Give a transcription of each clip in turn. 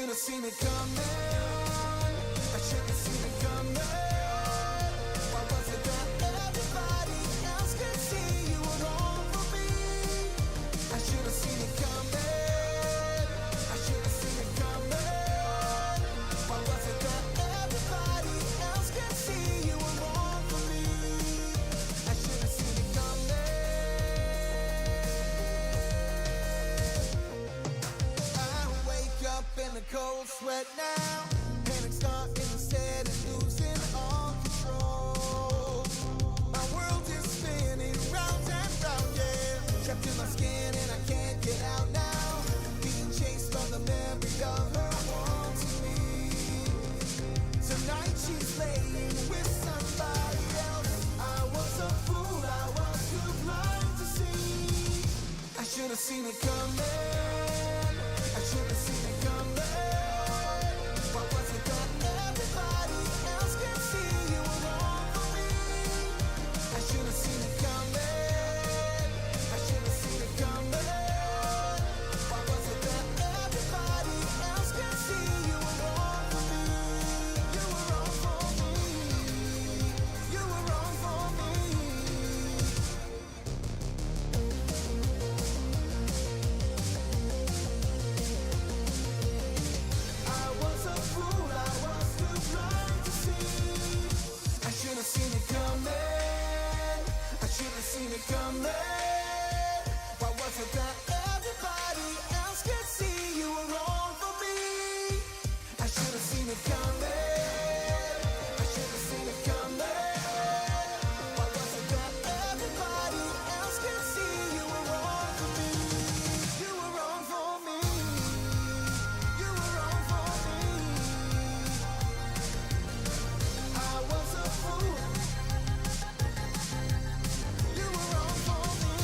should have seen it coming. I should have seen it coming. Why was it that everybody else could see you were wrong for me? I should have seen it coming. I should have seen it coming. Why was it that everybody else could see you were wrong for me? I should have seen it coming. I wake up in a cold sweat now. Panic starting instead of losing all control. My world is spinning round and round, yeah. Trapped in my skin and I can't get out now. Being chased by the memory of her wanting me. Tonight she's laying with somebody else. I was a fool, I was too blind to see. I should have seen it coming. I should have seen it coming. Why was it that everybody else can see you were wrong for me? I should have seen it coming. I should have seen it coming. Why was it that everybody else can see you were wrong for me? You were wrong for me. You were wrong for me. I was a fool, I was too blind to see. I should have seen it coming. I should have seen it coming. Why was it that everybody else could see you were wrong for me? I should have seen it coming. I should have seen it coming. Why was it that everybody else could see you were wrong for me? You were wrong for me. You were wrong for me. I was a fool. You were wrong for me.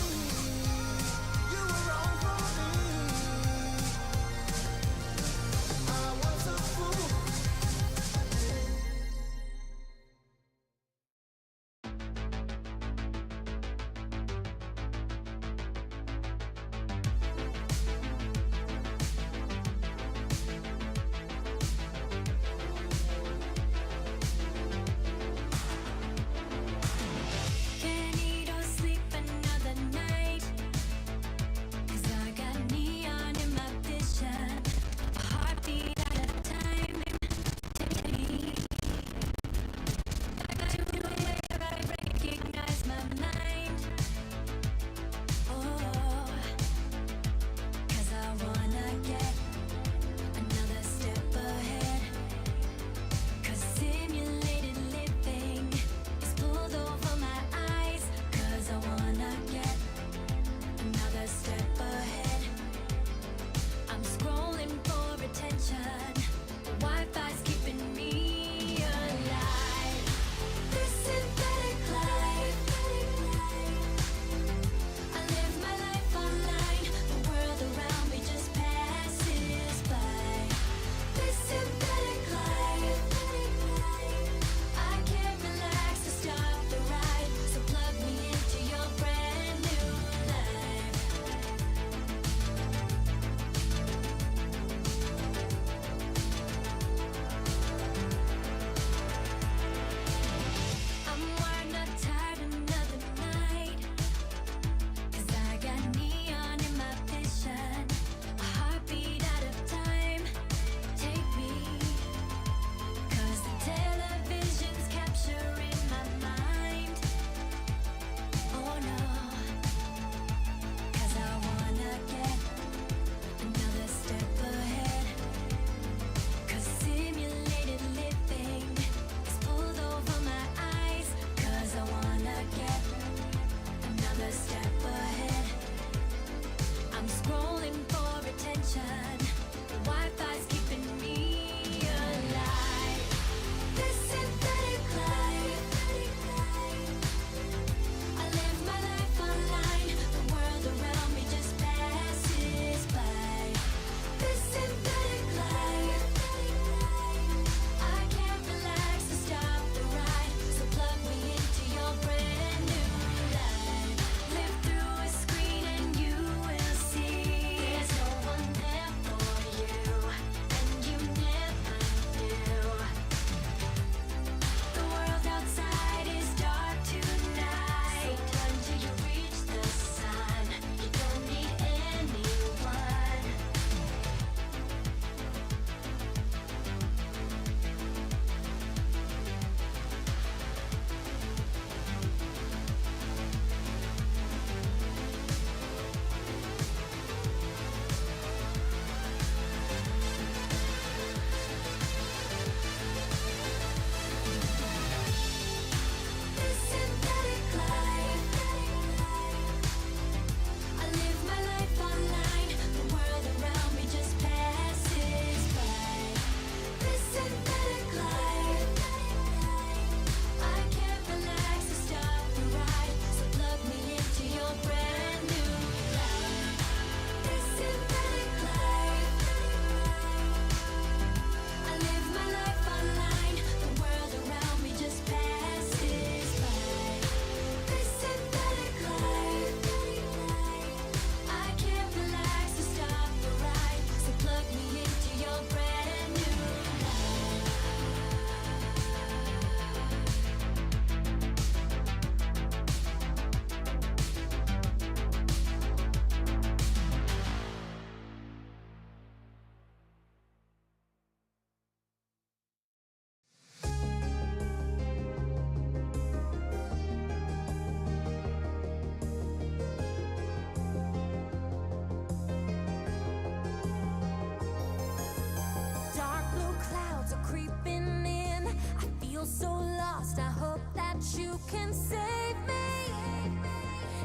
can save me?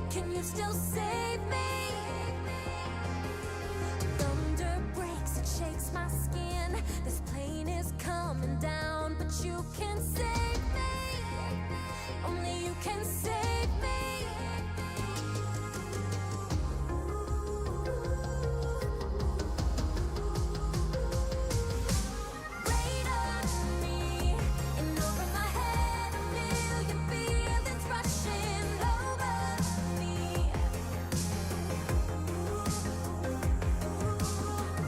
Can you still save me? Thunder breaks, it shakes my skin. This plane is coming down, but you can save me. Only you can save me. Rain on me, and over my head, a million feelings rushing over me.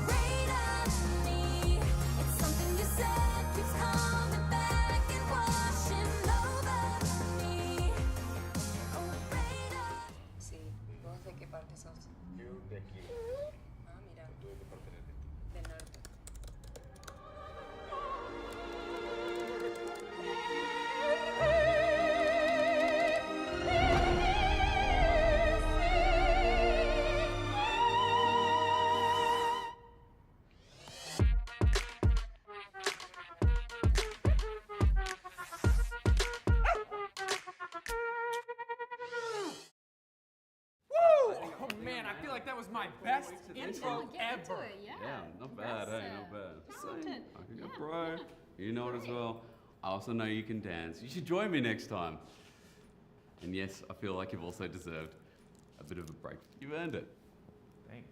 Rain on me, it's something you said keeps coming back and washing over me. Oh, rain on. Sí, ¿vos de qué parte sos? Yo de aquí. Ah, mira, ¿Tú de qué parte eres? del norte. Oh man, I feel like that was my best intro ever. Yeah, not bad, hey, not bad. I can go pro. You know it as well. I also know you can dance. You should join me next time. And yes, I feel like you've also deserved a bit of a break. You've earned it. Thanks.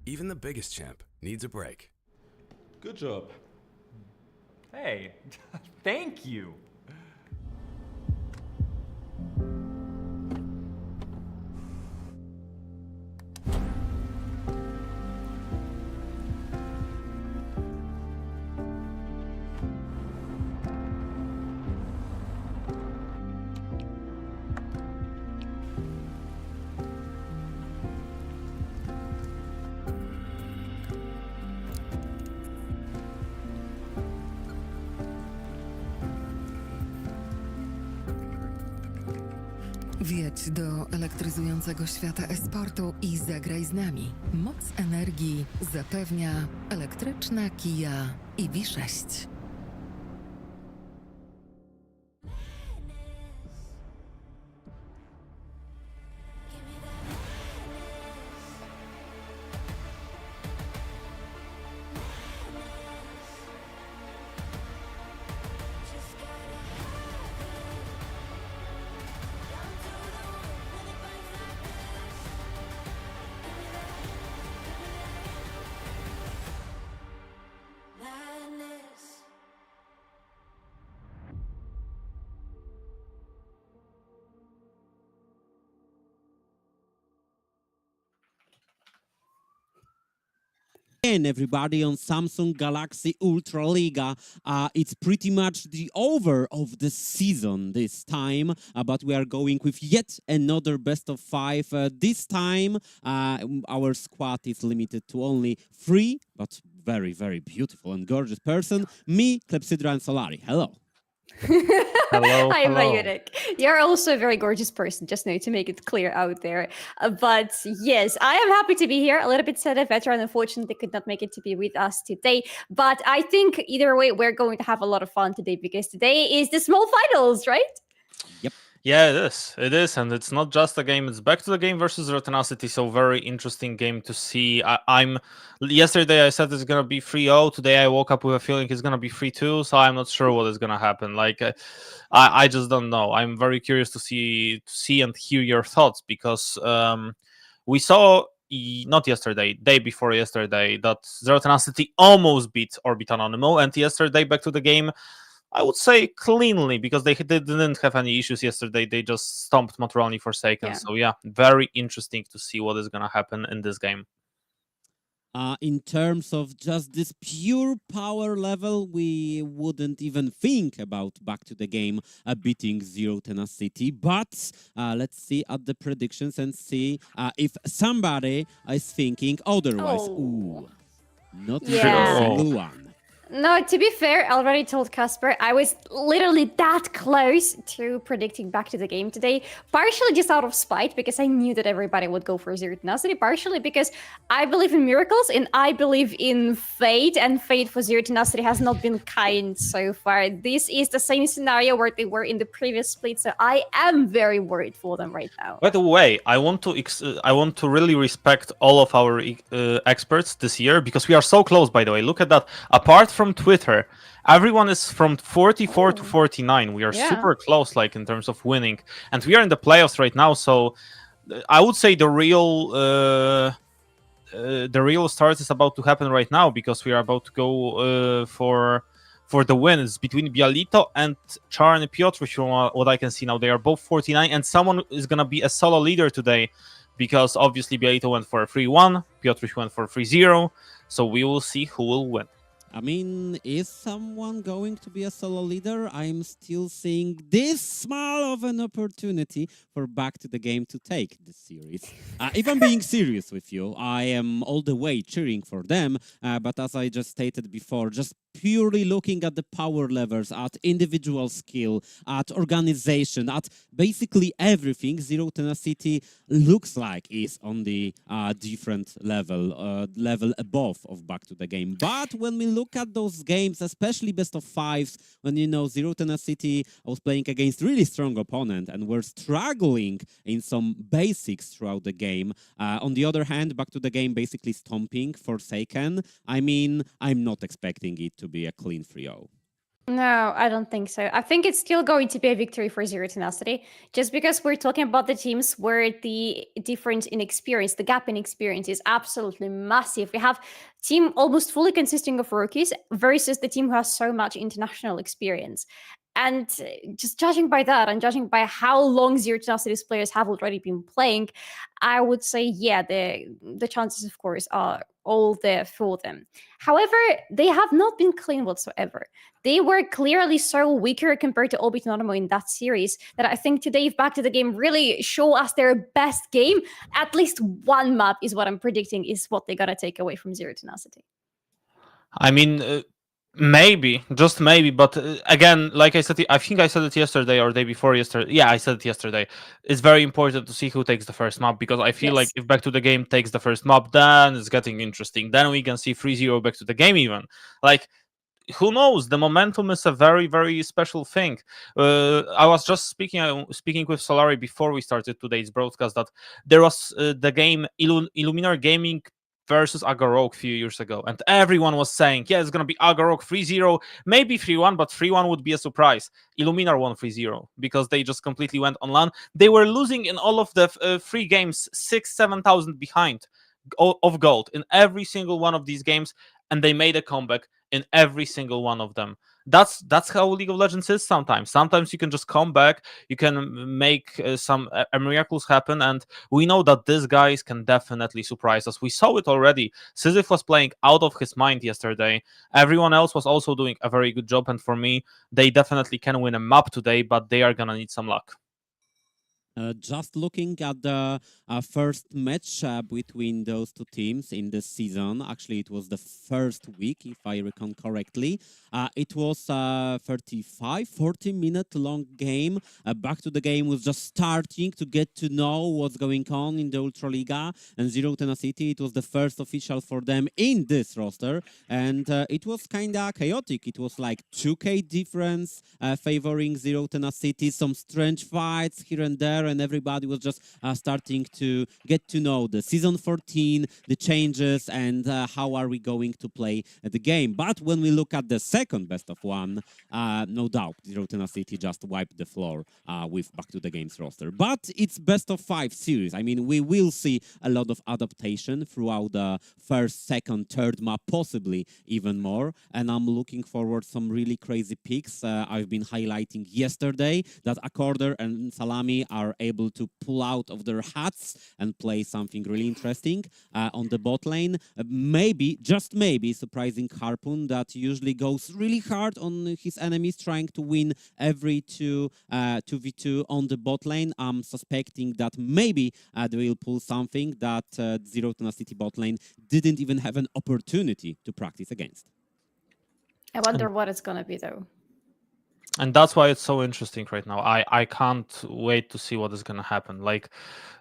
Even the biggest champ needs a break. Good job. Hey, thank you. Wjedź do elektryzującego świata esportu i zagraj z nami. Moc energii zapewnia elektryczna Kia EV6. And everybody on Samsung Galaxy Ultraliga. It's pretty much the over of the season this time, but we are going with yet another best of 5. This time, our squad is limited to only 3, but very, very beautiful and gorgeous person. Me, Klepsydra, and Solari. Hello. Hello, Hi, hello. Mayurik. You're also a very gorgeous person, just to make it clear out there. But yes, I am happy to be here. A little bit sad that veteran unfortunately could not make it to be with us today. But I think either way, we're going to have a lot of fun today because today is the small finals, right? Yep. Yeah, it is. It is, and it's not just a game. It's back to the game versus Tenacity. So very interesting game to see. I'm yesterday I said it's gonna be 3-0. Today I woke up with a feeling it's gonna be 3-2. So I'm not sure what is gonna happen. Like I just don't know. I'm very curious to see and hear your thoughts because we saw not yesterday, day before yesterday, that Tenacity almost beat Anonymo, and yesterday back to the game. I would say cleanly because they didn't have any issues yesterday. They just stomped Motorolni for seconds. Yeah. So yeah, very interesting to see what is going to happen in this game. In terms of just this pure power level, we wouldn't even think about back to the game beating Zero Tenacity. But let's see at the predictions and see if somebody is thinking otherwise. Oh. Ooh, not Yeah. a single one. No, to be fair, I already told Kasper I was literally that close to predicting back to the game today. Partially just out of spite, because I knew that everybody would go for Zero Tenacity. Partially because I believe in miracles and I believe in fate, and fate for Zero Tenacity has not been kind so far. This is the same scenario where they were in the previous split, so I am very worried for them right now. By the way, I want to really respect all of our experts this year, because we are so close. By the way, look at that. Apart from Twitter, everyone is from 44 to 49. We are super close, like in terms of winning, and we are in the playoffs right now. So I would say the real start is about to happen right now, because we are about to go for the wins between Bialito and Charny Piotr. From what I can see now, they are both 49, and someone is gonna be a solo leader today, because obviously Bialito went for a 3-1, Piotr went for 3-0. So we will see who will win. I mean, is someone going to be a solo leader? I'm still seeing this small of an opportunity for Back to the Game to take this series. If I'm being serious with you, I am all the way cheering for them. But as I just stated before, just purely looking at the power levels, at individual skill, at organization, at basically everything, Zero Tenacity looks like is on the different level above of Back to the Game. But when we look at those games, especially best of fives, when you know Zero Tenacity was playing against really strong opponent and were struggling in some basics throughout the game. On the other hand, Back to the Game basically stomping Forsaken. I mean, I'm not expecting it to be a clean 3-0. No, I don't think so. I think it's still going to be a victory for Zero Tenacity, just because we're talking about the teams where the difference in experience, the gap in experience is absolutely massive. We have team almost fully consisting of rookies versus the team who has so much international experience. And just judging by that and judging by how long Zero Tenacity's players have already been playing, I would say, yeah, the chances, of course, are all there for them. However, they have not been clean whatsoever. They were clearly so weaker compared to Orbit and Anonymo in that series that I think today, if Back to the Game really show us their best game, at least one map is what I'm predicting is what they're going to take away from Zero Tenacity. I mean, maybe, just maybe, but again, like I said, I think I said it yesterday or day before yesterday. Yeah, I said it yesterday. It's very important to see who takes the first map, because I feel like if Back to the Game takes the first map, then it's getting interesting. Then we can see 3-0 Back to the Game even. Like, who knows? The momentum is a very, very special thing. I was just speaking with Solari before we started today's broadcast that there was the game Illuminar Gaming versus Agorok a few years ago, and everyone was saying, yeah, it's gonna be Agorok 3-0, maybe 3-1, but 3-1 would be a surprise. Illuminar won 3-0 because they just completely went on LAN. They were losing in all of the 3 games 6,000-7,000 behind of gold in every single one of these games, and they made a comeback in every single one of them. That's how League of Legends is sometimes. Sometimes you can just come back, you can make some miracles happen, and we know that these guys can definitely surprise us. We saw it already. Sisyph was playing out of his mind yesterday. Everyone else was also doing a very good job, and for me, they definitely can win a map today, but they are gonna need some luck. Just looking at the first match between those two teams in this season, actually it was the first week, if I recall correctly. It was a 40 minute long game. Back to the Game was just starting to get to know what's going on in the Ultraliga, and Zero Tenacity, it was the first official for them in this roster, and it was kind of chaotic. It was like 2K difference favoring Zero Tenacity, some strange fights here and there, and everybody was just starting to get to know the Season 14, the changes, and how are we going to play the game. But when we look at the second best of one, no doubt, Zero Tenacity just wiped the floor with Back to the Game's roster. But it's best of 5 series. I mean, we will see a lot of adaptation throughout the first, second, third map, possibly even more. And I'm looking forward to some really crazy picks. I've been highlighting yesterday that Accorder and Salami are able to pull out of their hats and play something really interesting on the bot lane. Maybe, just maybe, surprising Harpoon that usually goes really hard on his enemies, trying to win every 2v2 on the bot lane. I'm suspecting that maybe they will pull something that Zero Tenacity bot lane didn't even have an opportunity to practice against. I wonder what it's gonna be though. And that's why it's so interesting right now. I can't wait to see what is gonna happen. Like,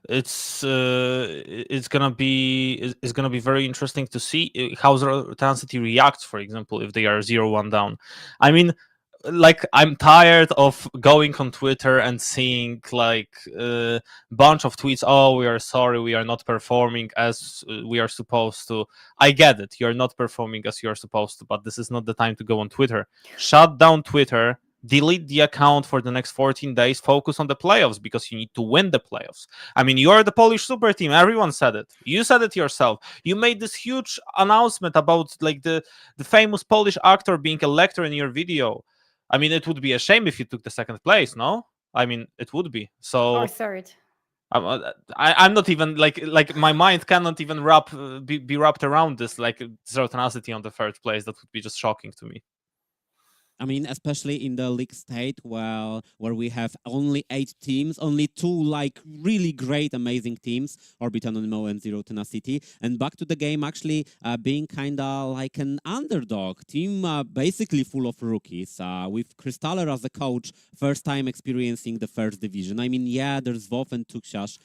it's gonna be very interesting to see how Tenacity reacts. For example, if they are 0-1 down. I mean, like, I'm tired of going on Twitter and seeing like a bunch of tweets. Oh, we are sorry, we are not performing as we are supposed to. I get it, you're not performing as you're supposed to, but this is not the time to go on Twitter. Shut down Twitter. Delete the account for the next 14 days. Focus on the playoffs because you need to win the playoffs. I mean, you're the Polish super team. Everyone said it. You said it yourself. You made this huge announcement about like the famous Polish actor being a lector in your video. I mean, it would be a shame if you took the second place, no? I mean, it would be. So Or third. I'm not even like my mind cannot even be wrapped around this. Like, Zero Tenacity on the third place, that would be just shocking to me. I mean, especially in the league state where we have only 8 teams, only 2 like really great, amazing teams, Orbit, Anonymo, and Zero Tenacity. And back to the game, actually being kind of like an underdog team, basically full of rookies, with Krystaller as a coach, first time experiencing the first division. I mean, yeah, there's Wolf and Tuksiarz,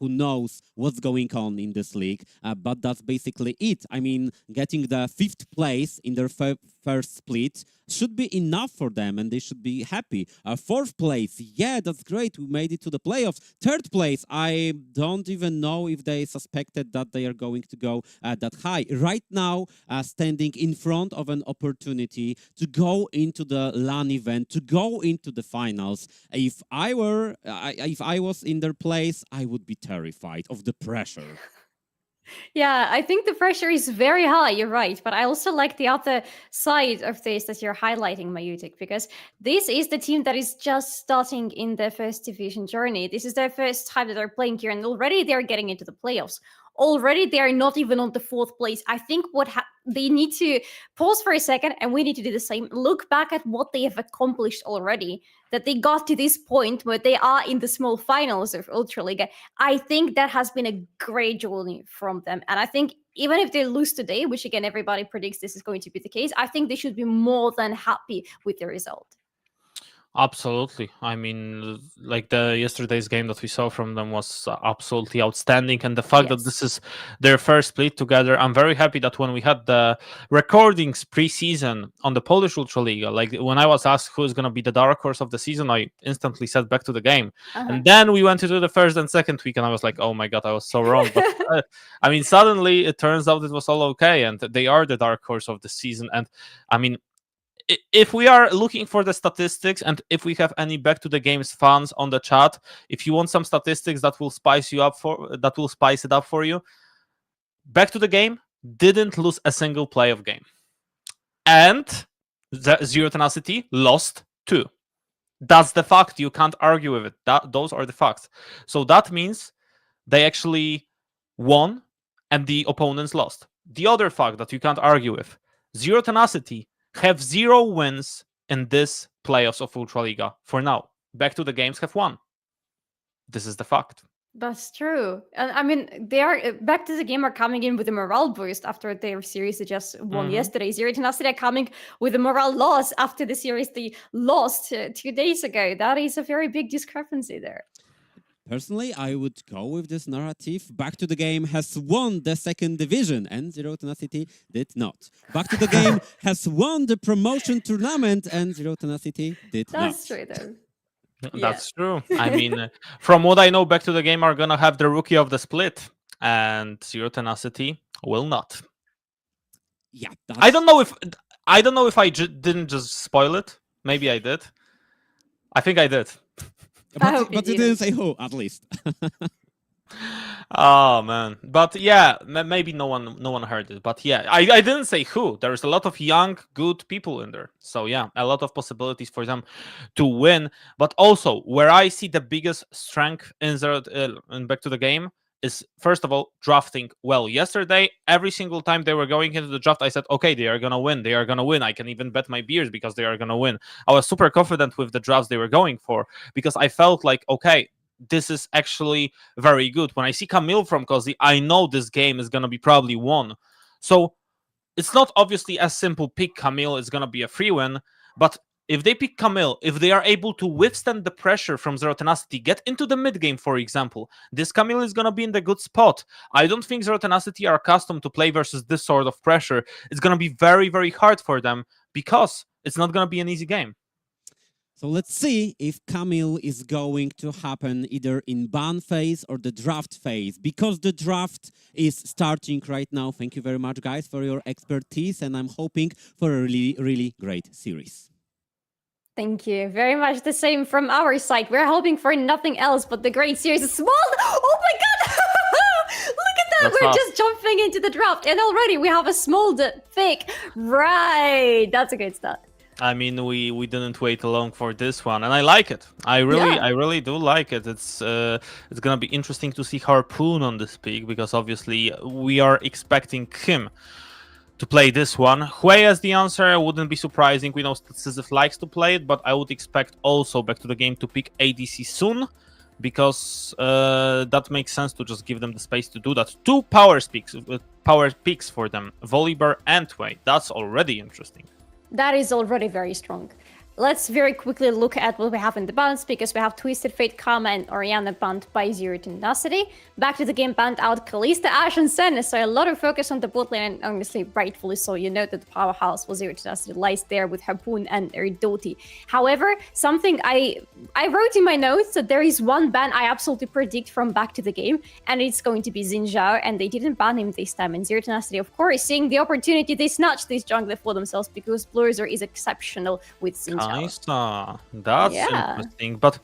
who knows what's going on in this league, but that's basically it. I mean, getting the 5th place in their first split should be enough for them, and they should be happy. 4th place, yeah, that's great. We made it to the playoffs. 3rd place, I don't even know if they suspected that they are going to go that high. Right now, standing in front of an opportunity to go into the LAN event, to go into the finals. If I was in their place, I would be terrified of the pressure. Yeah, I think the pressure is very high, you're right. But I also like the other side of this that you're highlighting, Mayutik, because this is the team that is just starting in their first division journey. This is their first time that they're playing here, and already they're getting into the playoffs. Already they are not even on the 4th place. I think they need to pause for a second, and we need to do the same. Look back at what they have accomplished already, that they got to this point where they are in the small finals of Ultraliga. I think that has been a great journey from them. And I think even if they lose today, which again, everybody predicts this is going to be the case, I think they should be more than happy with the result. Absolutely. I mean, like yesterday's game that we saw from them was absolutely outstanding, and the fact that this is their first split together, I'm very happy that when we had the recordings pre-season on the Polish Ultraliga, like when I was asked who is going to be the dark horse of the season, I instantly said back to the game. And then we went into the first and second week, and I was like, oh my god, I was so wrong. But I mean, suddenly it turns out it was all okay, and they are the dark horse of the season. And I mean, if we are looking for the statistics, and if we have any Back to the Games fans on the chat, if you want some statistics that will spice it up for you, Back to the Game didn't lose a single playoff game, and Zero Tenacity lost 2. That's the fact. You can't argue with it. Those are the facts. So that means they actually won, and the opponents lost. The other fact that you can't argue with: Zero Tenacity have 0 wins in this playoffs of Ultraliga for now. Back to the Games have 1. This is the fact. That's true. And I mean, they are Back to the Game are coming in with a morale boost after their series they just won yesterday. Zero Tenacity are coming with a morale loss after the series they lost 2 days ago. That is a very big discrepancy there. Personally, I would go with this narrative. Back to the Game has won the 2nd division, and Zero Tenacity did not. Back to the Game has won the promotion tournament, and Zero Tenacity did not. That's true, though. That's true. I mean, from what I know, Back to the Game are gonna have the rookie of the split, and Zero Tenacity will not. Yeah, I don't know if I didn't just spoil it. Maybe I did. I think I did. But you didn't say who, at least. Oh man, but yeah, maybe no one heard it. But yeah, I didn't say who. There's a lot of young, good people in there. So yeah, a lot of possibilities for them to win. But also, where I see the biggest strength in Back to the Game is, first of all, drafting well. Yesterday, every single time they were going into the draft, I said, okay, they are gonna win. They are gonna win. I can even bet my beers because they are gonna win. I was super confident with the drafts they were going for because I felt like, okay, this is actually very good. When I see Camille from Cozy, I know this game is gonna be probably won. So it's not obviously as simple. Pick Camille is gonna be a free win, but if they pick Camille, if they are able to withstand the pressure from Zero Tenacity, get into the mid game, for example, this Camille is gonna be in the good spot. I don't think Zero Tenacity are accustomed to play versus this sort of pressure. It's gonna be very, very hard for them because it's not gonna be an easy game. So let's see if Camille is going to happen either in ban phase or the draft phase, because the draft is starting right now. Thank you very much, guys, for your expertise, and I'm hoping for a really, really great series. Thank you. Very much the same from our side. We're hoping for nothing else but the great series. Small! Oh my god! Look at that! That's We're fast. just jumping into the draft, and already we have a small pick. Right! That's a good start. I mean, we didn't wait long for this one, and I like it. I really do like it. It's gonna be interesting to see Harpoon on this pick, because obviously we are expecting him to play this one. Hui as the answer wouldn't be surprising. We know Decisive likes to play it, but I would expect also Back to the Game to pick ADC soon, because that makes sense to just give them the space to do that. Two power picks for them, Volibear and Hui. That's already interesting. That is already very strong. Let's very quickly look at what we have in the bans, because we have Twisted Fate, Karma, and Orianna banned by Zero Tenacity. Back to the Game banned out Kalista, Ashe, and Senna, so a lot of focus on the bot lane, and honestly, rightfully so. You know that the powerhouse for Zero Tenacity lies there with Harpoon and Erdoti. However, something I wrote in my notes that there is one ban I absolutely predict from Back to the Game, and it's going to be Xin Zhao, and they didn't ban him this time. And Zero Tenacity, of course, seeing the opportunity, they snatched this jungler for themselves, because Blurzer is exceptional with Xin Zhao. That's interesting, but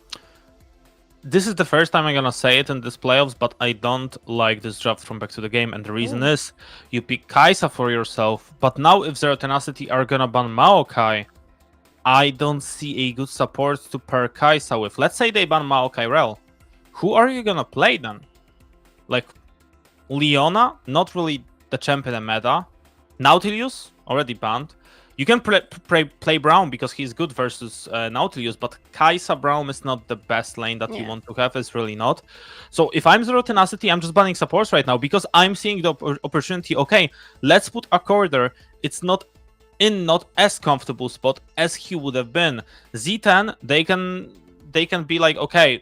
this is the first time I'm gonna say it in this playoffs, but I don't like this draft from Back to the Game, and the reason is you pick Kai'Sa for yourself, but now if Zero Tenacity are gonna ban Maokai, I don't see a good support to pair Kai'Sa with. Let's say they ban Maokai Rel. Who are you gonna play then? Like, Leona, not really the champion in meta. Nautilus, already banned. You can play Braum because he's good versus Nautilus, but Kai'Sa Braum is not the best lane that you want to have. It's really not. So if I'm Zero Tenacity, I'm just banning supports right now, because I'm seeing the opportunity. Okay, let's put Accorder. It's not as comfortable spot as he would have been. Z10, they can be like, okay,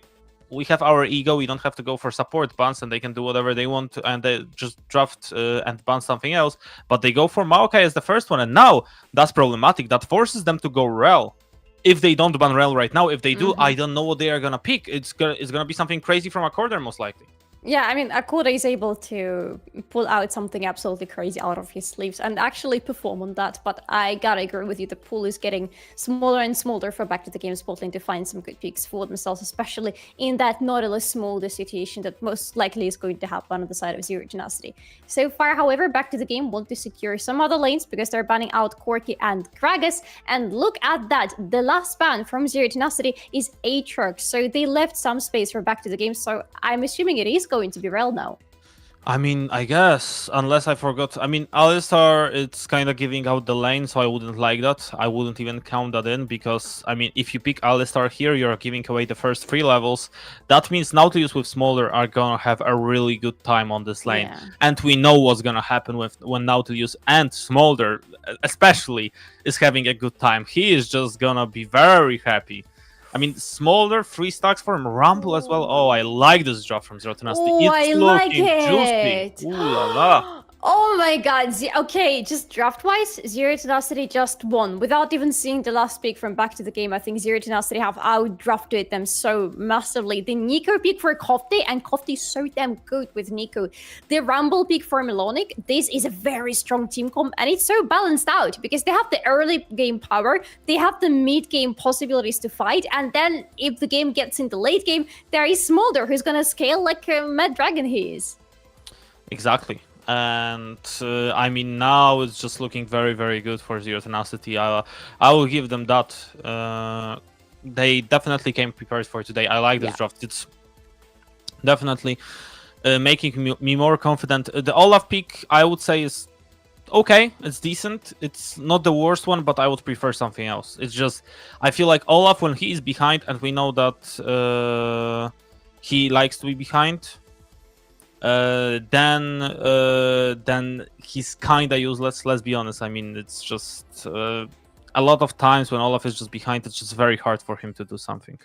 we have our ego, we don't have to go for support bans, and they can do whatever they want to, and they just draft and ban something else. But they go for Maokai as the first one, and now that's problematic. That forces them to go Rel. If they don't ban Rel right now, if they do, I don't know what they are gonna pick. It's gonna be something crazy from a corner, most likely. Yeah, I mean, Akura is able to pull out something absolutely crazy out of his sleeves and actually perform on that, but I gotta agree with you, the pool is getting smaller and smaller for Back to the Game spot lane to find some good picks for themselves, especially in that Nautilus smolder situation that most likely is going to happen on the side of Zero Tenacity. So far, however, Back to the Game want to secure some other lanes because they're banning out Korotkiy and Gragas, and look at that, the last ban from Zero Tenacity is Aatrox, so they left some space for Back to the Game, so I'm assuming it is going to be Rel now. I mean, I guess, unless I forgot. I mean, Alistar, it's kind of giving out the lane, so I wouldn't like that. I wouldn't even count that in, because, I mean, if you pick Alistar here, you're giving away the first 3 levels. That means Nautilus with Smolder are gonna have a really good time on this lane. Yeah. And we know what's gonna happen when Nautilus and Smolder, especially, is having a good time. He is just gonna be very happy. I mean, Smolder, 3 stacks for him, Rumble as well. Oh, I like this drop from Zero Tenacity. Oh, It's I looking like it. juicy. Ooh la la. Oh my god, okay, just draft-wise, Zero Tenacity just won. Without even seeing the last pick from Back to the Game, I think Zero Tenacity have out-drafted them so massively. The Nico pick for Kofte, and Kofte is so damn good with Nico. The Rumble pick for Melonic, this is a very strong team comp, and it's so balanced out, because they have the early game power, they have the mid-game possibilities to fight, and then if the game gets in the late game, there is Smolder, who's gonna scale like a Mad Dragon he is. Exactly. And I mean, now it's just looking very, very good for Zero Tenacity. I will give them that. They definitely came prepared for today. I like this draft. It's definitely making me more confident. The Olaf pick, I would say, is okay. It's decent. It's not the worst one, but I would prefer something else. It's just, I feel like Olaf, when he is behind, and we know that he likes to be behind, then he's kinda useless. Let's be honest. I mean, it's just a lot of times when Olaf is just behind, it's just very hard for him to do something.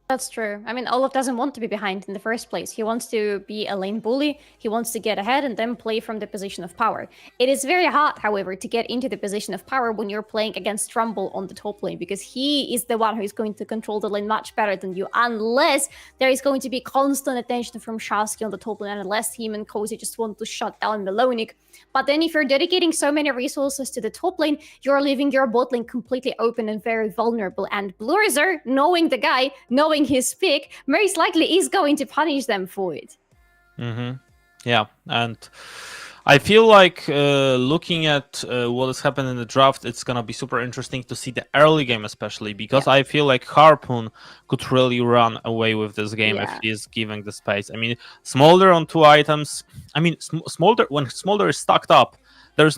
That's true. I mean, Olaf doesn't want to be behind in the first place. He wants to be a lane bully. He wants to get ahead and then play from the position of power. It is very hard, however, to get into the position of power when you're playing against Trumbull on the top lane, because he is the one who is going to control the lane much better than you, unless there is going to be constant attention from Shasky on the top lane, unless him and Cozy just want to shut down Melonik. But then if you're dedicating so many resources to the top lane, you're leaving your bot lane completely open and very vulnerable. And Blurzer, knowing the guy, knowing his pick, most likely is going to punish them for it. Yeah, and I feel like looking at what has happened in the draft, it's gonna be super interesting to see the early game, especially because I feel like Harpoon could really run away with this game if he's given the space. I mean, Smolder on 2 items. I mean, Smolder, when Smolder is stacked up, there's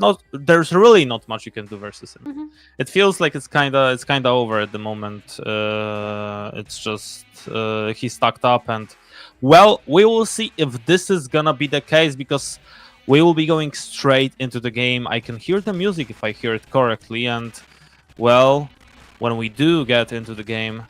really not much you can do versus him. It feels like it's kinda over at the moment. It's just he's stacked up, and well, we will see if this is gonna be the case, because we will be going straight into the game. I can hear the music if I hear it correctly, and well, when we do get into the game,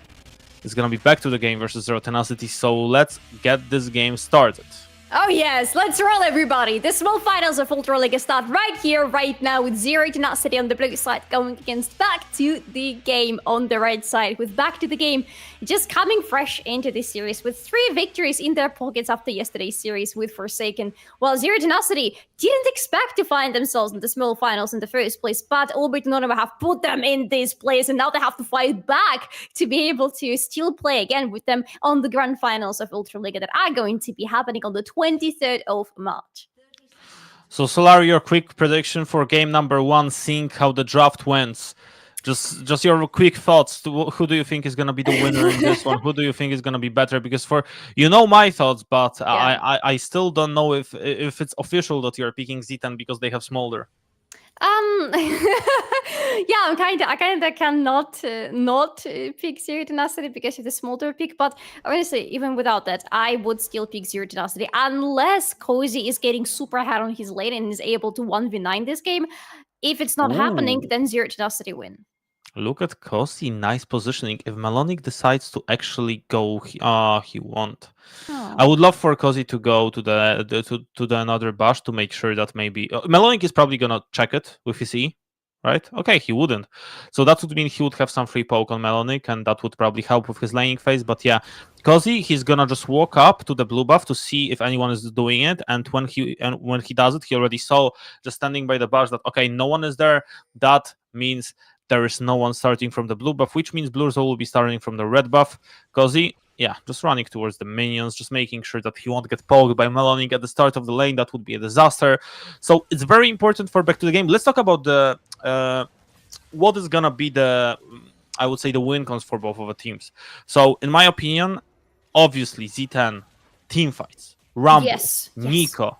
it's gonna be back to the game versus Zero Tenacity. So let's get this game started. Oh yes, let's roll everybody! The small finals of Ultraliga start right here, right now, with Zero Tenacity on the blue side going against Back to the Game on the right side, with Back to the Game just coming fresh into this series with 3 victories in their pockets after yesterday's series with Forsaken, while Zero Tenacity didn't expect to find themselves in the small finals in the first place, but Orbit and Anonymo have put them in this place, and now they have to fight back to be able to still play again with them on the grand finals of Ultraliga that are going to be happening on the 23rd of March. So Solari, your quick prediction for game number 1, seeing how the draft went. Just your quick thoughts. Who do you think is going to be the winner in this one? Who do you think is going to be better? Because my thoughts, but I still don't know if it's official that you're picking Z10 because they have Smolder. Yeah, I kinda cannot not pick Zero Tenacity because of the Smolder pick, but honestly, even without that, I would still pick Zero Tenacity unless Cozy is getting super hard on his lane and is able to 1v9 this game. If it's not happening, then Zero Tenacity win. Look at Cozy, nice positioning. If Melonik decides to actually go, he won't. I would love for Cozy to go to the another bash to make sure that maybe Melonik is probably gonna check it with his E, right? Okay, he wouldn't. So that would mean he would have some free poke on Melonik, and that would probably help with his laning phase. But yeah, Cozy, he's gonna just walk up to the blue buff to see if anyone is doing it, and when he does it, he already saw just standing by the bash that okay, no one is there. That means there is no one starting from the blue buff, which means Blurzo will be starting from the red buff. Cozy, yeah, just running towards the minions, just making sure that he won't get poked by Melonik at the start of the lane. That would be a disaster. So it's very important for back to the game. Let's talk about the what is gonna be the, I would say, the win cons for both of the teams. So in my opinion, obviously Z10 team fights, Rumble, Nico,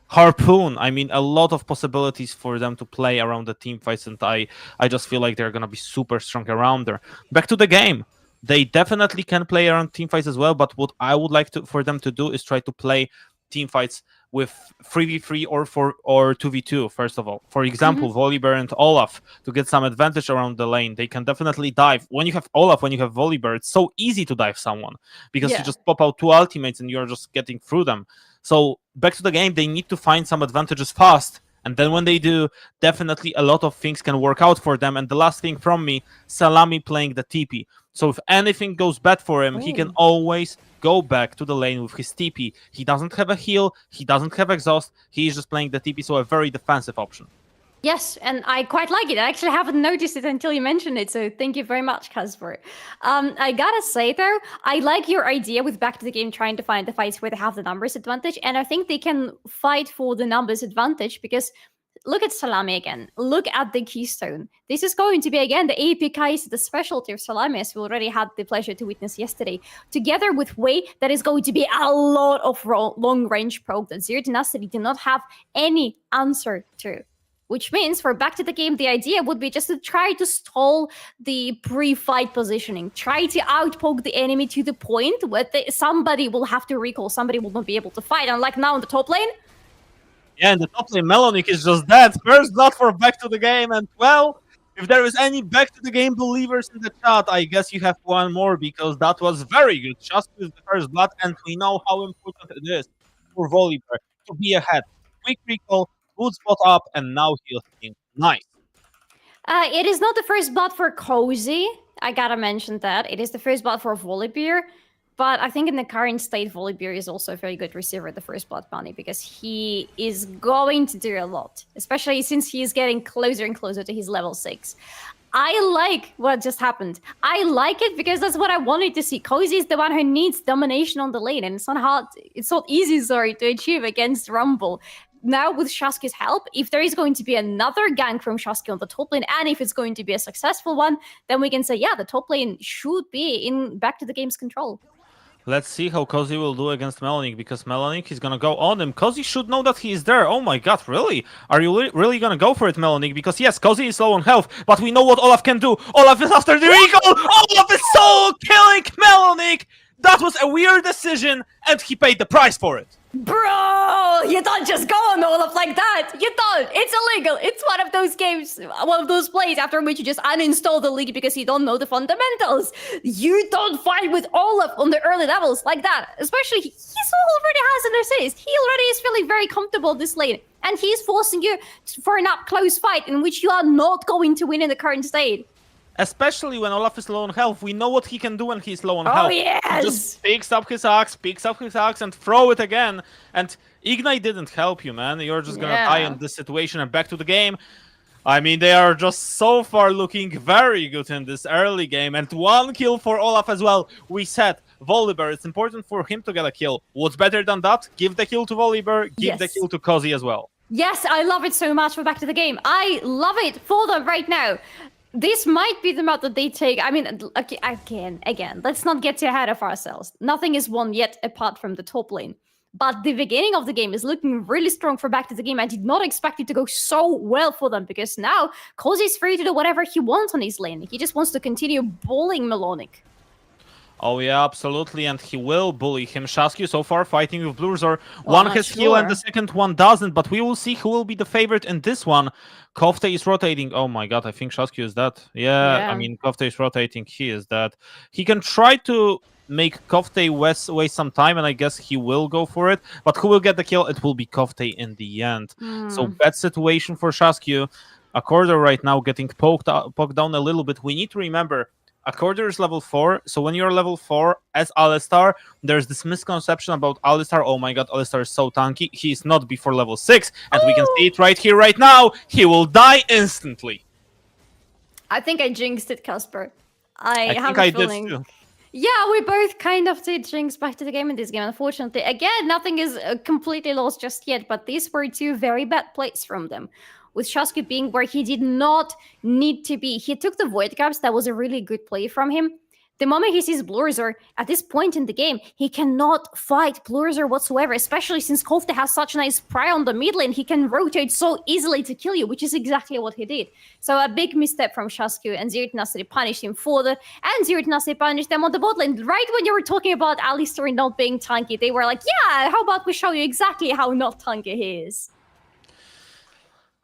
Harpoon. I mean, a lot of possibilities for them to play around the team fights, and I just feel like they're gonna be super strong around there. Back to the game, they definitely can play around team fights as well, but what I would like for them to do is try to play team fights with 3v3 or 2v2 first of all. For example, Volibear and Olaf, to get some advantage around the lane. They can definitely dive. When you have Olaf, when you have Volibear, it's so easy to dive someone because you just pop out 2 ultimates and you're just getting through them. So back to the game, they need to find some advantages fast. And then when they do, definitely a lot of things can work out for them. And the last thing from me, Salami playing the TP. So if anything goes bad for him, he can always go back to the lane with his TP. He doesn't have a heal, he doesn't have exhaust, he is just playing the TP, so a very defensive option. Yes, and I quite like it. I actually haven't noticed it until you mentioned it, so thank you very much, Kasper. I gotta say, though, I like your idea with Back to the Game trying to find the fights where they have the numbers advantage, and I think they can fight for the numbers advantage because look at Salami again. Look at the Keystone. This is going to be, again, the AP Kai'Sa, the specialty of Salami, as we already had the pleasure to witness yesterday. Together with Wei, that is going to be a lot of long-range probe that Zero Tenacity did not have any answer to. Which means for back to the game, the idea would be just to try to stall the pre-fight positioning. Try to outpoke the enemy to the point where somebody will have to recall, somebody will not be able to fight. Unlike now in the top lane. Yeah, in the top lane, Melonic is just dead. First blood for back to the game, and well, if there is any back to the game believers in the chat, I guess you have one more because that was very good. Just with the first blood, and we know how important it is for Volibear to be ahead. Quick recall, good spot up, and now he's looking nice. It is not the first blood for Cozy. I gotta mention that. It is the first blood for Volibear. But I think in the current state, Volibear is also a very good receiver at the first blood bounty because he is going to do a lot, especially since he is getting closer and closer to his level 6. I like what just happened. I like it because that's what I wanted to see. Cozy is the one who needs domination on the lane, and it's not hard. It's not easy, to achieve against Rumble. Now with Shasky's help, if there is going to be another gank from Shasky on the top lane, and if it's going to be a successful one, then we can say, yeah, the top lane should be in back to the game's control. Let's see how Cozy will do against Melonic, because Melonic is gonna go on him. Cozy should know that he is there. Oh my god, really? Are you really gonna go for it, Melonic? Because yes, Cozy is low on health, but we know what Olaf can do. Olaf is after the recall! Olaf is solo killing Melonic! That was a weird decision, and he paid the price for it. Bro, you don't just go on Olaf like that. You don't. It's illegal. It's one of those games, one of those plays after which you just uninstall the league because you don't know the fundamentals. You don't fight with Olaf on the early levels like that. Especially, he already has an assist. He already is feeling very comfortable this lane. And he's forcing you for an up-close fight in which you are not going to win in the current state. Especially when Olaf is low on health. We know what he can do when he's low on health. Oh, yes! He just picks up his axe, and throw it again. And Ignite didn't help you, man. You're just gonna die in this situation and back to the game. I mean, they are just so far looking very good in this early game. And 1 kill for Olaf as well. We said, Volibear, it's important for him to get a kill. What's better than that? Give the kill to Volibear, give the kill to Cozy as well. Yes, I love it so much for back to the game. I love it for them right now. This might be the map that they take. I mean, again, let's not get too ahead of ourselves. Nothing is won yet apart from the top lane. But the beginning of the game is looking really strong for back to the game. I did not expect it to go so well for them because now Cozy is free to do whatever he wants on his lane. He just wants to continue bullying Melonic. Oh yeah, absolutely, and he will bully him. Shasky so far fighting with Blurzor. One has heal and the second one doesn't, but we will see who will be the favorite in this one. Kofte is rotating. Oh my god, I think Shasky is dead. Yeah, I mean, Kofte is rotating. He is dead. He can try to make Kofte waste some time, and I guess he will go for it. But who will get the kill? It will be Kofte in the end. So bad situation for Shasky. Accorder right now getting poked down a little bit. We need to remember, Accorder is level 4, so when you're level 4 as Alistar, there's this misconception about Alistar. Oh my god, Alistar is so tanky. He is not before level 6, and we can see it right here, right now. He will die instantly. I think I jinxed it, Kasper. I think have a I feeling. did too. Yeah, we both kind of did jinx back to the game in this game, unfortunately. Again, nothing is completely lost just yet, but these were 2 very bad plays from them. With Shasky being where he did not need to be. He took the Void Caps. That was a really good play from him. The moment he sees Blurzor, at this point in the game, he cannot fight Blurzor whatsoever, especially since Kofte has such a nice pry on the mid lane. He can rotate so easily to kill you, which is exactly what he did. So a big misstep from Shasky, and Tenacity punished him for that, and Tenacity punished them on the bot lane. Right when you were talking about Alistar not being tanky, they were like, yeah, how about we show you exactly how not tanky he is.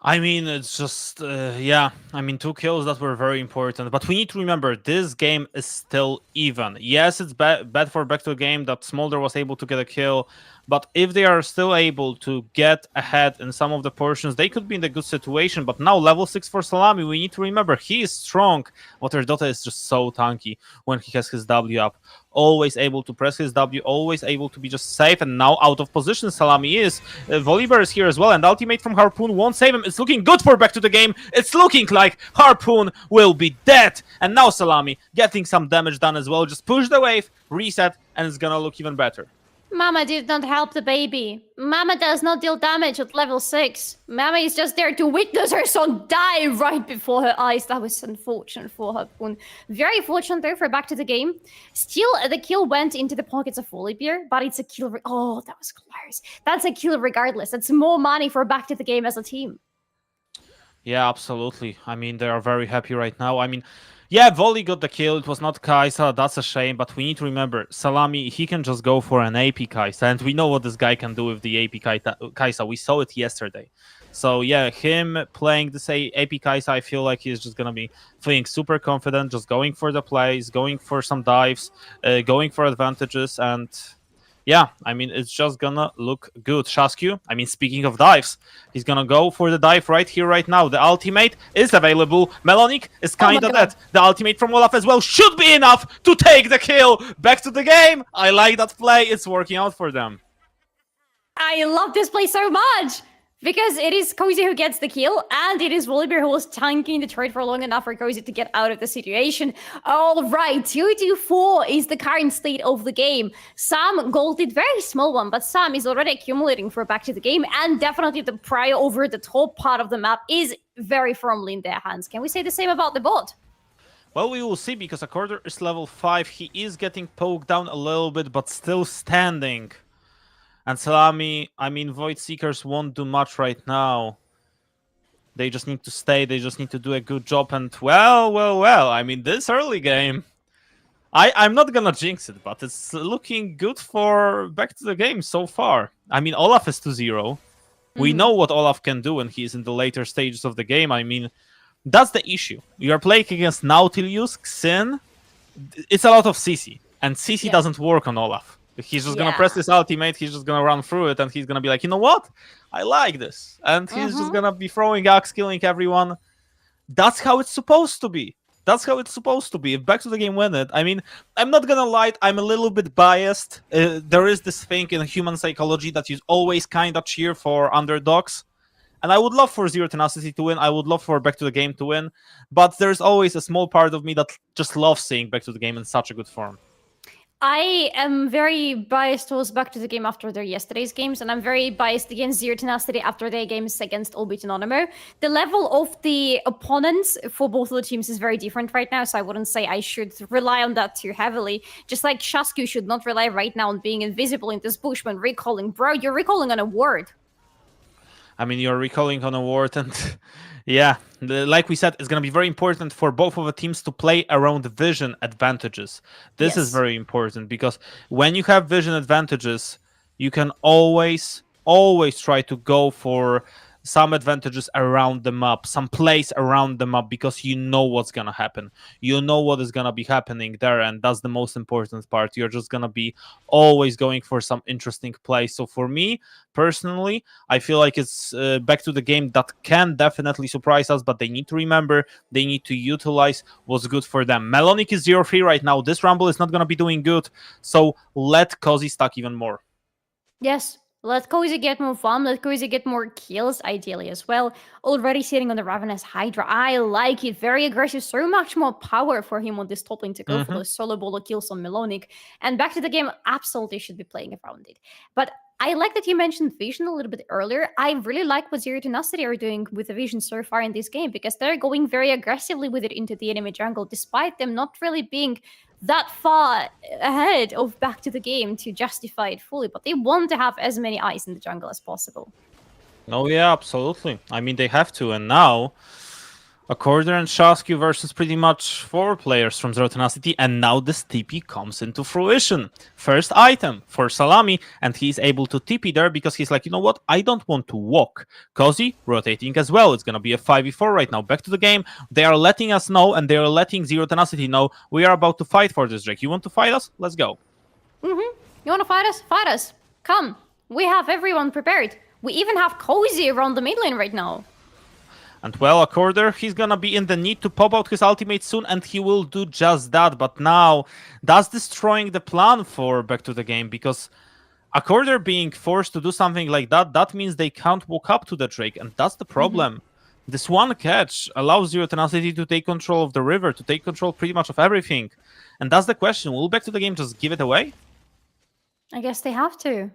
I mean, it's just, yeah. I mean, 2 kills that were very important. But we need to remember, this game is still even. Yes, it's bad for back to the game that Smolder was able to get a kill. But if they are still able to get ahead in some of the portions, they could be in a good situation. But now, level 6 for Salami, we need to remember, he is strong. Water Dota is just so tanky when he has his W up. Always able to press his W, always able to be just safe, and now out of position Salami is. Volibear is here as well, and ultimate from Harpoon won't save him. It's looking good for back to the game. It's looking like Harpoon will be dead. And now Salami getting some damage done as well. Just push the wave, reset, and it's gonna look even better. Mama did not help the baby. Mama does not deal damage at level 6. Mama is just there to witness her son die right before her eyes. That was unfortunate for her. Very fortunate though for back to the game. Still, the kill went into the pockets of Volibear, but it's a kill. Oh, that was close. That's a kill regardless. That's more money for back to the game as a team. Yeah, absolutely. I mean, they are very happy right now. I mean, yeah, Volley got the kill. It was not Kai'Sa. That's a shame. But we need to remember, Salami, he can just go for an AP Kai'Sa. And we know what this guy can do with the AP Kai'Sa. We saw it yesterday. So, yeah, him playing this AP Kai'Sa, I feel like he's just going to be feeling super confident, just going for the plays, going for some dives, going for advantages. And yeah, I mean, it's just gonna look good. Shasku, I mean, speaking of dives, he's gonna go for the dive right here, right now. The ultimate is available. Melonic is kind of dead. The ultimate from Olaf as well should be enough to take the kill. Back to the game. I like that play. It's working out for them. I love this play so much! Because it is Cozy who gets the kill, and it is Volibear who was tanking the trade for long enough for Cozy to get out of the situation. All right, 2-4 is the current state of the game. Sam golded, very small one, but Sam is already accumulating for back to the game, and definitely the prio over the top part of the map is very firmly in their hands. Can we say the same about the bot? Well, we will see, because Accorder is level 5. He is getting poked down a little bit, but still standing. And Salami, I mean, Void Seekers won't do much right now. They just need to stay. They just need to do a good job. And well, I mean, this early game, I'm not gonna jinx it, but it's looking good for back to the game so far. I mean, Olaf is 2-0. We know what Olaf can do when he's in the later stages of the game. I mean, that's the issue. You are playing against Nautilus, Xin. It's a lot of CC. And CC doesn't work on Olaf. He's just gonna press this ultimate, he's just gonna run through it, and he's gonna be like, you know what? I like this. And he's just gonna be throwing axe, killing everyone. That's how it's supposed to be. That's how it's supposed to be. If back to the game win it, I mean, I'm not gonna lie, I'm a little bit biased. There is this thing in human psychology that you always kind of cheer for underdogs. And I would love for Zero Tenacity to win. I would love for back to the game to win. But there's always a small part of me that just loves seeing back to the game in such a good form. I am very biased towards back to the game after their yesterday's games, and I'm very biased against Zero Tenacity after their games against Albeit Anonymo. The level of the opponents for both of the teams is very different right now, so I wouldn't say I should rely on that too heavily. Just like Shasku should not rely right now on being invisible in this bush when recalling. Bro, you're recalling on a ward. I mean, you're recalling on a ward, and yeah, like we said, it's going to be very important for both of the teams to play around vision advantages. This is very important, because when you have vision advantages, you can always try to go for some advantages around the map, some plays around the map, because you know what's gonna happen. You know what is gonna be happening there, and that's the most important part. You're just gonna be always going for some interesting plays. So for me, personally, I feel like it's back to the game that can definitely surprise us, but they need to remember, they need to utilize what's good for them. Melonic is 0-3 right now. This Rumble is not gonna be doing good, so let Cozy stack even more. Yes. Let Cozy get more farm, let Cozy get more kills, ideally as well. Already sitting on the Ravenous Hydra. I like it. Very aggressive. So much more power for him on this top lane to go for those solo bolo kills on Melonic. And back to the game, absolutely should be playing around it. But I like that you mentioned Vision a little bit earlier. I really like what Zero Tenacity are doing with the Vision so far in this game, because they're going very aggressively with it into the enemy jungle, despite them not really being that far ahead of back to the game to justify it fully, but they want to have as many eyes in the jungle as possible. Oh yeah, absolutely. I mean, they have to, and now Accorder and Shasku versus pretty much 4 players from Zero Tenacity, and now this TP comes into fruition. First item for Salami, and he's able to TP there because he's like, you know what, I don't want to walk. Cozy rotating as well. It's gonna be a 5v4 right now. Back to the game. They are letting us know, and they are letting Zero Tenacity know, we are about to fight for this Drake. You want to fight us? Let's go. You want to fight us? Fight us. Come. We have everyone prepared. We even have Cozy around the mid lane right now. And well, Accorder, he's gonna be in the need to pop out his ultimate soon, and he will do just that. But now, that's destroying the plan for back to the game, because Accorder being forced to do something like that, that means they can't walk up to the Drake, and that's the problem. This one catch allows Zero Tenacity to take control of the river, to take control pretty much of everything. And that's the question, will back to the game just give it away? I guess they have to.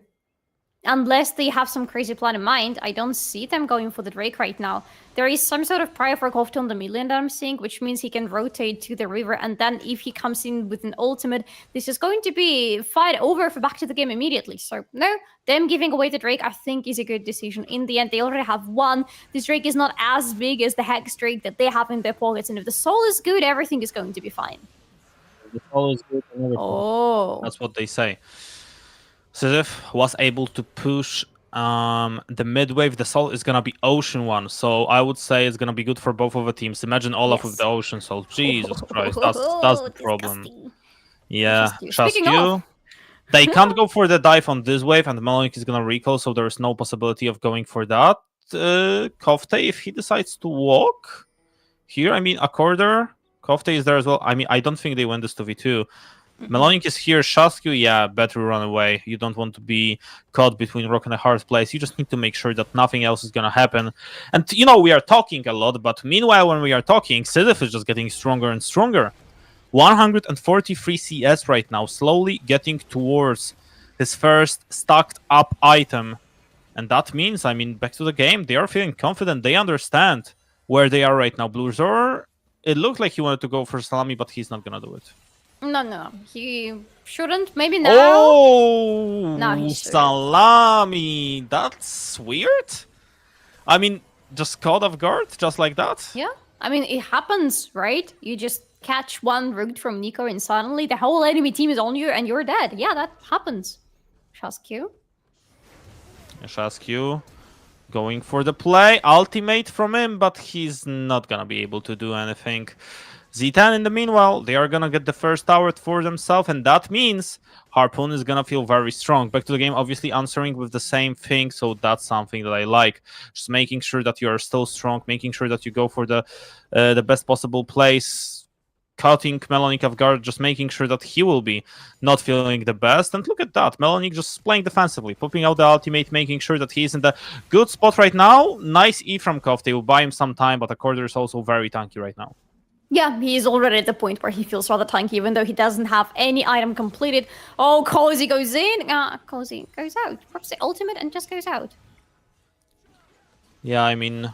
unless they have some crazy plan in mind, I don't see them going for the Drake right now. There is some sort of prior for Korotkiy on the mid lane that I'm seeing, which means he can rotate to the river, and then if he comes in with an ultimate, this is going to be fight over for back to the game immediately. So no, them giving away the Drake I think is a good decision. In the end, they already have one. This Drake is not as big as the Hex Drake that they have in their pockets, and if the soul is good, everything is going to be fine. The soul is good and everything. Oh. That's what they say. Decisive was able to push the mid wave. The soul is gonna be Ocean one, so I would say it's gonna be good for both of the teams. Imagine Olaf with the Ocean Soul. Jesus Christ, that's the problem. Disgusting. Yeah, Speaking of- they can't go for the dive on this wave, and the Melonic is gonna recall, so there is no possibility of going for that. Kofte, if he decides to walk here, I mean, Accorder, Kofte is there as well. I mean, I don't think they win this 2v2. Melonic is here. Shasku, yeah, better run away. You don't want to be caught between rock and a hard place. You just need to make sure that nothing else is gonna happen. And you know, we are talking a lot, but meanwhile, when we are talking, Decisive is just getting stronger and stronger. 143 CS right now, slowly getting towards his first stacked up item. And that means, I mean, back to the game, they are feeling confident. They understand where they are right now. Bluezor, it looked like he wanted to go for Salami, but he's not gonna do it. No, he shouldn't. Maybe now. Oh, No, he shouldn't. Salami. That's weird. I mean, just caught off guard, just like that. Yeah, I mean, it happens, right? You just catch one root from Nico and suddenly the whole enemy team is on you and you're dead. Yeah, that happens. Shasku. Shasku going for the play. Ultimate from him, but he's not gonna be able to do anything. Z10 in the meanwhile, they are gonna get the first tower for themselves, and that means Harpoon is gonna feel very strong. Back to the game, obviously answering with the same thing, so that's something that I like. Just making sure that you are still strong, making sure that you go for the best possible place, cutting Melonic off guard, just making sure that he will be not feeling the best. And look at that, Melonic just playing defensively, popping out the ultimate, making sure that he's in the good spot right now. Nice E from Kofte, will buy him some time, but Accorder is also very tanky right now. Yeah, he's already at the point where he feels rather tanky, even though he doesn't have any item completed. Oh, Cozy goes in. Cozy goes out. Perhaps the ultimate and just goes out. Yeah, I mean,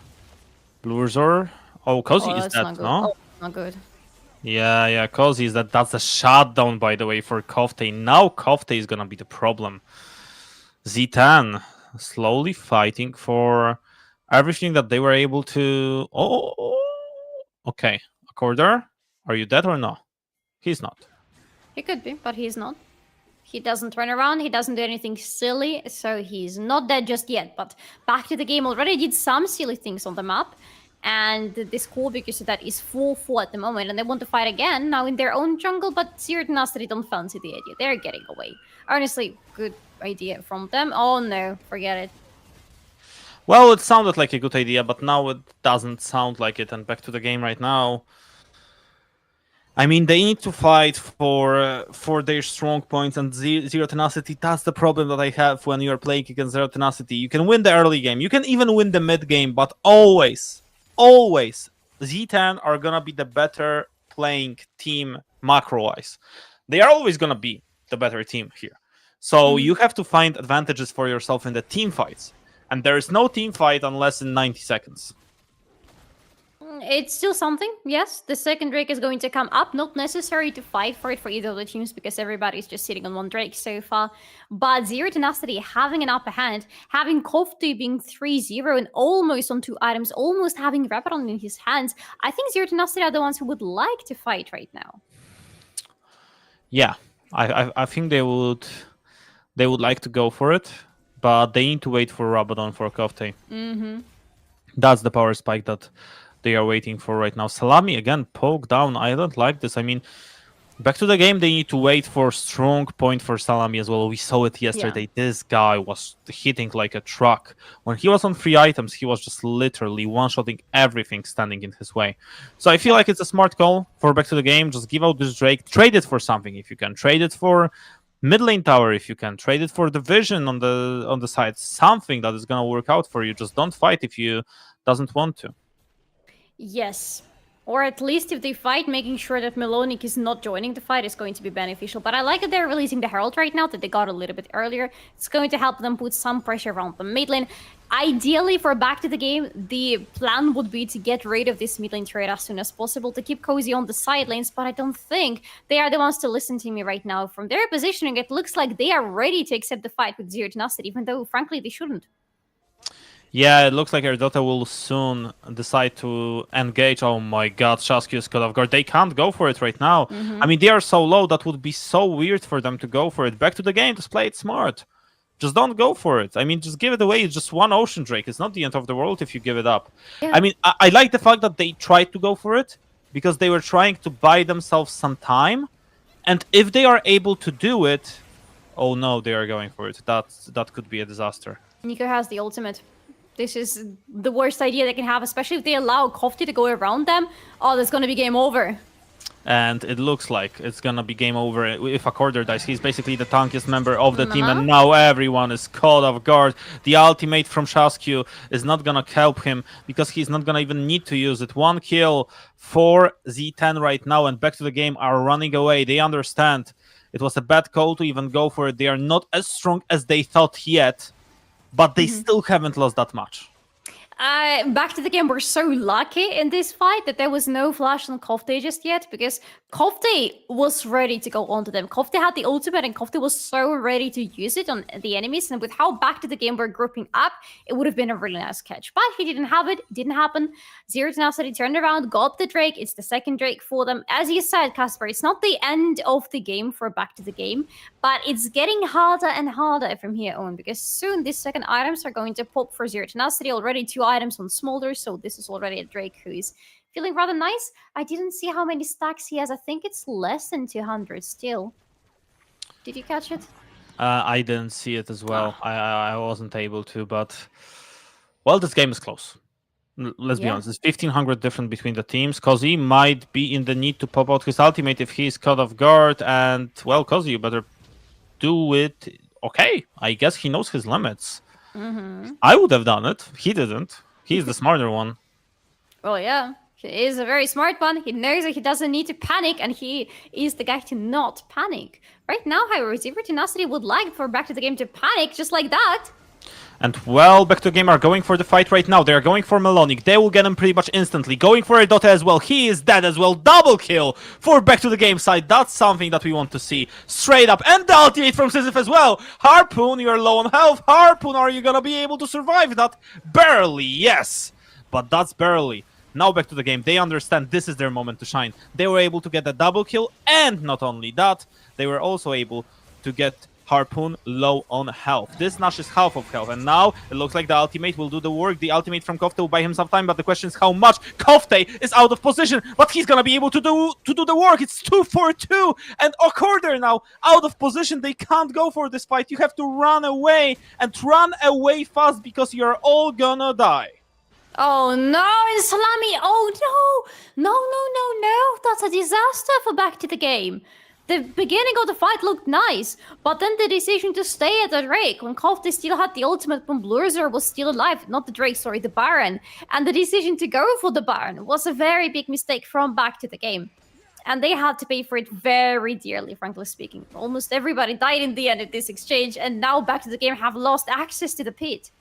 Bluezor. Oh, Cozy is that's dead, not good. no? Oh, not good. Yeah, Cozy is dead. That's a shutdown, by the way, for Kofte. Now Kofte is gonna be the problem. Z10 slowly fighting for everything that they were able to... Oh, okay. Accorder, are you dead or no? He's not. He could be, but he's not. He doesn't turn around, he doesn't do anything silly, so he's not dead just yet. But back to the game, already did some silly things on the map. And the score, because of that, is 4-4 at the moment. And they want to fight again, now in their own jungle, but Zero Tenacity don't fancy the idea. They're getting away. Honestly, good idea from them. Oh no, forget it. Well, it sounded like a good idea, but now it doesn't sound like it. And back to the game right now. I mean, they need to fight for their strong points, and Zero Tenacity, that's the problem that I have when you're playing against Zero Tenacity. You can win the early game, you can even win the mid game, but always, Z10 are gonna be the better playing team macro-wise. They are always gonna be the better team here. So you have to find advantages for yourself in the team fights. And there is no team fight unless in 90 seconds. It's still something, yes. The second Drake is going to come up. Not necessary to fight for it for either of the teams because everybody's just sitting on one Drake so far. But Zero Tenacity having an upper hand, having Korotkiy being 3-0 and almost on 2 items, almost having Rabadon in his hands. I think Zero Tenacity are the ones who would like to fight right now. Yeah, I think they would like to go for it, but they need to wait for Rabadon for Kofte. That's the power spike that they are waiting for right now. Salami again poke down. I don't like this. I mean, back to the game, they need to wait for strong point for Salami as well. We saw it yesterday. Yeah. This guy was hitting like a truck. When he was on 3 items, he was just literally one-shotting everything standing in his way. So I feel like it's a smart call for back to the game. Just give out this Drake. Trade it for something if you can. Trade it for mid lane tower if you can. Trade it for the vision on the side. Something that is going to work out for you. Just don't fight if you doesn't want to. Yes. Or at least if they fight, making sure that Melonic is not joining the fight is going to be beneficial. But I like that they're releasing the Herald right now, that they got a little bit earlier. It's going to help them put some pressure around the mid lane. Ideally, for back to the game, the plan would be to get rid of this mid lane turret as soon as possible, to keep Cozy on the side lanes, but I don't think they are the ones to listen to me right now. From their positioning, it looks like they are ready to accept the fight with Zero Tenacity, even though, frankly, they shouldn't. Yeah, it looks like Erdota will soon decide to engage. Oh my god, Shaskew's cut off guard. They can't go for it right now. I mean, they are so low, that would be so weird for them to go for it. Back to the game, just play it smart. Just don't go for it. I mean, just give it away. It's just one Ocean Drake. It's not the end of the world if you give it up. Yeah. I mean, I like the fact that they tried to go for it, because they were trying to buy themselves some time. And if they are able to do it... Oh no, they are going for it. That could be a disaster. Nico has the ultimate. This is the worst idea they can have, especially if they allow Kofti to go around them. Oh, that's going to be game over. And it looks like it's gonna be game over if a quarter dies. He's basically the tankiest member of the team, and now everyone is caught off guard. The ultimate from Shaskew is not gonna help him, because he's not gonna even need to use it. 1 kill for Z10 right now, and back to the game are running away. They understand it was a bad call to even go for it. They are not as strong as they thought yet, but they still haven't lost that much. Back to the game, we're so lucky in this fight that there was no flash on Kofte just yet, because Kofte was ready to go onto them. Kofte had the ultimate, and Kofte was so ready to use it on the enemies, and with how back to the game we're grouping up, it would have been a really nice catch. But he didn't have it, didn't happen. Zero Tenacity turned around, got the Drake. It's the second Drake for them. As you said, Kasper, it's not the end of the game for back to the game, but it's getting harder and harder from here on, because soon these second items are going to pop for Zero Tenacity. Already 2 items on Smolder, so this is already a Drake who is feeling rather nice. I didn't see how many stacks he has. I think it's less than 200 still. Did you catch it? I didn't see it as well. I wasn't able to, but... Well, this game is close. Let's be honest. It's 1,500 different between the teams. Kozi might be in the need to pop out his ultimate if he's caught off guard, and, well, Kozi, you better do it. Okay, I guess he knows his limits. I would have done it. He didn't. He's the smarter one. Well, yeah. He is a very smart one. He knows that he doesn't need to panic, and he is the guy to not panic. Right now, however, Zero Tenacity would like for back to the game to panic just like that. And, well, back to the game are going for the fight right now. They are going for Melonic. They will get him pretty much instantly. Going for Erdota as well. He is dead as well. Double kill for back to the game side. That's something that we want to see. Straight up. And the ultimate from Decisive as well. Harpoon, you're low on health. Harpoon, are you gonna be able to survive that? Barely, yes. But that's barely. Now back to the game. They understand this is their moment to shine. They were able to get a double kill. And not only that, they were also able to get Harpoon low on health. This Nash is half of health, and now it looks like the ultimate will do the work. The ultimate from Kofte will buy him some time, but the question is how much. Kofte is out of position, but he's gonna be able to do the work. It's 2-4-2, and Okorder now out of position. They can't go for this fight. You have to run away, and run away fast, because you're all gonna die. Oh no, it's Salami. Oh no. That's a disaster for back to the game. The beginning of the fight looked nice, but then the decision to stay at the Drake when Kofte still had the ultimate when Blurzer was still alive, not the Drake, sorry, the Baron, and the decision to go for the Baron was a very big mistake from back to the game. And they had to pay for it very dearly, frankly speaking. Almost everybody died in the end of this exchange, and now back to the game have lost access to the pit.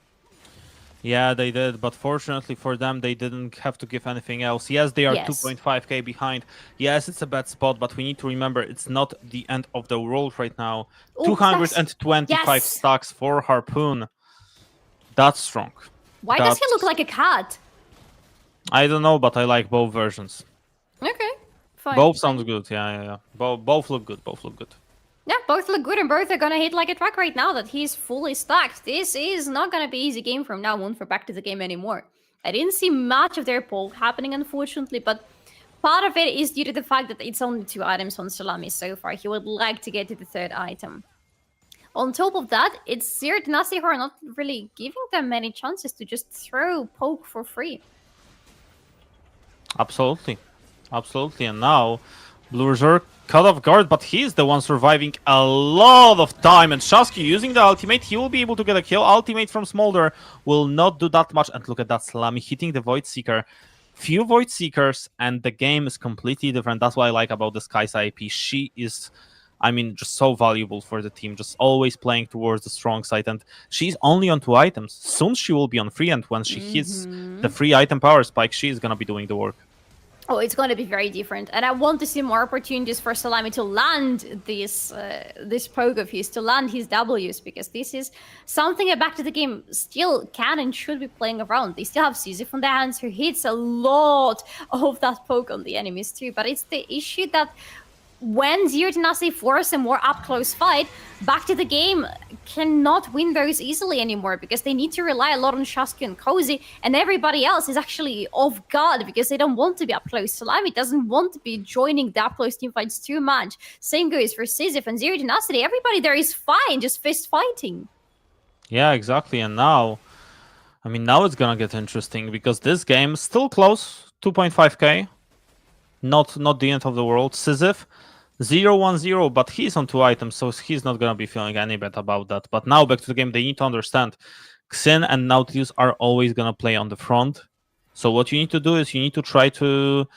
Yeah, they did, but fortunately for them, they didn't have to give anything else. Yes, they are 2.5k behind. Yes, it's a bad spot, but we need to remember it's not the end of the world right now. Ooh, 225 stacks for Harpoon. That's strong. Why does he look like a cat? I don't know, but I like both versions. Okay, fine. Both sounds good, yeah. Both look good, Yeah, both look good, and both are gonna hit like a truck right now that he's fully stacked. This is not gonna be easy game from now on for back to the game anymore. I didn't see much of their pull happening, unfortunately, but part of it is due to the fact that it's only 2 items on Salami so far. He would like to get to the 3rd item. On top of that, it's Zero Tenacity who are not really giving them many chances to just throw poke for free. Absolutely, and now Blurzer caught off guard, but he's the one surviving a lot of time. And Shasky using the ultimate, he will be able to get a kill. Ultimate from Smolder will not do that much. And look at that, Salami hitting the Void Seeker. few Void Seekers, and the game is completely different. That's what I like about this Kai'Sa AP. She is, I mean, just so valuable for the team, just always playing towards the strong side, and she's only on 2 items. Soon she will be on 3, and when she hits the 3 item power spike, she is gonna be doing the work. Oh, it's going to be very different, and I want to see more opportunities for Salami to land this poke of his, to land his Ws, because this is something that Back to the Game still can and should be playing around. They still have Decisive on their hands, who hits a lot of that poke on the enemies too, but it's the issue that when Zero Tenacity force a more up-close fight, Back to the Game cannot win those easily anymore, because they need to rely a lot on Shasky and Cozy, and everybody else is actually off guard because they don't want to be up close. Salami doesn't want to be joining the up-close teamfights too much. Same goes for Decisive and Zero Tenacity. Everybody there is fine, just fist fighting. Yeah, exactly. And now, I mean, now it's gonna get interesting, because this game is still close, 2.5k. Not the end of the world. Decisive 0-1-0, but he's on 2 items, so he's not gonna be feeling any bad about that. But now back to the game, they need to understand Xin and Nautilus are always gonna play on the front. So what you need to do is you need to try to,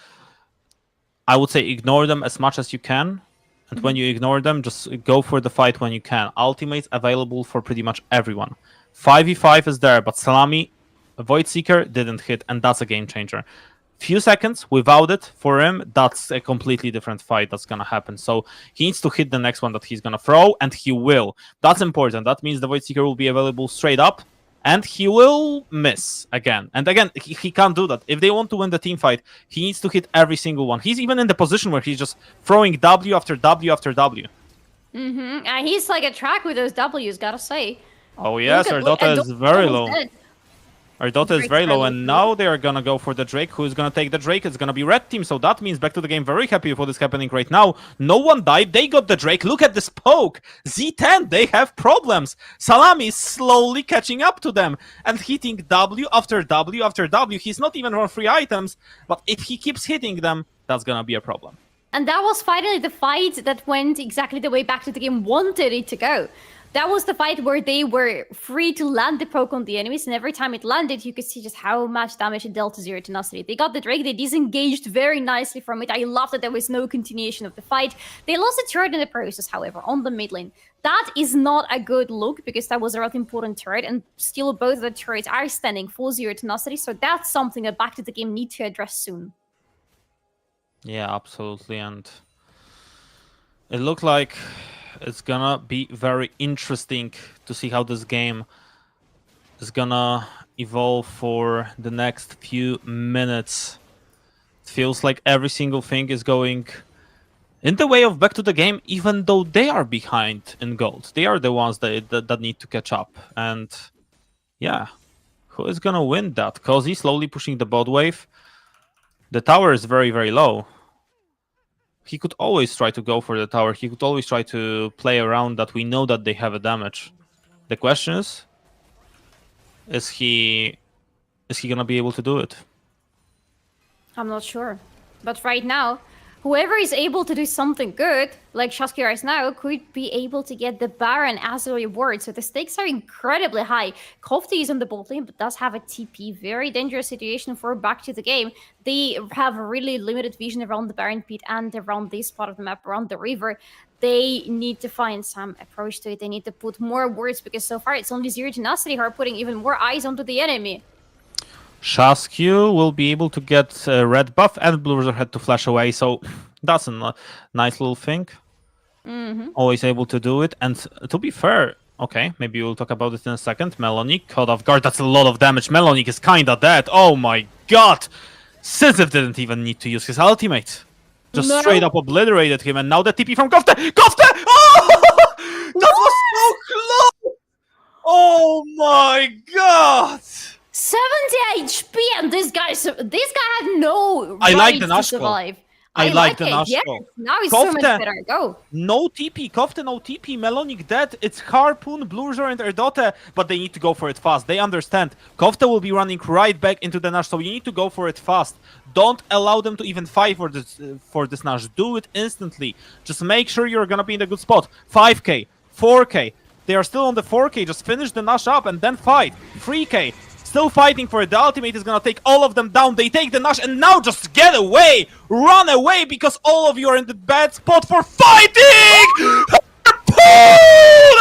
I would say, ignore them as much as you can. And when you ignore them, just go for the fight when you can. Ultimates available for pretty much everyone. 5v5 is there, but Salami, Void Seeker didn't hit, and that's a game changer. Few seconds without it for him, that's a completely different fight that's gonna happen. So he needs to hit the next one that he's gonna throw, and he will. That's important. That means the Void Seeker will be available straight up, and he will miss again. And again, he can't do that. If they want to win the team fight, he needs to hit every single one. He's even in the position where he's just throwing W after W after W. He's like a track with those Ws, gotta say. Oh yes, Ardota is very low. Ardota is very low, and now they are gonna go for the Drake. Who's gonna take the Drake? It's gonna be red team, so that means Back to the Game very happy with what is happening right now. No one died, they got the Drake. Look at this poke. Z10, they have problems. Salami is slowly catching up to them and hitting W after W after W. He's not even on 3 items, but if he keeps hitting them, that's gonna be a problem. And that was finally the fight that went exactly the way Back to the Game wanted it to go. That was the fight where they were free to land the poke on the enemies, and every time it landed, you could see just how much damage it dealt to Zero Tenacity. They got the Drake, they disengaged very nicely from it. I love that there was no continuation of the fight. They lost a turret in the process, however, on the mid lane. That is not a good look, because that was a really important turret, and still both of the turrets are standing for Zero Tenacity, so that's something that Back to the Game need to address soon. Yeah, absolutely, and it looked like it's gonna be very interesting to see how this game is gonna evolve for the next few minutes. It feels like every single thing is going in the way of Back to the Game, even though they are behind in gold. They are the ones that need to catch up. And yeah, who is gonna win that? Cozy slowly pushing the bot wave. The tower is very, very low. He could always try to go for the tower. He could always try to play around that. We know that they have a damage. The question is he gonna be able to do it? I'm not sure. But right now, whoever is able to do something good, like Shasky right now, could be able to get the Baron as a reward. So the stakes are incredibly high. Kofti is on the bot lane, but does have a TP. Very dangerous situation for Back to the Game. They have a really limited vision around the Baron pit and around this part of the map, around the river. They need to find some approach to it. They need to put more words, because so far it's only Zero Tenacity who are putting even more eyes onto the enemy. Shasky will be able to get red buff, and Blue had to flash away, so that's a nice little thing. Always able to do it, and to be fair, okay, maybe we'll talk about it in a second. Melonic caught off guard, that's a lot of damage. Melonic is kinda dead, oh my god! Decisive didn't even need to use his ultimate. Just straight up obliterated him, and now the TP from Kofte! Kofte! Oh! That was so close! Oh my god! 70 HP, and this guy had no I like right the to Nashville. survive. I like the it. Nashville. Yes, now it's so much better. Go. No TP, Kofte no TP, Melonic dead. It's Harpoon, Bluzor, and Erdota, but they need to go for it fast. They understand. Kofte will be running right back into the Nash, so you need to go for it fast. Don't allow them to even fight for this Nash. Do it instantly. Just make sure you're gonna be in a good spot. 5k, 4k. They are still on the 4k. Just finish the Nash up and then fight. 3k. still fighting for it. The ultimate is gonna take all of them down. They take the Nash and now just get away! Run away because all of you are in the bad spot for fighting! Harpoon!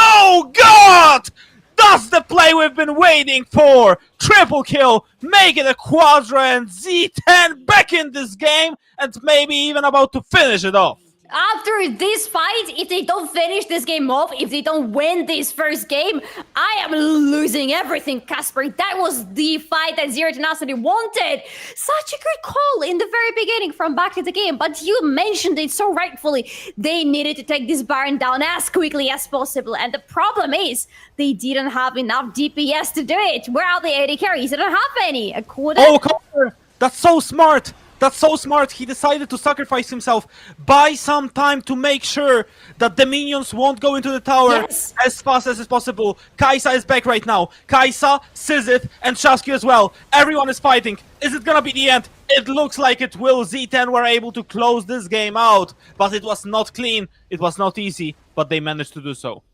Oh god! That's the play we've been waiting for! Triple kill, make it a quadrant, Z10 back in this game, and maybe even about to finish it off. After this fight, if they don't finish this game off, if they don't win this first game, I am losing everything, Kasper. That was the fight that Zero Tenacity wanted. Such a good call in the very beginning from back to the game, but you mentioned it so rightfully. They needed to take this Baron down as quickly as possible, and the problem is they didn't have enough DPS to do it. Where are the AD carries? They don't have any. Oh, Kasper, that's so smart! That's so smart. He decided to sacrifice himself, buy some time to make sure that the minions won't go into the tower as fast as possible. Kai'Sa is back right now. Kai'Sa, Syzyf, and Shasky as well. Everyone is fighting. Is it gonna be the end? It looks like it will. Z10 were able to close this game out, but it was not clean. It was not easy, but they managed to do so.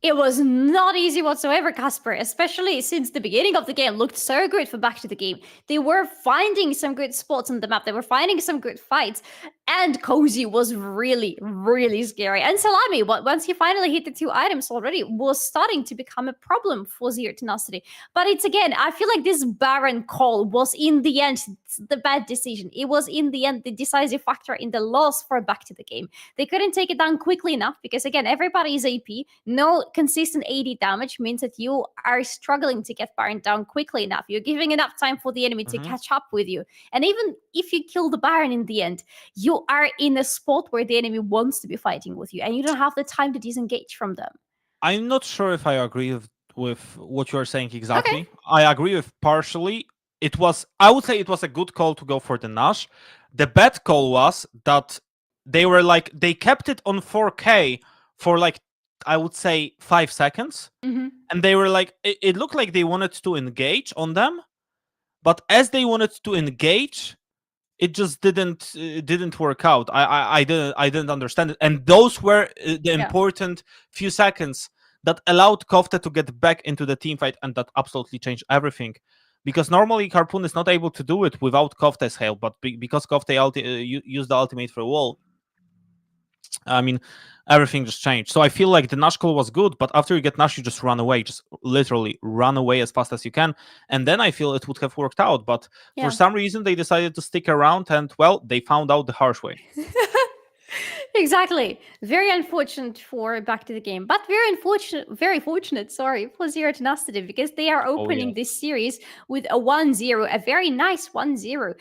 It was not easy whatsoever, Kasper, especially since the beginning of the game looked so good for back to the game. They were finding some good spots on the map. They were finding some good fights. And Cozy was really, really scary. And Salami, once he finally hit the 2 items already, was starting to become a problem for Zero Tenacity. But it's again, I feel like this Baron call was in the end the bad decision. It was in the end the decisive factor in the loss for back to the game. They couldn't take it down quickly enough because again, everybody is AP. No consistent AD damage means that you are struggling to get Baron down quickly enough. You're giving enough time for the enemy to catch up with you. And even if you kill the Baron in the end, you are in a spot where the enemy wants to be fighting with you and you don't have the time to disengage from them. I'm not sure if I agree with what you're saying exactly. Okay. I agree with partially. I would say it was a good call to go for the Nash. The bad call was that they kept it on 4K for like, I would say 5 seconds. And they were like, it looked like they wanted to engage on them. But as they wanted to engage, it just didn't work out. I didn't understand it. And those were the important few seconds that allowed Kofte to get back into the team fight, and that absolutely changed everything. Because normally Harpoon is not able to do it without Kofte's help, but because Kofte used the ultimate for a wall, I mean, everything just changed. So I feel like the Nash call was good, but after you get Nash, you just run away. Just literally run away as fast as you can. And then I feel it would have worked out. But for some reason, they decided to stick around and, well, they found out the harsh way. Exactly. Very unfortunate for back to the game, but very fortunate, for Zero Tenacity, because they are opening this series with a 1-0, a very nice 1-0,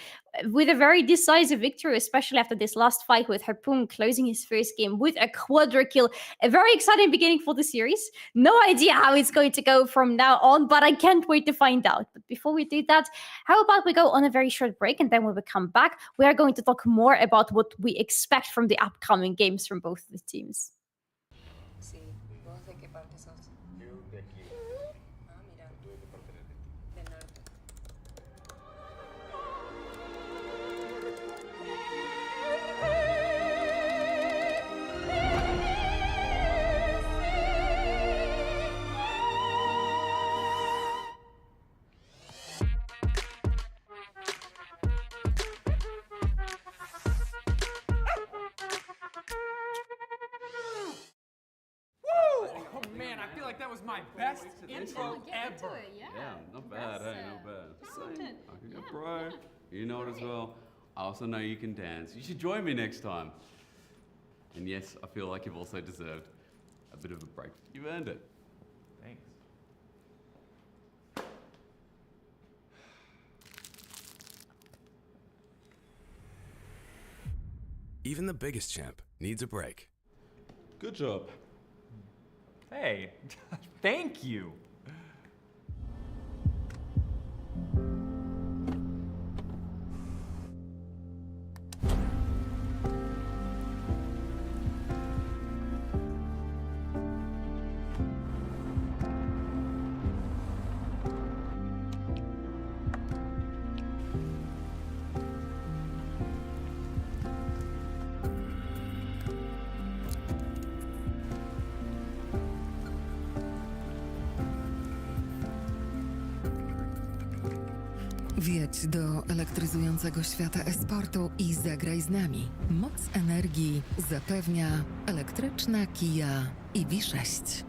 with a very decisive victory, especially after this last fight with Harpoon closing his first game with a quadra kill. A very exciting beginning for the series. No idea how it's going to go from now on, but I can't wait to find out. But before we do that, how about we go on a very short break, and then when we come back, we are going to talk more about what we expect from the upcoming games from both the teams. Sí, ¿vos de qué parte sos? Yo de aquí. Ah, mira. ¿Tú de qué parte eres? Del norte. Man, I feel like that was my best intro ever. Yeah, not bad, hey, not bad. Okay, bro. You know it as well. I also know you can dance. You should join me next time. And yes, I feel like you've also deserved a bit of a break. You've earned it. Thanks. Even the biggest champ needs a break. Good job. Hey, thank you. Wjedź do elektryzującego świata esportu i zagraj z nami. Moc energii zapewnia elektryczna Kia EV6.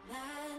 Madness.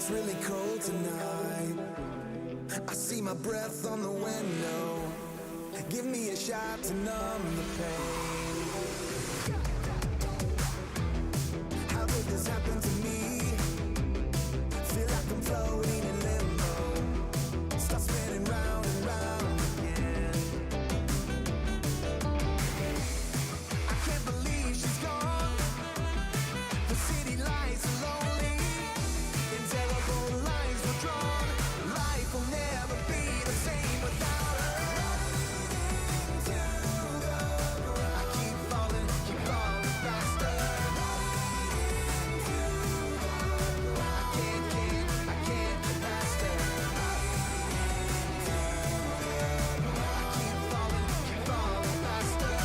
it's really cold tonight. I see my breath on the window. Give me a shot to numb the pain. How did this happen to me? Feel like I'm floating in limbo. Start spinning round and round again. I can't believe she's gone. The city lights are lonely. And terrible lines were drawn. Life will never be the same without her. I keep falling faster. I can't get past her. I keep falling faster.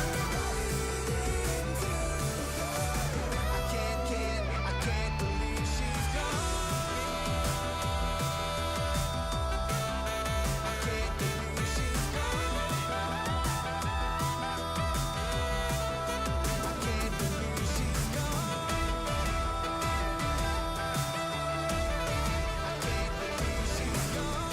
I can't believe she's gone. I can't believe she's gone. I can't believe she's gone. I can't believe she's gone.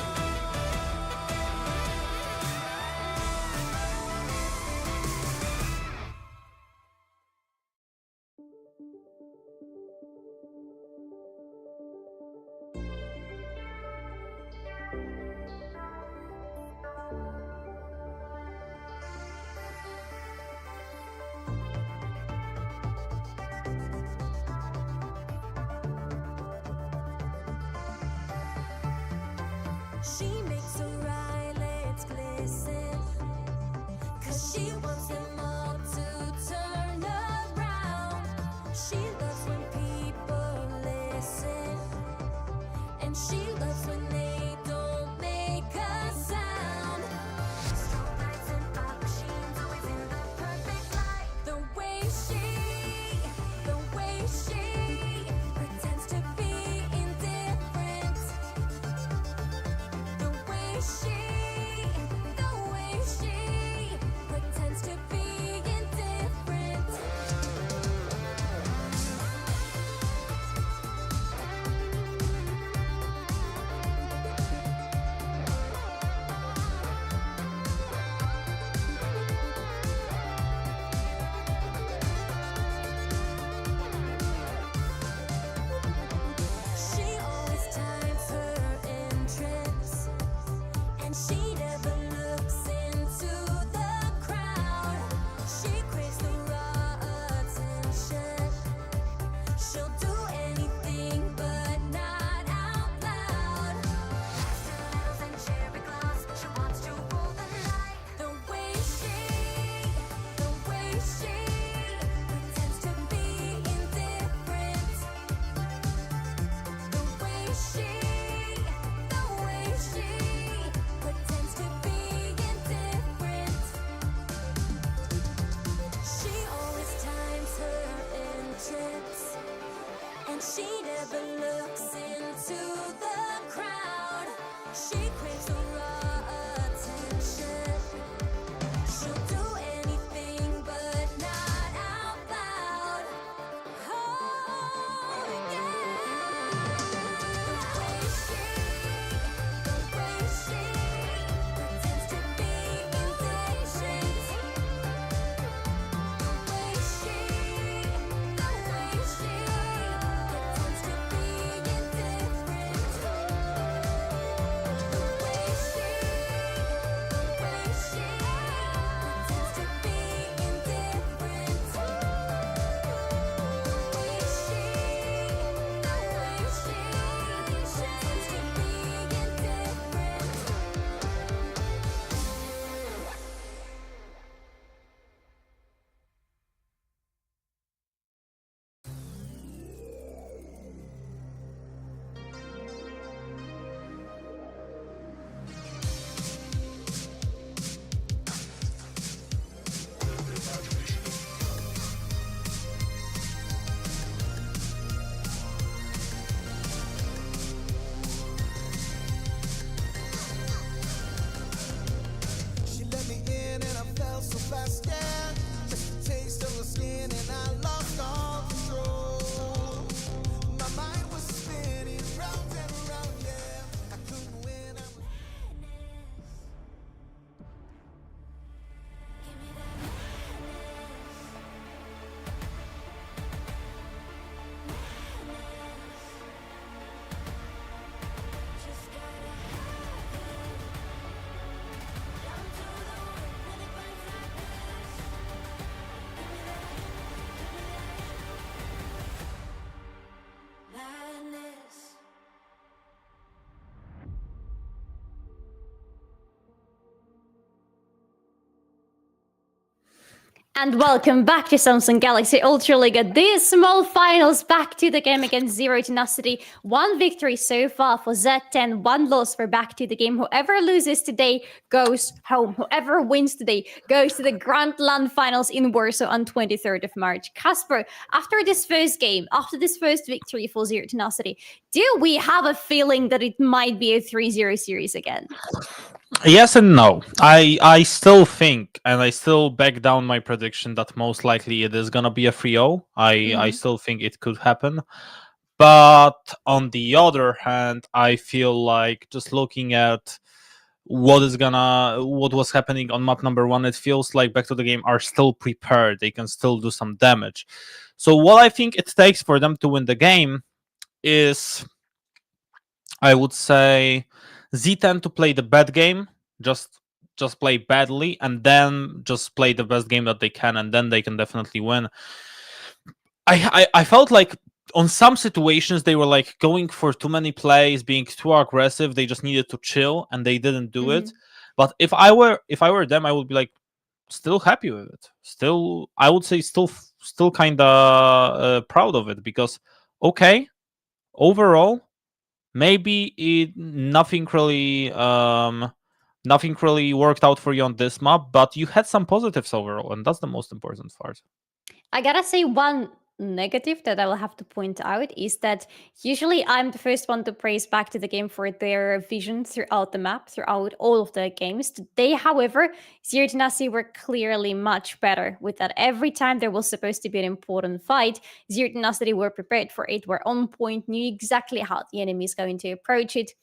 She makes her eyelids glisten, 'cause she wants them all to turn around. She loves when people listen, and she loves when they don't make a sound. Strong lights and fog machines, always in the perfect light. The way she pretends to be indifferent. The way she pretends to be indifferent. And welcome back to Samsung Galaxy Ultraliga. These small finals back to the game against Zero Tenacity. 1 victory so far for Z10, 1 loss for back to the game. Whoever loses today goes home. Whoever wins today goes to the Grand Land Finals in Warsaw on 23rd of March. Kasper, after this first game, after this first victory for Zero Tenacity, do we have a feeling that it might be a 3-0 series again? Yes and no. I still think, and I still back down my prediction that most likely it is gonna be a 3-0. I still think it could happen. But on the other hand, I feel like just looking at what was happening on map number 1, it feels like Back to the Game are still prepared. They can still do some damage. So what I think it takes for them to win the game is, I would say, Z10 to play the bad game, just play badly, and then just play the best game that they can, and then they can definitely win. I felt like on some situations they were like going for too many plays, being too aggressive. They just needed to chill, and they didn't do it. But if I were them, I would be like still happy with it. Still, I would say still kind of proud of it, because okay, overall, maybe nothing really worked out for you on this map, but you had some positives overall, and that's the most important part. I gotta say, one negative that I will have to point out is that usually I'm the first one to praise Back to the Game for their vision throughout the map, throughout all of the games. Today, however, Zero Tenacity were clearly much better with that. Every time there was supposed to be an important fight, Zero Tenacity were prepared for it, were on point, knew exactly how the enemy is going to approach it.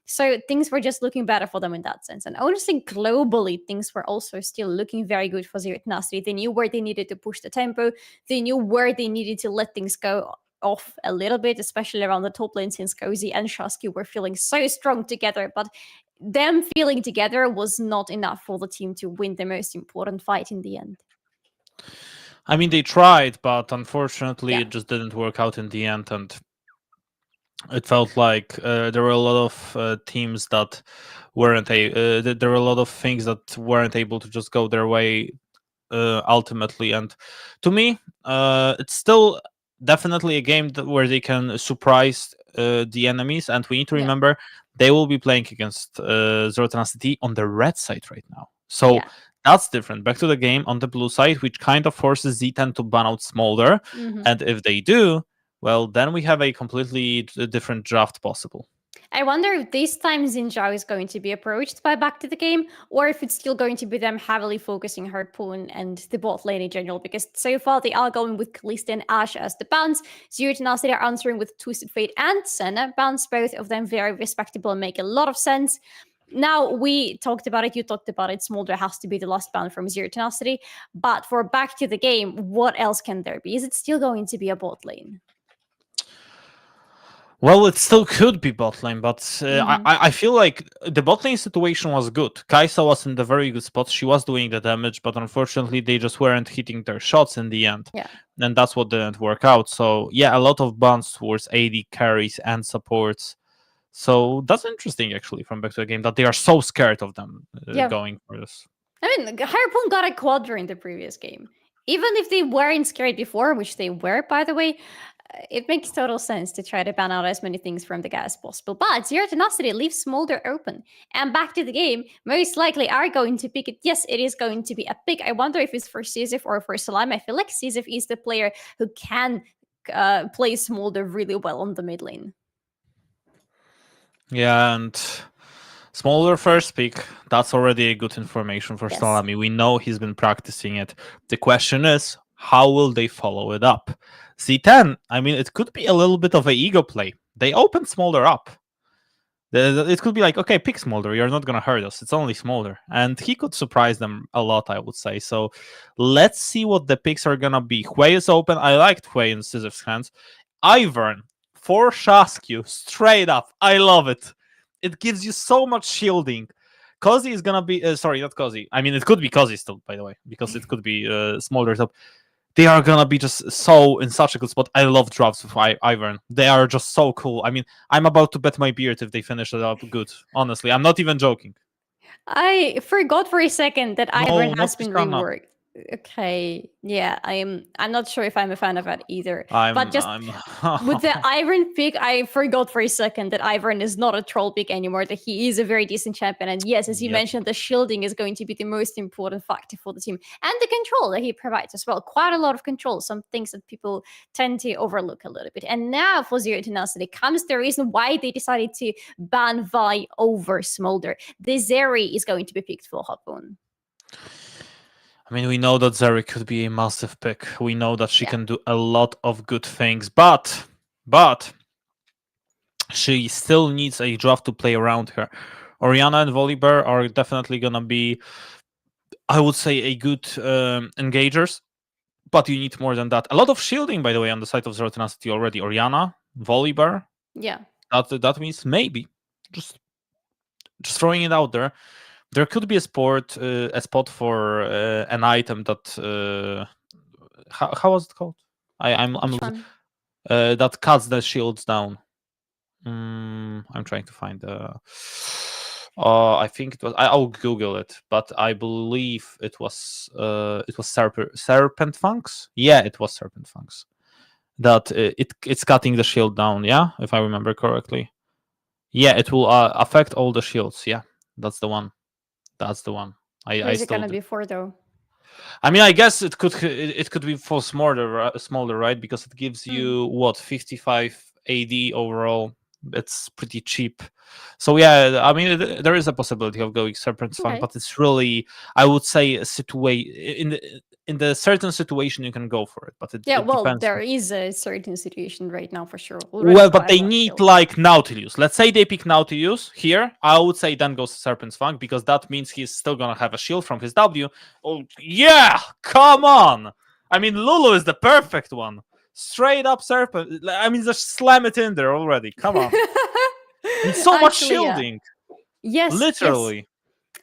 So things were just looking better for them in that sense. And honestly, globally, things were also still looking very good for Zero Tenacity. They knew where they needed to push the tempo. They knew where they needed to let things go off a little bit, especially around the top lane, since Cozy and Shasky were feeling so strong together. But them feeling together was not enough for the team to win the most important fight in the end. I mean, they tried, but unfortunately, it just didn't work out in the end, and it felt like there were a lot of teams that weren't there were a lot of things that weren't able to just go their way ultimately. And to me, it's still definitely a game where they can surprise the enemies, and we need to remember they will be playing against Zero Tenacity on the red side right now, so that's different. Back to the Game on the blue side, which kind of forces Z10 to ban out Smolder, and if they do, well, then we have a completely different draft possible. I wonder if this time Xin Zhao is going to be approached by Back to the Game, or if it's still going to be them heavily focusing Harpoon and the bot lane in general, because so far they are going with Kalista and Ashe as the bans. Zero Tenacity are answering with Twisted Fate and Senna bans, both of them very respectable and make a lot of sense. Now, we talked about it, you talked about it, Smolder has to be the last ban from Zero Tenacity, but for Back to the Game, what else can there be? Is it still going to be a bot lane? Well, it still could be bot lane, but I feel like the bot lane situation was good. Kai'Sa was in the very good spot. She was doing the damage, but unfortunately, they just weren't hitting their shots in the end. And that's what didn't work out. So, yeah, a lot of bans towards AD carries and supports. So that's interesting, actually, from Back to the Game, that they are so scared of them going for this. I mean, Harpoon got a quadra in the previous game. Even if they weren't scared before, which they were, by the way, it makes total sense to try to ban out as many things from the guy as possible. But Zero Tenacity leaves Smolder open. And Back to the Game most likely are going to pick it. Yes, it is going to be a pick. I wonder if it's for Decisive or for Solari. I feel like Decisive is the player who can play Smolder really well on the mid lane. Yeah, and Smolder first pick, that's already a good information for Solari. We know he's been practicing it. The question is, how will they follow it up? Z10, I mean, it could be a little bit of an ego play. They opened Smolder up. It could be like, okay, pick Smolder. You're not going to hurt us. It's only Smolder. And he could surprise them a lot, I would say. So let's see what the picks are going to be. Hui is open. I liked Hui in Sisyph's hands. Ivern for Shasky, straight up. I love it. It gives you so much shielding. Cozy is going to be... sorry, not Cozy. I mean, it could be Cozy still, by the way, because it could be Smolder top. They are gonna be just so in such a good spot. I love drafts with Ivern. They are just so cool. I mean, I'm about to bet my beard if they finish it up good. Honestly, I'm not even joking. I forgot for a second that Ivern has been reworked. Okay, yeah, I'm not sure if I'm a fan of that either. I'm But just I'm with the Iron pick, I forgot for a second that Iron is not a troll pick anymore, that he is a very decent champion. And yes, as you Yep. mentioned, the shielding is going to be the most important factor for the team. And the control that he provides as well. Quite a lot of control, some things that people tend to overlook a little bit. And now for Zero Tenacity comes the reason why they decided to ban Vi over Smolder. The Zeri is going to be picked for Harpoon. I mean, we know that Zeri could be a massive pick. We know that she Yeah. can do a lot of good things, but she still needs a draft to play around her. Orianna and Volibear are definitely gonna be, I would say, a good engagers, but you need more than that. A lot of shielding, by the way, on the side of Zero Tenacity already. Orianna, Volibear. Yeah. That means maybe just throwing it out there. There could be a spot for an item that how was it called? I'm Which one? that cuts the shields down. I'm trying to find the. I think it was. I'll Google it, but I believe it was Serpent Funks. Yeah, it was Serpent Funks. That it's cutting the shield down. Yeah, if I remember correctly. Yeah, it will affect all the shields. Yeah, that's the one. That's the one. Who I is it still. gonna be for though? I mean, I guess it could be for smaller, right? Because it gives you what 55 AD overall. It's pretty cheap. So yeah, I mean, there is a possibility of going Serpent's Fang, Okay. but it's really, I would say, a in the certain situation you can go for it, but it Well, depends. there is a certain situation right now for sure. Well, but they need like Nautilus. Let's say they pick Nautilus here. I would say then goes Serpent's Fang because that means he's still gonna have a shield from his W. Oh yeah, come on! I mean, Lulu is the perfect one. Straight up Serpent. I mean, just slam it in there already. Come on. It's so much Actually, yeah. shielding. Yes, Literally. Yes.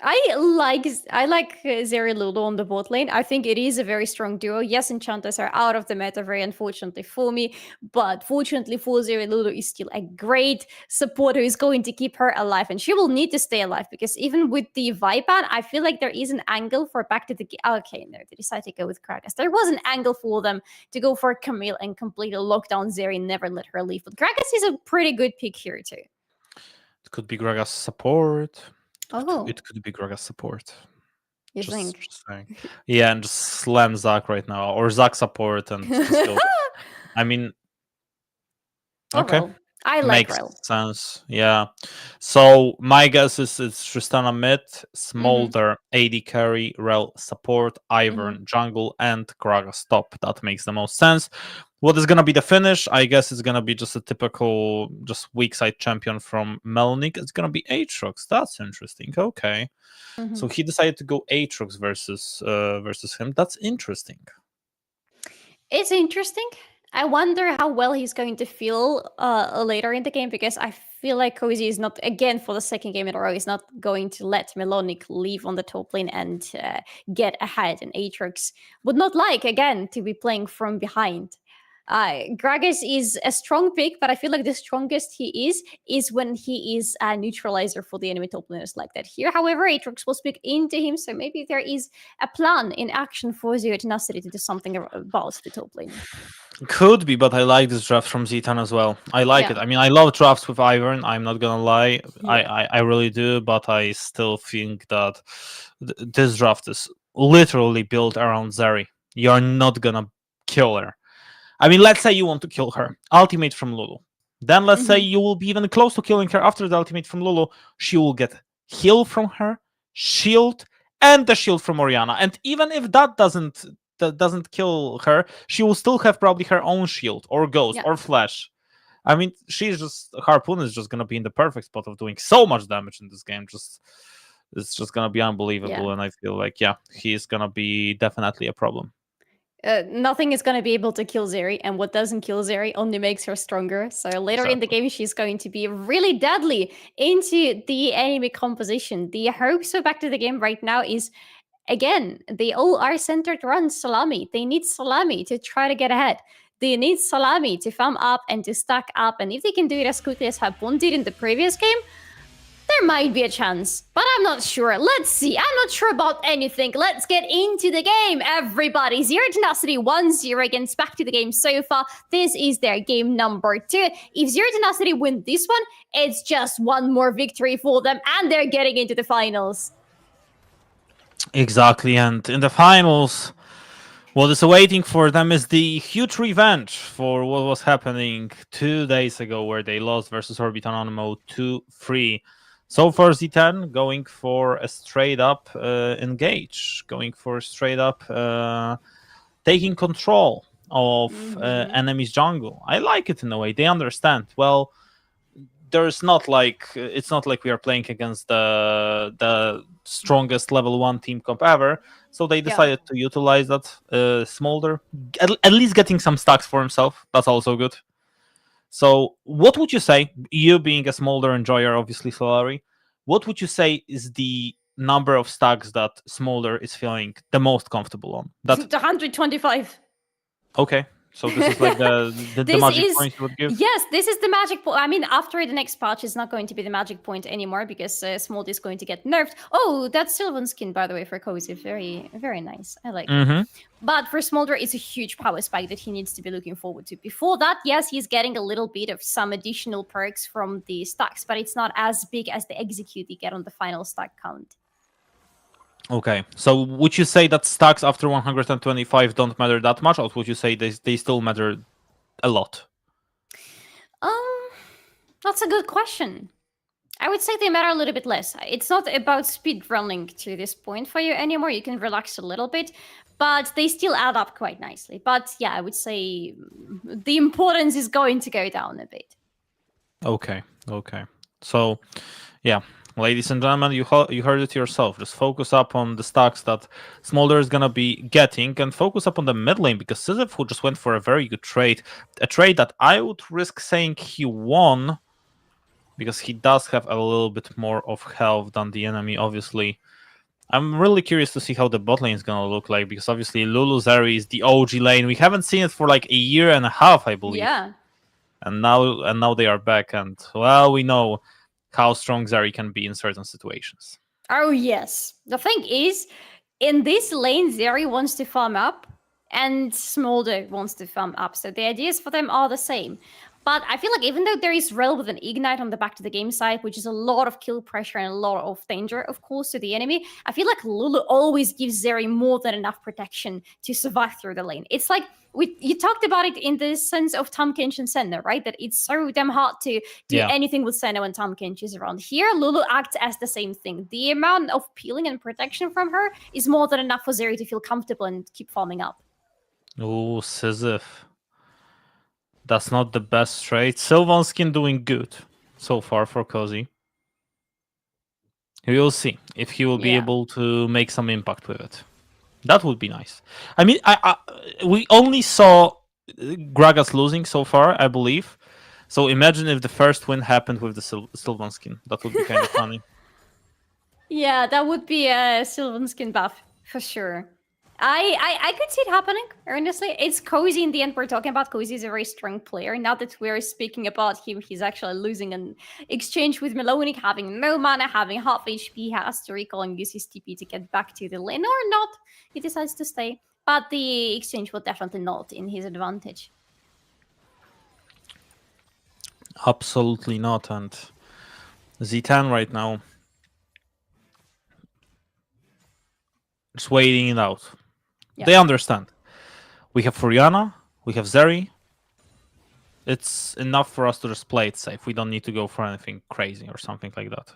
I like Zeri Lulu on the bot lane. I think it is a very strong duo. Yes, enchanters are out of the meta, very unfortunately for me, but fortunately for Zeri Lulu is still a great supporter who is going to keep her alive, and she will need to stay alive because even with the Vipan, I feel like there is an angle for back to the okay, no, they decided to go with Gragas. There was an angle for them to go for Camille and completely lock down Zeri, never let her leave. But Gragas is a pretty good pick here too. It could be Gragas support. Oh, It could be Gragas support. you Just think? saying. Yeah, and just slam Zac right now, or Zac support, and just go. I mean, okay, Rel. I like makes Rel. sense. Yeah. So my guess is it's Tristana mid, Smolder, AD carry, Rel support, Ivern jungle, and Gragas top. That makes the most sense. What is gonna be the finish? I guess it's gonna be just a typical, just weak side champion from Melnik. It's gonna be Aatrox. That's interesting. Okay, so he decided to go Aatrox versus him. That's interesting. It's interesting. I wonder how well he's going to feel later in the game because I feel like Cozy is not, again, for the second game in a row, is not going to let Melonic leave on the top lane and get ahead. And Aatrox would not like, again, to be playing from behind. Gragas is a strong pick, but I feel like the strongest he is when he is a neutralizer for the enemy top laners like that. Here, however, Aatrox will speak into him, so maybe there is a plan in action for Zero Tenacity to do something about the top lane. Could be, but I like this draft from Z10 as well. I like it. I mean, I love drafts with Ivern. I'm not gonna lie, I really do. But I still think that this draft is literally built around Zeri. You're not gonna kill her. I mean, let's say you want to kill her. Ultimate from Lulu. Then let's say you will be even close to killing her after the ultimate from Lulu. She will get heal from her, shield, and the shield from Orianna. And even if that doesn't kill her, she will still have probably her own shield or ghost or flash. I mean, Harpoon is just gonna be in the perfect spot of doing so much damage in this game. It's just gonna be unbelievable. And I feel like he's gonna be definitely a problem. Nothing is going to be able to kill Zeri, and what doesn't kill Zeri only makes her stronger. So later in the game, she's going to be really deadly into the enemy composition. The hopes for back to the game right now is, again, they all are centered around Salami. They need Salami to try to get ahead. They need Salami to farm up and to stack up, and if they can do it as quickly as Harpoon did in the previous game, there might be a chance, but I'm not sure. Let's see. I'm not sure about anything. Let's get into the game, everybody. Zero Tenacity 1-0 against Back to the Game so far. This is their game number 2. If Zero Tenacity win this one, it's just one more victory for them, and they're getting into the finals. Exactly, and in the finals, what is awaiting for them is the huge revenge for what was happening 2 days ago, where they lost versus Orbit Anonymo 2-3. So far, Z10 going for a straight up engage, going for straight up taking control of enemy's jungle. I like it in a way. They understand. Well, it's not like we are playing against the strongest level 1 team comp ever. So they decided to utilize that Smolder, at least getting some stacks for himself. That's also good. So what would you say, you being a Smolder enjoyer, obviously Solari, what would you say is the number of stacks that Smolder is feeling the most comfortable on? That's 125. Okay. So this is like the magic point you would give? Yes, this is the magic point. I mean, after the next patch, it's not going to be the magic point anymore because Smold is going to get nerfed. Oh, that Sylvan skin, by the way, for Cozy. Very, very nice. I like it. But for Smolder, it's a huge power spike that he needs to be looking forward to. Before that, yes, he's getting a little bit of some additional perks from the stacks, but it's not as big as the execute you get on the final stack count. Okay, so would you say that stacks after 125 don't matter that much, or would you say they still matter a lot? That's a good question. I would say they matter a little bit less. It's not about speed running to this point for you anymore. You can relax a little bit, but they still add up quite nicely. But yeah, I would say the importance is going to go down a bit. Okay. So, yeah. Ladies and gentlemen, you heard it yourself. Just focus up on the stacks that Smolder is going to be getting and focus up on the mid lane, because Decisive, who just went for a very good trade, a trade that I would risk saying he won, because he does have a little bit more of health than the enemy, obviously. I'm really curious to see how the bot lane is going to look like, because obviously Lulu Zeri is the OG lane. We haven't seen it for like a year and a half, I believe. Yeah. And now they are back, and well, we know how strong Zeri can be in certain situations. Oh, yes. The thing is, in this lane, Zeri wants to farm up, and Smolder wants to farm up. So the ideas for them are the same. But I feel like even though there is Rel with an Ignite on the back to the game side, which is a lot of kill pressure and a lot of danger, of course, to the enemy, I feel like Lulu always gives Zeri more than enough protection to survive through the lane. It's like, you talked about it in the sense of Tahm Kench and Senna, right? That it's so damn hard to do anything with Senna when Tahm Kench is around. Here, Lulu acts as the same thing. The amount of peeling and protection from her is more than enough for Zeri to feel comfortable and keep farming up. Oh, Sisyph. That's not the best trade. Sylvan skin doing good so far for Cozy. We will see if he will be able to make some impact with it. That would be nice. I mean, we only saw Gragas losing so far, I believe. So imagine if the first win happened with the Sylvan skin. That would be kind of funny. Yeah, that would be a Sylvan skin buff for sure. I could see it happening, honestly. It's Cozy in the end we're talking about. Cozy is a very strong player. Now that we're speaking about him, he's actually losing an exchange with Melonic, having no mana, having half HP. He has to recall and use his TP to get back to the lane, or not. He decides to stay. But the exchange will definitely not in his advantage. Absolutely not. And Z10 right now, just waiting it out. They understand. We have Furiana, we have Zeri. It's enough for us to just play it safe. We don't need to go for anything crazy or something like that.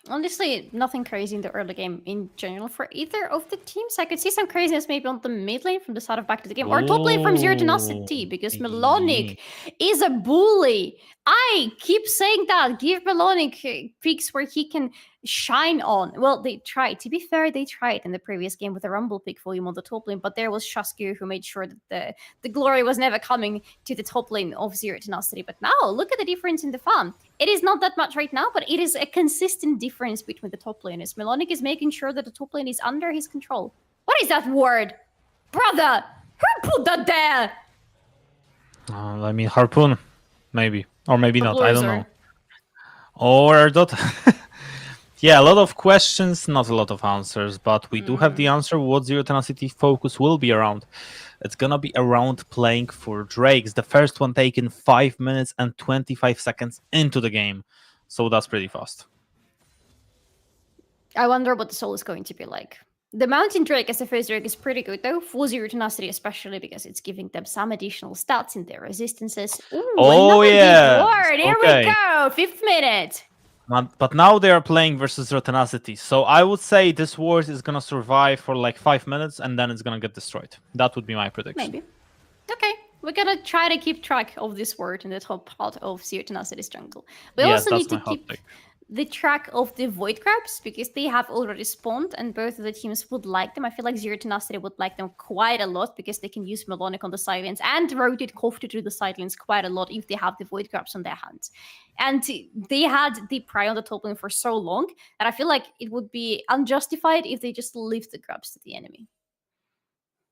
Honestly, nothing crazy in the early game in general for either of the teams. I could see some craziness maybe on the mid lane from the start of Back to the Game, or top lane from Zero Tenacity, because Melonic is a bully. I keep saying that. Give Melonic picks where he can shine on. Well, they tried. To be fair, they tried in the previous game with a Rumble pick volume on the top lane, but there was Shasku who made sure that the glory was never coming to the top lane of Zero Tenacity. But now, look at the difference in the farm. It is not that much right now, but it is a consistent difference between the top laners. Melonic is making sure that the top lane is under his control. What is that word? Brother! Who put that there? I mean, Harpoon, maybe. Or maybe not, I don't know. Or Dota. Yeah, a lot of questions, not a lot of answers, but we do have the answer what Zero Tenacity focus will be around. It's gonna be around playing for Drakes. The first one taken 5 minutes and 25 seconds into the game. So that's pretty fast. I wonder what the soul is going to be like. The Mountain Drake as a first Drake is pretty good though, for Zero Tenacity especially because it's giving them some additional stats in their resistances. Ooh, Oh, another yeah. big ward. Here Okay. we go, 5th minute. But now they are playing versus Zero Tenacity. So I would say this ward is gonna survive for like 5 minutes and then it's gonna get destroyed. That would be my prediction. Maybe. Okay, we're gonna try to keep track of this word in the top part of Zero Tenacity's jungle. We Yes, also that's need to my hot keep take. the track of the Void Crabs because they have already spawned and both of the teams would like them. I feel like Zero Tenacity would like them quite a lot because they can use Melonic on the sidelines and rotate Kofta to the sidelines quite a lot if they have the Void Crabs on their hands. And they had the Pry on the top lane for so long that I feel like it would be unjustified if they just leave the Crabs to the enemy.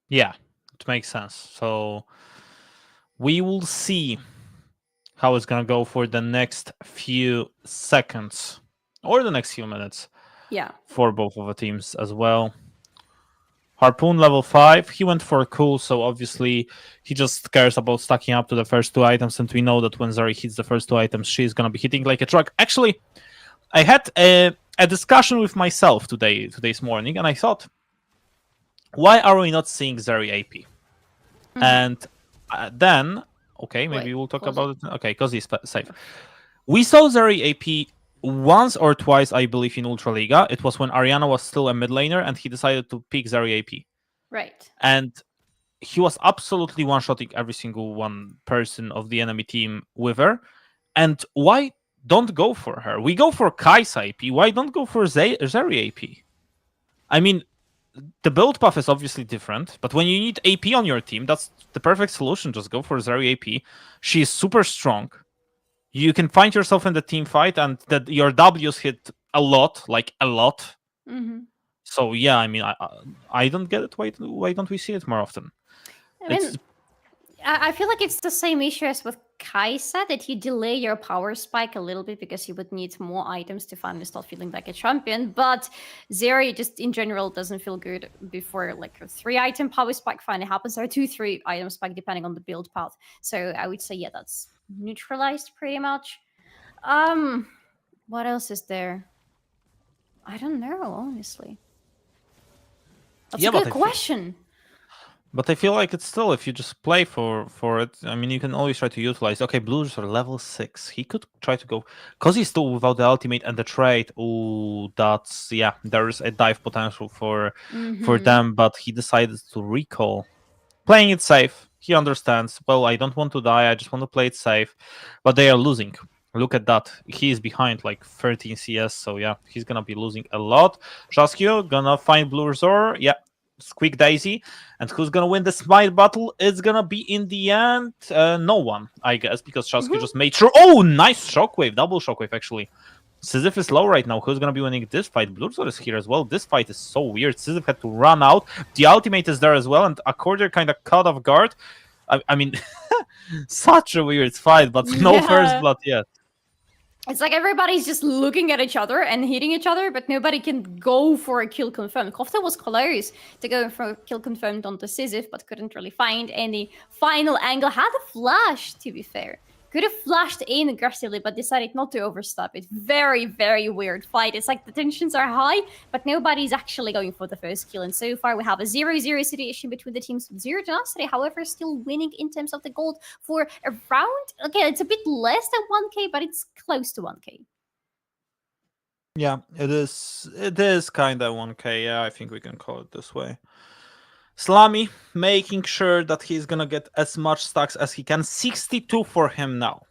Yeah, it makes sense. So we will see how it's gonna go for the next few seconds or the next few minutes Yeah. for both of the teams as well. Harpoon level 5, he went for a cool, so obviously he just cares about stacking up to the first 2 items, and we know that when Zari hits the first 2 items, she's gonna be hitting like a truck. Actually, I had a discussion with myself this morning, and I thought, why are we not seeing Zari AP? And then, okay, maybe Wait, we'll talk Cozy? about it. Okay, because he's safe. We saw Zari AP once or twice, I believe, in Ultraliga. It was when Ariana was still a mid laner and he decided to pick Zari AP. Right. And he was absolutely one-shotting every single one person of the enemy team with her. And why don't go for her? We go for Kai's AP. Why don't go for Zari AP? I mean, the build path is obviously different, but when you need AP on your team, that's the perfect solution. Just go for Zari AP. She is super strong. You can find yourself in the team fight, and that your W's hit a lot, like a lot. Mm-hmm. So yeah, I mean, I don't get it. Why don't we see it more often? I mean, I feel like it's the same issue as with Kaisa, that you delay your power spike a little bit because you would need more items to finally start feeling like a champion. But Zeri just in general doesn't feel good before like a 3-item power spike finally happens, or a 2-3 item spike depending on the build path. So I would say, yeah, that's neutralized pretty much. What else is there? I don't know, honestly. That's a good question. But I feel like it's still, if you just play for it, I mean, you can always try to utilize. Okay, Blues are level 6. He could try to go, because he's still without the ultimate and the trade. Oh, that's, yeah, there is a dive potential for them, but he decided to recall. Playing it safe. He understands, well, I don't want to die, I just want to play it safe. But they are losing. Look at that. He is behind like 13 CS, so yeah, he's gonna be losing a lot. Shaskio gonna find Blue Resort. Yeah. Quick Daisy, and who's gonna win the smite battle? It's gonna be in the end no one, I guess, because Shasky just made sure. Oh, nice shockwave, double shockwave actually. Sisyph is low right now. Who's gonna be winning this fight? Blurzor is here as well. This fight is so weird. Sisyph had to run out. The ultimate is there as well, and Accordier kind of caught off guard. I mean, such a weird fight, but no first blood yet. It's like everybody's just looking at each other and hitting each other, but nobody can go for a kill confirmed. Kofta was close to going for a kill confirmed on the Sisyph, but couldn't really find any final angle. Had a flash, to be fair. Could have flashed in aggressively, but decided not to overstep it. Very, very weird fight. It's like the tensions are high, but nobody's actually going for the first kill. And so far, we have a 0-0 situation between the teams. Zero Tenacity, however, still winning in terms of the gold for around... Okay, it's a bit less than 1k, but it's close to 1k. Yeah, it is. It is kind of 1k. Yeah, I think we can call it this way. Slamy making sure that he's gonna get as much stacks as he can. 62 for him now.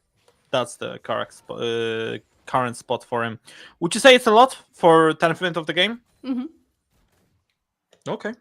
That's the current spot for him. Would you say it's a lot for 10th minute of the game? Mm-hmm. Okay.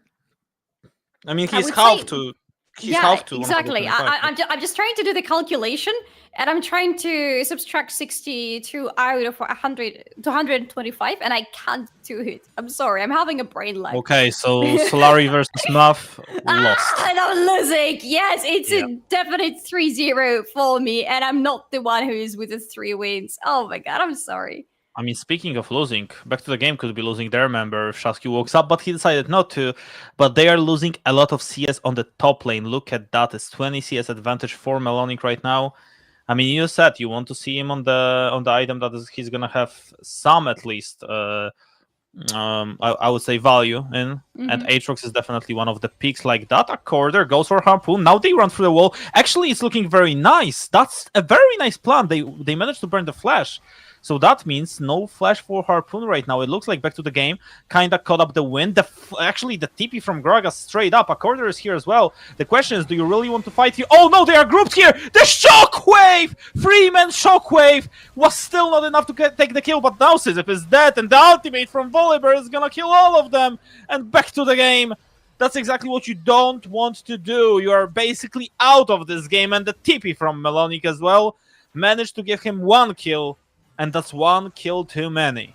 I mean, he's half to he's half to exactly. 125. I'm just trying to do the calculation, and I'm trying to subtract 62 out of 100 to 125, and I can't do it. I'm sorry, I'm having a brain lag. Okay, so Solari versus Muff lost. And I'm losing. Yes, it's a definite 3-0 for me, and I'm not the one who is with the 3 wins. Oh my god, I'm sorry. I mean, speaking of losing, Back to the Game could be losing their member if Shasky walks up, but he decided not to. But they are losing a lot of CS on the top lane. Look at that. It's 20 CS advantage for Melonic right now. I mean, you said you want to see him on the item that he's going to have some, at least, I would say, value in. And Aatrox is definitely one of the picks like that. A quarter goes for Harpoon. Now they run through the wall. Actually, it's looking very nice. That's a very nice plan. They managed to burn the flash. So that means no flash for Harpoon right now. It looks like Back to the Game kind of caught up the win. Actually, the TP from Gragas straight up. A quarter is here as well. The question is, do you really want to fight here? Oh no, they are grouped here! The Shockwave! 3-man Shockwave was still not enough to take the kill, but now Sisyph is dead, and the ultimate from Volibear is gonna kill all of them. And Back to the Game. That's exactly what you don't want to do. You are basically out of this game, and the TP from Melonic as well managed to give him 1 kill. And that's 1 kill too many.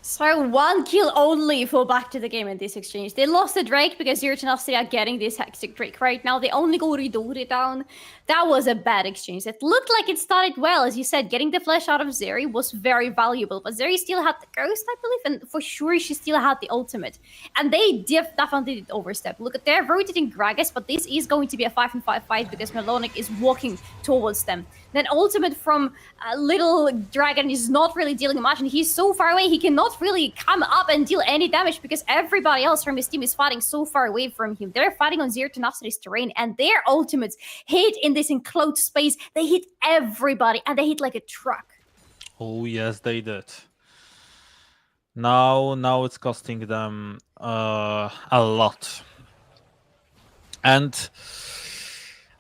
So 1 kill only for Back to the Game in this exchange. They lost the Drake because Tenacity are getting this Hextech Drake right now. They only go Ridori down. That was a bad exchange. It looked like it started well. As you said, getting the flash out of Zeri was very valuable. But Zeri still had the Ghost, I believe. And for sure, she still had the ultimate. And they definitely did overstep. Look, they're rotating Gragas, but this is going to be a 5-on-5 fight because Melonic is walking towards them. Then ultimate from Little Dragon is not really dealing much. And he's so far away, he cannot really come up and deal any damage because everybody else from his team is fighting so far away from him. They're fighting on Tenacity's terrain, and their ultimates hit in this enclosed space. They hit everybody, and they hit like a truck. Oh yes, they did. Now it's costing them a lot. And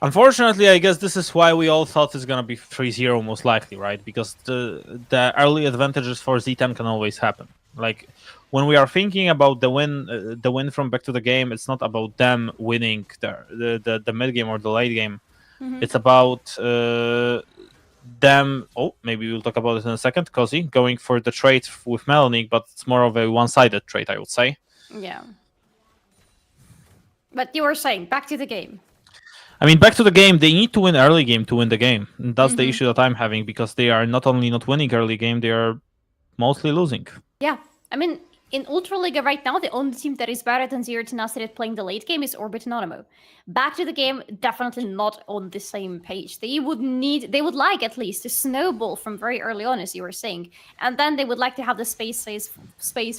unfortunately, I guess this is why we all thought it's gonna be 3-0 most likely, right? Because the early advantages for Z10 can always happen. Like when we are thinking about the win from Back to the Game, it's not about them winning the mid game or the late game. It's about them. Oh, maybe we'll talk about it in a second. Cozy going for the trade with Melonic, but it's more of a one-sided trade, I would say. Yeah. But you were saying Back to the Game. I mean, Back to the Game, they need to win early game to win the game. And that's the issue that I'm having, because they are not only not winning early game, they are mostly losing. Yeah, I mean, in Ultraliga right now, the only team that is better than Tenacity at playing the late game is Orbit and Anonymo. Back to the Game, definitely not on the same page. They would like at least to snowball from very early on, as you were saying. And then they would like to have the space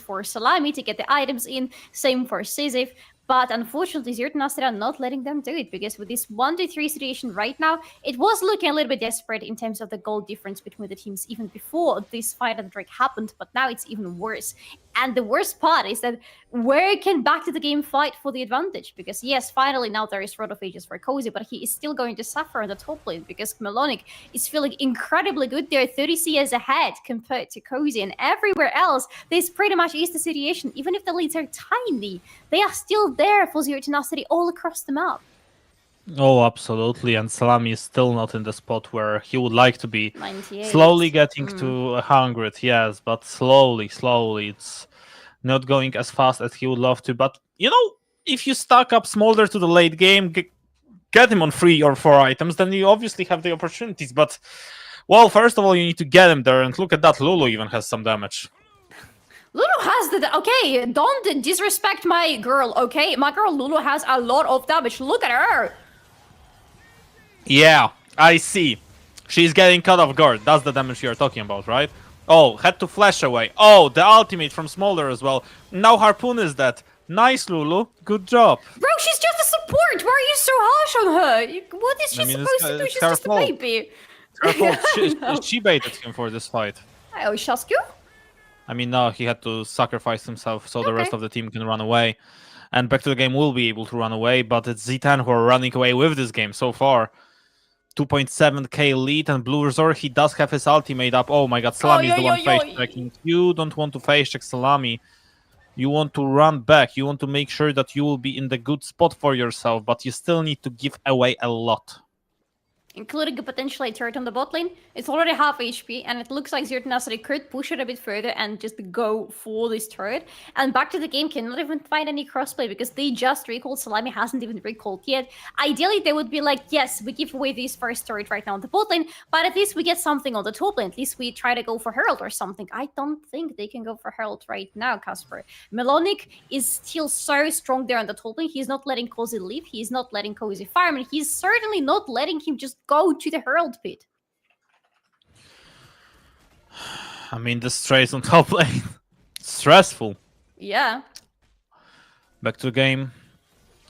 for Salami to get the items in, same for Sisyph. But unfortunately, Tenacity are not letting them do it, because with this 1-3 situation right now, it was looking a little bit desperate in terms of the goal difference between the teams even before this fight at Drake happened, but now it's even worse. And the worst part is that where can Back to the Game fight for the advantage? Because yes, finally now there is Rod of Ages for Cozy, but he is still going to suffer on the top lane because Melonic is feeling incredibly good. They're 30 CS ahead compared to Cozy, and everywhere else, this pretty much is the situation. Even if the leads are tiny, they are still there for Tenacity all across the map. Oh, absolutely. And Salami is still not in the spot where he would like to be. 98. Slowly getting to 100, yes, but slowly. It's not going as fast as he would love to. But, you know, if you stack up Smolder to the late game, get him on 3 or 4 items, then you obviously have the opportunities. But, well, first of all, you need to get him there. And look at that, Lulu even has some damage. Lulu has the... Okay, don't disrespect my girl, okay? My girl Lulu has a lot of damage. Look at her! Yeah, I see. She's getting caught off guard. That's the damage you're talking about, right? Oh, had to flash away. Oh, the ultimate from Smolder as well. Now Harpoon is dead. Nice, Lulu. Good job. Bro, she's just a support. Why are you so harsh on her? What is she supposed to do? She's just a baby. Her fault. She baited him for this fight. Oh, Shasku? I mean, no, he had to sacrifice himself so the rest of the team can run away. And Back to the Game will be able to run away, but it's Z10 who are running away with this game so far. 2.7k lead, and Blue Resort, he does have his ultimate up. Oh my god, Salami is the one face checking. You don't want to face check Salami. You want to run back. You want to make sure that you will be in the good spot for yourself, but you still need to give away a lot. Including a potentially turret on the bot lane. It's already half HP, and it looks like Zero Tenacity could push it a bit further and just go for this turret. And back to the game cannot even find any crossplay because they just recalled. Solari hasn't even recalled yet. Ideally, they would be like, yes, we give away this first turret right now on the bot lane, but at least we get something on the top lane. At least we try to go for Herald or something. I don't think they can go for Herald right now, Kasper. Melonic is still so strong there on the top lane. He's not letting Cozy leave. He's not letting Cozy farm, and he's certainly not letting him just go to the Herald pit. I mean, the strays on top lane. Stressful. Yeah. Back to the game.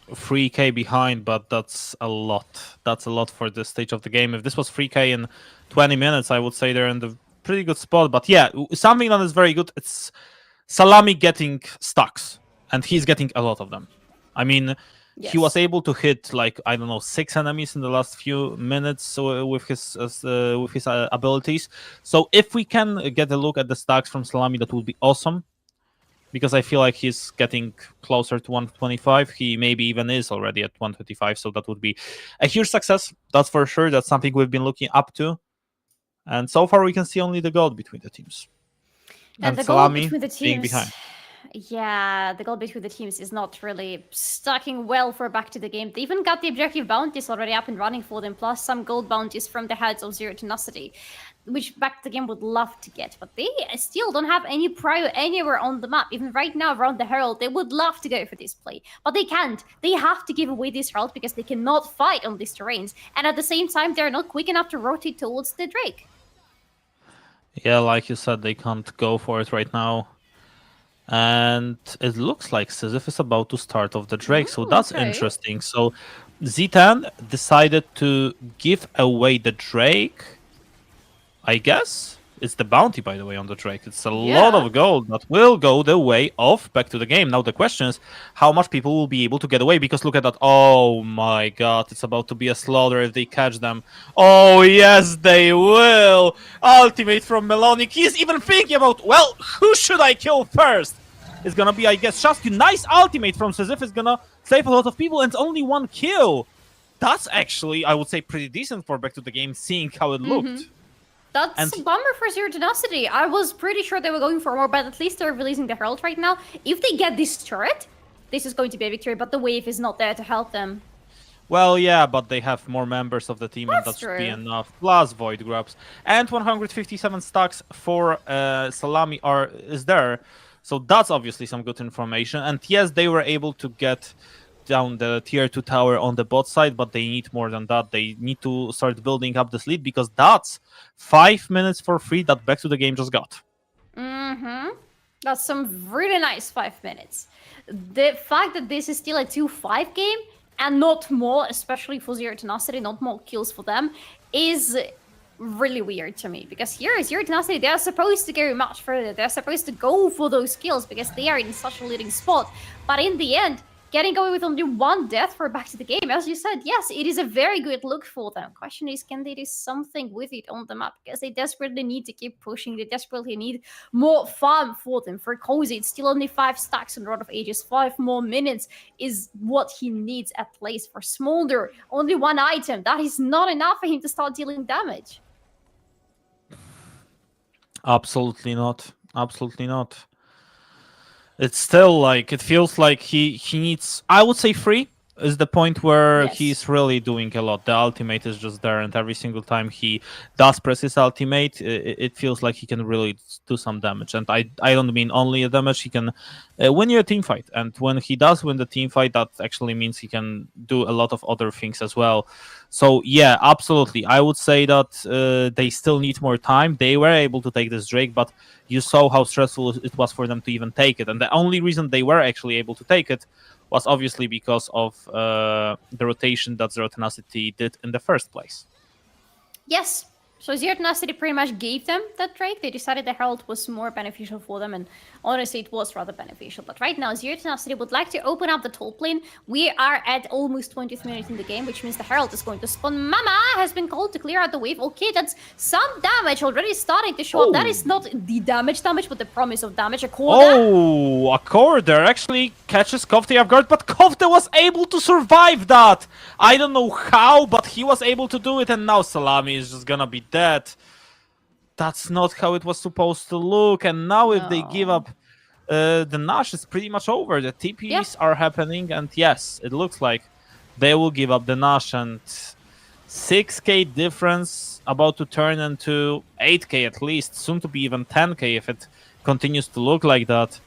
3k behind, but that's a lot. That's a lot for this stage of the game. If this was 3k in 20 minutes, I would say they're in the pretty good spot. But yeah, something that is very good, it's Salami getting stacks. And he's getting a lot of them. I mean, he was able to hit, like, I don't know, 6 enemies in the last few minutes with his abilities. So if we can get a look at the stacks from Salami, that would be awesome. Because I feel like he's getting closer to 125. He maybe even is already at 125. So that would be a huge success. That's for sure. That's something we've been looking up to. And so far we can see only the goal between the teams. And the Salami goal between the teams, being behind. Yeah, the goal between the teams is not really stacking well for back to the game. They even got the objective bounties already up and running for them, plus some gold bounties from the heads of Zero Tenacity, which back to the game would love to get. But they still don't have any prio anywhere on the map. Even right now around the Herald, they would love to go for this play. But they can't. They have to give away this Herald because they cannot fight on these terrains. And at the same time, they're not quick enough to rotate towards the Drake. Yeah, like you said, they can't go for it right now. And it looks like Sisyph is about to start off the Drake, so that's interesting. So Z10 decided to give away the Drake, I guess. It's the bounty, by the way, on the Drake. It's a lot of gold that will go the way of back to the game. Now the question is how much people will be able to get away, because look at that. Oh my god, it's about to be a slaughter if they catch them. Oh yes, they will. Ultimate from Melonic. He's even thinking about, well, who should I kill first? It's gonna be, I guess, Shasky. Nice ultimate from Sisyph is gonna save a lot of people, and it's only 1 kill. That's actually, I would say, pretty decent for back to the game, seeing how it looked. That's a bummer for Zero Tenacity. I was pretty sure they were going for more, but at least they're releasing the Herald right now. If they get this turret, this is going to be a victory, but the wave is not there to help them. Well, yeah, but they have more members of the team, and that That's should be true. enough. Plus Void grabs. And 157 stacks for Salami is there. So that's obviously some good information. And yes, they were able to get down the tier 2 tower on the bot side, but they need more than that. They need to start building up this lead, because that's 5 minutes for free that back to the game just got. That's some really nice 5 minutes. The fact that this is still a 2-5 game and not more, especially for Zero Tenacity, not more kills for them, is really weird to me. Because here, Zero Tenacity, they're supposed to go much further. They're supposed to go for those kills because they are in such a leading spot. But in the end, getting away with only 1 death for back to the game, as you said, yes, it is a very good look for them. Question is, can they do something with it on the map? Because they desperately need to keep pushing. They desperately need more farm for them. For Cozy, it's still only 5 stacks on Rod of Ages. 5 more minutes is what he needs at least. For Smolder, only 1 item. That is not enough for him to start dealing damage. Absolutely not. Absolutely not. It's still like, it feels like he needs, I would say 3 is the point where he's really doing a lot. The ultimate is just there, and every single time he does press his ultimate, it feels like he can really do some damage. And I don't mean only a damage, he can win you a team fight. And when he does win the team fight, that actually means he can do a lot of other things as well. So yeah, absolutely. I would say that they still need more time. They were able to take this Drake, but you saw how stressful it was for them to even take it. And the only reason they were actually able to take it was obviously because of the rotation that Zero Tenacity did in the first place. Yes, So Z10 pretty much gave them that Drake. They decided the Herald was more beneficial for them, and honestly, it was rather beneficial. But right now, Z10 would like to open up the top lane. We are at almost 20th minute in the game, which means the Herald is going to spawn. Mama has been called to clear out the wave. Okay, that's some damage already starting to show up. That is not the damage, but the promise of damage. A core there. Oh, a core there actually catches Kofte off guard, but Kofte was able to survive that. I don't know how, but he was able to do it, and now Salami is just gonna be dead. That's not how it was supposed to look, and now if they give up the Nash, is pretty much over. The TPs are happening, and yes, it looks like they will give up the Nash, and 6k difference about to turn into 8k at least, soon to be even 10k if it continues to look like that.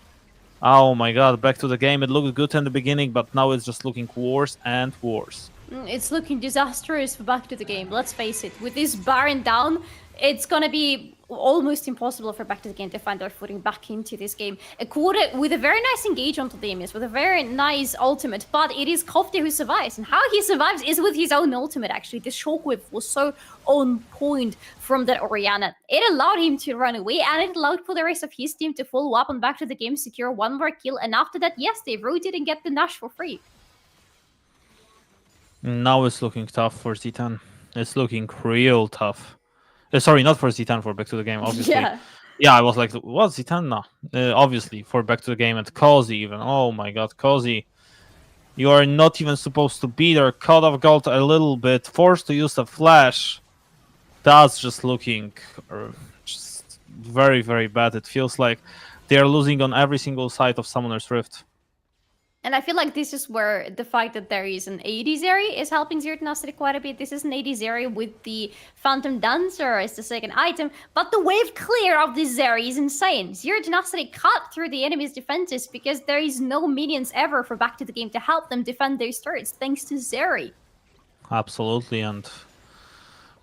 Oh my god, back to the game. It looked good in the beginning, but now it's just looking worse and worse. It's looking disastrous for back to the game, let's face it. With this Baron down, it's gonna be almost impossible for back to the game to find their footing back into this game. A quarter with a very nice engage onto Damius, with a very nice ultimate, but it is Kofte who survives, and how he survives is with his own ultimate actually. The shockwave was so on point from that Orianna. It allowed him to run away, and it allowed for the rest of his team to follow up and back to the game, secure one more kill, and after that, yes, they rotate and get the Nash for free. Now it's looking tough for Z10. It's looking real tough. Sorry, not for Z10, for back to the game, obviously. Yeah, I was like, what, Z10? No. Obviously, for back to the game, and Cozy even. Oh my god, Cozy. You are not even supposed to be there. Caught off guard a little bit. Forced to use a flash. That's just looking just very, very bad. It feels like they are losing on every single side of Summoner's Rift. And I feel like this is where the fact that there is an AD Zeri is helping Z10 quite a bit. This is an AD Zeri with the Phantom Dancer as the second item, but the wave clear of this Zeri is insane. Z10 cut through the enemy's defenses because there is no minions ever for back to the game to help them defend their turrets, thanks to Zeri. Absolutely, and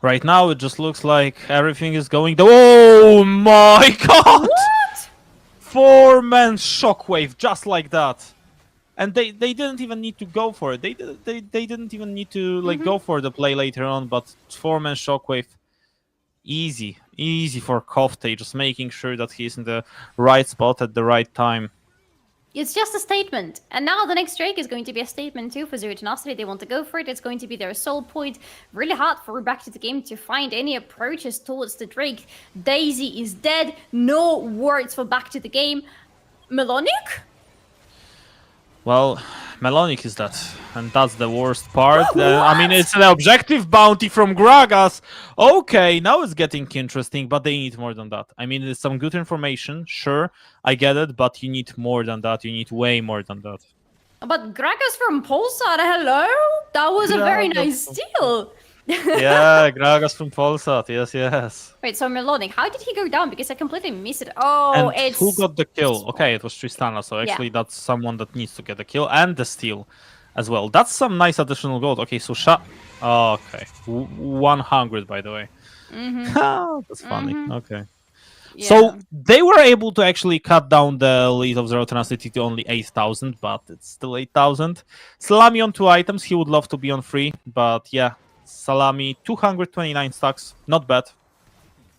right now it just looks like everything is going... Oh my god! What? 4-man shockwave, just like that. And they didn't even need to go for it. They didn't even need to go for the play later on. But 4-man shockwave, easy for Kofte, just making sure that he's in the right spot at the right time. It's just a statement. And now the next Drake is going to be a statement too for Z10. They want to go for it. It's going to be their sole point. Really hard for back to the game to find any approaches towards the Drake. Daisy is dead. No words for back to the game. Melonic? Well, Melonic is that, and that's the worst part. I mean, it's an objective bounty from Gragas. Okay, now it's getting interesting, but they need more than that. I mean, it's some good information, sure, I get it, but you need more than that. You need way more than that. But Gragas from Polsat, hello? That was a very nice steal. Yeah, Gragas from Polsat, yes. Wait, so Melonic, how did he go down? Because I completely missed it. Oh, and it's... who got the kill? Okay, it was Tristana, so actually that's someone that needs to get the kill, and the steal as well. That's some nice additional gold. Okay, so okay, 100 by the way. That's funny. Okay. Yeah. So they were able to actually cut down the lead of Tenacity to only 8,000, but it's still 8,000. Salami on 2 items. He would love to be on 3, but yeah. Salami, 229 stacks, not bad.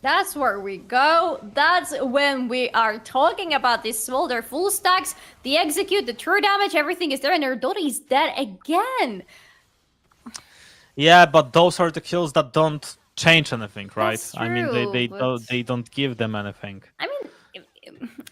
That's where we go. That's when we are talking about this Smolder full stacks, the execute, the true damage, everything is there, and Erdori is dead again. Yeah, but those are the kills that don't change anything, right? That's true, I mean, they don't give them anything. I mean,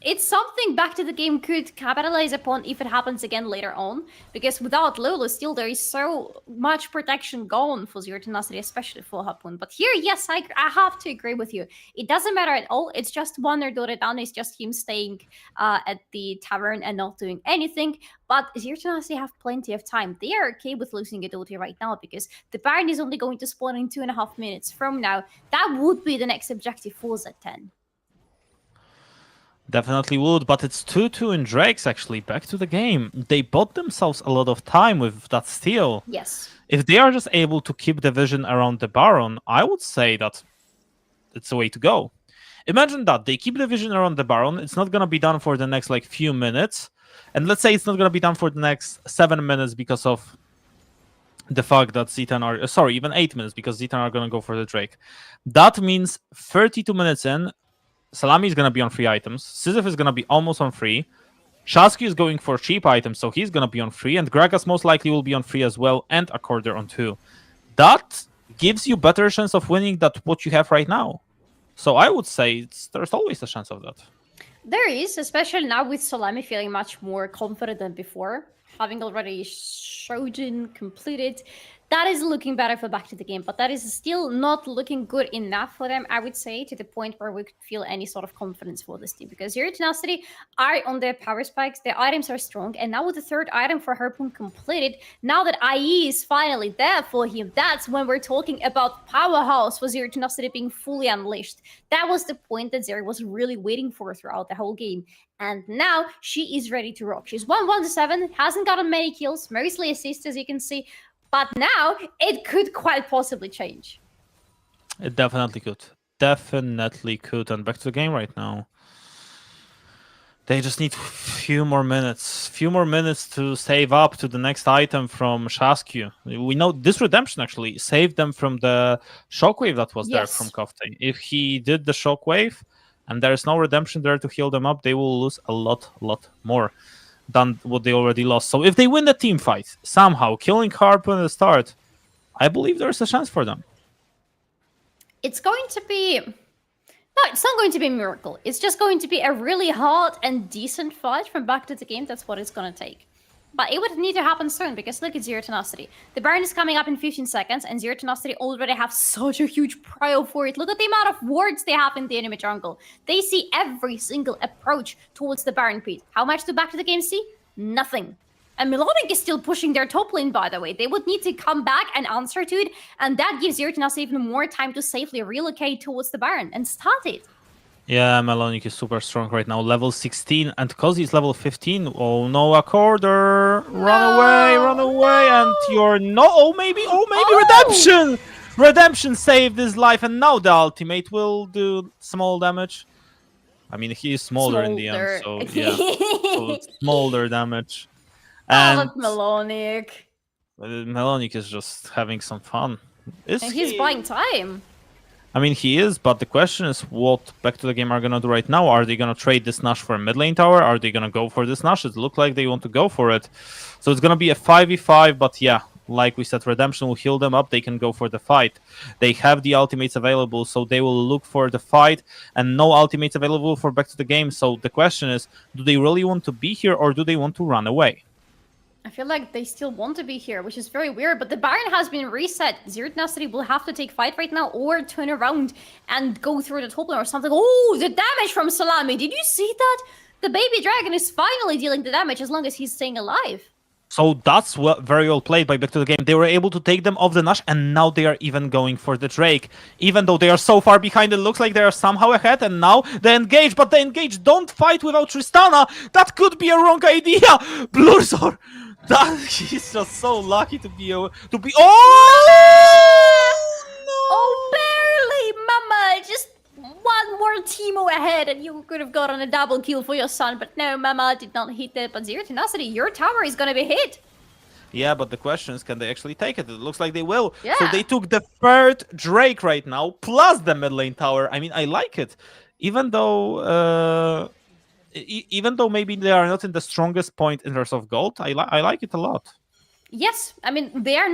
it's something back to the game could capitalize upon if it happens again later on, because without Lolo still there is so much protection gone for Z10, especially for Hapun. But here, yes, I have to agree with you. It doesn't matter at all. It's just one Erdori down. It's just him staying at the tavern and not doing anything. But Z10 have plenty of time. They are okay with losing a Dota right now because the Baron is only going to spawn in 2.5 minutes from now. That would be the next objective for Z10. Definitely would, but it's 2-2 in Drakes, actually. Back to the game. They bought themselves a lot of time with that steal. Yes. If they are just able to keep the vision around the Baron, I would say that it's the way to go. Imagine that. They keep the vision around the Baron. It's not going to be done for the next, few minutes. And let's say it's not going to be done for the next 7 minutes because of the fact that Z10 are sorry, even 8 minutes, because Z10 are gonna go for the Drake. That means 32 minutes in, Salami is gonna be on free items. Sisyph is gonna be almost on free. Shasky is going for cheap items, so he's gonna be on free, and Gragas most likely will be on free as well, and Accorder on 2. That gives you better chance of winning than what you have right now. So I would say there's always a chance of that. There is, especially now with Salami feeling much more confident than before, having already Shojin completed. That is looking better for back to the game, but that is still not looking good enough for them, I would say, to the point where we could feel any sort of confidence for this team. Because your Tenacity are on their power spikes, their items are strong, and now with the third item for Harpoon completed, now that IE is finally there for him, that's when we're talking about powerhouse for Zero Tenacity being fully unleashed. That was the point that Zero was really waiting for throughout the whole game. And now she is ready to rock. She's 1-1-7, hasn't gotten many kills, mostly assists, as you can see. But now it could quite possibly change. It definitely could. Definitely could. And back to the game right now. They just need few more minutes. Few more minutes to save up to the next item from Shasky. We know this redemption actually saved them from the shockwave that was there from Kofte. If he did the shockwave and there is no redemption there to heal them up, they will lose a lot more than what they already lost. So if they win the team fight, somehow, killing Harpoon at the start, I believe there's a chance for them. It's going to be... No, it's not going to be a miracle. It's just going to be a really hard and decent fight from back to the game. That's what it's going to take. But it would need to happen soon, because look at Zero Tenacity. The Baron is coming up in 15 seconds, and Zero Tenacity already have such a huge prio for it. Look at the amount of wards they have in the enemy jungle. They see every single approach towards the Baron pit. How much do back to the game see? Nothing. And Melodic is still pushing their top lane, by the way. They would need to come back and answer to it, and that gives Zero Tenacity even more time to safely relocate towards the Baron and start it. Yeah, Melodic is super strong right now, level 16, and Kozi is level 15. Oh no, Accorder! Run away, and you're no. Oh maybe, redemption! Redemption saved his life, and now the ultimate will do small damage. I mean, he is smaller in the end, so yeah, so smolder damage. And Melodic. Melodic is just having some fun. And he's buying time. I mean, he is, but the question is what back to the game are going to do right now. Are they going to trade this Nash for a mid lane tower? Are they going to go for this Nash? It looks like they want to go for it. So it's going to be a 5v5, but yeah, like we said, Redemption will heal them up. They can go for the fight. They have the ultimates available, so they will look for the fight, and no ultimates available for back to the game. So the question is, do they really want to be here, or do they want to run away? I feel like they still want to be here, which is very weird, but the Baron has been reset. Zero Tenacity will have to take fight right now or turn around and go through the top lane or something. Oh, the damage from Salami. Did you see that? The baby dragon is finally dealing the damage as long as he's staying alive. So that's very well played by back to the game. They were able to take them off the Nash, and now they are even going for the Drake. Even though they are so far behind, it looks like they are somehow ahead, and now they engage, but they engage. Don't fight without Tristana. That could be a wrong idea. Blurzor. He's just so lucky to be Oh! Oh, barely, mama! Just one more Teemo ahead and you could have gotten a double kill for your son, but no, mama did not hit it. But Zero Tenacity, your tower is gonna be hit. Yeah, but the question is, can they actually take it? It looks like they will. Yeah. So they took the third Drake right now, plus the mid lane tower. I mean, I like it. Even though maybe they are not in the strongest point in terms of gold, I like it a lot. Yes, I mean, they are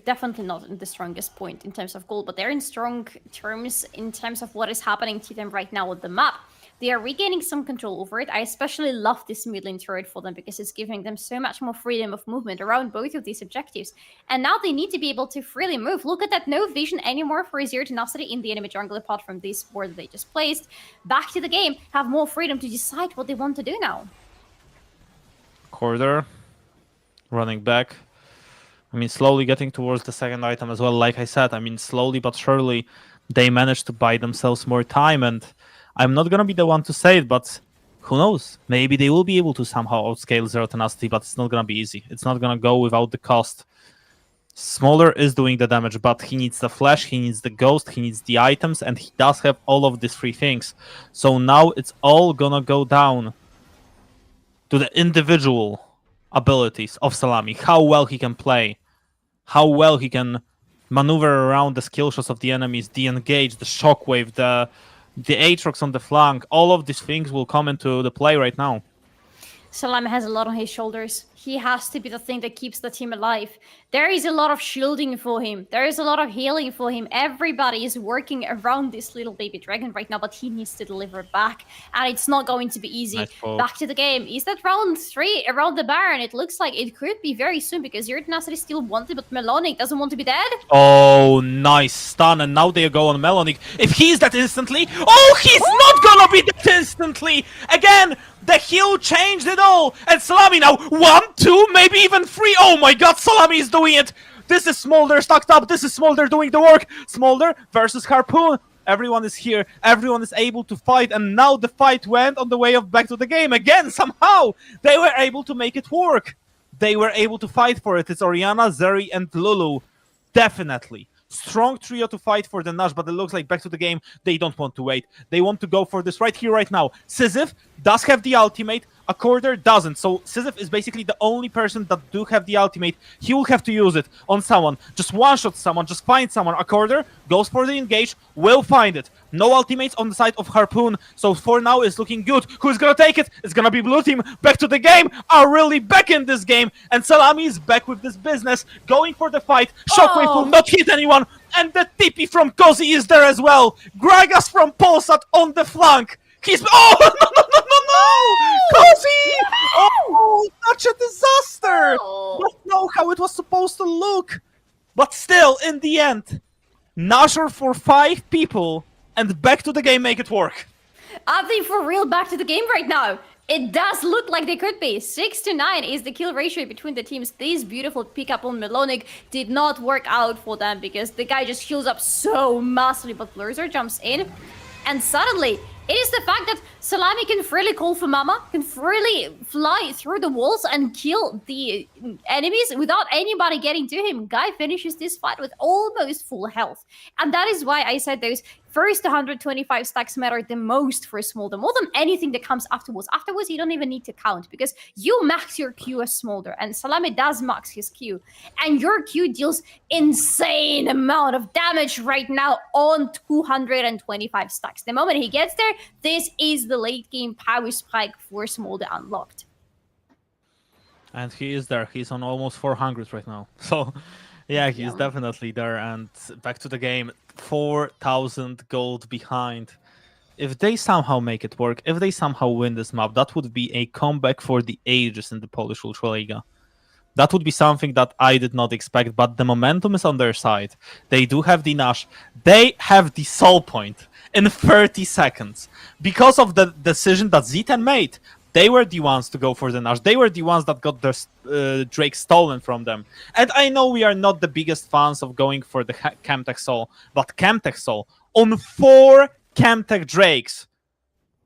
definitely not in the strongest point in terms of gold, but they're in strong terms in terms of what is happening to them right now with the map. They are regaining some control over it. I especially love this mid lane turret for them because it's giving them so much more freedom of movement around both of these objectives. And now they need to be able to freely move. Look at that, no vision anymore for Zero Tenacity in the enemy jungle apart from this ward that they just placed. Back to the game, have more freedom to decide what they want to do now. Corridor, running back. I mean, slowly getting towards the second item as well. Like I said, I mean, slowly but surely, they managed to buy themselves more time. And I'm not going to be the one to say it, but who knows? Maybe they will be able to somehow outscale Zero Tenacity, but it's not going to be easy. It's not going to go without the cost. Smaller is doing the damage, but he needs the flash, he needs the ghost, he needs the items, and he does have all of these three things. So now it's all going to go down to the individual abilities of Salami, how well he can play. how well he can maneuver around the skill shots of the enemies, the engage, the shockwave, the Aatrox on the flank. All of these things will come into the play right now. Salami has a lot on his shoulders. He has to be the thing that keeps the team alive. There is a lot of shielding for him. There is a lot of healing for him. Everybody is working around this little baby dragon right now, but he needs to deliver back. And it's not going to be easy. Nice poke. Back to the game. Is that round 3 around the Baron? It looks like it could be very soon because your Tenacity still wanted, but Melonic doesn't want to be dead. Oh, nice stun, and now they go on Melonic. If he's that instantly... Oh, he's not gonna be that instantly! Again, the heal changed it all! And Salami now, 1, 2, maybe even 3. Oh my god, Salami is doing it! This is Smolder stacked up, this is Smolder doing the work! Smolder versus Harpoon. Everyone is here, everyone is able to fight, and now the fight went on the way of back to the game. Again, somehow, they were able to make it work. They were able to fight for it. It's Orianna, Zeri, and Lulu. Definitely. Strong trio to fight for the Nash, but it looks like back to the game, they don't want to wait. They want to go for this right here, right now. Decisive does have the ultimate, Accorder doesn't. So Decisive is basically the only person that do have the ultimate. He will have to use it on someone. Just one-shot someone, just find someone. Accorder goes for the engage, will find it. No ultimates on the side of Harpoon, so for now it's looking good. Who's gonna take it? It's gonna be Blue Team. Back to the game, are really back in this game, and Salami is back with this business, going for the fight. Shockwave will not hit anyone, and the TP from Kozi is there as well. Gragas from Polsat on the flank. He's... Oh, no! Kozi! Oh, such a disaster! Don't know how it was supposed to look. But still, in the end, Nashor for 5 people, and back to the game make it work. Are they for real back to the game right now? It does look like they could be. 6-9 is the kill ratio between the teams. This beautiful pickup on Melonic did not work out for them because the guy just heals up so massively, but Blurzer jumps in, and suddenly it is the fact that Salami can freely call for Mama, can freely fly through the walls and kill the enemies without anybody getting to him. Guy finishes this fight with almost full health. And that is why I said those first 125 stacks matter the most for Smolder, more than anything that comes afterwards. Afterwards, you don't even need to count because you max your Q as Smolder, and Salami does max his Q. And your Q deals insane amount of damage right now on 225 stacks. The moment he gets there, this is the late game power spike for Smolder unlocked. And he is there. He's on almost 400 right now. So, yeah, he's definitely there. And back to the game, 4,000 gold behind. If they somehow make it work, if they somehow win this map, that would be a comeback for the ages in the Polish Ultraliga. That would be something that I did not expect, but the momentum is on their side. They do have the Nash. They have the soul point in 30 seconds. Because of the decision that Z10 made, they were the ones to go for the Nash. They were the ones that got their Drake stolen from them. And I know we are not the biggest fans of going for the Chemtech Soul, but Chemtech Soul on 4 Chemtech Drakes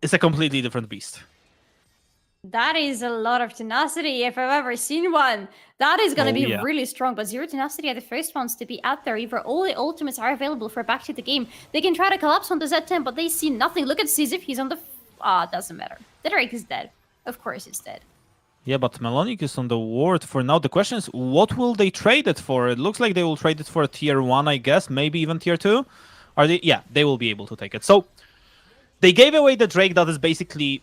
is a completely different beast. That is a lot of tenacity if I've ever seen one. That is going to be really strong. But Zero Tenacity are the first ones to be out there. Either all the ultimates are available for back to the game. They can try to collapse on the Z10, but they see nothing. Look at Decisive. He's on the... doesn't matter. The Drake is dead. Of course it's dead. Yeah, but Melonic is on the ward for now. The question is, what will they trade it for? It looks like they will trade it for a tier 1, I guess. Maybe even tier 2. Are they? Yeah, they will be able to take it. So, they gave away the Drake that is basically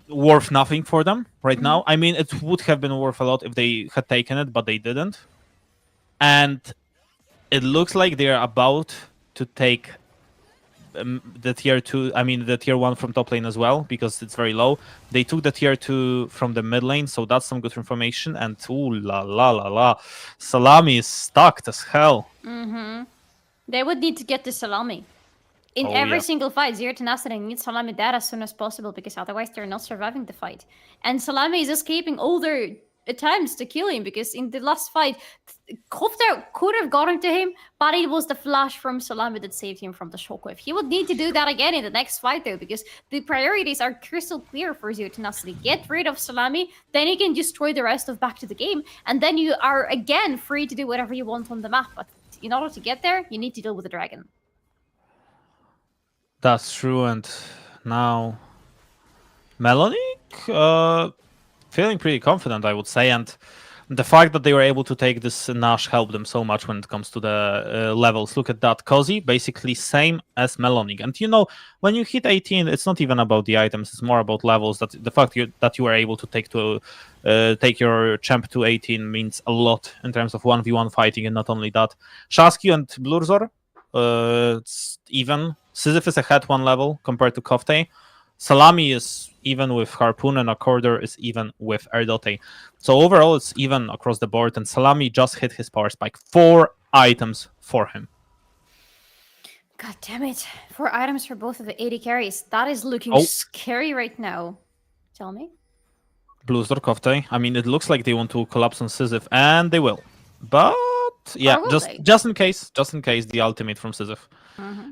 worth nothing for them right now. I mean, it would have been worth a lot if they had taken it, but they didn't. And it looks like they're about to take the tier 2, I mean the tier 1 from top lane as well, because it's very low. They took the tier 2 from the mid lane, so that's some good information. And ooh la la la la, Salami is stuck as hell. They would need to get the Salami. In every single fight, Zero Tenacity needs Salami dead as soon as possible, because otherwise they're not surviving the fight. And Salami is escaping all their attempts to kill him, because in the last fight, Kofta could have gotten to him, but it was the flash from Salami that saved him from the shockwave. He would need to do that again in the next fight, though, because the priorities are crystal clear for Zero Tenacity. Get rid of Salami, then you can destroy the rest of back to the game, and then you are again free to do whatever you want on the map. But in order to get there, you need to deal with the dragon. That's true, and now Melonic feeling pretty confident, I would say, and The fact that they were able to take this Nash helped them so much when it comes to the levels. Look at that. Cozy, basically same as Melonic. And when you hit 18, it's not even about the items, it's more about levels. That the fact that you were able to take your champ to 18 means a lot in terms of 1v1 fighting, and not only that. Shasky and Blurzor, it's even. Sisyph is ahead 1 level compared to Kofte. Salami is even with Harpoon, and Accorder is even with Erdote. So overall, it's even across the board, and Salami just hit his power spike. 4 items for him. God damn it. 4 items for both of the 80 carries. That is looking scary right now. Tell me. Blues or Kofte. I mean, it looks like they want to collapse on Sisyph, and they will. But yeah, just in case, the ultimate from Sisyph.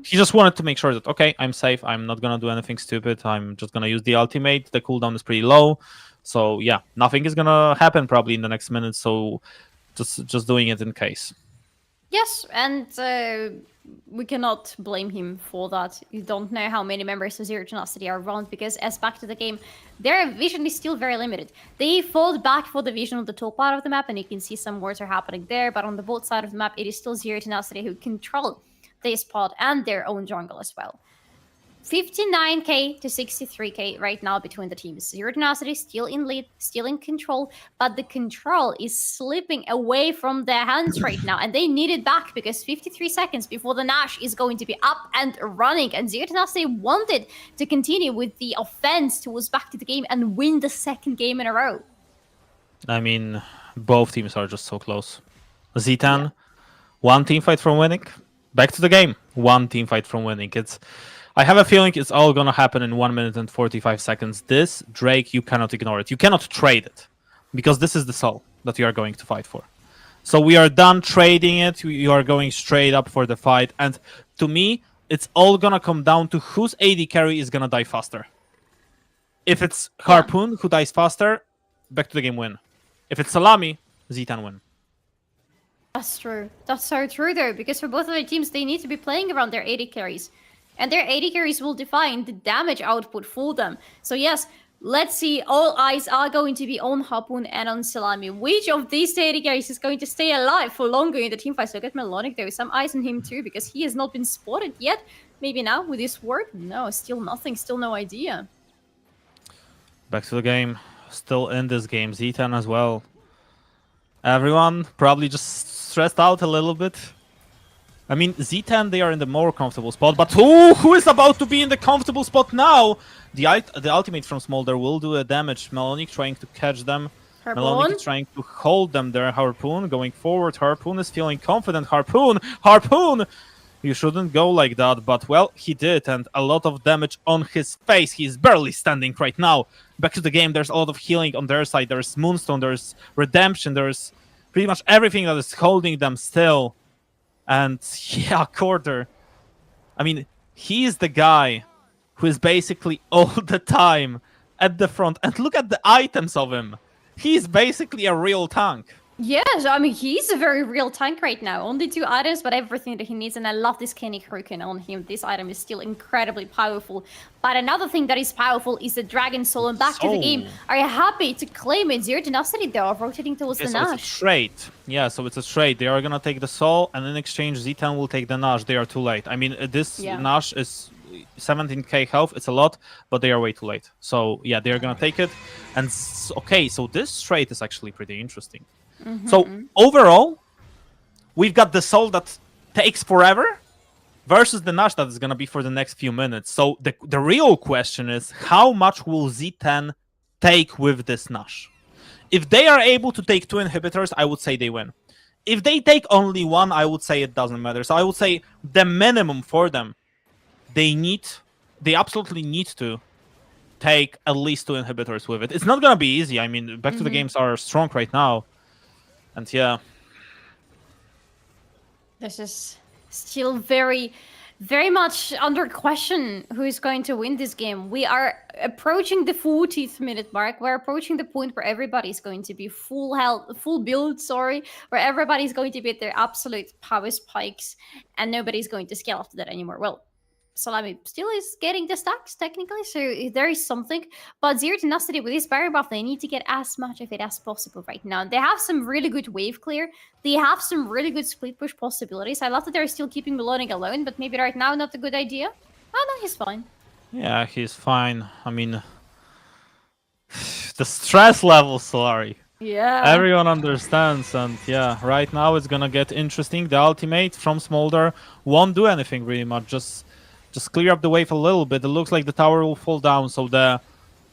He just wanted to make sure that, okay, I'm safe. I'm not going to do anything stupid. I'm just going to use the ultimate. The cooldown is pretty low. So yeah, nothing is going to happen probably in the next minute. So just doing it in case. Yes, and we cannot blame him for that. You don't know how many members of Zero Tenacity are around, because as back to the game, their vision is still very limited. They fall back for the vision of the top part of the map, and you can see some wars are happening there, but on the both side of the map, it is still Zero Tenacity who control this pod and their own jungle as well. 59k to 63k right now between the teams. Zero Tenacity still in lead, still in control, but the control is slipping away from their hands right now, and they need it back because 53 seconds before the Nash is going to be up and running, and Zero Tenacity wanted to continue with the offense towards back to the game and win the second game in a row. I mean, both teams are just so close. Z10, 1 team fight from winning. Back to the game, 1 team fight from winning. I have a feeling it's all gonna happen in 1 minute and 45 seconds. This, Drake, you cannot ignore it. You cannot trade it, because this is the soul that you are going to fight for. So we are done trading it. You are going straight up for the fight. And to me, it's all gonna come down to whose AD carry is gonna die faster. If it's Harpoon who dies faster, back to the game win. If it's Salami, Z10 win. That's true. That's so true, though, because for both of their teams, they need to be playing around their 80 carries. And their 80 carries will define the damage output for them. So yes, let's see. All eyes are going to be on Harpoon and on Salami. Which of these 80 carries is going to stay alive for longer in the teamfights? Look at Melonic. There is some eyes on him too, because he has not been spotted yet. Maybe now with his ward? No, still nothing. Still no idea. Back to the game. Still in this game. Z10 as well. Everyone probably just stressed out a little bit. I mean, Z10, they are in the more comfortable spot, but who is about to be in the comfortable spot now? The ultimate from Smolder will do a damage. Melonic trying to catch them. Harpoon? Melonic is trying to hold them there. Harpoon going forward. Harpoon is feeling confident. Harpoon! You shouldn't go like that, but well, he did, and a lot of damage on his face. He's barely standing right now. Back to the game, there's a lot of healing on their side. There's Moonstone, there's Redemption, there's pretty much everything that is holding them still. And yeah, Quarter. I mean, he is the guy who is basically all the time at the front. And look at the items of him. He's basically a real tank. Yes, I mean, he's a very real tank right now. Only 2 items, but everything that he needs. And I love this Kenny Hurricane on him. This item is still incredibly powerful. But another thing that is powerful is the Dragon Soul. And back to the game. Are you happy to claim it? Zero Tenacity, though, rotating towards the Nash. It's a trade. Yeah, so it's a trade. They are going to take the Soul, and in exchange, Z10 will take the Nash. They are too late. I mean, this Nash is 17k health. It's a lot, but they are way too late. So yeah, they are going to take it. And okay, so this trade is actually pretty interesting. So overall, we've got the Soul that takes forever versus the Nash that is going to be for the next few minutes. So the real question is, how much will Z10 take with this Nash? If they are able to take 2 inhibitors, I would say they win. If they take only 1, I would say it doesn't matter. So I would say the minimum for them, they absolutely need to take at least 2 inhibitors with it. It's not going to be easy. I mean, back to the games are strong right now. And yeah. This is still very, very much under question who is going to win this game. We are approaching the 40th minute mark. We're approaching the point where everybody's going to be full health, full build, where everybody's going to be at their absolute power spikes, and nobody's going to scale after that anymore. Well, Salami still is getting the stacks technically, so there is something. But Zero Tenacity with this barrier buff, they need to get as much of it as possible right now. They have some really good wave clear. They have some really good split push possibilities. I love that they're still keeping Melonic alone, but maybe right now not a good idea. Oh no, he's fine. Yeah, he's fine. I mean, the stress level, Solari. Yeah. Everyone understands, and yeah, right now it's gonna get interesting. The ultimate from Smolder won't do anything really much. Just clear up the wave a little bit. It looks like the tower will fall down, so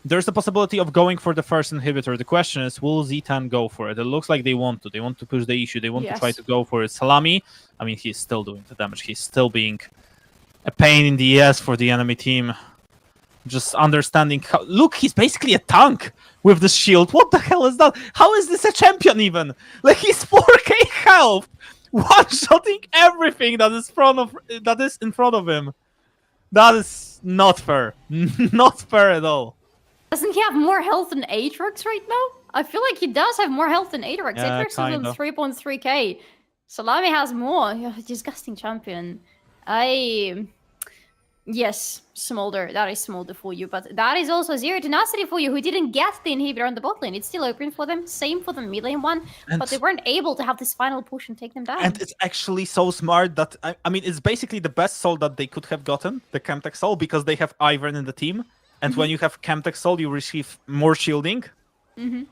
there's the possibility of going for the first inhibitor. The question is, will Z10 go for it? It looks like they want to. They want to push the issue. They want to try to go for it. Salami, I mean, he's still doing the damage. He's still being a pain in the ass for the enemy team. Just understanding how... Look, he's basically a tank with the shield. What the hell is that? How is this a champion even? Like, he's 4k health! One-shotting everything that is in front of him. That is not fair. Not fair at all. Doesn't he have more health than Aatrox right now? I feel like he does have more health than Aatrox. Yeah, Aatrox is on 3.3k. Salami has more. Disgusting champion. Yes, Smolder. That is Smolder for you. But that is also Zero Tenacity for you, who didn't get the inhibitor on the bot lane. It's still open for them. Same for the mid lane one. And but they weren't able to have this final push and take them down. And it's actually so smart that... I mean, it's basically the best soul that they could have gotten, the Chemtech soul, because they have Ivern in the team. And when you have Chemtech soul, you receive more shielding.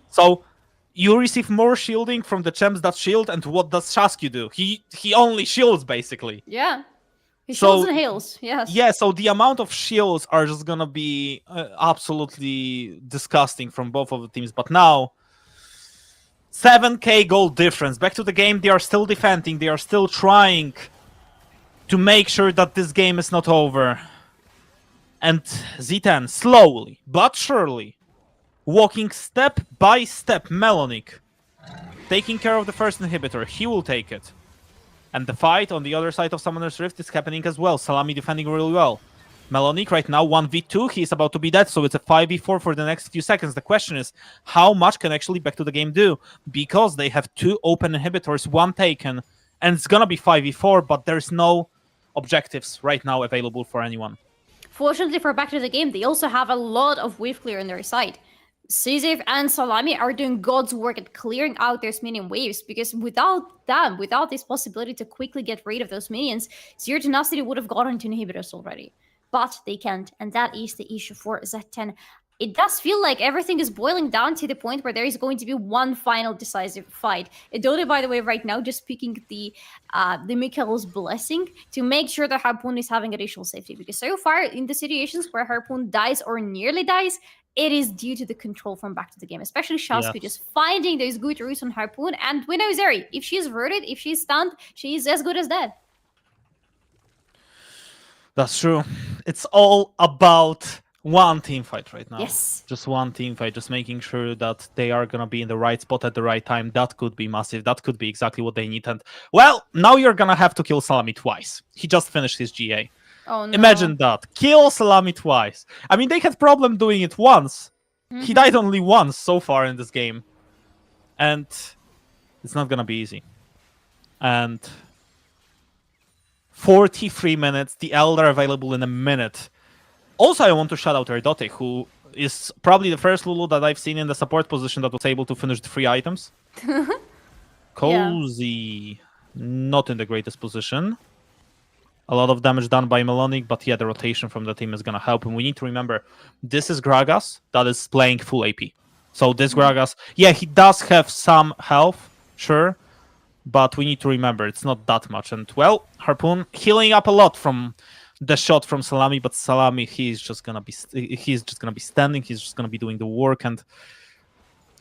So you receive more shielding from the champs that shield. And what does Shasky do? He only shields, basically. Yeah. He shields and heals, yes. Yeah, so the amount of shields are just gonna be absolutely disgusting from both of the teams. But now, 7k gold difference. Back to the game, they are still defending. They are still trying to make sure that this game is not over. And Z10, slowly, but surely, walking step by step, Melonic, taking care of the first inhibitor. He will take it. And the fight on the other side of Summoner's Rift is happening as well. Salami defending really well. Melonic right now 1v2. He's about to be dead, so it's a 5v4 for the next few seconds. The question is, how much can actually Back to the Game do? Because they have 2 open inhibitors, 1 taken, and it's gonna be 5v4, but there's no objectives right now available for anyone. Fortunately for Back to the Game, they also have a lot of wave clear on their side. Decisive and Salami are doing God's work at clearing out those minion waves, because without them, without this possibility to quickly get rid of those minions, Zero Tenacity would have gotten to inhibitors already. But they can't, and that is the issue for Z10. It does feel like everything is boiling down to the point where there is going to be one final decisive fight. Idoli, by the way, right now just picking the Mikhail's blessing to make sure that Harpoon is having additional safety, because so far in the situations where Harpoon dies or nearly dies, it is due to the control from Back to the Game, especially Shasku just finding those good roots on Harpoon. And we know Zeri, if she's rooted, if she's stunned, she's as good as dead. That's true. It's all about one team fight right now. Yes. Just one team fight, just making sure that they are going to be in the right spot at the right time. That could be massive. That could be exactly what they need. And, well, now you're going to have to kill Salami twice. He just finished his GA. Oh, no. Imagine that. Kill Salami twice. I mean, they had problem doing it once. He died only once so far in this game. And it's not going to be easy. And 43 minutes. The Elder available in a minute. Also, I want to shout out Erdotic, who is probably the first Lulu that I've seen in the support position that was able to finish the 3 items. Cozy, not in the greatest position. A lot of damage done by Melonic, but yeah, the rotation from the team is going to help. And we need to remember, this is Gragas that is playing full AP. So this Gragas, yeah, he does have some health, sure. But we need to remember, it's not that much. And, well, Harpoon healing up a lot from the shot from Salami, but Salami, he's just gonna be standing, he's just gonna be doing the work. And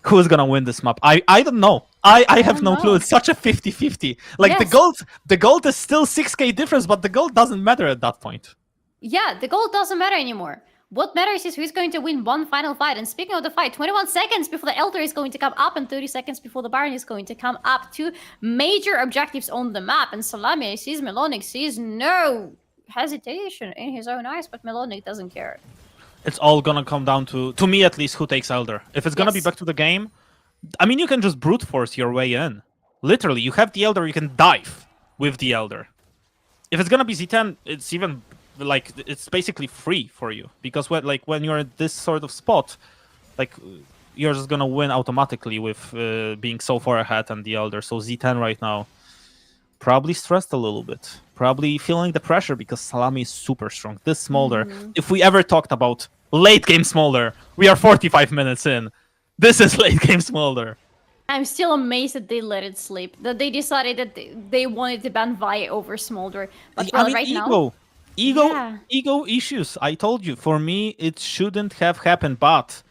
who is gonna win this map? I don't know. I have no clue. It's such a 50-50. Like, the gold is still 6k difference, but the gold doesn't matter at that point. Yeah, the gold doesn't matter anymore. What matters is who's going to win one final fight. And speaking of the fight, 21 seconds before the Elder is going to come up and 30 seconds before the Baron is going to come up. 2 major objectives on the map. And Salami sees Melonic, sees no hesitation in his own eyes, but Melonic doesn't care. It's all gonna come down to me at least, who takes Elder. If it's gonna be Back to the Game, I mean, you can just brute force your way in. Literally, you have the Elder, you can dive with the Elder. If it's gonna be Z10, it's even like it's basically free for you, because when you're in this sort of spot, like you're just gonna win automatically with being so far ahead and the Elder. So Z10 right now probably stressed a little bit, probably feeling the pressure because Salami is super strong. This Smolder, if we ever talked about late game Smolder, we are 45 minutes in. This is late game Smolder. I'm still amazed that they let it slip. That they decided that they wanted to ban Vi over Smolder. But well, right now, ego issues. I told you. For me, it shouldn't have happened. But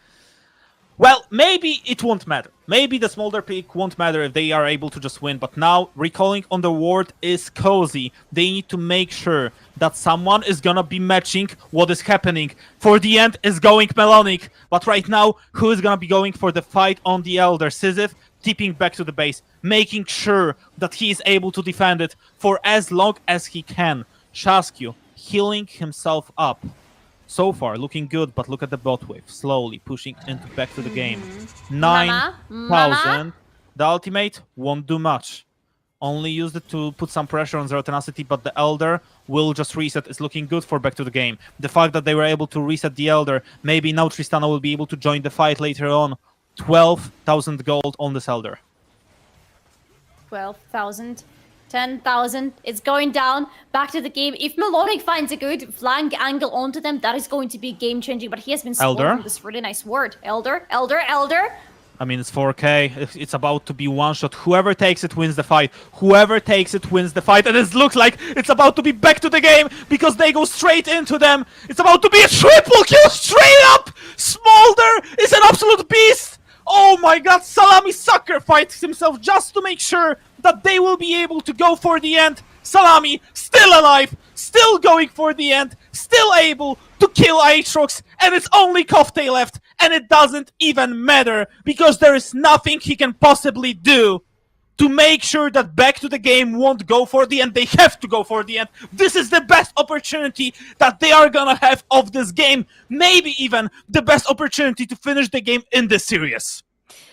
well, maybe it won't matter. Maybe the Smolder pick won't matter if they are able to just win. But now, recalling on the ward is cozy. They need to make sure that someone is gonna be matching what is happening. For the end is going Melonic. But right now, who is gonna be going for the fight on the Elder? Decisive tipping back to the base, making sure that he is able to defend it for as long as he can. Shaskyu healing himself up. So far, looking good, but look at the bot wave. Slowly pushing into back to the game. 9,000. The ultimate won't do much. Only used it to put some pressure on Zero Tenacity, but the Elder will just reset. It's looking good for back to the game. The fact that they were able to reset the Elder, maybe now Tristana will be able to join the fight later on. 12,000 gold on this Elder. 12,000. 10,000. It's going down. Back to the game. If Melonic finds a good flank angle onto them, that is going to be game-changing. But he has been scored from this really nice word. Elder. I mean, it's 4K. It's about to be one-shot. Whoever takes it wins the fight. Whoever takes it wins the fight. And it looks like it's about to be back to the game because they go straight into them. It's about to be a triple kill straight up. Smolder is an absolute beast. Oh my god, Salami sacrificed himself just to make sure that they will be able to go for the end. Salami, still alive, still going for the end, still able to kill Aatrox, and it's only Korotkiy left, and it doesn't even matter, because there is nothing he can possibly do to make sure that back to the game won't go for the end. They have to go for the end. This is the best opportunity that they are gonna have of this game. Maybe even the best opportunity to finish the game in this series.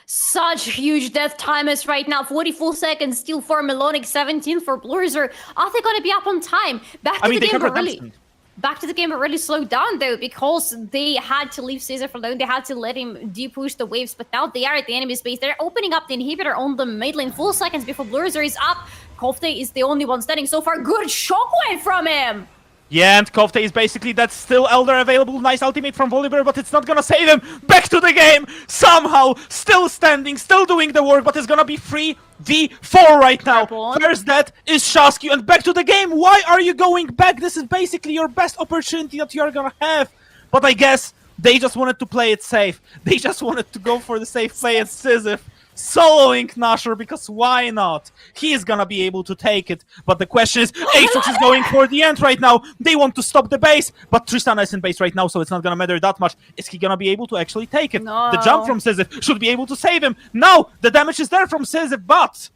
Such huge death timers right now. 44 seconds still for Melonic, 17 for Blurzer. Are they gonna be up on time? Back to the game, but really slowed down though, because they had to leave Caesar alone. They had to let him de-push the waves, but now they are at the enemy space. They're opening up the inhibitor on the mid lane. 4 seconds before Blurzer is up. Korotkiy is the only one standing so far. Good shockwave from him! Yeah, and Korotkiy is basically that still Elder available. Nice ultimate from Volibear, but it's not gonna save him. Back to the game, somehow, still standing, still doing the work, but it's gonna be 3v4 right now. First that is Shaskyu, and back to the game. Why are you going back? This is basically your best opportunity that you're gonna have. But I guess they just wanted to play it safe. They just wanted to go for the safe play, and Decisive soloing Nashor, because why not? He is gonna be able to take it. But the question is, Aatrox is going for the end right now. They want to stop the base, but Tristana is in base right now, so it's not gonna matter that much. Is he gonna be able to actually take it? No. The jump from Decisive should be able to save him. Now, the damage is there from Decisive, but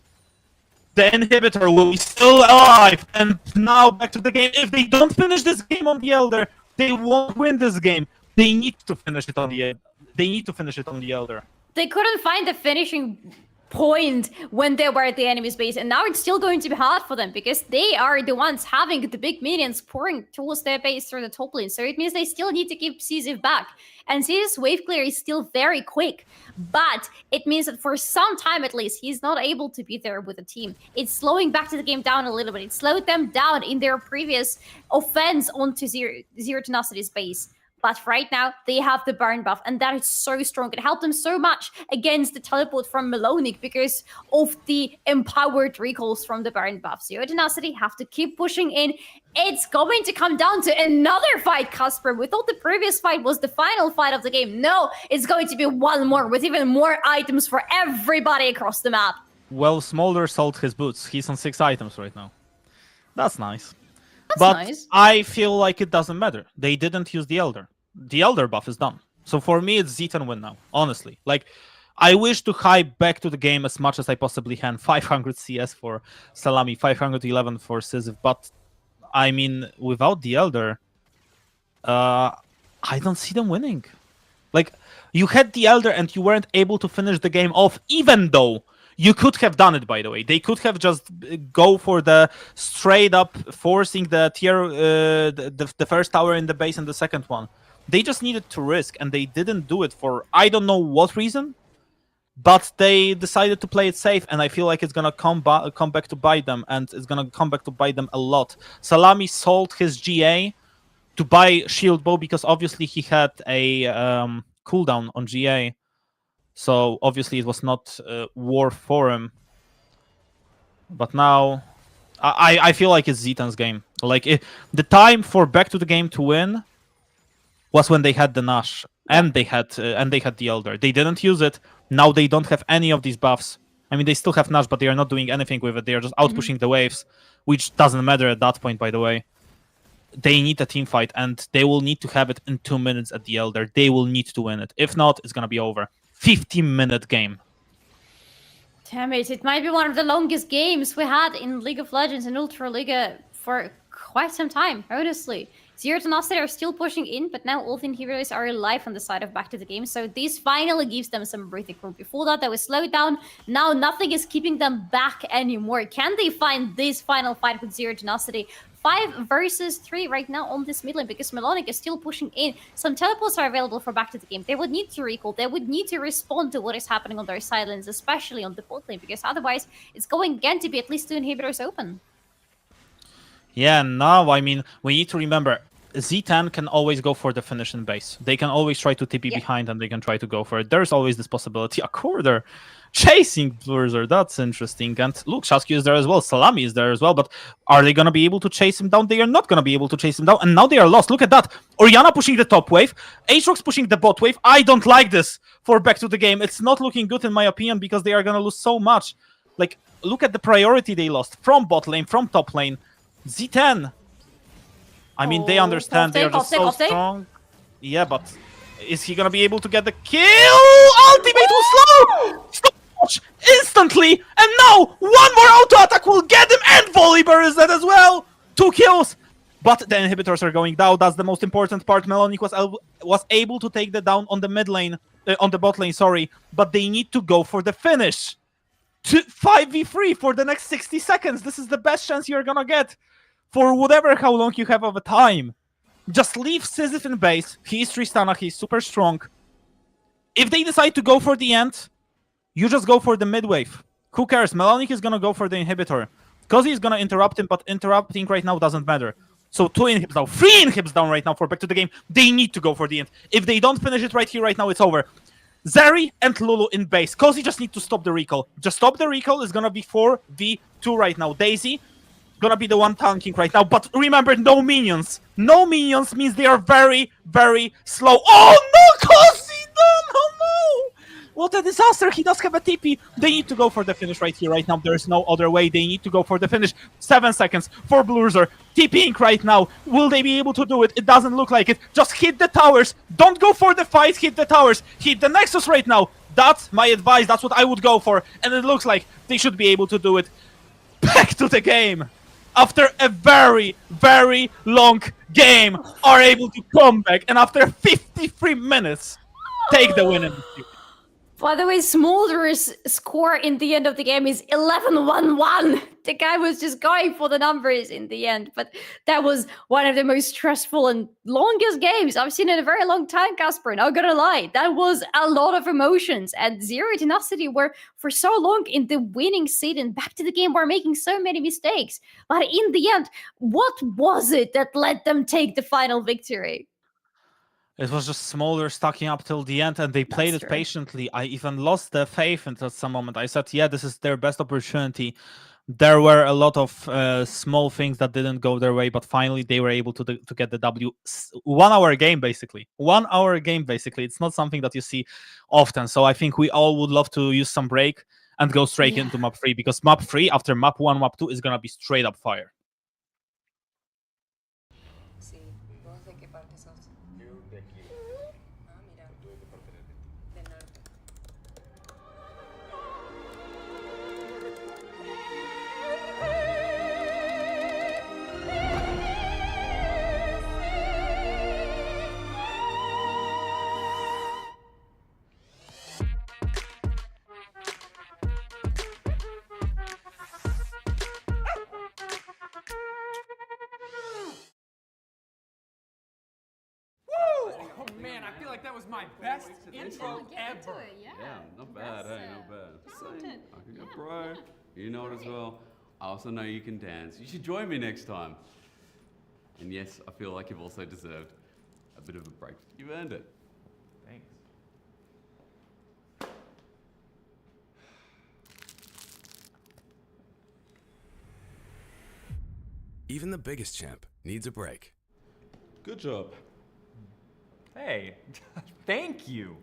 the inhibitor will be still alive. And now back to the game. If they don't finish this game on the Elder, they won't win this game. They need to finish it on the Elder. They couldn't find the finishing point when they were at the enemy's base, and now it's still going to be hard for them because they are the ones having the big minions pouring towards their base through the top lane. So it means they still need to keep Decisive back. And Decisive's wave clear is still very quick, but it means that for some time at least, he's not able to be there with the team. It's slowing back to the game down a little bit. It slowed them down in their previous offense onto Zero Tenacity's base. But right now, they have the burn buff, and that is so strong. It helped them so much against the teleport from Melonic because of the empowered recalls from the burn buff. Zero Tenacity have to keep pushing in. It's going to come down to another fight, Kasper. We thought the previous fight was the final fight of the game. No, it's going to be one more with even more items for everybody across the map. Well, Smolder sold his boots. He's on 6 items right now. That's nice. Nice. I feel like it doesn't matter. They didn't use the Elder. The Elder buff is done. So for me, it's Z10 win now, honestly. Like, I wish to hype back to the game as much as I possibly can. 500 CS for Salami, 511 for Decisive. But, I mean, without the Elder, I don't see them winning. Like, you had the Elder and you weren't able to finish the game off, even though You could have done it, by the way. They could have just go for the straight up forcing the tier, the first tower in the base and the second one. They just needed to risk, and they didn't do it for I don't know what reason, but they decided to play it safe, and I feel like it's gonna come back to bite them, and it's gonna come back to bite them a lot. Salami sold his GA to buy Shield Bow because obviously he had a cooldown on GA. So obviously it was not worth for him. But now I feel like it's Z10's game. Like the time for back to the game to win was when they had the Nash and they had the Elder. They didn't use it. Now they don't have any of these buffs. I mean, they still have Nash, but they are not doing anything with it. They are just out pushing the waves, which doesn't matter at that point, by the way. They need a team fight, and they will need to have it in 2 minutes at the Elder. They will need to win it. If not, it's gonna be over. 50-minute game. Damn it, it might be one of the longest games we had in League of Legends and Ultraliga for quite some time, honestly. Zero Tenacity are still pushing in, but now all the inhibitors are alive on the side of back to the game, so this finally gives them some breathing room. Before that, they were slowed down. Now nothing is keeping them back anymore. Can they find this final fight with Zero Tenacity? 5 versus 3 right now on this mid lane because Melonic is still pushing in. Some teleports are available for back to the game. They would need to recall. They would need to respond to what is happening on their side lanes, especially on the bot lane, because otherwise it's going again to be at least 2 inhibitors open. Yeah, now, I mean, we need to remember, Z10 can always go for the finish in base. They can always try to TP behind and they can try to go for it. There's always this possibility. A quarter chasing Blurzer, that's interesting. And look, Shasky is there as well. Salami is there as well. But are they going to be able to chase him down? They are not going to be able to chase him down. And now they are lost. Look at that. Orianna pushing the top wave. Aatrox pushing the bot wave. I don't like this for back to the game. It's not looking good in my opinion because they are going to lose so much. Like, look at the priority they lost from bot lane, from top lane. Z10. I mean, they understand they are just so strong. Yeah, but is he gonna be able to get the kill? Ultimate was slow! Stopwatch instantly! And now, one more auto attack will get him, and Volibear is dead as well! 2 kills! But the inhibitors are going down. That's the most important part. Melonic was able to take the down on the mid lane, on the bot lane, sorry. But they need to go for the finish. 5v3 for the next 60 seconds. This is the best chance you're gonna get. For whatever how long you have of a time. Just leave Sisyph in base. He's Tristana, he's super strong. If they decide to go for the end, you just go for the mid wave. Who cares? Melonic is gonna go for the inhibitor. Because he's gonna interrupt him, but interrupting right now doesn't matter. So 2 inhibs down, 3 inhibs down right now for back to the game. They need to go for the end. If they don't finish it right here, right now, it's over. Zeri and Lulu in base. Cozy just need to stop the recall. Just stop the recall. It's gonna be 4v2 right now. Daisy gonna be the one tanking right now, but remember, no minions. No minions means they are very, very slow. Oh no, Cozy! No! What a disaster! He does have a TP. They need to go for the finish right here, right now. There is no other way. They need to go for the finish. 7 seconds for Blurzer. TPing right now. Will they be able to do it? It doesn't look like it. Just hit the towers. Don't go for the fight. Hit the towers. Hit the Nexus right now. That's my advice. That's what I would go for. And it looks like they should be able to do it. Back to the game. After a very, very long game, are able to come back, and after 53 minutes, take the win in the series. By the way, Smolder's score in the end of the game is 11-1-1. The guy was just going for the numbers in the end, but that was one of the most stressful and longest games I've seen in a very long time, Kasper. Not gonna lie, that was a lot of emotions, and Zero Tenacity were for so long in the winning seat and back to the game were making so many mistakes. But in the end, what was it that let them take the final victory? It was just Smolder stacking up till the end, and they played it patiently. I even lost the faith until some moment. I said, yeah, this is their best opportunity. There were a lot of small things that didn't go their way, but finally they were able to get the W. 1 hour game, basically. 1 hour game, basically. It's not something that you see often. So I think we all would love to use some break and go straight into map 3, because map 3, after map 1, map 2, is going to be straight up fire. man, I feel like that was my best intro Get into ever. it, yeah. Yeah, not bad, hey, not bad. Talented. I can go pro. You know it as well. I also know you can dance. You should join me next time. And yes, I feel like you've also deserved a bit of a break. You've earned it. Thanks. Even the biggest champ needs a break. Good job. Hey, thank you.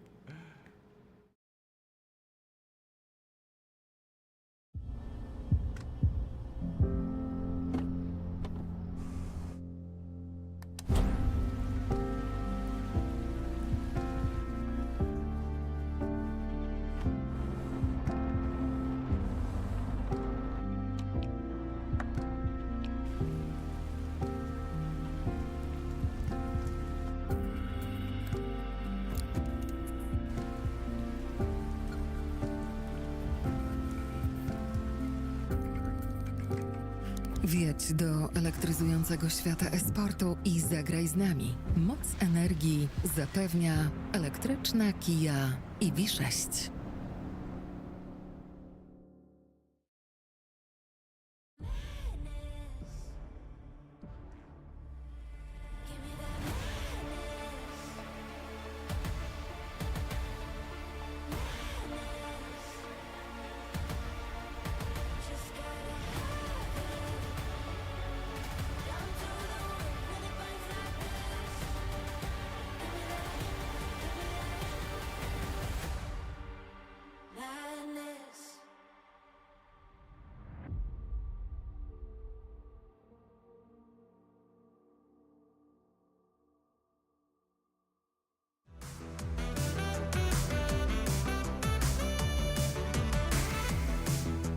Wjedź do elektryzującego świata esportu i zagraj z nami. Moc energii zapewnia elektryczna Kia EV6.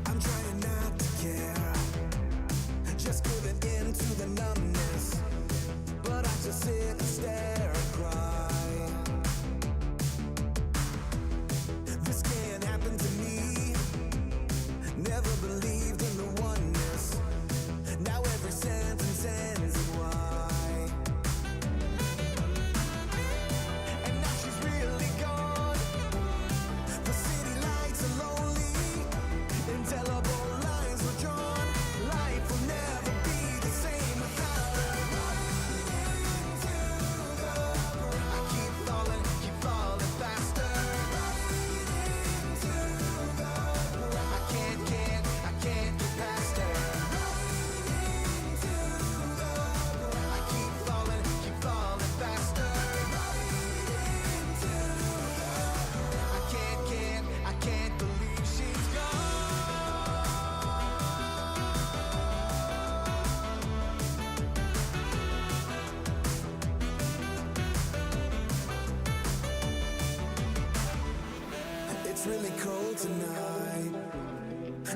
I'm trying not to care, just giving in to the numbness, but I just sit and stare and cry. This can't happen to me, never believed in the oneness, now every sentence ends in why. And now she's really gone, the city lights are lonely, indelible lines were drawn, life will never be the same without her. I keep falling faster. I can't get past her. I keep falling faster. I can't believe she's gone. It's really cold tonight.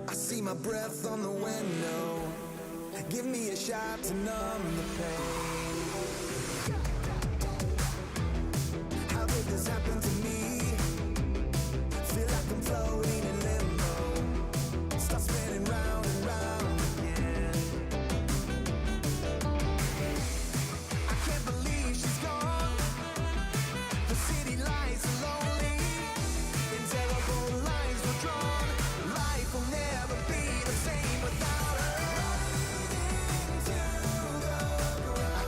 I see my breath on the window. Give me a shot to numb the pain. How did this happen to me? Feel like I'm floating in limbo. Start spinning round and round again. I can't believe she's gone. The city lights are lonely. Indelible lines were drawn. Life will never be the same without her. I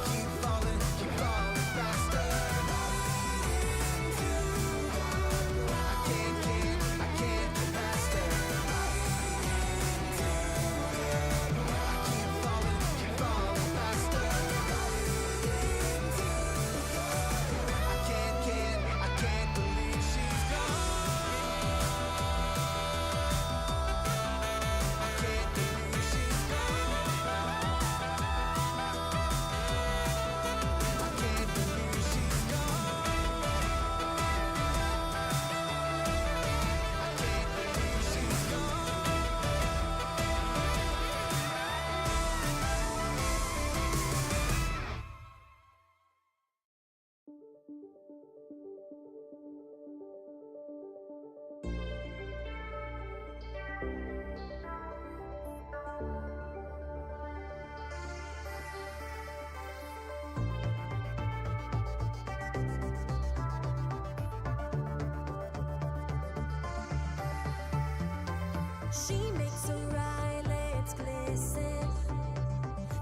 She makes her eyelids glisten,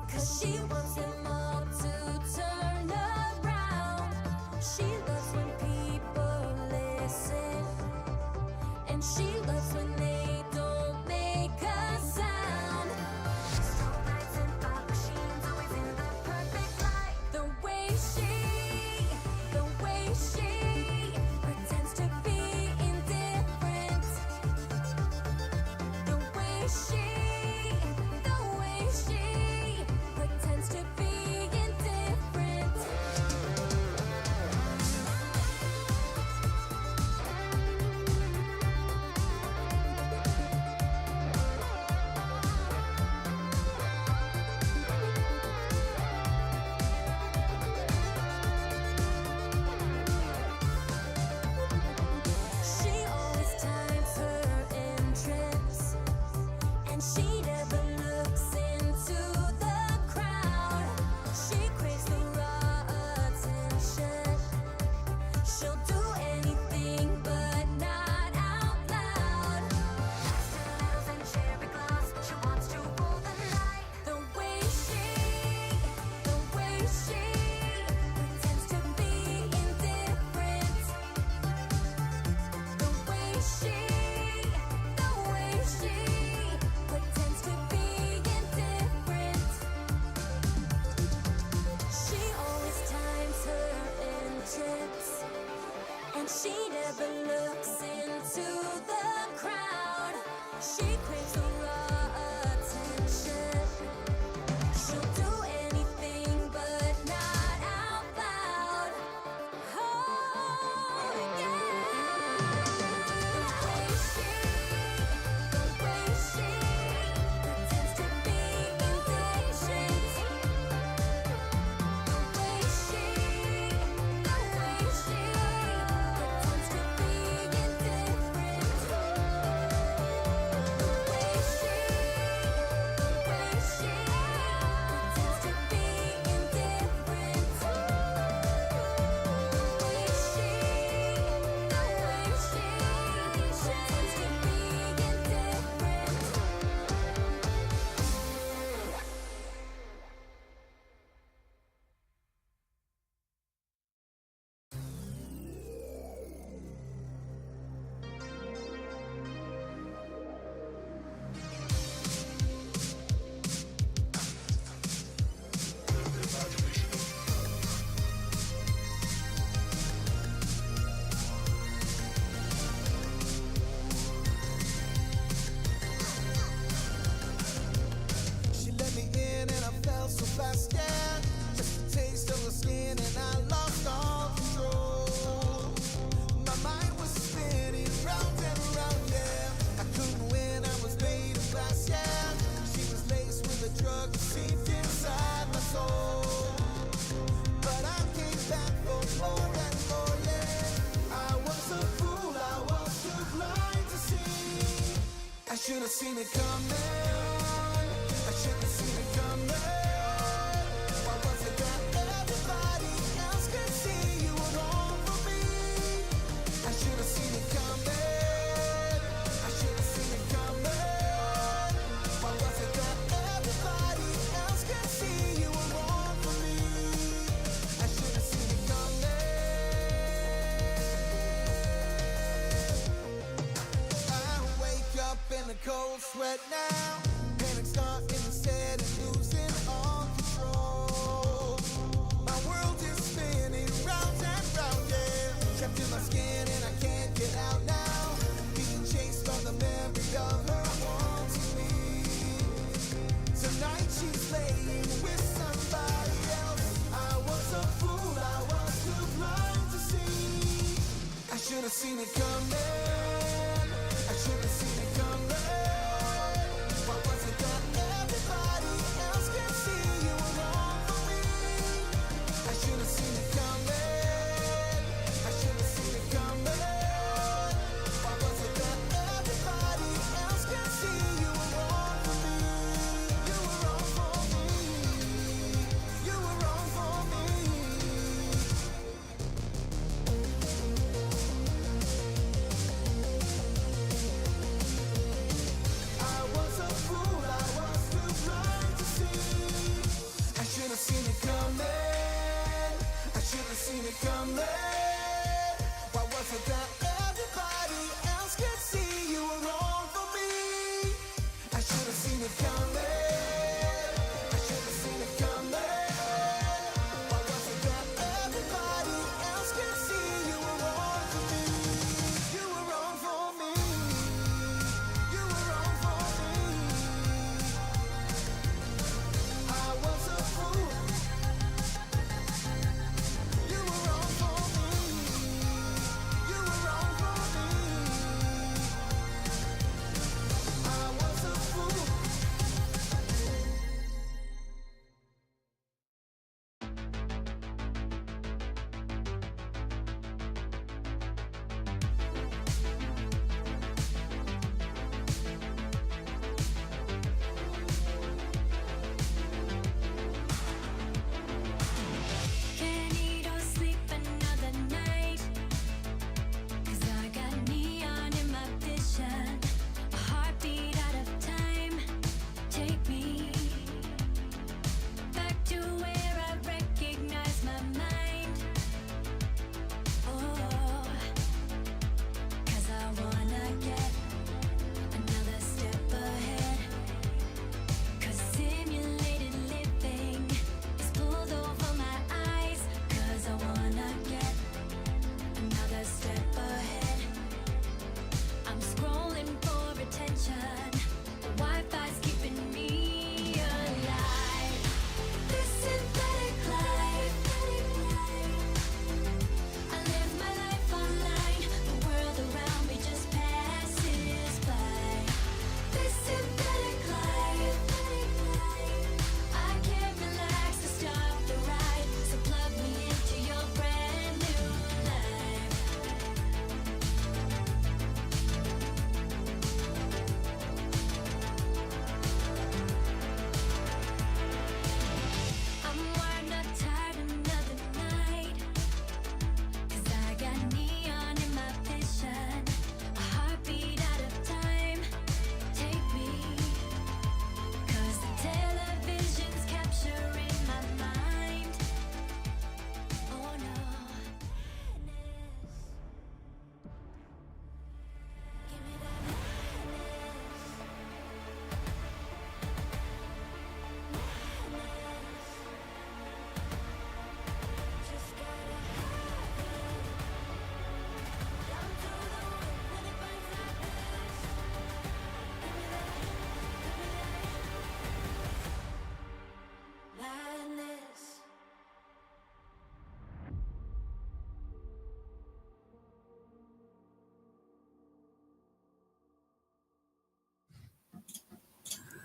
'cause she wants them all to turn around. She loves when people listen, and she loves when they don't make a sound. Strong nights and pop machines, always in the perfect light. The way she pretends to be indifferent. The way she pretends to be indifferent. She always times her entrance, and she never looks into the crowd. She craves the raw attention. She'll do anything but not out loud. Pastels and cherry gloss, she wants to rule the night. The way she pretends to be indifferent. The way she pretends to be indifferent. She always times her entrance, and she never looks into the crowd. She craves the raw attention. She'll do anything but not out loud. Oh, yeah. The way she pretends to be indifferent. The way she pretends to be indifferent. should have seen it coming. I should have seen it coming. Why was it that everybody else could see you were wrong for me? I should have seen it coming. I should have seen it coming. Why was it that everybody else could see you were wrong for me? I should have seen it coming. I wake up in a cold sweat now. Panic starting to set and losing all control. My world is spinning round and round, yeah. Trapped in my skin and I can't get out now. Being chased by the memory of her wanting me. Tonight she's laying with somebody else. I was a fool, I was too blind to see. I should have seen it coming. I should have seen it coming. Why was it that everybody else can see you were wrong for me? I should have seen it coming. I should have seen it coming. Why was it that everybody else can see you were wrong for me? You were wrong for me. You were wrong for me.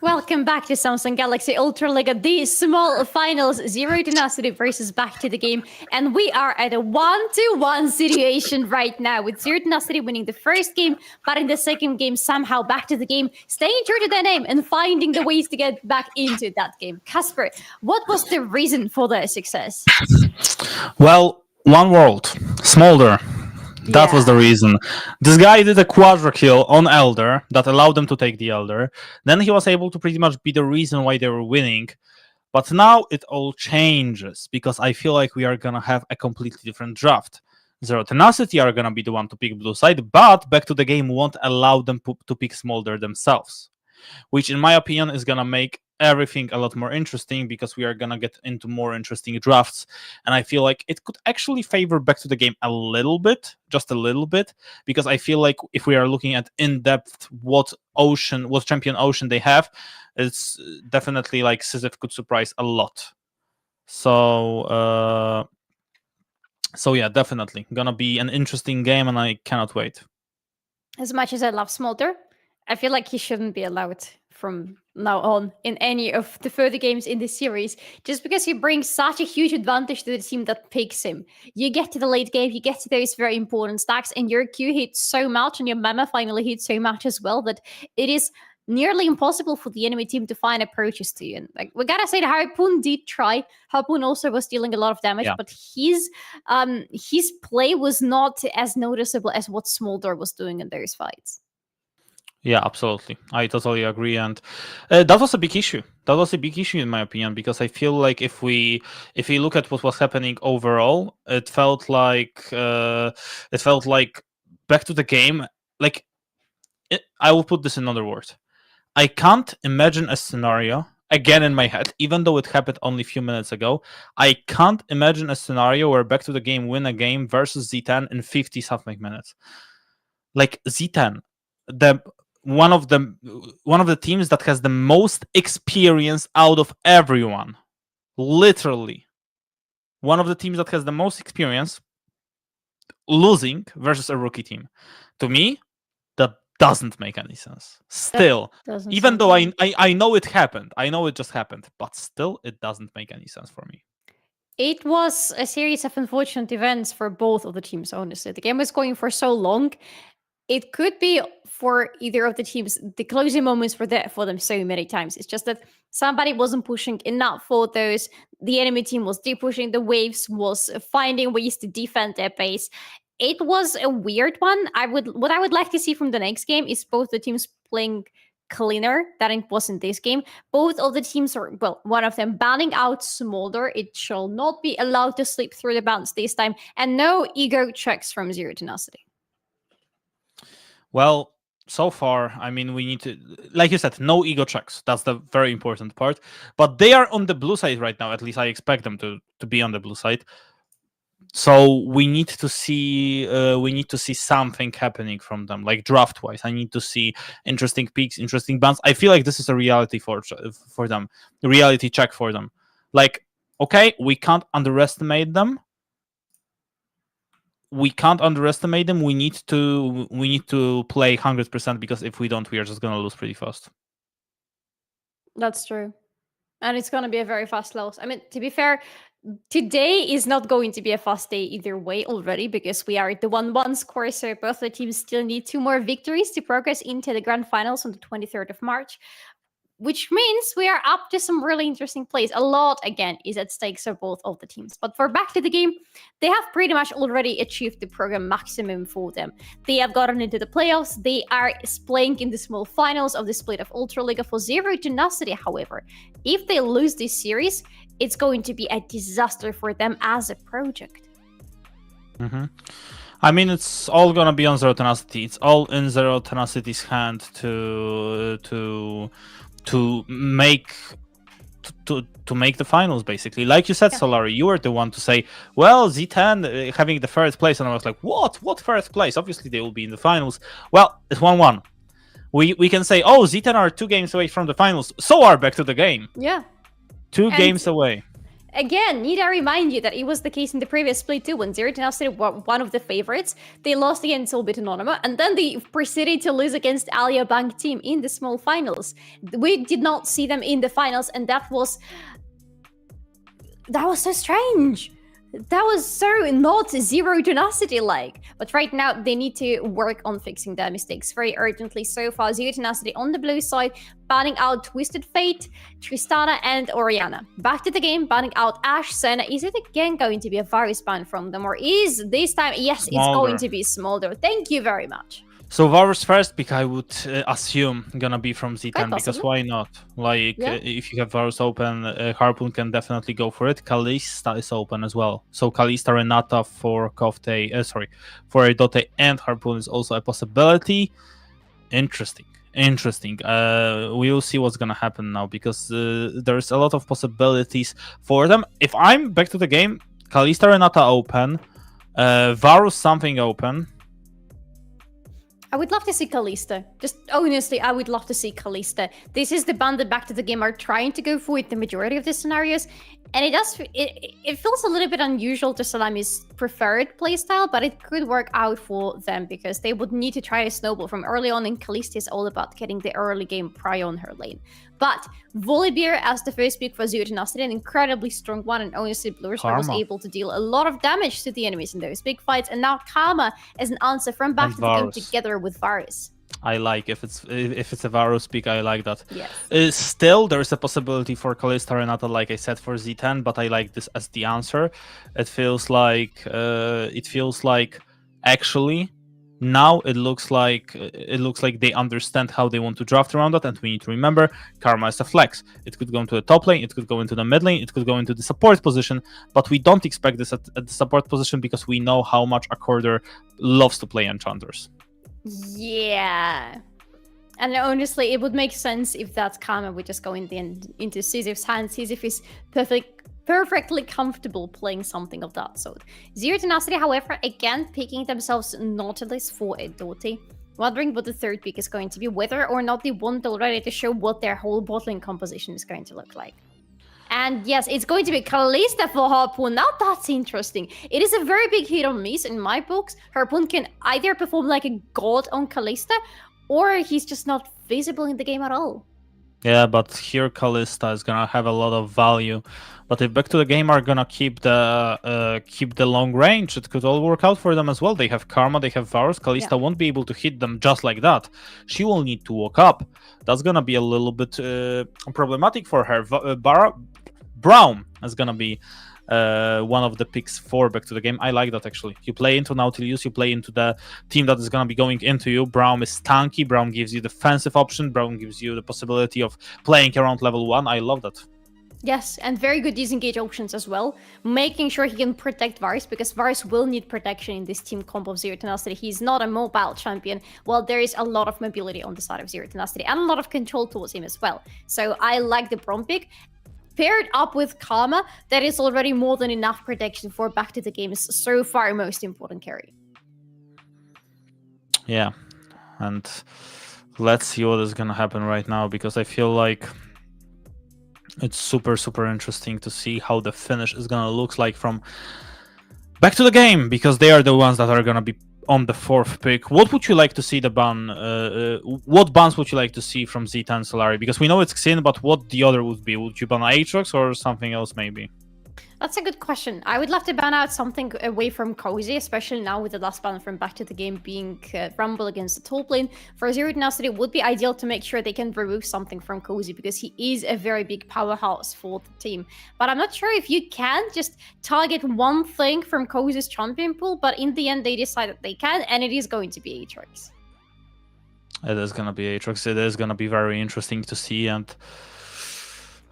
Welcome back to Samsung Galaxy Ultraliga, the small finals, Zero Tenacity versus Back to the Game. And we are at a 1-1 situation right now, with Zero Tenacity winning the first game, but in the second game, somehow Back to the Game, staying true to their name and finding the ways to get back into that game. Kasper, what was the reason for their success? Well, one world, Smolder. That was the reason. This guy did a quadra kill on Elder that allowed them to take the Elder. Then he was able to pretty much be the reason why they were winning. But now it all changes because I feel like we are going to have a completely different draft. Zero Tenacity are going to be the one to pick blue side, but Back to the Game won't allow them to pick Smolder themselves, which in my opinion is going to make everything a lot more interesting because we are going to get into more interesting drafts. And I feel like it could actually favor Back to the Game a little bit, just a little bit, because I feel like if we are looking at in-depth what champion ocean they have, it's definitely like Decisive could surprise a lot. So yeah, definitely gonna be an interesting game and I cannot wait. As much as I love Smolder, I feel like he shouldn't be allowed from now on in any of the further games in this series, just because he brings such a huge advantage to the team that picks him. You get to the late game, you get to those very important stacks, and your Q hits so much, and your Mama finally hits so much as well, that it is nearly impossible for the enemy team to find approaches to you. And like, we gotta say, the Harpoon did try. Harpoon also was dealing a lot of damage, but his play was not as noticeable as what Smolder was doing in those fights. Yeah, absolutely. I totally agree, and that was a big issue. That was a big issue in my opinion, because I feel like if we look at what was happening overall, it felt like Back to the Game. Like, I will put this in another words. I can't imagine a scenario again in my head, even though it happened only a few minutes ago. I can't imagine a scenario where Back to the Game win a game versus Z10 in 50 something minutes. Like Z10, one of the teams that has the most experience out of everyone. Literally. One of the teams that has the most experience losing versus a rookie team. To me, that doesn't make any sense. Still, even though I know it happened. I know it just happened. But still, it doesn't make any sense for me. It was a series of unfortunate events for both of the teams, honestly. The game was going for so long. It could be for either of the teams. The closing moments were there for them so many times. It's just that somebody wasn't pushing enough for those. The enemy team was deep pushing. The Waves was finding ways to defend their base. It was a weird one. What I would like to see from the next game is both the teams playing cleaner than it was in this game. Both of the teams are, well, one of them banning out Smolder. It shall not be allowed to slip through the bans this time. And no ego checks from Zero Tenacity. Well, so far, I mean, we need to, like you said, no ego checks. That's the very important part. But they are on the blue side right now. At least I expect them to be on the blue side. So we need to see something happening from them, like draft-wise. I need to see interesting picks, interesting bans. I feel like this is a reality for them, a reality check for them. Like, okay, we can't underestimate them. We need to play 100%, because if we don't, we are just gonna lose pretty fast. That's true, and it's gonna be a very fast loss. I mean, to be fair, today is not going to be a fast day either way already, because we are at the 1-1 score, so both the teams still need 2 more victories to progress into the grand finals on the 23rd of March. Which means we are up to some really interesting plays. A lot, again, is at stake for both of the teams. But for Back to the Game, they have pretty much already achieved the program maximum for them. They have gotten into the playoffs. They are playing in the small finals of the split of Ultraliga. For Zero Tenacity, however, if they lose this series, it's going to be a disaster for them as a project. Mm-hmm. I mean, it's all gonna be on Zero Tenacity. It's all in Zero Tenacity's hand to make the finals, basically. Like you said, Solari, you were the one to say, well, Z10 having the first place, and I was like, what first place? Obviously they will be in the finals. Well, it's 1-1. We can say, oh, Z10 are 2 games away from the finals. So are Back to the Game. Yeah. 2 games away. again, need I remind you that it was the case in the previous split too, when Zero Tenacity were one of the favorites. They lost against Solbit Anonymo, and then they proceeded to lose against Alia Bank team in the small finals. We did not see them in the finals, and that was so strange. That was so not Zero Tenacity like. But right now, they need to work on fixing their mistakes very urgently. So far, Zero Tenacity on the blue side, banning out Twisted Fate, Tristana, and Oriana. Back to the game, banning out Ashe, Senna. Is it again going to be a virus ban from them? Or is this time, yes, it's going to be Smolder. Thank you very much. So Varus first pick, I would assume gonna be from Z10, because why not? Like, if you have Varus open, Harpoon can definitely go for it. Kalista is open as well. So Kalista, Renata for Kofte, for Edote and Harpoon is also a possibility. Interesting. We will see what's gonna happen now, because there's a lot of possibilities for them. If I'm back to the game, Kalista, Renata open, Varus something open. I would love to see Kalista. Just honestly, I would love to see Kalista. This is the band that Back to the Game are trying to go for in the majority of the scenarios. And it feels a little bit unusual to Salami's preferred playstyle, but it could work out for them because they would need to try to snowball from early on, and Kalista is all about getting the early game pry on her lane. But Volibear as the first pick for Zero Tenacity, an incredibly strong one, and honestly, Blurstar was able to deal a lot of damage to the enemies in those big fights, and now Karma is an answer from Back to the Game together with Varus. I like if it's a Varus pick, I like that. Yes. Still, there is a possibility for Kalista Renata, like I said, for Z10, but I like this as the answer. It feels like actually now it looks like they understand how they want to draft around that, and we need to remember Karma is a flex. It could go into the top lane, it could go into the mid lane, it could go into the support position, but we don't expect this at the support position because we know how much Accorder loves to play enchanters. Yeah. And honestly, it would make sense if that Karma would just go into Sisyph's hands. Sisyph is perfectly comfortable playing something of that sort. Zero Tenacity, however, again picking themselves Nautilus for a Dote. Wondering what the third pick is going to be, whether or not they want already to show what their whole bottling composition is going to look like. And yes, it's going to be Kalista for Harpoon. Now that's interesting. It is a very big hit or miss in my books. Harpoon can either perform like a god on Kalista, or he's just not visible in the game at all. Yeah, but here Kalista is gonna have a lot of value. But if Back to the Game are gonna keep the long range, it could all work out for them as well. They have Karma, they have Varus. Kalista won't be able to hit them just like that. She will need to walk up. That's gonna be a little bit problematic for her. Brown is gonna be one of the picks for Back to the Game. I like that actually. You play into Nautilus, you play into the team that is gonna be going into you. Brown is tanky, Brown gives you defensive option, Brown gives you the possibility of playing around level 1. I love that. Yes, and very good disengage options as well. Making sure he can protect Varus, because Varus will need protection in this team comp of Zero Tenacity. He's not a mobile champion, while there is a lot of mobility on the side of Zero Tenacity, and a lot of control towards him as well. So I like the Brom pick. Paired up with Karma, that is already more than enough protection for Back to the Game's so far most important carry. Yeah, and let's see what is gonna happen right now, because I feel like it's super interesting to see how the finish is gonna look like from Back to the Game, because they are the ones that are gonna be on the fourth pick. What would you like to see the ban? What bans would you like to see from Z10 Solari? Because we know it's Xin, but what the other would be? Would you ban Aatrox or something else maybe? That's a good question. I would love to ban out something away from Cozy, especially now with the last ban from Back to the Game being Rumble against the top lane. For Zero Tenacity, it would be ideal to make sure they can remove something from Cozy, because he is a very big powerhouse for the team. But I'm not sure if you can just target one thing from Cozy's champion pool, but in the end they decide that they can, and it is going to be Aatrox. It is going to be Aatrox. It is going to be very interesting to see, and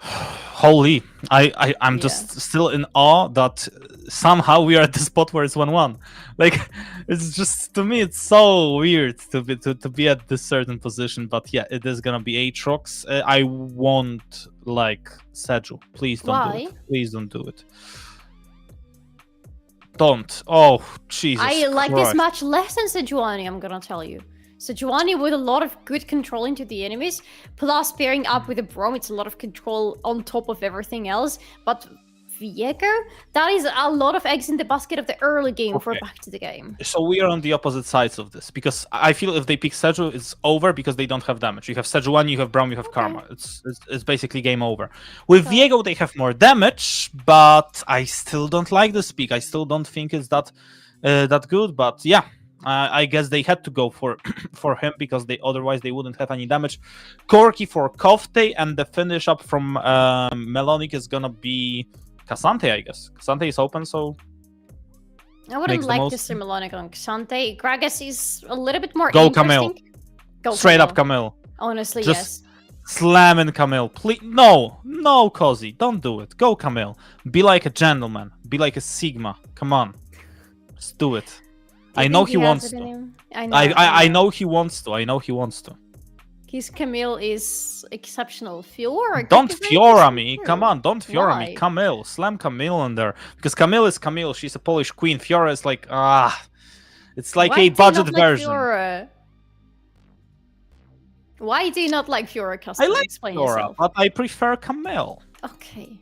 holy, I'm just still in awe that somehow we are at the spot where it's 1-1. Like, it's just, to me, it's so weird to be at this certain position. But yeah, it is gonna be Aatrox. I won't like Seju. Please don't do it. Please don't do it. Don't. Oh, Jesus I like Christ. this match less than Sejuani, I'm gonna tell you. Sejuani with a lot of good control into the enemies, plus pairing up with a Brom, it's a lot of control on top of everything else. But Viego, that is a lot of eggs in the basket of the early game for Okay. back to the game. So we are on the opposite sides of this because I feel if they pick Seju, it's over because they don't have damage. You have Sejuani, you have Braum, you have Karma. It's basically game over. With Viego, they have more damage, but I still don't like this pick. I still don't think it's that good. But yeah, I guess they had to go for for him because otherwise they wouldn't have any damage. Korotkiy for Kofte, and the finish up from Melonic is gonna be K'Sante, I guess. K'Sante is open, so. I wouldn't Makes the like most- to see Melonic on K'Sante. Gragas is a little bit more Go interesting. Camille. Go Straight up Camille. Honestly, Just yes. slamming Camille. Please, no, Cozy, don't do it. Go Camille. Be like a gentleman. Be like a Sigma. Come on, just do it. Do you I know think he has wants it in to. him? I know he wants to. I know he wants to. His Camille is exceptional. Fiora? Don't Good Fiora design me. too. Come on, don't Fiora Why? me. Camille. Slam Camille in there. Because Camille is Camille. She's a Polish queen. Fiora is like, it's like Why a do you budget not like version. Fiora? Why do you not like Fiora, I Kasper? like Explain Fiora, yourself. but I prefer Camille. Okay.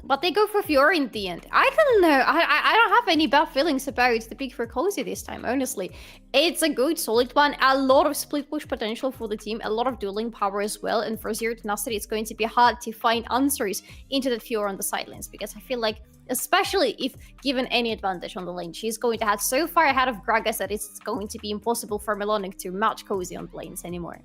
But they go for Fiora in the end. I don't know. I don't have any bad feelings about the pick for Cozy this time, honestly. It's a good, solid one. A lot of split push potential for the team. A lot of dueling power as well. And for Zero Tenacity, it's going to be hard to find answers into that Fiora on the sidelines. Because I feel like, especially if given any advantage on the lane, she's going to have so far ahead of Gragas that it's going to be impossible for Melonic to match Cozy on the lanes anymore.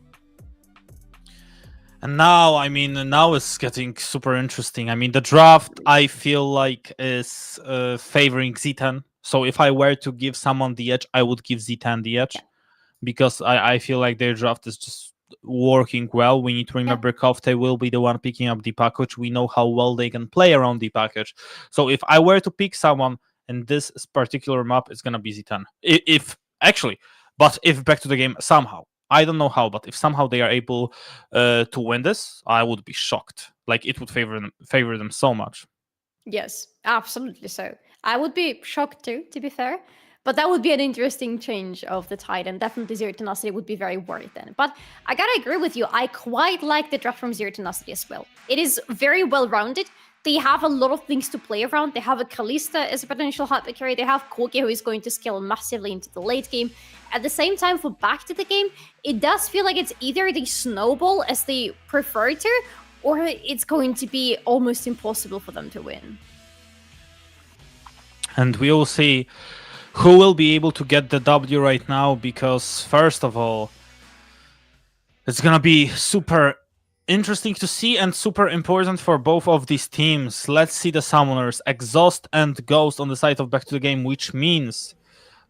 And now, now it's getting super interesting. I mean, the draft, I feel like, is favoring Z10. So if I were to give someone the edge, I would give Z10 the edge. Because I feel like their draft is just working well. We need to remember Kofte will be the one picking up the package. We know how well they can play around the package. So if I were to pick someone in this particular map, it's going to be Z10. If back to the game somehow. I don't know how, but if somehow they are able to win this, I would be shocked. Like, it would favor them so much. Yes, absolutely so. I would be shocked too, to be fair. But that would be an interesting change of the tide, and definitely Zero Tenacity would be very worried then. But I gotta agree with you, I quite like the draft from Zero Tenacity as well. It is very well-rounded. They have a lot of things to play around. They have a Kalista as a potential hyper carry. They have Korotkiy, who is going to scale massively into the late game. At the same time, for back to the game, it does feel like it's either they snowball as they prefer to, or it's going to be almost impossible for them to win. And we will see who will be able to get the W right now, because first of all, it's gonna be super interesting to see and super important for both of these teams. Let's see the Summoners, Exhaust and Ghost on the side of Back to the Game, which means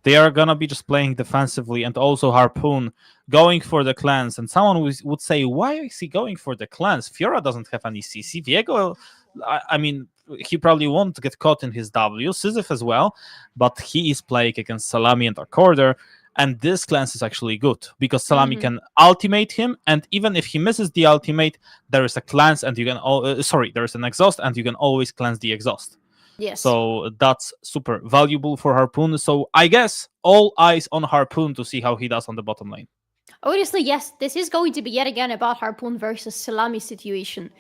they are gonna be just playing defensively, and also Harpoon going for the clans. And someone would say, why is he going for the clans? Fiora doesn't have any CC. Viego, I mean, he probably won't get caught in his W. Sisyph as well, but he is playing against Salami and Accorder. And this cleanse is actually good because Salami can ultimate him, and even if he misses the ultimate, there is a cleanse, and you can there is an exhaust, and you can always cleanse the exhaust. Yes. So that's super valuable for Harpoon. So I guess all eyes on Harpoon to see how he does on the bottom lane. Honestly, yes, this is going to be yet again about Harpoon versus Salami situation.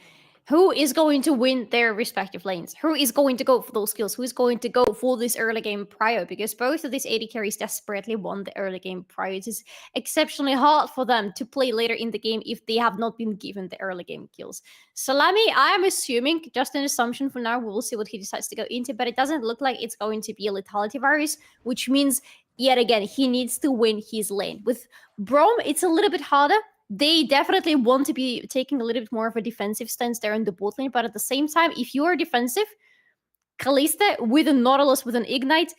Who is going to win their respective lanes? Who is going to go for those kills? Who is going to go for this early game prio? Because both of these AD carries desperately want the early game prio. It is exceptionally hard for them to play later in the game if they have not been given the early game kills. Salami, I am assuming, just an assumption for now, we will see what he decides to go into, but it doesn't look like it's going to be a lethality virus, which means, yet again, he needs to win his lane. With Braum, it's a little bit harder. They definitely want to be taking a little bit more of a defensive stance there in the bot lane, but at the same time, if you are defensive, Kalista with a Nautilus, with an Ignite,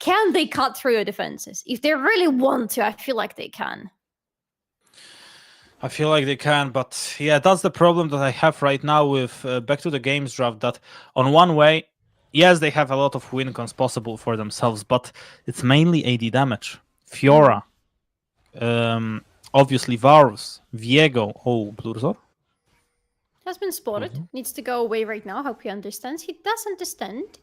can they cut through your defenses? If they really want to, I feel like they can. I feel like they can, but yeah, that's the problem that I have right now with Back to the Games draft, that on one way, yes, they have a lot of win cons possible for themselves, but it's mainly AD damage. Fiora, obviously Varus, Viego, Blurzor Has been spotted. Needs to go away right now. Hope he understands. He does understand.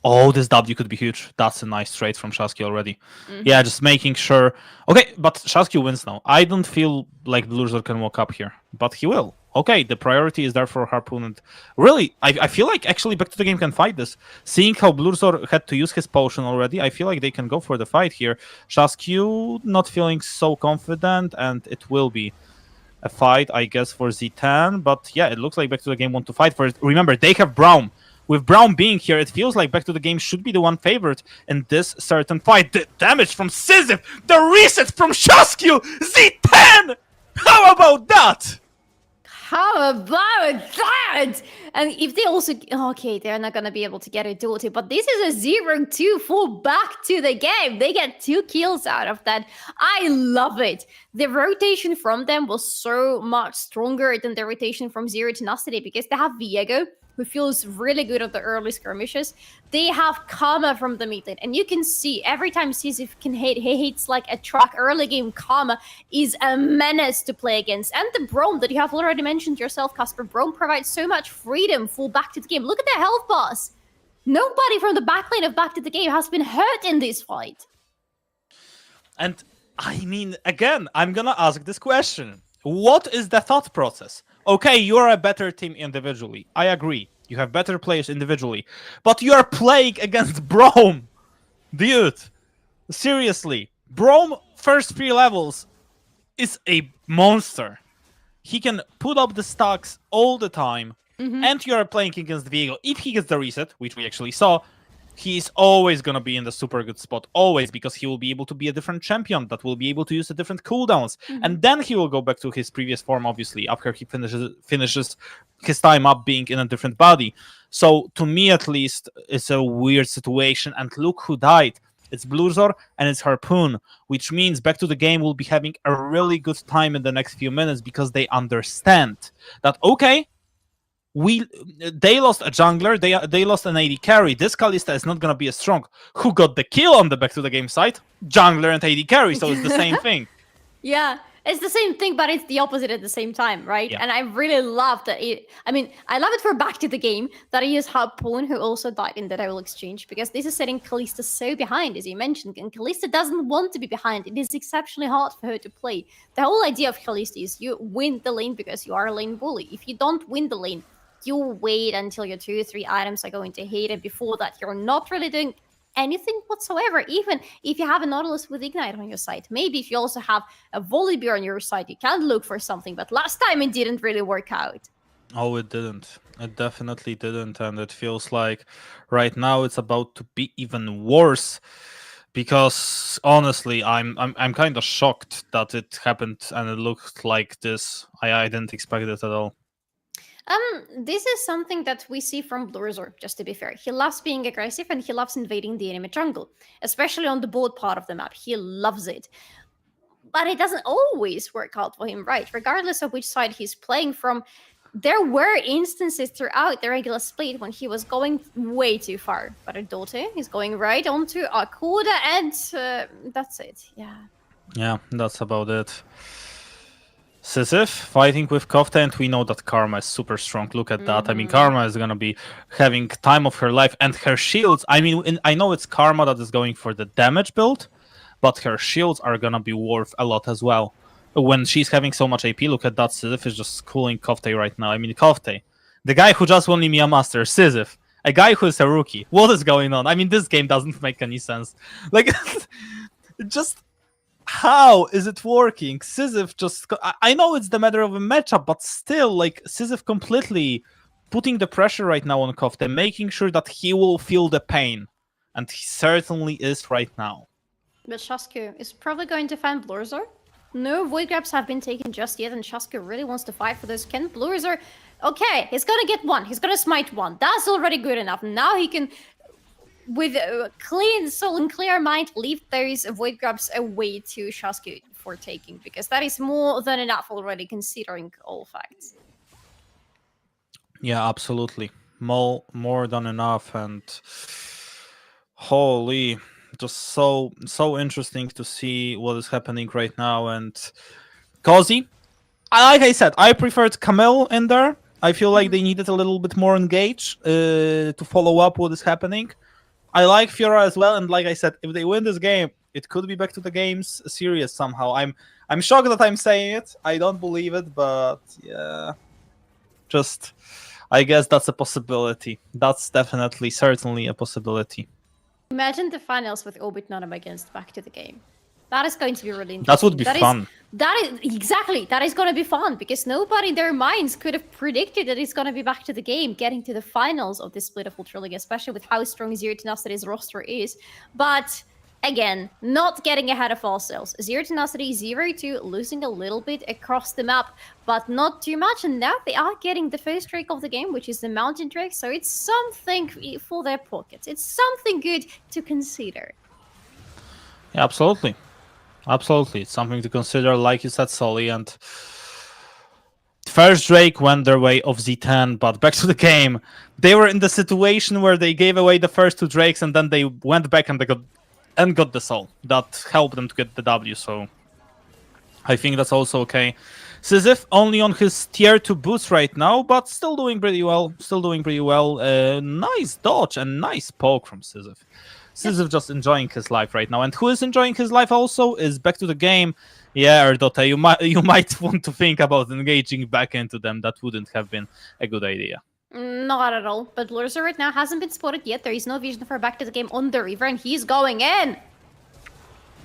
Oh, this W could be huge. That's a nice trade from Shasky already. Yeah, just making sure. Okay, but Shasky wins now. I don't feel like Blurzor can walk up here, but he will. okay, the priority is there for Harpoon. And really, I feel like actually Back to the Game can fight this. Seeing how Blurzor had to use his potion already, I feel like they can go for the fight here. Shaskyu not feeling so confident, and it will be a fight, I guess, for Z10. But yeah, it looks like Back to the Game want to fight for it. Remember, they have Braum. With Braum being here, it feels like Back to the Game should be the one favorite in this certain fight. The damage from Sisyph, the reset from Shaskyu, Z10! How about that? How about that? And if they also... Okay, they're not going to be able to get a duel too, but this is a 0-2 full back to the game. They get 2 kills out of that. I love it. The rotation from them was so much stronger than the rotation from Zero Tenacity because they have Viego, who feels really good at the early skirmishes. They have Karma from the mid lane, and you can see every time Sisyph can hit, he hits like a truck. Early game Karma is a menace to play against. And the Braum that you have already mentioned yourself, Kasper. Braum provides so much freedom full back to the game. Look at the health bars. Nobody from the backline of Back to the Game has been hurt in this fight. And I mean, again, I'm gonna ask this question. What is the thought process? Okay, you're a better team individually. I agree. You have better players individually. But you are playing against Braum. Dude, seriously. Braum, first 3 levels, is a monster. He can put up the stacks all the time. And you are playing against Viego. If he gets the reset, which we actually saw, he's always going to be in the super good spot. Always, because he will be able to be a different champion that will be able to use the different cooldowns. And then he will go back to his previous form, obviously, after he finishes his time up being in a different body. So, to me at least, it's a weird situation. And look who died. It's Blurzor and it's Harpoon, which means Back to the Game will be having a really good time in the next few minutes because they understand that, okay, they lost a jungler, they lost an AD carry. This Kalista is not gonna be as strong. Who got the kill on the Back to the Game side? Jungler and AD carry, so it's the same thing. Yeah, it's the same thing, but it's the opposite at the same time, right? Yeah. And I really love that I love it for Back to the Game that he is Harpoon, who also died in the double exchange, because this is setting Kalista so behind, as you mentioned, and Kalista doesn't want to be behind. It is exceptionally hard for her to play. The whole idea of Kalista is you win the lane because you are a lane bully. If you don't win the lane, you wait until your 2 or 3 items are going to hit, and before that, you're not really doing anything whatsoever. Even if you have a Nautilus with Ignite on your side, maybe if you also have a Volibear on your side, you can look for something. But last time it didn't really work out. Oh, it didn't. It definitely didn't, and it feels like right now it's about to be even worse. Because honestly, I'm kind of shocked that it happened and it looked like this. I didn't expect it at all. This is something that we see from Blurzor, just to be fair. He loves being aggressive and he loves invading the enemy jungle, especially on the board part of the map. He loves it. But it doesn't always work out for him, right? Regardless of which side he's playing from, there were instances throughout the regular split when he was going way too far. But Adote is going right onto Akuda, and that's it. Yeah, that's about it. Sisyph fighting with Kofta, and we know that Karma is super strong. Look at that. I mean, Karma is going to be having time of her life, and her shields, I mean, I know it's Karma that is going for the damage build, but her shields are going to be worth a lot as well. When she's having so much AP, look at that. Sisyph is just schooling Kofta right now. I mean, Kofta, the guy who just won EMEA Master, Sisyph, a guy who is a rookie. What is going on? I mean, this game doesn't make any sense. Like, just... how is it working? Sisyph just... I know it's the matter of a matchup, but still, like, Sisyph completely putting the pressure right now on Kofta, making sure that he will feel the pain. And he certainly is right now. But Shaskyu is probably going to find Blurzor. No void grabs have been taken just yet, and Shaskyu really wants to fight for those. Can Blurzor... Okay, he's gonna get one. He's gonna smite one. That's already good enough. Now he can... with a clean soul and clear mind, leave those void grabs away to Shaskyu for taking, because that is more than enough already, considering all facts. Yeah, absolutely. More than enough, and holy, just so interesting to see what is happening right now. And Cozy, like I said, I preferred Camille in there. I feel like they needed a little bit more engage to follow up what is happening. I like Fiora as well, and like I said, if they win this game, it could be Back to the Game's series somehow. I'm shocked that I'm saying it. I don't believe it, but yeah. Just, I guess that's a possibility. That's definitely, certainly a possibility. Imagine the finals with Orbit Nonum against Back to the Game. That is going to be really interesting. That would be fun. That is going to be fun because nobody in their minds could have predicted that it's going to be Back to the Game getting to the finals of this split of Ultraliga, especially with how strong Zero Tenacity's roster is. But again, not getting ahead of ourselves. Zero Tenacity 0-2, losing a little bit across the map, but not too much. And now they are getting the first drake of the game, which is the Mountain Drake. So it's something for their pockets. It's something good to consider. Yeah, absolutely. Absolutely. It's something to consider, like you said, Solly. And first Drake went their way of Z10, but back to the game. They were in the situation where they gave away the first 2 Drakes, and then they went back and they got the soul. That helped them to get the W, so I think that's also okay. Decisive only on his tier 2 boots right now, but still doing pretty well. Nice dodge and nice poke from Decisive. Decisive just enjoying his life right now. And who is enjoying his life also is back to the game. Yeah, Erdote, you might want to think about engaging back into them. That wouldn't have been a good idea. Not at all. But Lurzer right now hasn't been spotted yet. There is no vision for Back to the Game on the river, and he's going in.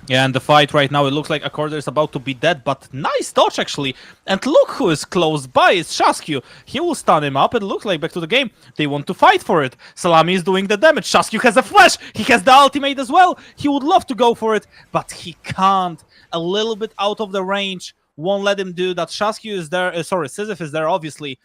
Yeah, and the fight right now, it looks like Accorder is about to be dead, but nice dodge actually. And look who is close by, it's Shasku. He will stun him up, it looks like back to the game. They want to fight for it. Salami is doing the damage, Shasku has a flash, he has the ultimate as well. He would love to go for it, but he can't. A little bit out of the range, won't let him do that. Shasku is there, Decisive is there obviously.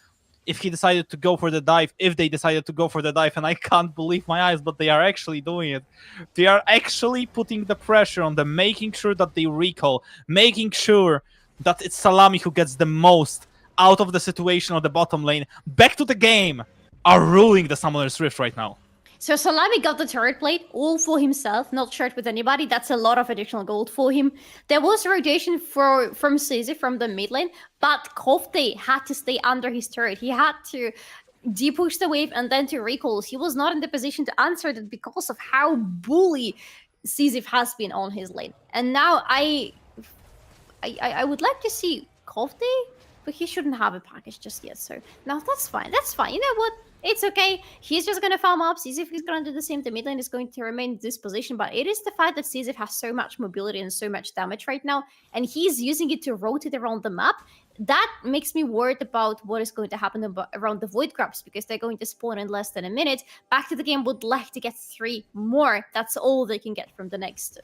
If he decided to go for the dive, if they decided to go for the dive, and I can't believe my eyes, but they are actually doing it. They are actually putting the pressure on them, making sure that they recall, making sure that it's Salami who gets the most out of the situation on the bottom lane. Back to the game are ruling the Summoner's Rift right now. So Salami got the turret plate all for himself, not shared with anybody. That's a lot of additional gold for him. There was a rotation from Decisive from the mid lane, but Korotkiy had to stay under his turret. He had to depush the wave and then to recall. He was not in the position to answer that because of how bully Decisive has been on his lane. And now I would like to see Korotkiy, but he shouldn't have a package just yet. So no, that's fine. That's fine. You know what? It's okay. He's just going to farm up. Decisive is going to do the same. The mid lane is going to remain in this position. But it is the fact that Decisive has so much mobility and so much damage right now. And he's using it to rotate around the map. That makes me worried about what is going to happen around the Void Grabs. Because they're going to spawn in less than a minute. Back to the game would like to get 3 more. That's all they can get from the next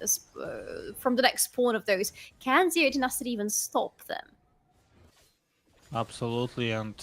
spawn of those. Can Zero Tenacity even stop them? Absolutely, and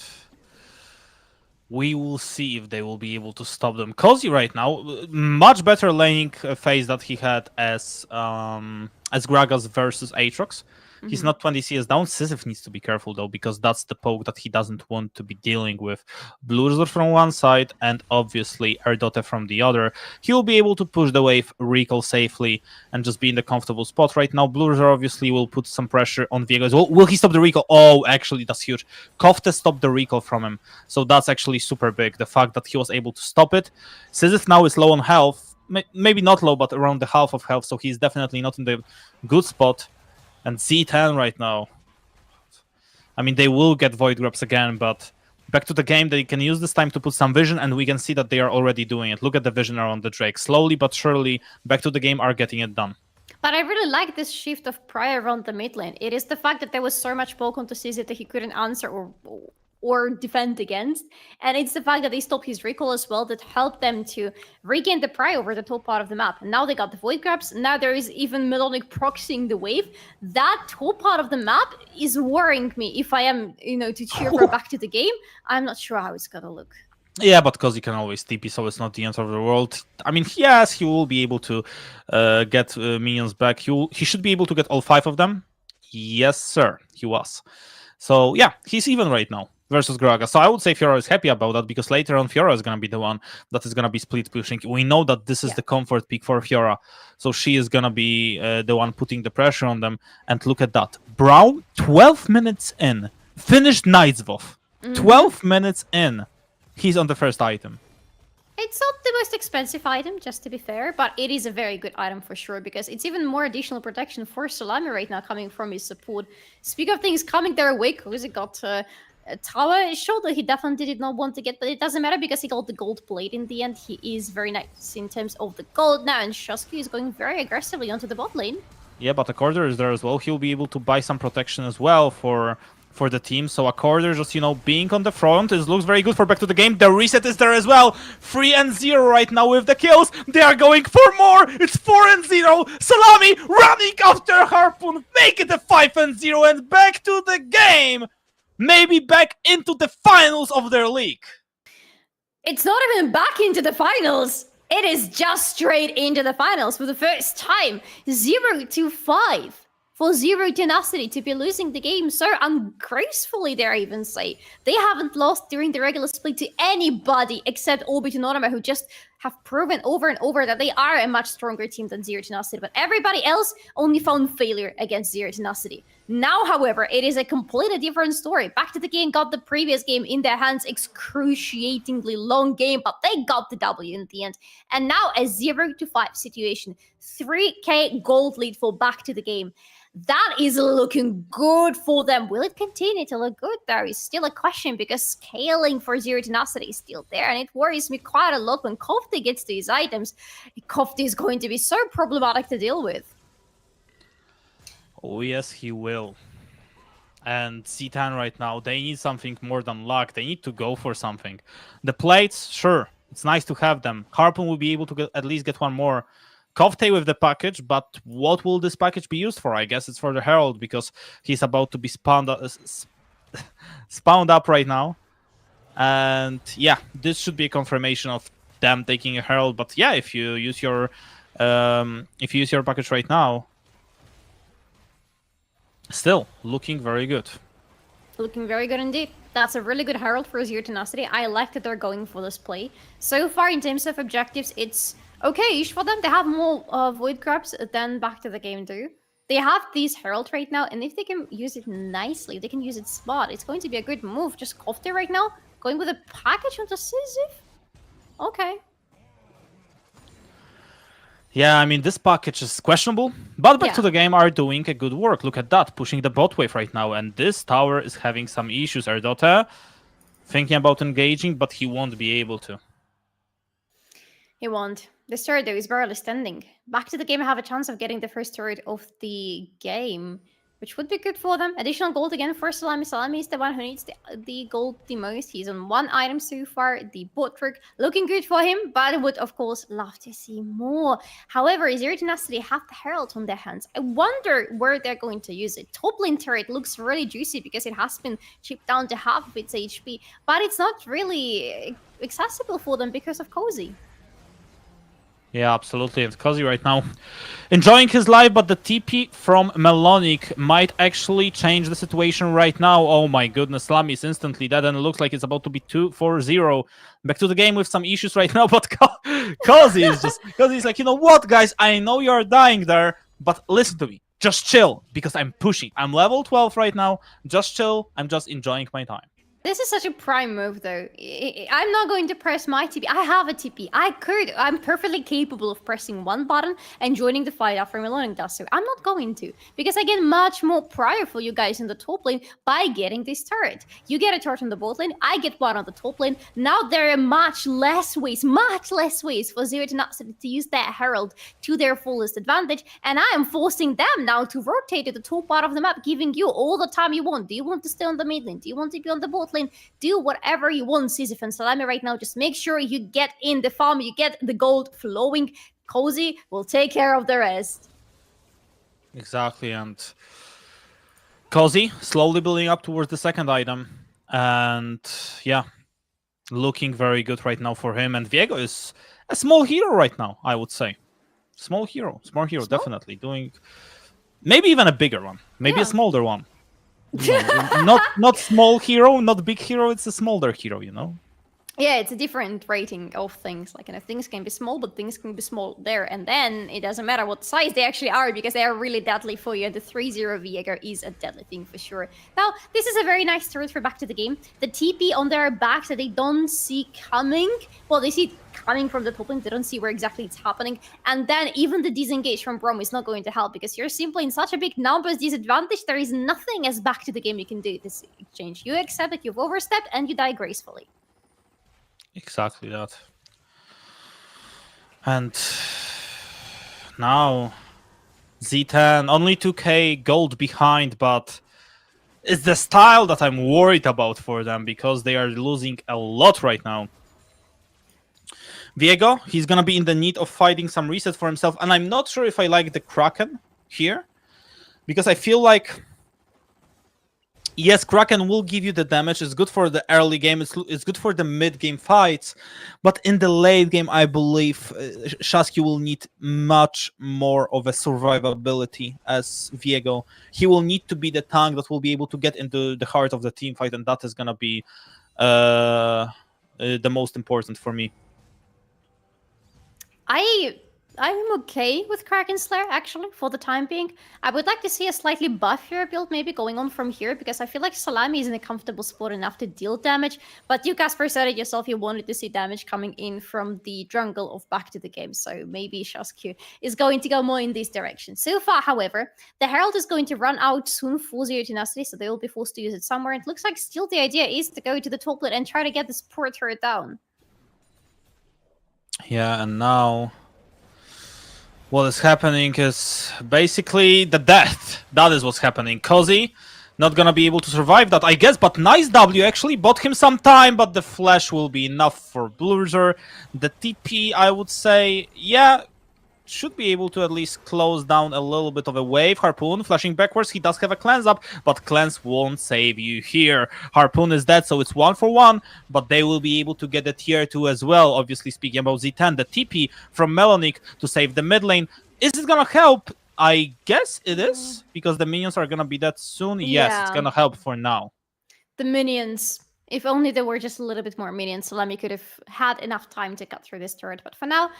we will see if they will be able to stop them. Cozy right now, much better laning phase that he had as Gragas versus Aatrox. He's not 20 CS down. Decisive needs to be careful though, because that's the poke that he doesn't want to be dealing with. Blurzer from one side and obviously Erdote from the other. He'll be able to push the wave, recall safely, and just be in the comfortable spot right now. Blurzer obviously will put some pressure on Viego as well. Will he stop the recall? Oh, actually, that's huge. Kofte stopped the recall from him, so that's actually super big. The fact that he was able to stop it. Decisive now is low on health. Maybe not low, but around the half of health, so he's definitely not in the good spot. And Z10 right now. I mean, they will get Void Grabs again, but back to the game, they can use this time to put some vision, and we can see that they are already doing it. Look at the vision around the Drake. Slowly but surely, back to the game are getting it done. But I really like this shift of Prior around the mid lane. It is the fact that there was so much poke onto Decisive that he couldn't answer or defend against. And it's the fact that they stopped his recall as well that helped them to regain the Prior over the top part of the map. And now they got the Void Grabs. Now there is even Melodic proxying the wave. That top part of the map is worrying me. If I am, to cheer for back to the game, I'm not sure how it's gonna look. Yeah, but because you can always TP, so it's not the end of the world. I mean, yes, he will be able to get minions back. He should be able to get all 5 of them. Yes, sir, he was. So yeah, he's even right now versus Gragas. So I would say Fiora is happy about that, because later on Fiora is going to be the one that is going to be split pushing. We know that this is the comfort pick for Fiora. So she is going to be the one putting the pressure on them. And look at that. Braum, 12 minutes in. Finished Night's Wolf. 12 minutes in. He's on the first item. It's not the most expensive item, just to be fair, but it is a very good item for sure, because it's even more additional protection for Salami right now coming from his support. Speak of things coming their way, Cozy got tower showed that he definitely did not want to get, but it doesn't matter because he got the gold plate in the end. He is very nice in terms of the gold now, and Shosky is going very aggressively onto the bot lane. Yeah, but Accorder is there as well. He'll be able to buy some protection as well for the team. So Accorder just, being on the front, it looks very good for back to the game. The reset is there as well. 3-0 right now with the kills. They are going for more. It's 4-0. Salami running after Harpoon. Make it a 5-0 and back to the game. Maybe back into the finals of their league. It's not even back into the finals. It is just straight into the finals for the first time. 0-5 for Zero Tenacity to be losing the game so ungracefully, dare I even say. They haven't lost during the regular split to anybody except Orbit and Anonymo, who just have proven over and over that they are a much stronger team than Zero Tenacity. But everybody else only found failure against Zero Tenacity. Now, however, it is a completely different story. Back to the game got the previous game in their hands, excruciatingly long game, but they got the W in the end. And now a 0-5 situation. 3k gold lead for Back to the game. That is looking good for them. Will it continue to look good? There is still a question because scaling for Zero Tenacity is still there, and it worries me quite a lot when Korotkiy gets to his items. Korotkiy is going to be so problematic to deal with. Oh yes, he will. And Z10 right now, they need something more than luck. They need to go for something. The plates, sure, it's nice to have them. Harpoon will be able to at least get one more. Korotkiy with the package, but what will this package be used for? I guess it's for the Herald, because he's about to be spawned up right now. And yeah, this should be a confirmation of them taking a Herald. But yeah, if you use your package right now, still looking very good. Looking very good indeed. That's a really good Herald for Zero Tenacity. I like that they're going for this play. So far, in terms of objectives, it's okay-ish for them. They have more Void Grabs than Back to the game do. They have these Herald right now, and if they can use it nicely, they can use it smart, it's going to be a good move. Just Korotkiy right now, going with a package on Decisive? Okay. Yeah, I mean, this package is questionable, but Back to the game are doing a good work. Look at that, pushing the bot wave right now, and this tower is having some issues. Erdota thinking about engaging, but he won't be able to. He won't. This turret, though, is barely standing. Back to the game have a chance of getting the first turret of the game, which would be good for them. Additional gold again for Salami. Salami is the one who needs the gold the most. He's on one item so far, the bot trick. Looking good for him, but I would, of course, love to see more. However, Zero Tenacity have the Herald on their hands. I wonder where they're going to use it. Top lane turret looks really juicy because it has been chipped down to half of its HP, but it's not really accessible for them because of Cozy. Yeah, absolutely. And Cozy right now enjoying his life, but the TP from Melonic might actually change the situation right now. Oh my goodness, Salami is instantly dead, and it looks like it's about to be 2-4-0. Back to the game with some issues right now, but Cozy is just... Cozy's like, you know what, guys? I know you're dying there, but listen to me. Just chill, because I'm pushing. I'm level 12 right now. Just chill. I'm just enjoying my time. This is such a prime move, though. I'm not going to press my TP. I have a TP. I'm perfectly capable of pressing one button and joining the fight after Melonic does so. I'm not going to, because I get much more prior for you guys in the top lane by getting this turret. You get a turret on the bot lane, I get one on the top lane. Now there are much less ways for Zero Tenacity to use that Herald to their fullest advantage, and I am forcing them now to rotate to the top part of the map, giving you all the time you want. Do you want to stay on the mid lane? Do you want to be on the bot lane? Do whatever you want, Decisive and Salami right now. Just make sure you get in the farm, you get the gold flowing. Cozy will take care of the rest. Exactly, and Cozy slowly building up towards the second item. And yeah, looking very good right now for him. And Viego is a small hero right now, I would say. Small hero, definitely. Doing maybe even a bigger one, maybe a smaller one. No, not small hero, not big hero, it's a smaller hero, you know? Yeah, it's a different rating of things. Like, things can be small, but things can be small there. And then it doesn't matter what size they actually are because they are really deadly for you. And the 3-0 Viego is a deadly thing for sure. Now, this is a very nice turret for back to the game. The TP on their backs that they don't see coming. Well, they see it coming from the top lane. They don't see where exactly it's happening. And then even the disengage from Brom is not going to help because you're simply in such a big numbers disadvantage. There is nothing as back to the game you can do this exchange. You accept that you've overstepped and you die gracefully. Exactly that. And now Z10 only 2k gold behind, but it's the style that I'm worried about for them because they are losing a lot right now. Viego, he's gonna be in the need of fighting some reset for himself, and I'm not sure if I like the Kraken here because I feel like yes, Kraken will give you the damage. It's good for the early game. It's good for the mid-game fights. But in the late game, I believe Shasky will need much more of a survivability as Viego. He will need to be the tank that will be able to get into the heart of the team fight, and that is going to be the most important for me. I'm okay with Kraken Slayer, actually, for the time being. I would like to see a slightly buffier build maybe going on from here, because I feel like Salami is in a comfortable spot enough to deal damage. But you, Kasper, said it yourself, you wanted to see damage coming in from the jungle of back to the game, so maybe Shasky is going to go more in this direction. So far, however, the Herald is going to run out soon for Zero Tenacity, so they will be forced to use it somewhere. It looks like still the idea is to go to the top lane and try to get the support turret down. Yeah, and now what is happening is basically the death. That is what's happening. Cozy not gonna be able to survive that, I guess, but nice W actually. Bought him some time, but the flash will be enough for Blurzer. The TP, I would say, yeah, should be able to at least close down a little bit of a wave. Harpoon flashing backwards. He does have a cleanse up, but cleanse won't save you here. Harpoon is dead, so it's 1-for-1, but they will be able to get the tier 2 as well. Obviously, speaking about Z10, the TP from Melanic to save the mid lane. Is it gonna help? I guess it is, because the minions are gonna be dead soon. Yes, it's gonna help for now. The minions. If only there were just a little bit more minions, Salami could have had enough time to cut through this turret. But for now,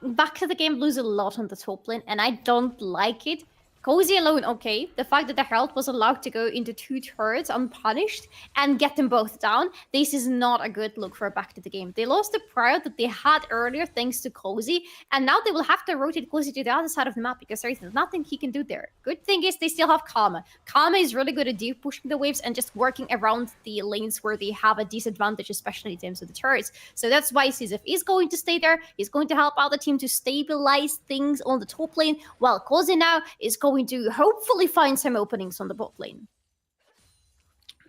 back to the game lose a lot on the top lane, and I don't like it. Cozy alone, okay. The fact that the Herald was allowed to go into 2 turrets unpunished and get them both down, this is not a good look for back to the game. They lost the prior that they had earlier thanks to Cozy, and now they will have to rotate Cozy to the other side of the map because there's nothing he can do there. Good thing is they still have Karma. Karma is really good at deep pushing the waves and just working around the lanes where they have a disadvantage, especially in terms of the turrets. So that's why Decisive is going to stay there. He's going to help out the team to stabilize things on the top lane, while Cozy now is going to hopefully find some openings on the bot lane.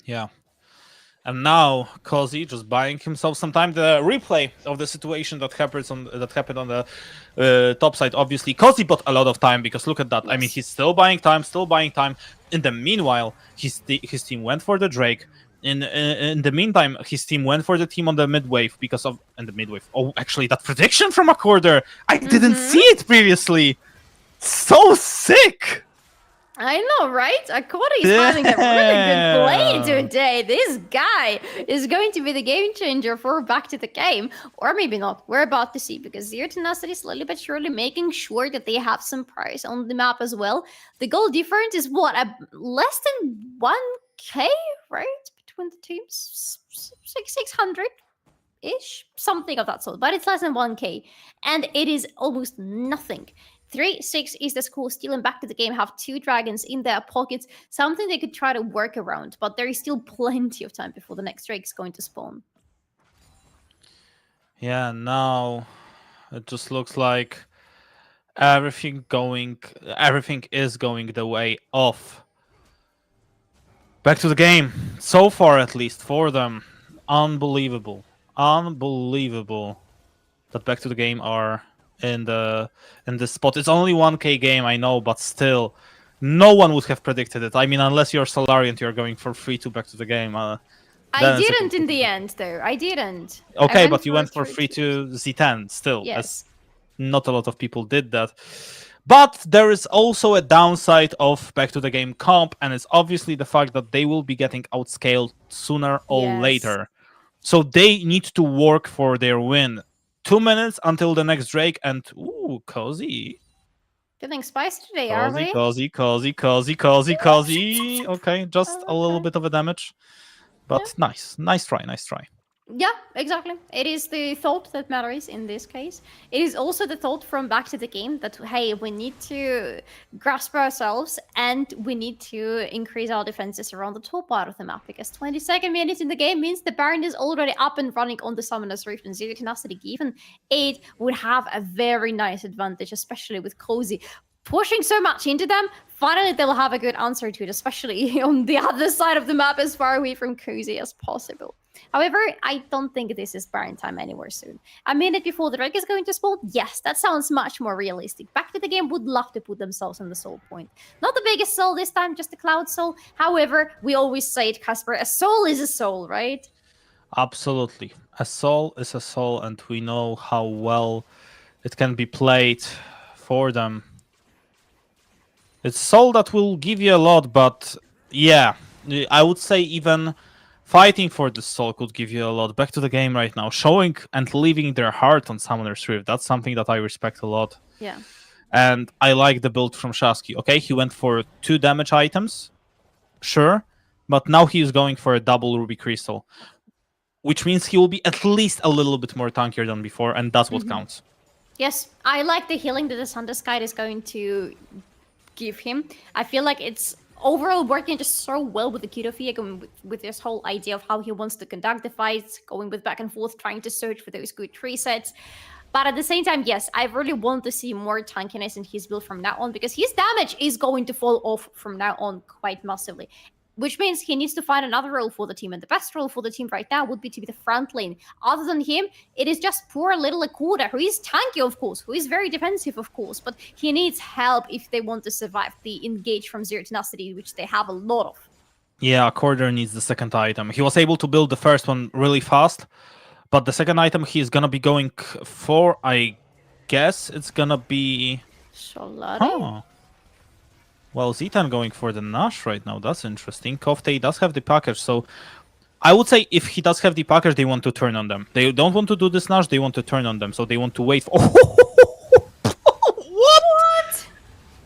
Yeah. And now Cozy just buying himself some time. The replay of the situation that happened on the top side. Obviously, Cozy bought a lot of time because look at that. Yes. I mean, he's still buying time. In the meanwhile, his team went for the Drake. In the meantime, his team went for the team on the mid wave because of the mid wave. Oh, actually, that prediction from a quarter, I didn't see it previously. So sick. I know, right? Akora is having a really good play today. This guy is going to be the game changer for back to the game. Or maybe not. We're about to see, because Zero Tenacity is slowly but surely making sure that they have some price on the map as well. The goal difference is what? Less than 1k, right? Between the teams? 600-ish? Something of that sort. But it's less than 1k. And it is almost nothing. 3-6 is the score, still in back to the game, have 2 dragons in their pockets, something they could try to work around, but there is still plenty of time before the next Drake is going to spawn. Yeah, now it just looks like everything is going the way of back to the game. So far, at least, for them. Unbelievable that back to the game are in the spot. It's only 1k game, I know, but still, no one would have predicted it. I mean, unless you're Solari and you're going for 3-2 back to the game. I didn't in the end, though. I didn't. Okay, but you went for 3-2 Z10 still. Yes. Not a lot of people did that. But there is also a downside of back to the game comp, and it's obviously the fact that they will be getting outscaled sooner or later. So they need to work for their win. 2 minutes until the next Drake, and ooh, Cozy. Feeling spicy today, are we? Cozy. Okay, just a little bit of a damage. But nice try. Yeah, exactly. It is the thought that matters in this case. It is also the thought from back to the game that, hey, we need to grasp ourselves and we need to increase our defenses around the top part of the map, because 22nd minute in the game means the Baron is already up and running on the Summoner's Rift, and Zero Tenacity given 8 would have a very nice advantage, especially with Cozy pushing so much into them. Finally, they'll have a good answer to it, especially on the other side of the map, as far away from Cozy as possible. However, I don't think this is Baron time anywhere soon. A minute before the Drake is going to spawn? Yes, that sounds much more realistic. Back to the game would love to put themselves on the soul point. Not the biggest soul this time, just the Cloud Soul. However, we always say it, Kasper, a soul is a soul, right? Absolutely. A soul is a soul, and we know how well it can be played for them. It's soul that will give you a lot, but yeah, I would say even fighting for the soul could give you a lot. Back to the game right now, showing and leaving their heart on Summoner's Rift. That's something that I respect a lot. Yeah. And I like the build from Shasky. Okay, he went for 2 damage items, sure, but now he is going for a double Ruby Crystal, which means he will be at least a little bit more tankier than before, and that's what counts. Yes, I like the healing that the Sunder's Guide is going to give him. I feel like it's overall working just so well with the Gutkowski, going with this whole idea of how he wants to conduct the fights, going with back and forth, trying to search for those good resets. But at the same time, yes, I really want to see more tankiness in his build from now on, because his damage is going to fall off from now on quite massively. Which means he needs to find another role for the team, and the best role for the team right now would be to be the front lane. Other than him, it is just poor little Akuda, who is tanky, of course, who is very defensive, of course, but he needs help if they want to survive the engage from Zero Tenacity, which they have a lot of. Yeah, Corder needs the second item. He was able to build the first one really fast, but the second item he's gonna be going for, I guess it's gonna be... Solari? Huh. Well, Z10 going for the Nash right now. That's interesting. Kofte does have the package, so I would say if he does have the package, they want to turn on them. They don't want to do this Nash, they want to turn on them, so they want to wait for... What?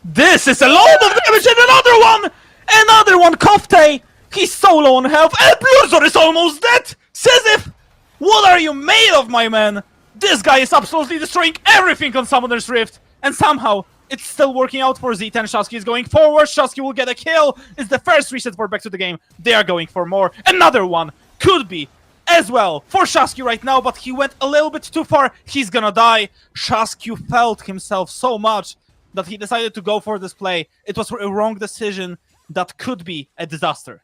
This is a lot of damage, and another one! Another one, Kofte! He's so low on health, and Blurzor is almost dead! Decisive! What are you made of, my man? This guy is absolutely destroying everything on Summoner's Rift, and somehow it's still working out for Z10. Shasky is going forward. Shasky will get a kill. It's the first reset for back to the game. They are going for more. Another one could be as well for Shasky right now, but he went a little bit too far. He's gonna die. Shasky felt himself so much that he decided to go for this play. It was a wrong decision that could be a disaster.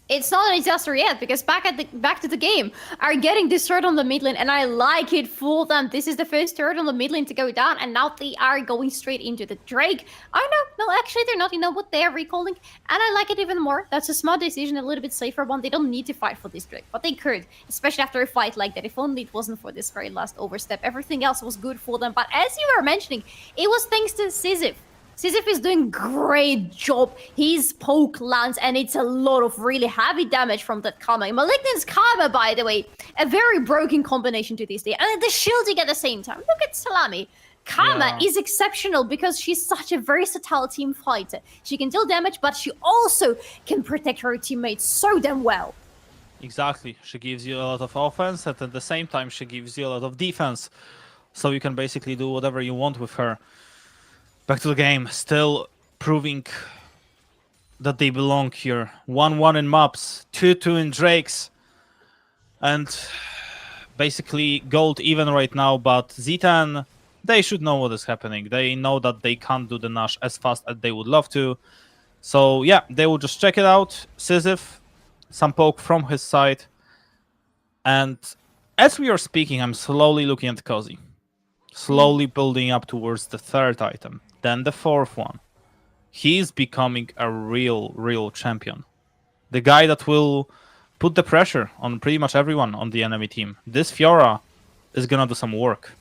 It's not a disaster yet, because back to the game are getting destroyed on the mid lane, and I like it for them. This is the first turret on the mid lane to go down, and now they are going straight into the Drake. Oh no, actually they're not. You know what? They are recalling, and I like it even more. That's a smart decision, a little bit safer one. They don't need to fight for this Drake, but they could, especially after a fight like that. If only it wasn't for this very last overstep, everything else was good for them. But as you were mentioning, it was thanks to Decisive. Decisive is doing great job. His poke lands, and it's a lot of really heavy damage from that Karma. Malignant's Karma, by the way, a very broken combination to this day. And the shielding at the same time. Look at Salami. Karma is exceptional because she's such a versatile team fighter. She can deal damage, but she also can protect her teammates so damn well. Exactly. She gives you a lot of offense, and at the same time, she gives you a lot of defense. So you can basically do whatever you want with her. Back to the game, still proving that they belong here. 1-1 in maps, 2-2 in Drakes. And basically gold even right now, but Z10, they should know what is happening. They know that they can't do the Nash as fast as they would love to. So yeah, they will just check it out. Decisive, some poke from his side. And as we are speaking, I'm slowly looking at Cozy. Slowly building up towards the third item. Then the fourth one. He's becoming a real champion. The guy that will put the pressure on pretty much everyone on the enemy team. This Fiora is gonna do some work.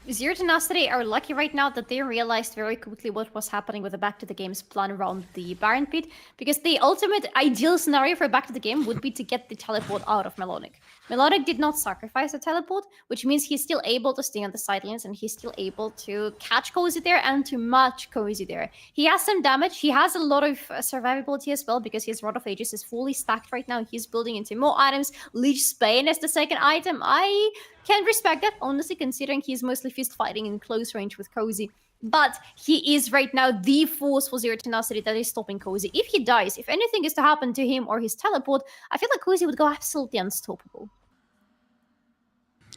Zero Tenacity are lucky right now that they realized very quickly what was happening with the Back to the Game's plan around the Baron Pit, because the ultimate ideal scenario for Back to the Game would be to get the teleport out of Melonic. Melonic did not sacrifice the teleport, which means he's still able to stay on the sidelines and he's still able to catch Cozy there and to match Cozy there. He has some damage, he has a lot of survivability as well because his Rod of Ages is fully stacked right now. He's building into more items, Leech Spain as the second item. I can respect that, honestly, considering he's mostly fist fighting in close range with Cozy. But he is right now the force for Zero Tenacity that is stopping Cozy. If he dies, if anything is to happen to him or his teleport, I feel like Cozy would go absolutely unstoppable.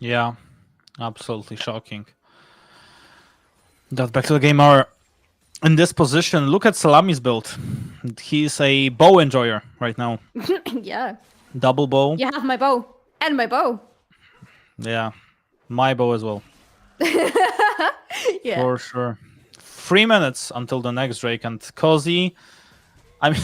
Yeah, absolutely shocking. That Back to the Game are in this position. Look at Salami's build. He's a bow enjoyer right now. Yeah. Double bow. You have my bow. And my bow. Yeah, my bow as well. Yeah. For sure. 3 minutes until the next Drake, and Cozy, I mean,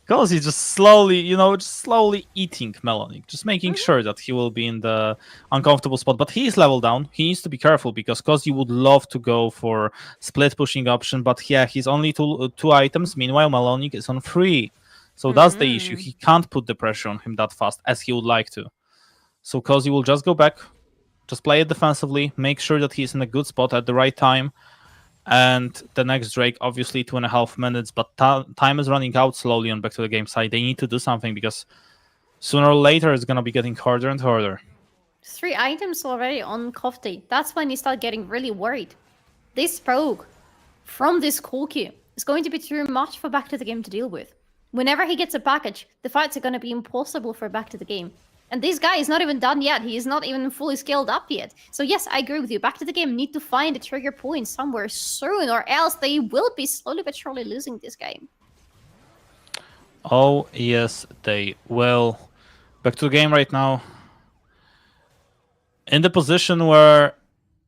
Cozy just slowly, just slowly eating Melonic, just making sure that he will be in the uncomfortable spot. But he is level down. He needs to be careful because Cozy would love to go for split pushing option, but yeah, he's only two items. Meanwhile, Melonic is on 3. So that's the issue. He can't put the pressure on him that fast as he would like to. So Cozy will just go back, just play it defensively, make sure that he's in a good spot at the right time. And the next Drake, obviously 2.5 minutes, but time is running out slowly on Back to the Game side. They need to do something because sooner or later it's going to be getting harder and harder. 3 items already on Korotkiy. That's when you start getting really worried. This poke from this Korotkiy is going to be too much for Back to the Game to deal with. Whenever he gets a package, the fights are going to be impossible for Back to the Game. And this guy is not even done yet. He is not even fully scaled up yet. So yes, I agree with you. Back to the Game need to find a trigger point somewhere soon, or else they will be slowly but surely losing this game. Oh, yes, they will. Back to the Game right now. In the position where,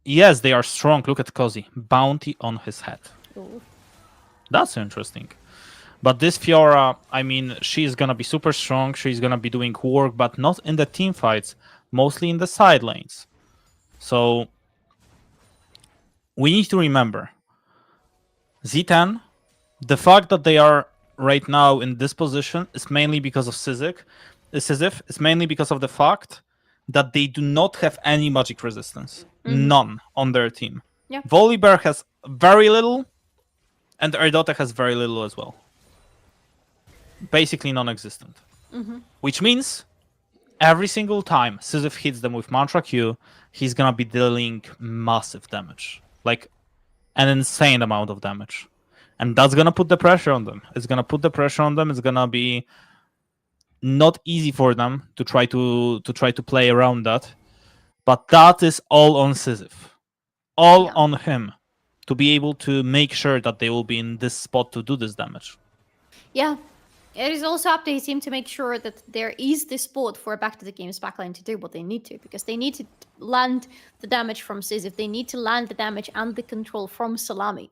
yes, they are strong. Look at Cozy. Bounty on his head. Ooh. That's interesting. But this Fiora, I mean, she's gonna be super strong, she's gonna be doing work, but not in the team fights, mostly in the side lanes. So, we need to remember, Z10, the fact that they are right now in this position is mainly because of Sisyph. It's mainly because of the fact that they do not have any magic resistance. None on their team. Yeah. Volibear has very little, and Erdota has very little as well. Basically non-existent. Which means every single time Sisyph hits them with Mantra Q, he's gonna be dealing massive damage. Like an insane amount of damage. And that's gonna put the pressure on them. It's gonna put the pressure on them. It's gonna be not easy for them to try to play around that. But that is all on Sisyph. All on him to be able to make sure that they will be in this spot to do this damage. Yeah. It is also up to his team to make sure that there is the spot for Back to the Game's backline to do what they need to, because they need to land the damage from Sisyph, they need to land the damage and the control from Salami.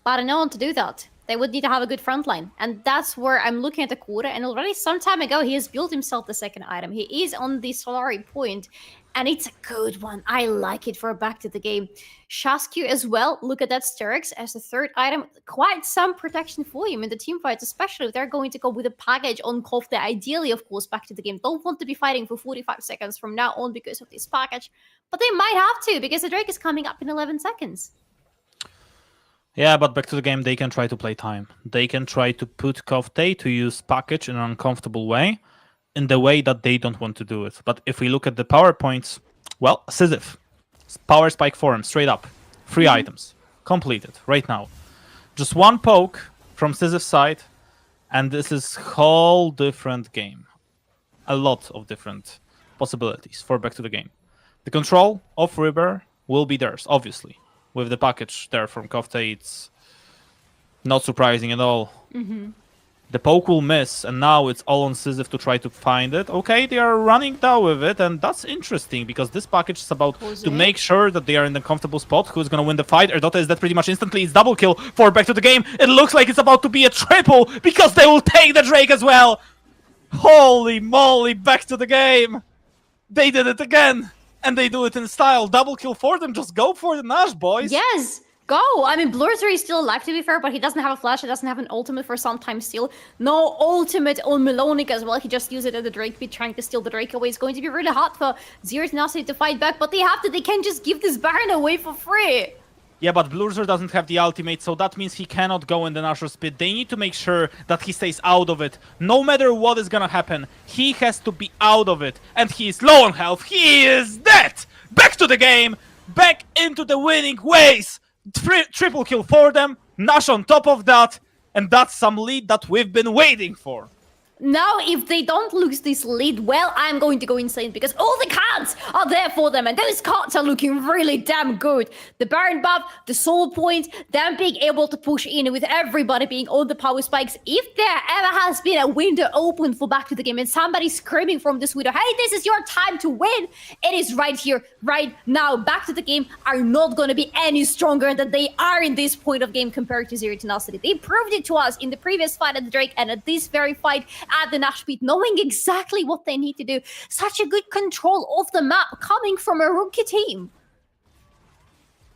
But in order to do that, they would need to have a good front line. And that's where I'm looking at the quarter, and already some time ago he has built himself the second item. He is on the Solari point, and it's a good one. I like it for Back to the Game. Shasku as well, look at that Sterix as the third item. Quite some protection for him in the team fights, especially if they're going to go with a package on Korotkiy. Ideally, of course, Back to the Game don't want to be fighting for 45 seconds from now on because of this package. But they might have to, because the Drake is coming up in 11 seconds. Yeah, but Back to the Game, they can try to play time. They can try to put Korotkiy to use package in an uncomfortable way, in the way that they don't want to do it. But if we look at the power points, well, Sisyph. Power Spike Forum, straight up. 3 items. Completed, right now. Just one poke from Sisyph's side, and this is whole different game. A lot of different possibilities for Back to the Game. The control of River will be theirs, obviously. With the package there from Korotkiy, it's not surprising at all. The poke will miss, and now it's all on Sisyph to try to find it. Okay, they are running down with it, and that's interesting, because this package is about to make sure that they are in the comfortable spot. Who's going to win the fight? Erdota is dead pretty much instantly. It's double kill for Back to the Game. It looks like it's about to be a triple, because they will take the Drake as well. Holy moly, Back to the Game. They did it again. And they do it in style. Double kill for them. Just go for the Nash, boys. Yes, go! I mean, Blurzer is still alive, to be fair, but he doesn't have a flash, he doesn't have an ultimate for some time still. No ultimate on Melonic as well, he just used it at the Drake beat, trying to steal the Drake away. It's going to be really hard for Zero Tenacity to fight back, but they can't just give this Baron away for free. Yeah, but Blurzer doesn't have the ultimate, so that means he cannot go in the Nashor's pit. They need to make sure that he stays out of it. No matter what is gonna happen, he has to be out of it. And he is low on health. He is dead! Back to the game! Back into the winning ways! Triple kill for them. Nash on top of that. And that's some lead that we've been waiting for. Now, if they don't lose this lead, well, I'm going to go insane because all the cards are there for them, and those cards are looking really damn good. The Baron buff, the Soul Point, them being able to push in with everybody being on the power spikes. If there ever has been a window open for back to the game and somebody screaming from this window, hey, this is your time to win, it is right here, right now. Back to the game are not going to be any stronger than they are in this point of game compared to Zero Tenacity. They proved it to us in the previous fight at the Drake and at this very fight at the Nash beat, knowing exactly what they need to do. Such a good control of the map coming from a rookie team.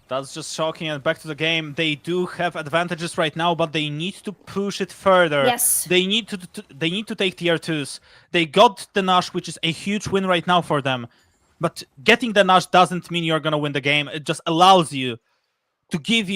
That's just shocking. And back to the game, they do have advantages right now, but they need to push it further. Yes. They need to take tier 2s. They got the Nash, which is a huge win right now for them. But getting the Nash doesn't mean you're gonna win the game. It just allows you to give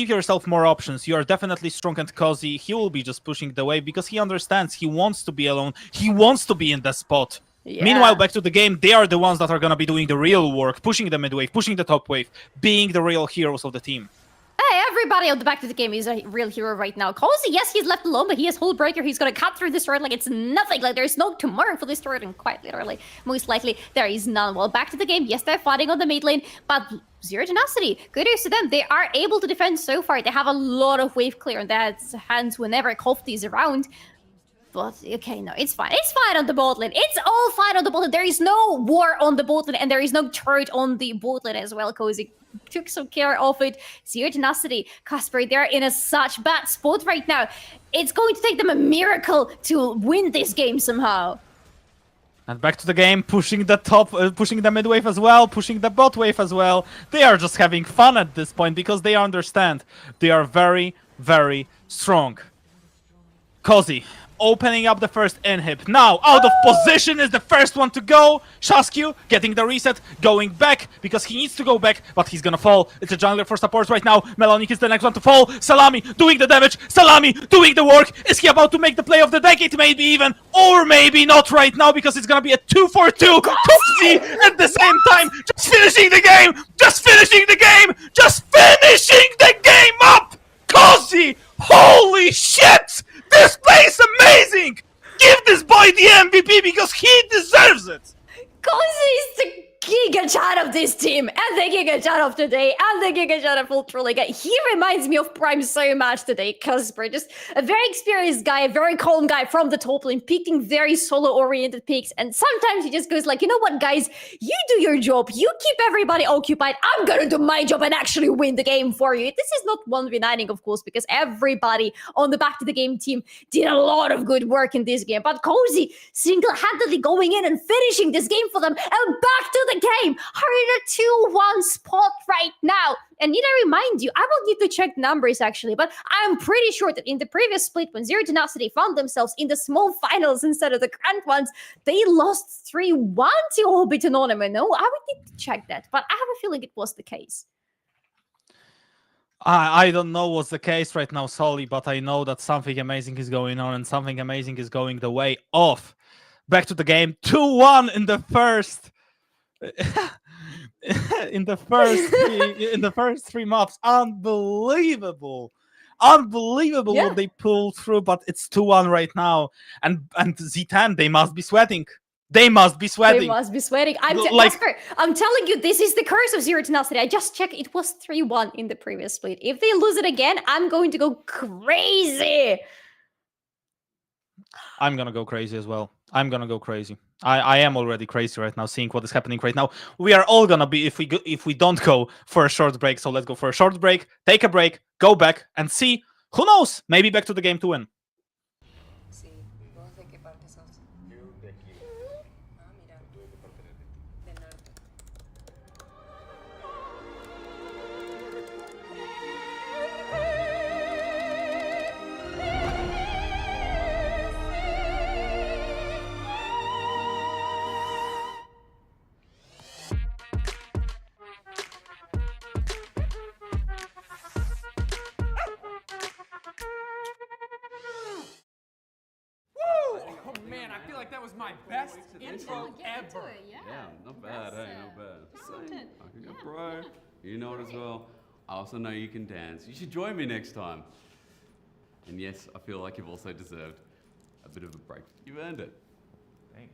yourself more options. You are definitely strong and cozy. He will be just pushing the wave because he understands he wants to be alone. He wants to be in the spot. Yeah. Meanwhile, back to the game, they are the ones that are going to be doing the real work, pushing the mid wave, pushing the top wave, being the real heroes of the team. Hey, everybody on the back to the game is a real hero right now. Cozy, yes, he's left alone, but he has Hullbreaker. He's gonna cut through this turret like it's nothing. Like there's no tomorrow for this turret, and quite literally, most likely, there is none. Well, back to the game. Yes, they're fighting on the mid lane, but Zero Tenacity, kudos to them. They are able to defend so far. They have a lot of wave clear on their hands whenever Kofti is around. But, okay, no, it's fine. It's fine on the bot lane. It's all fine on the bot lane. There is no war on the bot lane, and there is no turret on the bot lane as well. Cozy took some care of it. Zero Tenacity, Kasper, they're in such bad spot right now. It's going to take them a miracle to win this game somehow. And back to the game, pushing the top, pushing the mid wave as well, pushing the bot wave as well. They are just having fun at this point because they understand they are very, very strong. Cozy opening up the first inhib. Now, out of position is the first one to go. Shaskyu getting the reset, going back because he needs to go back, but he's gonna fall. It's a jungler for supports right now. Melonic is the next one to fall. Salami doing the damage. Salami doing the work. Is he about to make the play of the decade? Maybe even, or maybe not right now because it's gonna be a 2-for-2. Cozy at the same time, just finishing the game. Just finishing the game. Just finishing the game up. Cozy, holy shit! This play is amazing! Give this boy the MVP because he deserves it! Cozy is the Giga Chat of this team, and the Giga Chat of today, and the Giga Chat of Ultraliga. He reminds me of Prime so much today, Kasper. Just a very experienced guy, a very calm guy from the top lane, picking very solo-oriented picks, and sometimes he just goes like, you know what, guys? You do your job, you keep everybody occupied, I'm gonna do my job and actually win the game for you. This is not 1v9ing, of course, because everybody on the Back to the Game team did a lot of good work in this game, but Cozy single-handedly going in and finishing this game for them, and back to the game, are in a 2-1 spot right now. And need I remind you, I will need to check numbers actually, but I'm pretty sure that in the previous split, when Zero Tenacity found themselves in the small finals instead of the grand ones, they lost 3-1 to Orbit Anonymo. No, I would need to check that, but I have a feeling it was the case. I don't know what's the case right now, Soli, but I know that something amazing is going on and something amazing is going the way of. Back to the game, 2-1 in the first. in the first three maps. Unbelievable Yeah. what they pulled through, but it's 2-1 right now. And Z10, they must be sweating. They must be sweating. They must be sweating. Kasper, I'm telling you, this is the curse of Zero Tenacity. I just checked. It was 3-1 in the previous split. If they lose it again, I'm going to go crazy. I'm gonna go crazy as well. I'm gonna go crazy. I am already crazy right now, seeing what is happening right now. We are all gonna be if we don't go for a short break. So let's go for a short break, take a break, go back, and see. Who knows? Maybe back to the game to win. Sí, ¿vos de qué parte sos? Yo de aquí. Ah, mira. Tuve que pertenecer. was my best intro Get into ever. it, yeah. Yeah, not bad, hey, not bad. Just saying, Talented. I could go Yeah, pro. yeah. You know it as well. I also know you can dance. You should join me next time. And yes, I feel like you've also deserved a bit of a break. You've earned it. Thanks.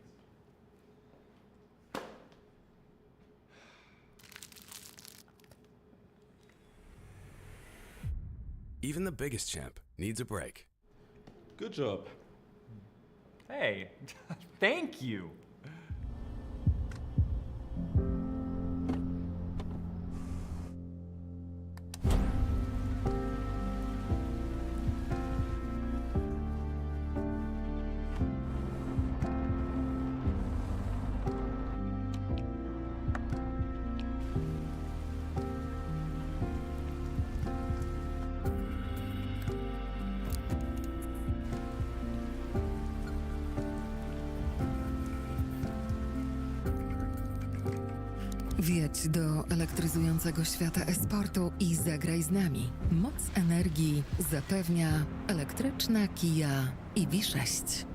Even the biggest champ needs a break. Good job. Hey, thank you. Wjedź do elektryzującego świata esportu i zagraj z nami. Moc energii zapewnia elektryczna Kia EV6.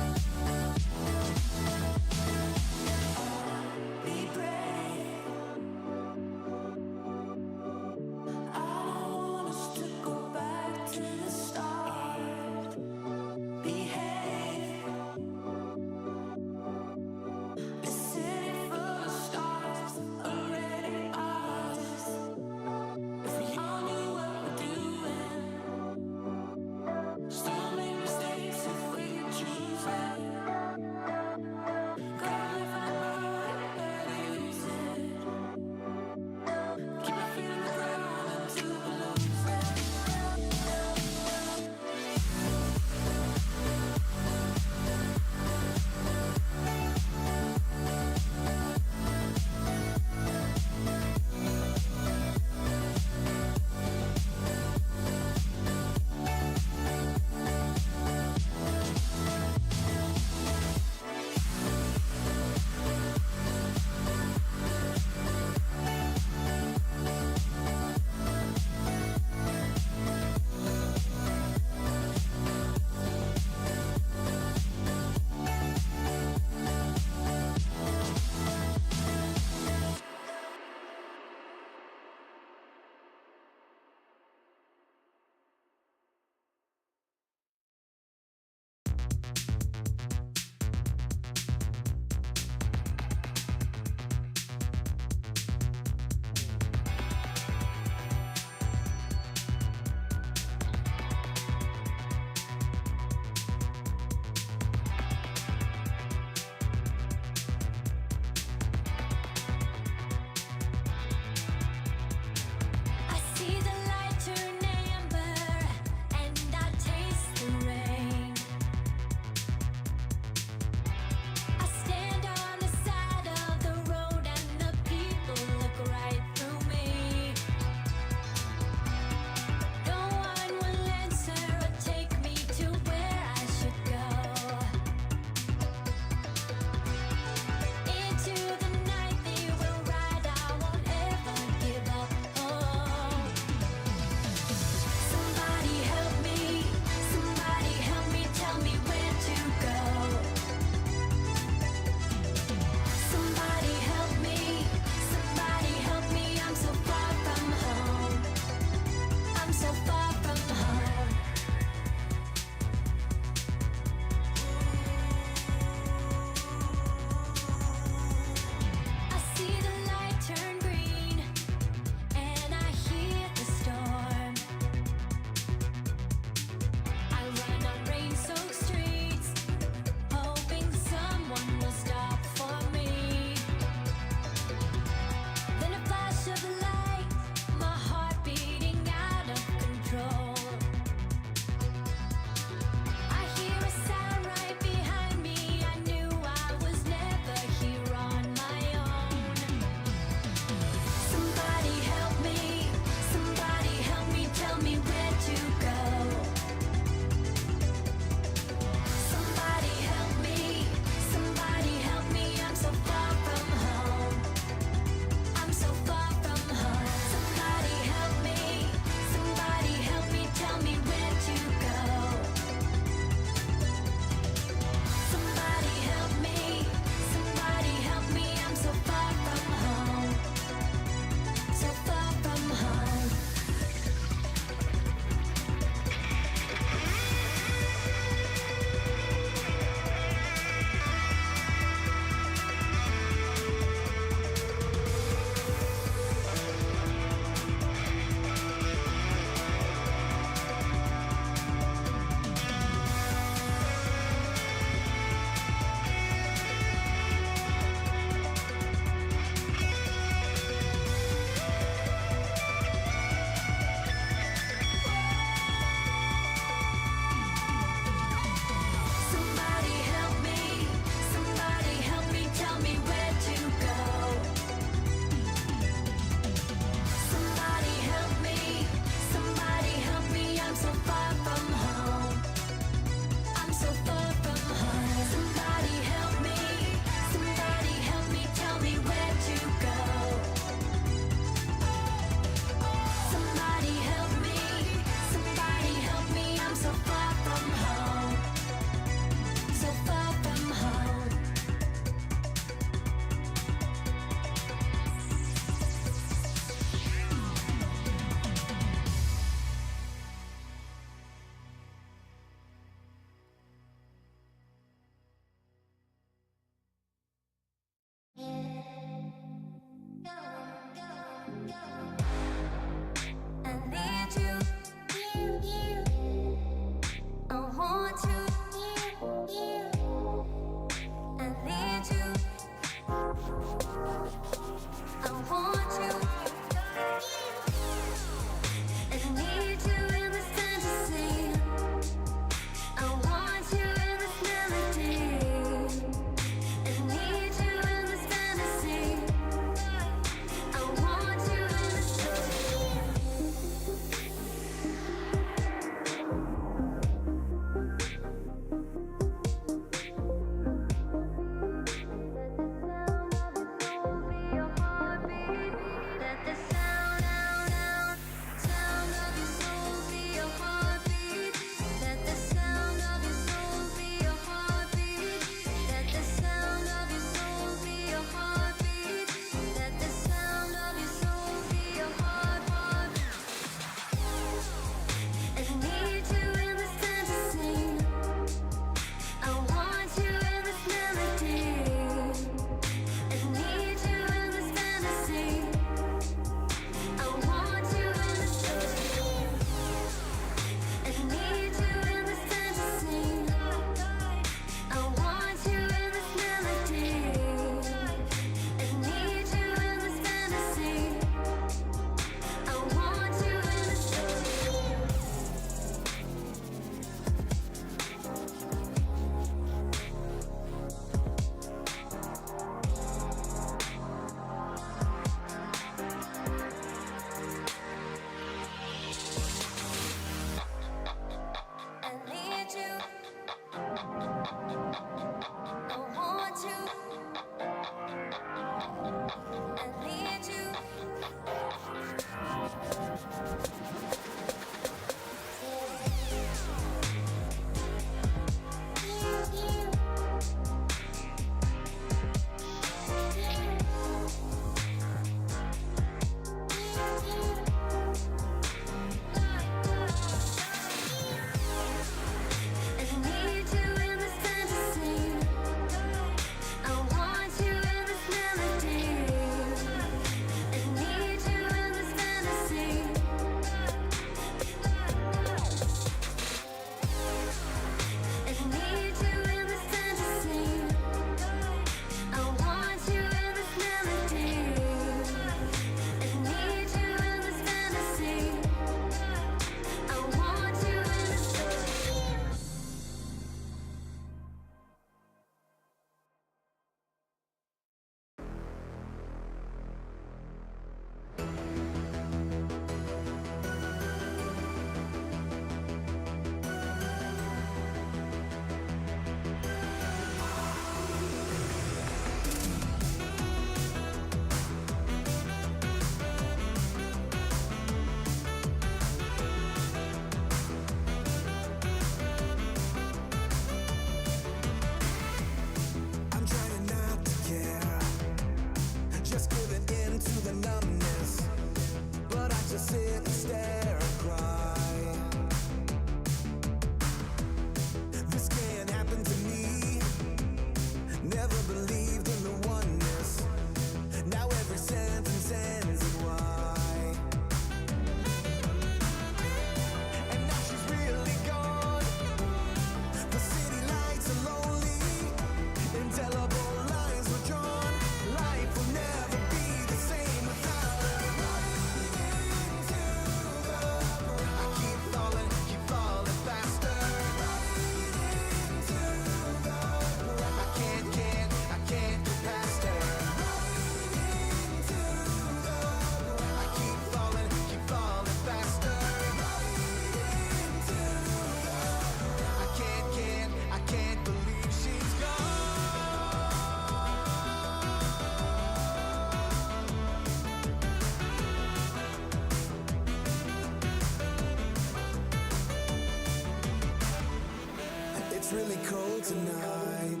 it's really cold tonight.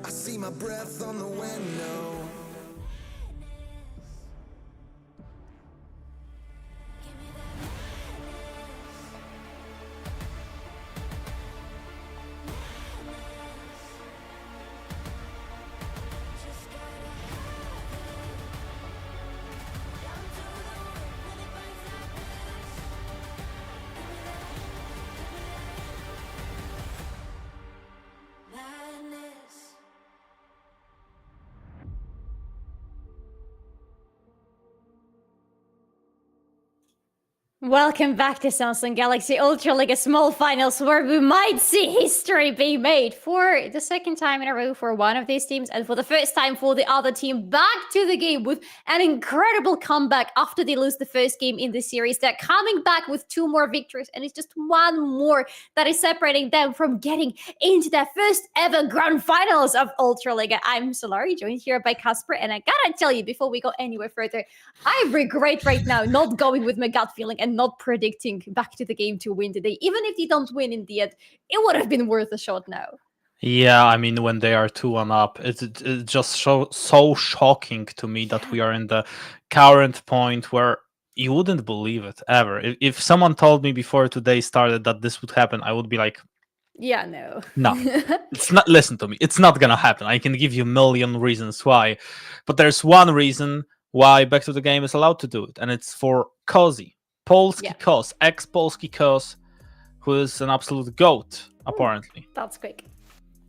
I see my breath on the window. Welcome back to Samsung Galaxy Ultraliga Small Finals, where we might see history being made for the second time in a row for one of these teams, and for the first time for the other team back to the game with an incredible comeback after they lose the first game in the series. They're coming back with 2 more victories, and it's just one more that is separating them from getting into their first ever grand finals of Ultraliga. I'm Solari, joined here by Kasper, and I gotta tell you, before we go anywhere further, I regret right now not going with my gut feeling and not predicting back to the game to win today. Even if they don't win in the end, it would have been worth a shot now. Yeah, I mean, when they are 2-1 up, it's just so shocking to me that we are in the current point where you wouldn't believe it ever. If someone told me before today started that this would happen, I would be like, yeah, no. It's not. Listen to me. It's not gonna happen. I can give you a million reasons why, but there's one reason why Back to the Game is allowed to do it, and it's for Kozi. Polski Kos, ex-Polski Kos, who is an absolute goat, apparently. That's quick.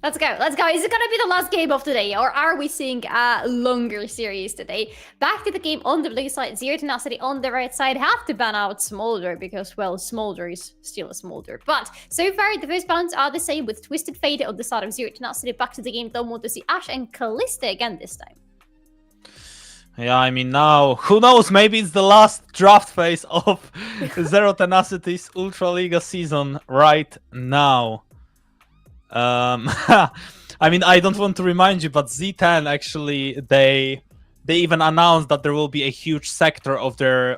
Let's go. Is it going to be the last game of today, or are we seeing a longer series today? Back to the game on the blue side, Zero Tenacity on the right side. Have to ban out Smolder because, well, Smolder is still a Smolder. But so far, the first bans are the same, with Twisted Fate on the side of Zero Tenacity. Back to the game, don't want to see Ash and Kalista again this time. Yeah, I mean, now, who knows, maybe it's the last draft phase of Zero Tenacity's Ultraliga season right now. I mean, I don't want to remind you, but Z10 actually, they even announced that there will be a huge sector of their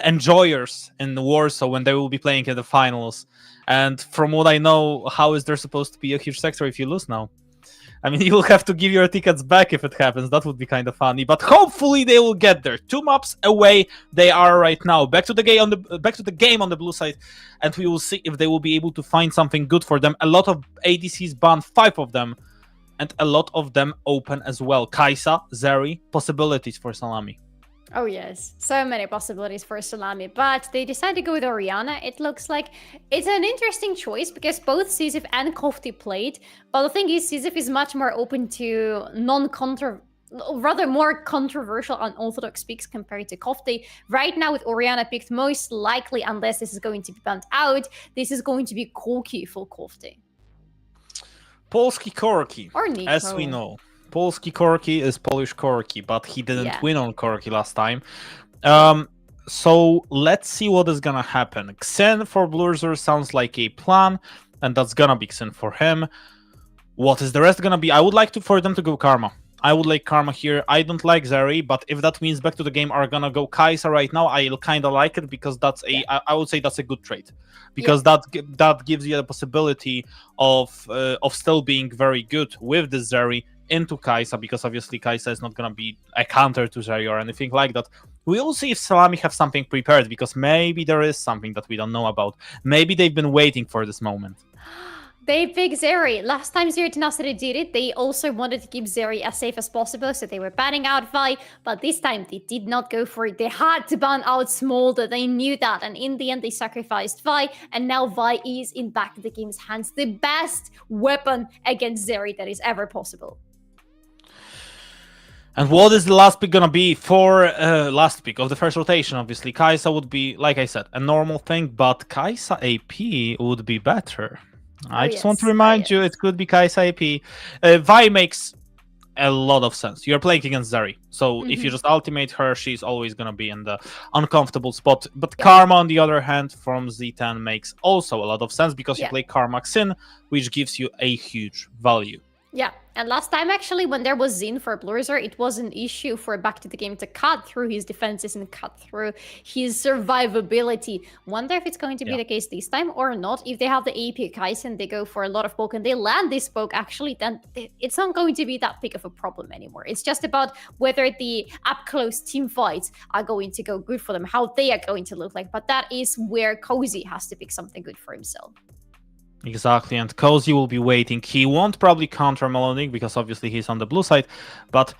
enjoyers in Warsaw when they will be playing in the finals. And from what I know, how is there supposed to be a huge sector if you lose now? I mean, you'll have to give your tickets back if it happens. That would be kind of funny, but hopefully they will get there. 2 maps away they are right now. Back to the game on the blue side, and we will see if they will be able to find something good for them. A lot of ADCs banned, 5 of them, and a lot of them open as well. Kai'Sa, Zeri, possibilities for Salami. Oh yes, so many possibilities for Salami, but they decided to go with Orianna. It looks like it's an interesting choice because both Decisive and Korotkiy played, but the thing is, Decisive is much more open to more controversial unorthodox picks compared to Korotkiy. Right now with Orianna picked, most likely, unless this is going to be banned out, this is going to be Korotkiy for Korotkiy. Polski Korotkiy, or Nico, as we know. Polski Korotkiy is Polish Korotkiy, but he didn't win on Korotkiy last time. So let's see what is gonna happen. Xin for Blurzer sounds like a plan, and that's gonna be Xin for him. What is the rest gonna be? I would like for them to go Karma. I would like Karma here. I don't like Zeri, but if that means Back to the Game are gonna go Kai'Sa right now, I kind of like it because that's I would say that's a good trade, because that gives you the possibility of still being very good with the Zeri into Kai'Sa, because obviously Kai'Sa is not going to be a counter to Zeri or anything like that. We will see if Salami have something prepared, because maybe there is something that we don't know about. Maybe they've been waiting for this moment. They picked Zeri. Last time Zero Tenacity did it, they also wanted to keep Zeri as safe as possible, so they were banning out Vi, but this time they did not go for it. They had to ban out Smolder. They knew that, and in the end they sacrificed Vi, and now Vi is in Back to the Game's hands. The best weapon against Zeri that is ever possible. And what is the last pick gonna be for last pick of the first rotation? Obviously, Kai'Sa would be, like I said, a normal thing, but Kai'Sa AP would be better. I just want to remind you, it could be Kai'Sa AP. Vi makes a lot of sense. You're playing against Zeri, so if you just ultimate her, she's always gonna be in the uncomfortable spot. But Karma, on the other hand, from Z10 makes also a lot of sense, because you play Karma Xin, which gives you a huge value. Yeah, and last time actually, when there was Zin for Blurzer, it was an issue for Back to the Game to cut through his defenses and cut through his survivability. Wonder if it's going to be the case this time or not. If they have the AP Kaisen, they go for a lot of poke and they land this poke actually, then it's not going to be that big of a problem anymore. It's just about whether the up-close team fights are going to go good for them, how they are going to look like. But that is where Cozy has to pick something good for himself. Exactly, and Cozy will be waiting. He won't probably counter Melonic because obviously he's on the blue side, but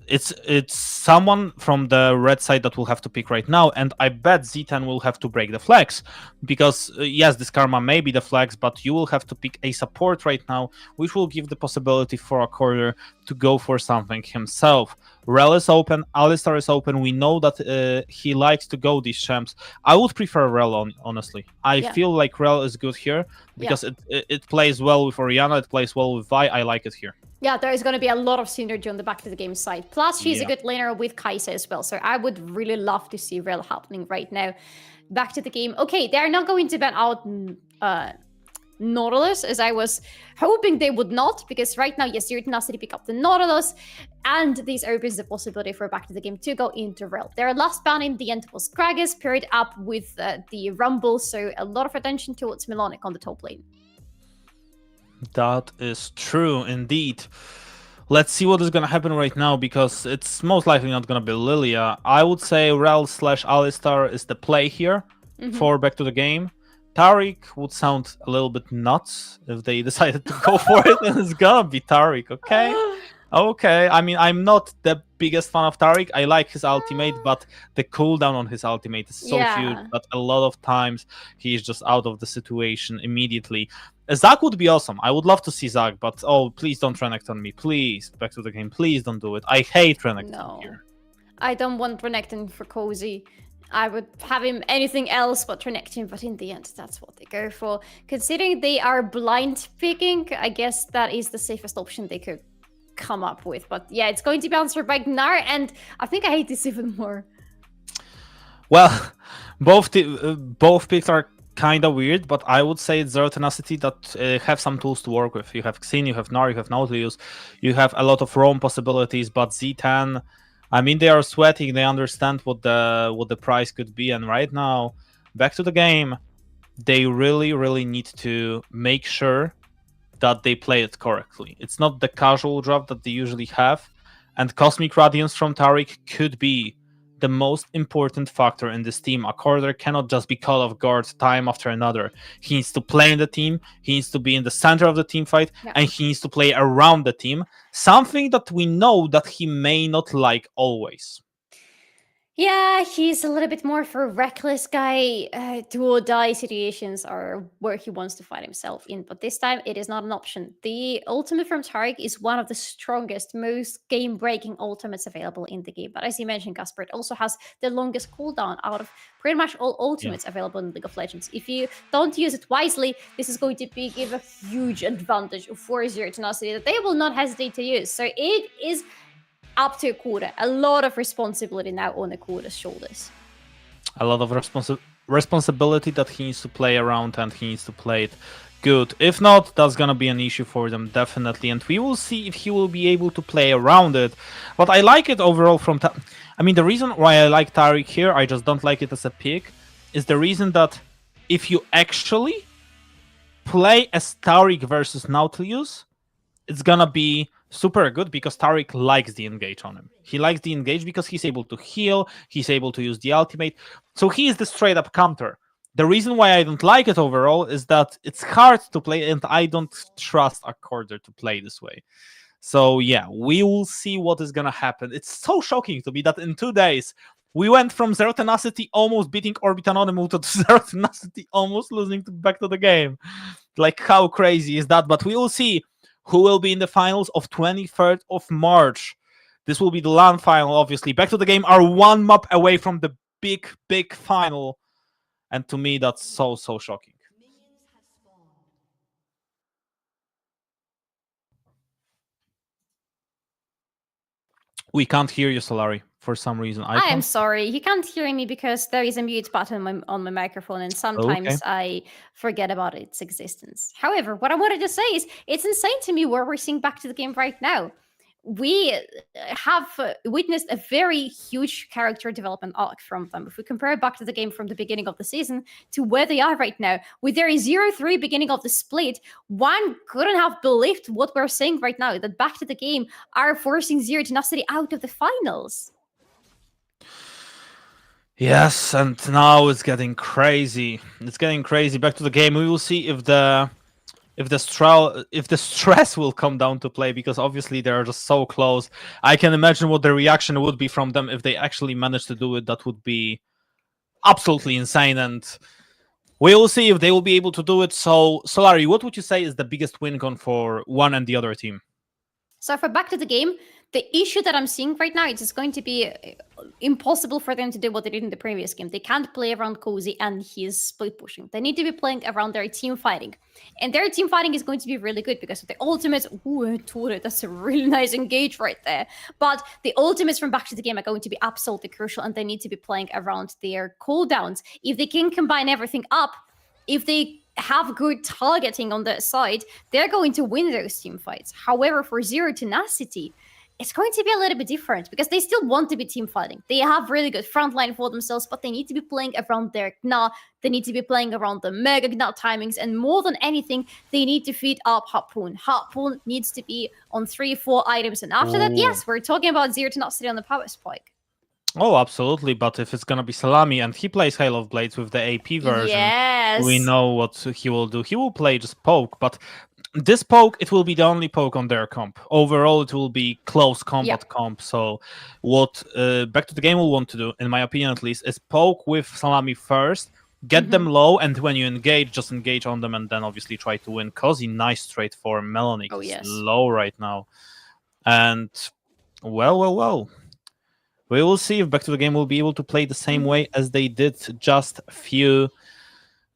it's someone from the red side that will have to pick right now, and I bet Z10 will have to break the flags, because yes, this Karma may be the flags, but you will have to pick a support right now, which will give the possibility for a corner to go for something himself. Rel is open, Alistar is open, we know that he likes to go these champs. I would prefer Rel, honestly. I feel like Rel is good here, because it plays well with Orianna, it plays well with Vi, I like it here. Yeah, there is going to be a lot of synergy on the Back to the Game side. Plus, she's a good laner with Kaisa as well. So I would really love to see Rel happening right now. Back to the game. Okay, they're not going to ban out Nautilus, as I was hoping they would not. Because right now, yes, you're Tenacity pick up the Nautilus. And this opens the possibility for Back to the Game to go into Rel. Their last ban in the end was Kragus, paired up with the Rumble. So a lot of attention towards Melonic on the top lane. That is true, indeed. Let's see what is going to happen right now, because it's most likely not going to be Lilia. I would say Rel/Alistar is the play here for Back to the Game. Taric would sound a little bit nuts if they decided to go for it, and it's going to be Taric, okay? Okay, I mean, I'm not the biggest fan of Taric. I like his ultimate, but the cooldown on his ultimate is so huge that a lot of times he is just out of the situation immediately. Zac would be awesome. I would love to see Zac, but oh, please don't Renekton on me. Please, Back to the Game. Please don't do it. I hate Renekton here. I don't want Renekton for Cozy. I would have him anything else but Renekton, but in the end, that's what they go for. Considering they are blind picking, I guess that is the safest option they could come up with. But yeah, it's going to be answered by Gnar, and I think I hate this even more. Well, both picks are kind of weird, but I would say it's Zero Tenacity that have some tools to work with. You have Xin, you have Gnar, you have Nautilus, you have a lot of roam possibilities, but Z10, I mean, they are sweating, they understand what the price could be, and right now, Back to the Game, they really need to make sure that they play it correctly. It's not the casual draft that they usually have, and Cosmic Radiance from Taric could be the most important factor in this team. A corner cannot just be caught off guard time after another. He needs to play in the team, he needs to be in the center of the team fight, and he needs to play around the team. Something that we know that he may not like always. Yeah, he's a little bit more for a reckless guy. Do or die situations are where he wants to find himself in, but this time it is not an option. The ultimate from Taric is one of the strongest, most game-breaking ultimates available in the game. But as you mentioned, Kasper, it also has the longest cooldown out of pretty much all ultimates available in League of Legends. If you don't use it wisely, this is going to give a huge advantage for Zero Tenacity that they will not hesitate to use. So it is up to Kuda. A lot of responsibility now on Kuda's shoulders. A lot of responsibility that he needs to play around, and he needs to play it good. If not, that's gonna be an issue for them, definitely. And we will see if he will be able to play around it. But I like it overall from... I mean, the reason why I like Taric here, I just don't like it as a pick, is the reason that if you actually play as Taric versus Nautilus, it's gonna be super good, because Taric likes the engage on him. He likes the engage because he's able to heal, he's able to use the ultimate. So he is the straight up counter. The reason why I don't like it overall is that it's hard to play, and I don't trust a corner to play this way. So yeah, we will see what is gonna happen. It's so shocking to me that in 2 days, we went from Zero Tenacity almost beating Orbit Anonymo to Zero Tenacity almost losing Back to the Game. Like, how crazy is that? But we will see who will be in the finals of 23rd of March. This will be the LAN final, obviously. Back to the Game are one map away from the big final. And to me, that's so shocking. We can't hear you, Solari, for some reason. I am can't. sorry. You can't hear me because there is a mute button on my microphone, and sometimes I forget about its existence. However, what I wanted to say is it's insane to me where we're seeing back to the game right now. We have witnessed a very huge character development arc from them. If we compare it back to the game from the beginning of the season to where they are right now, with their 0-3 beginning of the split, one couldn't have believed what we're saying right now, that back to the game are forcing Zero Tenacity out of the finals. Yes, and now it's getting crazy. It's getting crazy. Back to the game. We will see if the stress will come down to play, because obviously they're just so close. I can imagine what the reaction would be from them if they actually managed to do it. That would be absolutely insane, and we will see if they will be able to do it. So, Solari, what would you say is the biggest win con for one and the other team? So for back to the game, the issue that I'm seeing right now, it's going to be impossible for them to do what they did in the previous game. They can't play around Cozy and his split pushing. They need to be playing around their team fighting. And their team fighting is going to be really good because of the ultimates. Ooh, Tore, that's a really nice engage right there. But the ultimates from back to the game are going to be absolutely crucial, and they need to be playing around their cooldowns. If they can combine everything up, if they have good targeting on their side, they're going to win those team fights. However, for Zero Tenacity, it's going to be a little bit different because they still want to be team fighting. They have really good frontline for themselves, but they need to be playing around their Gna. They need to be playing around the Mega Gna timings, and more than anything, they need to feed up Harpoon. Harpoon needs to be on 3-4 items, and after that, yes, we're talking about Zero Tenacity on the power spike. Oh, absolutely. But if it's going to be Salami and he plays Hail of Blades with the AP version, yes, we know what he will do. He will play just poke, but this poke, it will be the only poke on their comp. Overall, it will be close combat comp. So what Back to the Game will want to do, in my opinion at least, is poke with Salami first, get them low, and when you engage, just engage on them, and then obviously try to win. Cozy, nice trade for Melanic. Oh, yes. Low right now. And, well. We will see if Back to the Game will be able to play the same way as they did just a few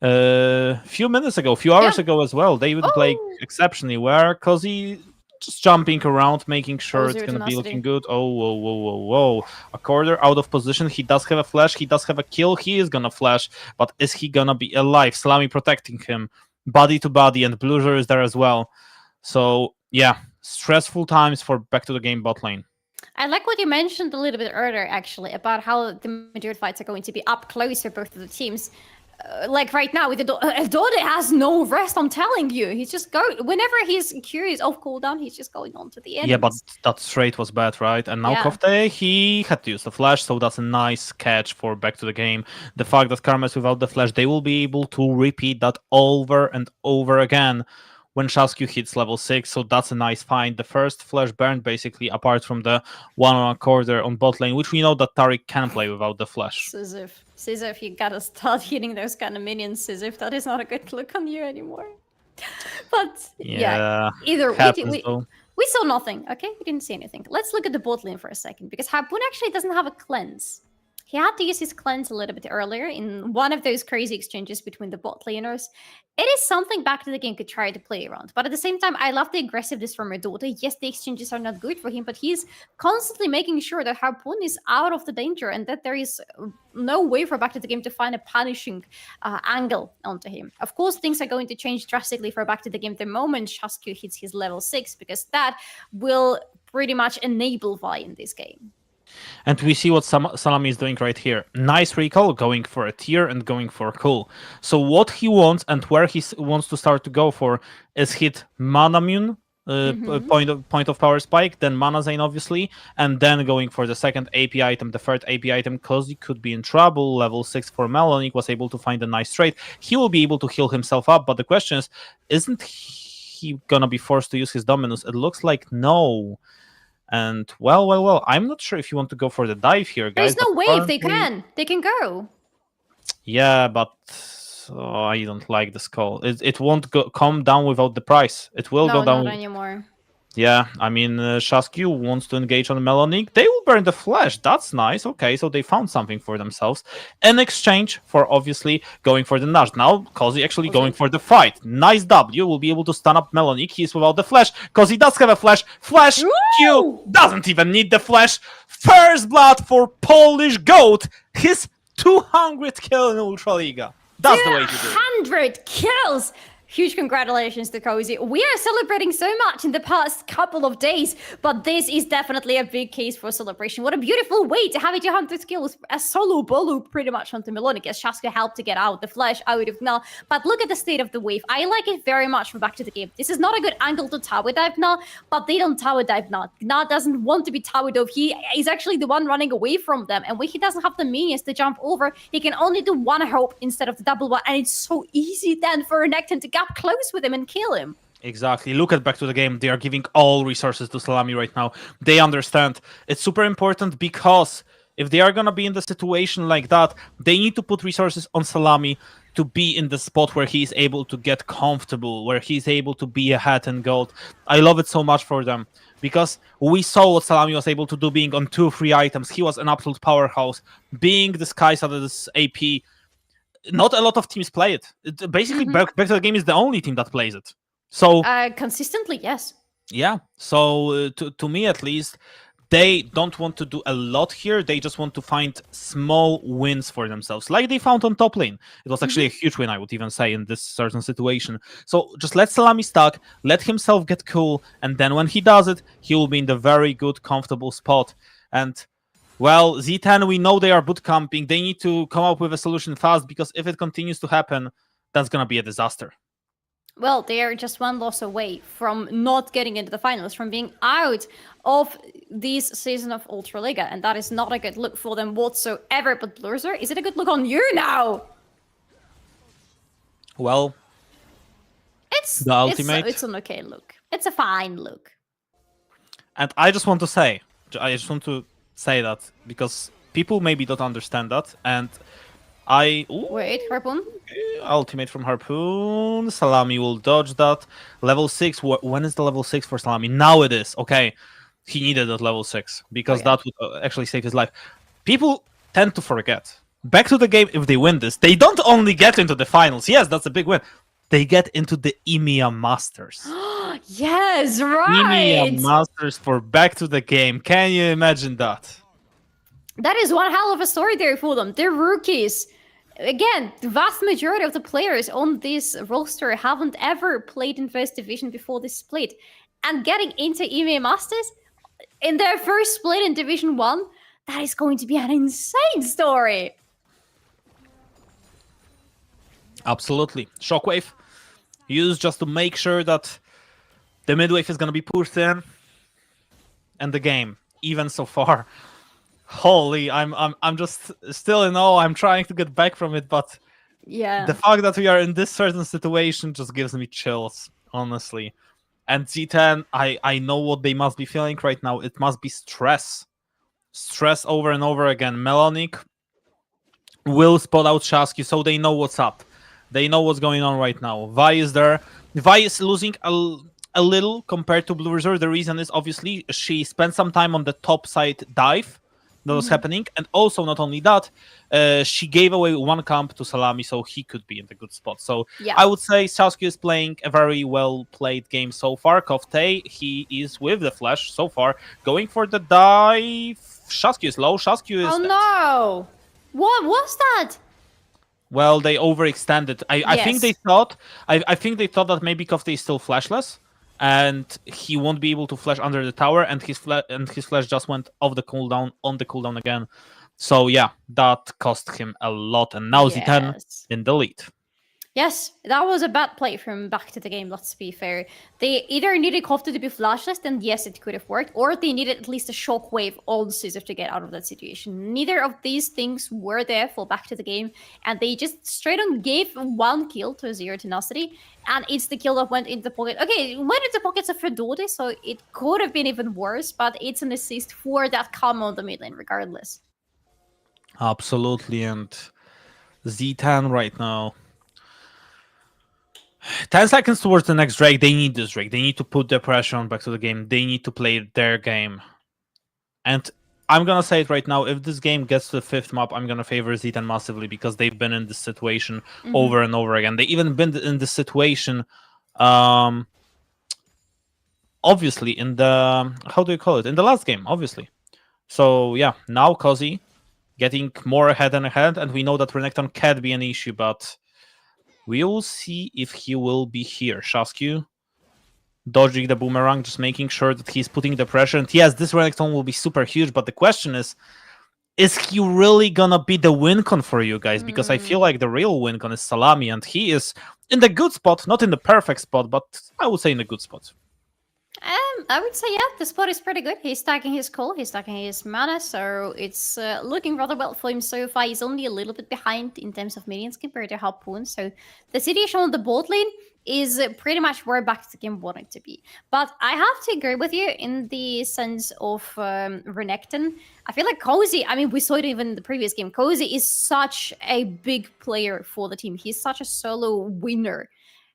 minutes ago, a few hours ago as well. They would play exceptionally well. Cozy just jumping around, making sure it's going to be looking good. Oh, whoa. A quarter out of position. He does have a flash. He does have a kill. He is going to flash. But is he going to be alive? Salami protecting him. Body to body. And Bluger is there as well. So, yeah. Stressful times for Back to the Game bot lane. I like what you mentioned a little bit earlier, actually, about how the Madrid fights are going to be up close for both of the teams. Like right now, with Dode has no rest, I'm telling you. He's just going, whenever he's curious off cooldown, he's just going on to the end. Yeah, but that straight was bad, right? And now Kofte, he had to use the flash, so that's a nice catch for Back to the Game. The fact that Karma is without the flash, they will be able to repeat that over and over again when Shasku hits level 6, so that's a nice find. The first flash burned, basically, apart from the 1-on-1 quarter on bot lane, which we know that Tariq can play without the flash. Sisyph, you gotta start hitting those kind of minions, Sisyph. That is not a good look on you anymore. But, either we saw nothing, okay? We didn't see anything. Let's look at the bot lane for a second, because Harpoon actually doesn't have a cleanse. He had to use his cleanse a little bit earlier in one of those crazy exchanges between the bot laners. It is something Back to the Game could try to play around. But at the same time, I love the aggressiveness from Redota. Yes, the exchanges are not good for him, but he's constantly making sure that Harpoon is out of the danger and that there is no way for Back to the Game to find a punishing angle onto him. Of course, things are going to change drastically for Back to the Game the moment Shasku hits his level 6, because that will pretty much enable Vi in this game. And we see what Salami is doing right here. Nice recall, going for a tier and going for cool. So what he wants and where he wants to start to go for is hit Manamune, point of power spike, then Mana Zane obviously, and then going for the second AP item, the third AP item, because he could be in trouble. Level 6 for Melanic was able to find a nice trade. He will be able to heal himself up, but the question is, isn't he gonna be forced to use his Dominus? It looks like no. And, well, I'm not sure if you want to go for the dive here, guys. There's no wave, they can go. Yeah, but I don't like this call. It won't come down without the price. It will go down. Not anymore. Yeah, I mean, Shasky wants to engage on Melonic. They will burn the flesh. That's nice. Okay, so they found something for themselves in exchange for obviously going for the Nash. Now, Cozy actually going for the fight. Nice W. Will be able to stun up Melonic. He's without the flash. Cozy does have a flash. Flash Q doesn't even need the flash. First blood for Polish Goat. His 200th kill in Ultraliga. That's the way to do it. 200 kills! Huge congratulations to Cozy. We are celebrating so much in the past couple of days, but this is definitely a big case for celebration. What a beautiful way to have a 200 kills, a solo bolo pretty much onto Melonic, as Shaska helped to get out the flash out of Null. But look at the state of the wave. I like it very much for back to the game. This is not a good angle to tower dive Null, but they don't tower dive Null. Null doesn't want to be tower dove. He is actually the one running away from them, and when he doesn't have the minions to jump over, he can only do one hope instead of the double one, and it's so easy then for Renekton to get close with him and kill him. Exactly. Look at back to the game. They are giving all resources to Salami right now. They understand. It's super important because if they are going to be in the situation like that, they need to put resources on Salami to be in the spot where he's able to get comfortable, where he's able to be ahead in gold. I love it so much for them because we saw what Salami was able to do being on 2-3 items. He was an absolute powerhouse. Being disguised as this AP, not a lot of teams play it. Basically, back to the game is the only team that plays it. So consistently, yes. Yeah. So to me, at least, they don't want to do a lot here. They just want to find small wins for themselves, like they found on top lane. It was actually a huge win, I would even say, in this certain situation. So just let Salami stack, let himself get cool, and then when he does it, he will be in the very good, comfortable spot. And well, Z10, we know they are bootcamping. They need to come up with a solution fast, because if it continues to happen, that's going to be a disaster. Well, they are just one loss away from not getting into the finals, from being out of this season of Ultraliga, and that is not a good look for them whatsoever. But Blurzer, is it a good look on you now? Well, it's the ultimate. It's an okay look. It's a fine look. And I just want to say that because people maybe don't understand that, and wait, Harpoon. Ultimate from Harpoon. Salami will dodge that. Level 6. When is the level 6 for Salami? Now it is. Okay, he needed that level 6 because that would actually save his life. People tend to forget. Back to the game. If they win this, they don't only get into the finals. Yes, that's a big win. They get into the EMEA Masters. Yes, right. EMEA Masters for back to the game. Can you imagine that? That is one hell of a story there for them. They're rookies. Again, the vast majority of the players on this roster haven't ever played in First Division before this split. And getting into EMEA Masters in their first split in Division 1, that is going to be an insane story. Absolutely. Shockwave used just to make sure that the midwave is going to be pushed in. And the game, even so far. Holy, I'm just still in awe. I'm trying to get back from it, but yeah, the fact that we are in this certain situation just gives me chills, honestly. And Z10, I know what they must be feeling right now. It must be stress. Stress over and over again. Melonic will spot out Shasky, so they know what's up. They know what's going on right now. Vi is there. Vi is losing a little compared to Blurzer. The reason is obviously she spent some time on the top side dive that was happening, and also not only that, she gave away one camp to Salami, so he could be in the good spot. So yeah. I would say Shasky is playing a very well played game so far. Kofte, he is with the flash so far, going for the dive. Shasky is low. Shasky is. Oh no! What was that? Well, they overextended. I think they thought. I think they thought that maybe Kofte is still flashless, and he won't be able to flash under the tower, and his flash just went off the cooldown on the cooldown again. So yeah, that cost him a lot, and now Z10 in the lead. Yes, that was a bad play from back to the game, let's be fair. They either needed Kofte to be flashless, then yes, it could have worked, or they needed at least a shockwave on Decisive to get out of that situation. Neither of these things were there for back to the game, and they just straight on gave one kill to Zero Tenacity, and it's the kill that went into the pocket. Okay, it went into pockets of Fedode, so it could have been even worse, but it's an assist for that calm on the mid lane regardless. Absolutely, and Z10 right now. 10 seconds towards the next Drake. They need this Drake. They need to put the pressure on back to the game. They need to play their game. And I'm going to say it right now. If this game gets to the 5th map, I'm going to favor Z10 massively because they've been in this situation over and over again. They even been in this situation, obviously, in the... How do you call it? In the last game, obviously. So, yeah, now Cozy getting more ahead and ahead. And we know that Renekton can be an issue, but... we will see if he will be here. Shasku dodging the boomerang, just making sure that he's putting the pressure. And yes, this Renekton will be super huge, but the question is he really gonna be the win con for you guys? Because I feel like the real win con is Salami, and he is in the good spot, not in the perfect spot, but I would say in the good spot. I would say, yeah, the spot is pretty good. He's stacking his coal, he's stacking his mana, so it's looking rather well for him so far. He's only a little bit behind in terms of minions compared to Harpoon, so the situation on the bot lane is pretty much where back to the game wanted to be. But I have to agree with you in the sense of Renekton. I feel like Cozy, I mean, we saw it even in the previous game, Cozy is such a big player for the team. He's such a solo winner.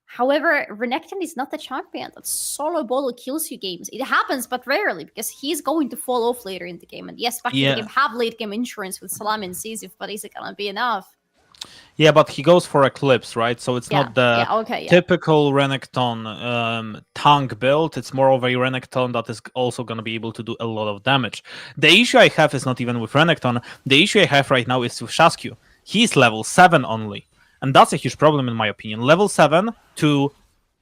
However, Renekton is not the champion that solo bottle kills you games. It happens, but rarely, because he's going to fall off later in the game. And yes, back in the game have late game insurance with Salami and Decisive, but is it gonna be enough? Yeah, but he goes for Eclipse, right? So it's not the typical Renekton tank build. It's more of a Renekton that is also going to be able to do a lot of damage. The issue I have is not even with Renekton. The issue I have right now is with Shasku. He's level 7 only. And that's a huge problem in my opinion. Level 7 to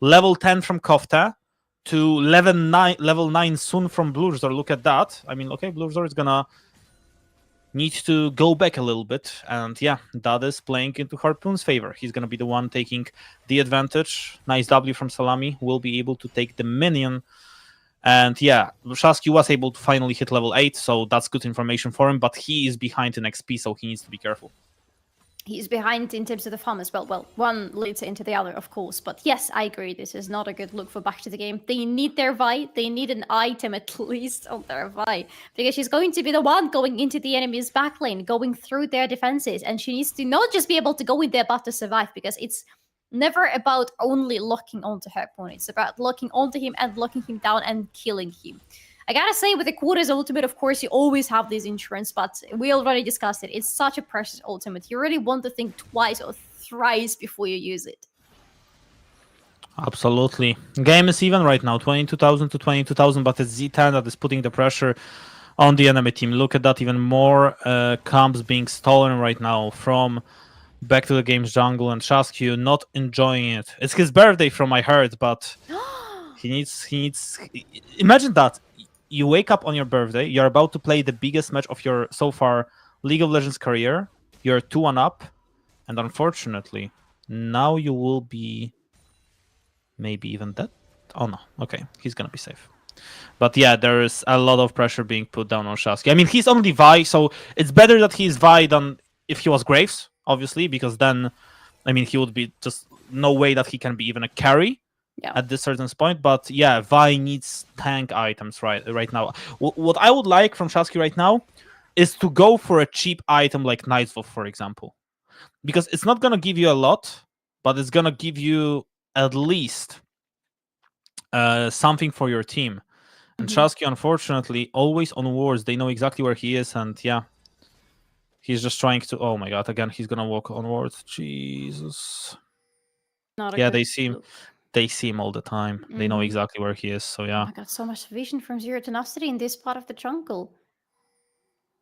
level 10 from Kofta to level 9 soon from Blurzor. Look at that. I mean, okay, Blurzor is gonna need to go back a little bit. And yeah, that is playing into Harpoon's favor. He's gonna be the one taking the advantage. Nice W from Salami. Will be able to take the minion. And yeah, Shasky was able to finally hit level 8, so that's good information for him. But he is behind in XP, so he needs to be careful. He's behind in terms of the farm as well. Well, one leads into the other, of course. But yes, I agree. This is not a good look for back to the game. They need their Vi. They need an item at least on their Vi. Because she's going to be the one going into the enemy's backline, going through their defenses. And she needs to not just be able to go in there, but to survive. Because it's never about only locking onto her opponent. It's about locking onto him and locking him down and killing him. I gotta say, with the Quarters ultimate, of course, you always have this insurance, but we already discussed it. It's such a precious ultimate. You really want to think twice or thrice before you use it. Absolutely. Game is even right now, 22,000 to 22,000, but it's Z10 that is putting the pressure on the enemy team. Look at that, even more camps being stolen right now from Back to the Game's jungle, and Shasku not enjoying it. It's his birthday from I heard, but he needs... Imagine that. You wake up on your birthday, you're about to play the biggest match of your, so far, League of Legends career. You're 2-1 up, and unfortunately, now you will be maybe even dead. Oh no, okay, he's gonna be safe. But yeah, there is a lot of pressure being put down on Shasky. I mean, he's only Vi, so it's better that he's Vi than if he was Graves, obviously, because then, I mean, he would be just no way that he can be even a carry. Yeah. At this certain point, but yeah, Vi needs tank items right now. What I would like from Shasky right now is to go for a cheap item like Night's Wolf, for example, because it's not gonna give you a lot, but it's gonna give you at least something for your team. And Shasky, unfortunately, always on wards. They know exactly where he is, and yeah, he's just trying to. Oh my god! Again, he's gonna walk on wards. Jesus. Yeah, they see him. They see him all the time. They know exactly where he is, so yeah. I got so much vision from Zero Tenacity in this part of the jungle.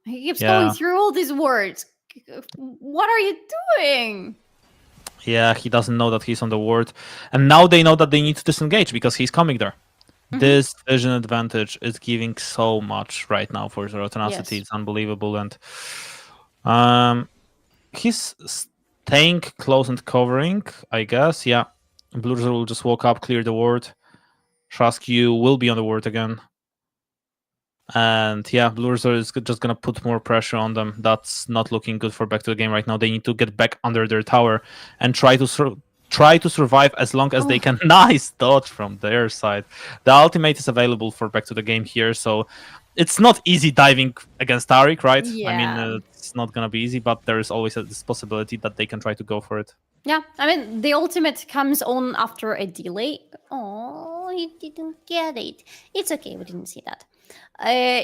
He keeps going through all these words. What are you doing? Yeah, he doesn't know that he's on the ward. And now they know that they need to disengage because he's coming there. This vision advantage is giving so much right now for Zero Tenacity. It's unbelievable. And he's staying close and covering, I guess. Yeah. Blurzor will just walk up, clear the ward. Shasky will be on the ward again. And yeah, Blurzor is just going to put more pressure on them. That's not looking good for back to the game right now. They need to get back under their tower and try to survive as long as they can. Nice dodge from their side. The ultimate is available for back to the game here, so it's not easy diving against Taric, right? Yeah. I mean, it's not going to be easy, but there is always this possibility that they can try to go for it. Yeah, I mean, the ultimate comes on after a delay. Oh, he didn't get it. It's okay, we didn't see that.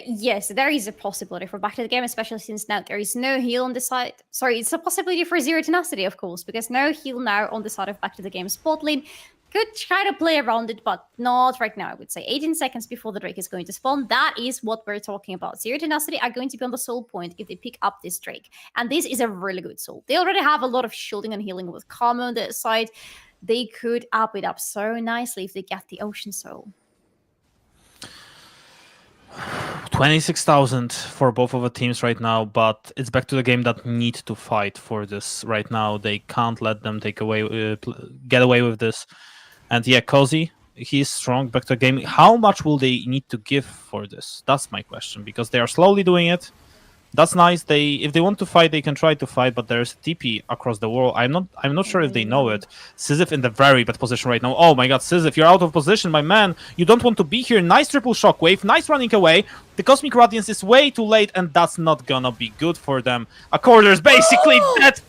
Yes, there is a possibility for back to the game, especially since now there is no heal on the side. Sorry, it's a possibility for Zero Tenacity, of course, because no heal now on the side of back to the game spot lane. Could try to play around it, but not right now, I would say. 18 seconds before the Drake is going to spawn. That is what we're talking about. Zero Tenacity are going to be on the soul point if they pick up this Drake. And this is a really good soul. They already have a lot of shielding and healing with Karma on their side. They could up it up so nicely if they get the Ocean Soul. 26,000 for both of the teams right now, but it's back to the game that need to fight for this right now. They can't let them get away with this. And yeah, Cozy, he's strong, back to the game. How much will they need to give for this? That's my question, because they are slowly doing it. That's nice. If they want to fight, they can try to fight, but there's TP across the world. I'm not sure if they know it. Decisive in the very bad position right now. Oh my god, Decisive, you're out of position, my man. You don't want to be here. Nice triple shockwave, nice running away. The Cosmic Radiance is way too late, and that's not gonna be good for them. A quarter is basically dead.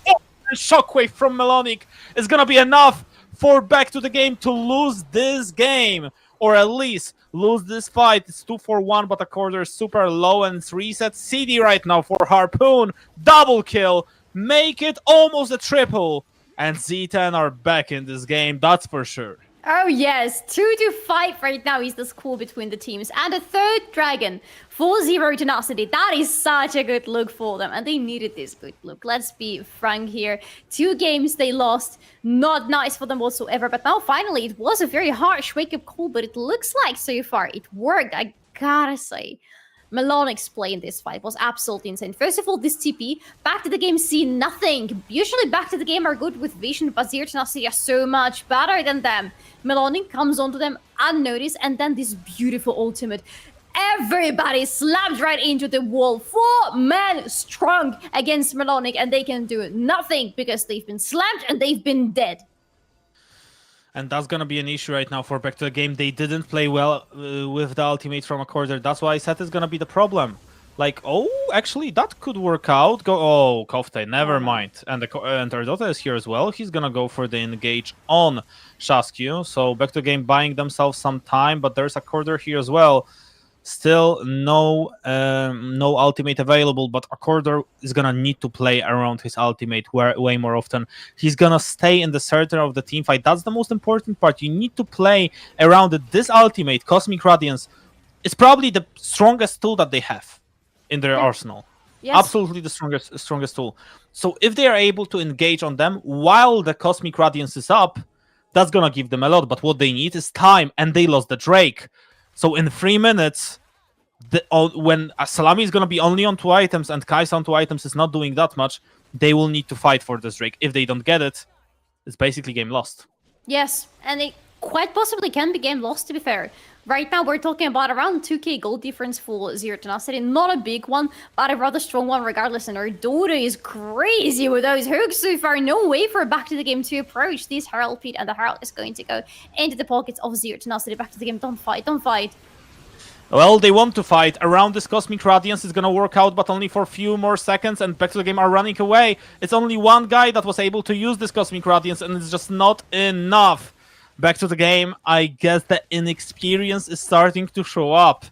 Shockwave from Melonic is gonna be enough for back to the game to lose this game, or at least lose this fight. It's 2-4-1, but the quarter is super low and it's reset. CD right now for Harpoon. Double kill. Make it almost a triple. And Z10 are back in this game, that's for sure. Oh yes, 2-5 right now is the score between the teams. And a third dragon for Zero Tenacity. That is such a good look for them. And they needed this good look. Let's be frank here. 2 games they lost. Not nice for them whatsoever. But now finally, it was a very harsh wake-up call. But it looks like so far it worked, I gotta say. Melonic's play in this fight was absolutely insane. First of all, this TP, back to the game see nothing. Usually back to the game are good with vision, but Zero Tenacity are so much better than them. Melonic comes onto them unnoticed, and then this beautiful ultimate. Everybody slams right into the wall. 4 men strong against Melonic, and they can do nothing because they've been slammed and they've been dead. And that's gonna be an issue right now for back to the game. They didn't play well with the ultimate from a quarter. That's why I said it's gonna be the problem. Like, oh, actually, that could work out. Oh, Kofte, never mind. And Ardota is here as well. He's gonna go for the engage on Shaskyu. So back to the game, buying themselves some time, but there's a quarter here as well. Still no ultimate available, but a quarter is gonna need to play around his ultimate way more often. He's gonna stay in the center of the team fight. That's the most important part. You need to play around it. This ultimate, Cosmic Radiance, is probably the strongest tool that they have in their arsenal. Yes. Absolutely the strongest tool. So if they are able to engage on them while the Cosmic Radiance is up, that's gonna give them a lot. But what they need is time, and they lost the Drake. So in 3 minutes, when Salami is going to be only on 2 items and Kai'Sa on 2 items is not doing that much, they will need to fight for this Drake. If they don't get it, it's basically game lost. Yes, and it quite possibly can be game lost, to be fair. Right now, we're talking about around 2k gold difference for Zero Tenacity. Not a big one, but a rather strong one regardless. And our Dota is crazy with those hooks so far. No way for back to the game to approach this Herald Pit. And the Herald is going to go into the pockets of Zero Tenacity. Back to the game. Don't fight, don't fight. Well, they want to fight. Around this Cosmic Radiance is going to work out, but only for a few more seconds. And back to the game are running away. It's only one guy that was able to use this Cosmic Radiance, and it's just not enough. Back to the game, I guess the inexperience is starting to show up.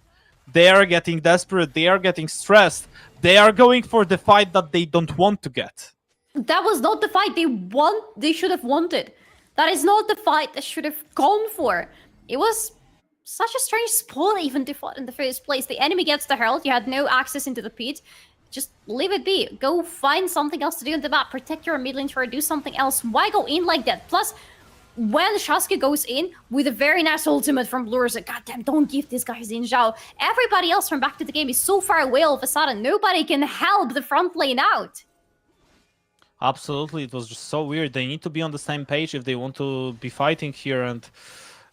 They are getting desperate, they are getting stressed. They are going for the fight that they don't want to get. That was not the fight they should have wanted. That is not the fight they should have gone for. It was such a strange spot even to fight in the first place. The enemy gets the Herald, you had no access into the pit. Just leave it be. Go find something else to do in the map. Protect your mid lane, try to do something else. Why go in like that? Plus, when Shaskyu goes in with a very nice ultimate from Blur, like, goddamn, don't give this guy Xin Zhao. Everybody else from back to the game is so far away all of a sudden. Nobody can help the front lane out. Absolutely, it was just so weird. They need to be on the same page if they want to be fighting here, and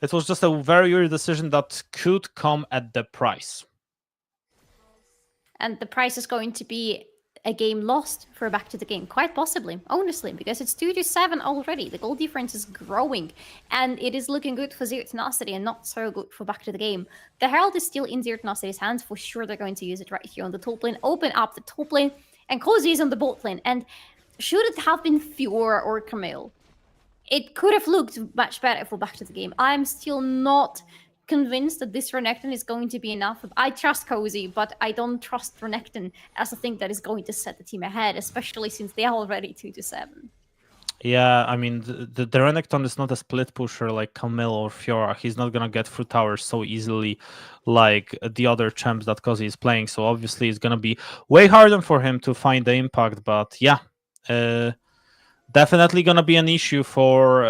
it was just a very weird decision that could come at the price. And the price is going to be a game lost for back to the game, quite possibly, honestly, because it's 2-7 already. The goal difference is growing, and it is looking good for Zero Tenacity and not so good for back to the game. The Herald is still in Zero Tenacity's hands. For sure, they're going to use it right here on the top lane, open up the top lane, and Cozy is on the bot lane. And should it have been Fiora or Camille, it could have looked much better for Back to the Game. I'm still not convinced that this Renekton is going to be enough. I trust Cozy, but I don't trust Renekton as a thing that is going to set the team ahead, especially since they are already 2-7. Yeah, I mean, the Renekton is not a split pusher like Camille or Fiora. He's not gonna get through towers so easily like the other champs that Cozy is playing. So obviously it's gonna be way harder for him to find the impact. But yeah, definitely gonna be an issue for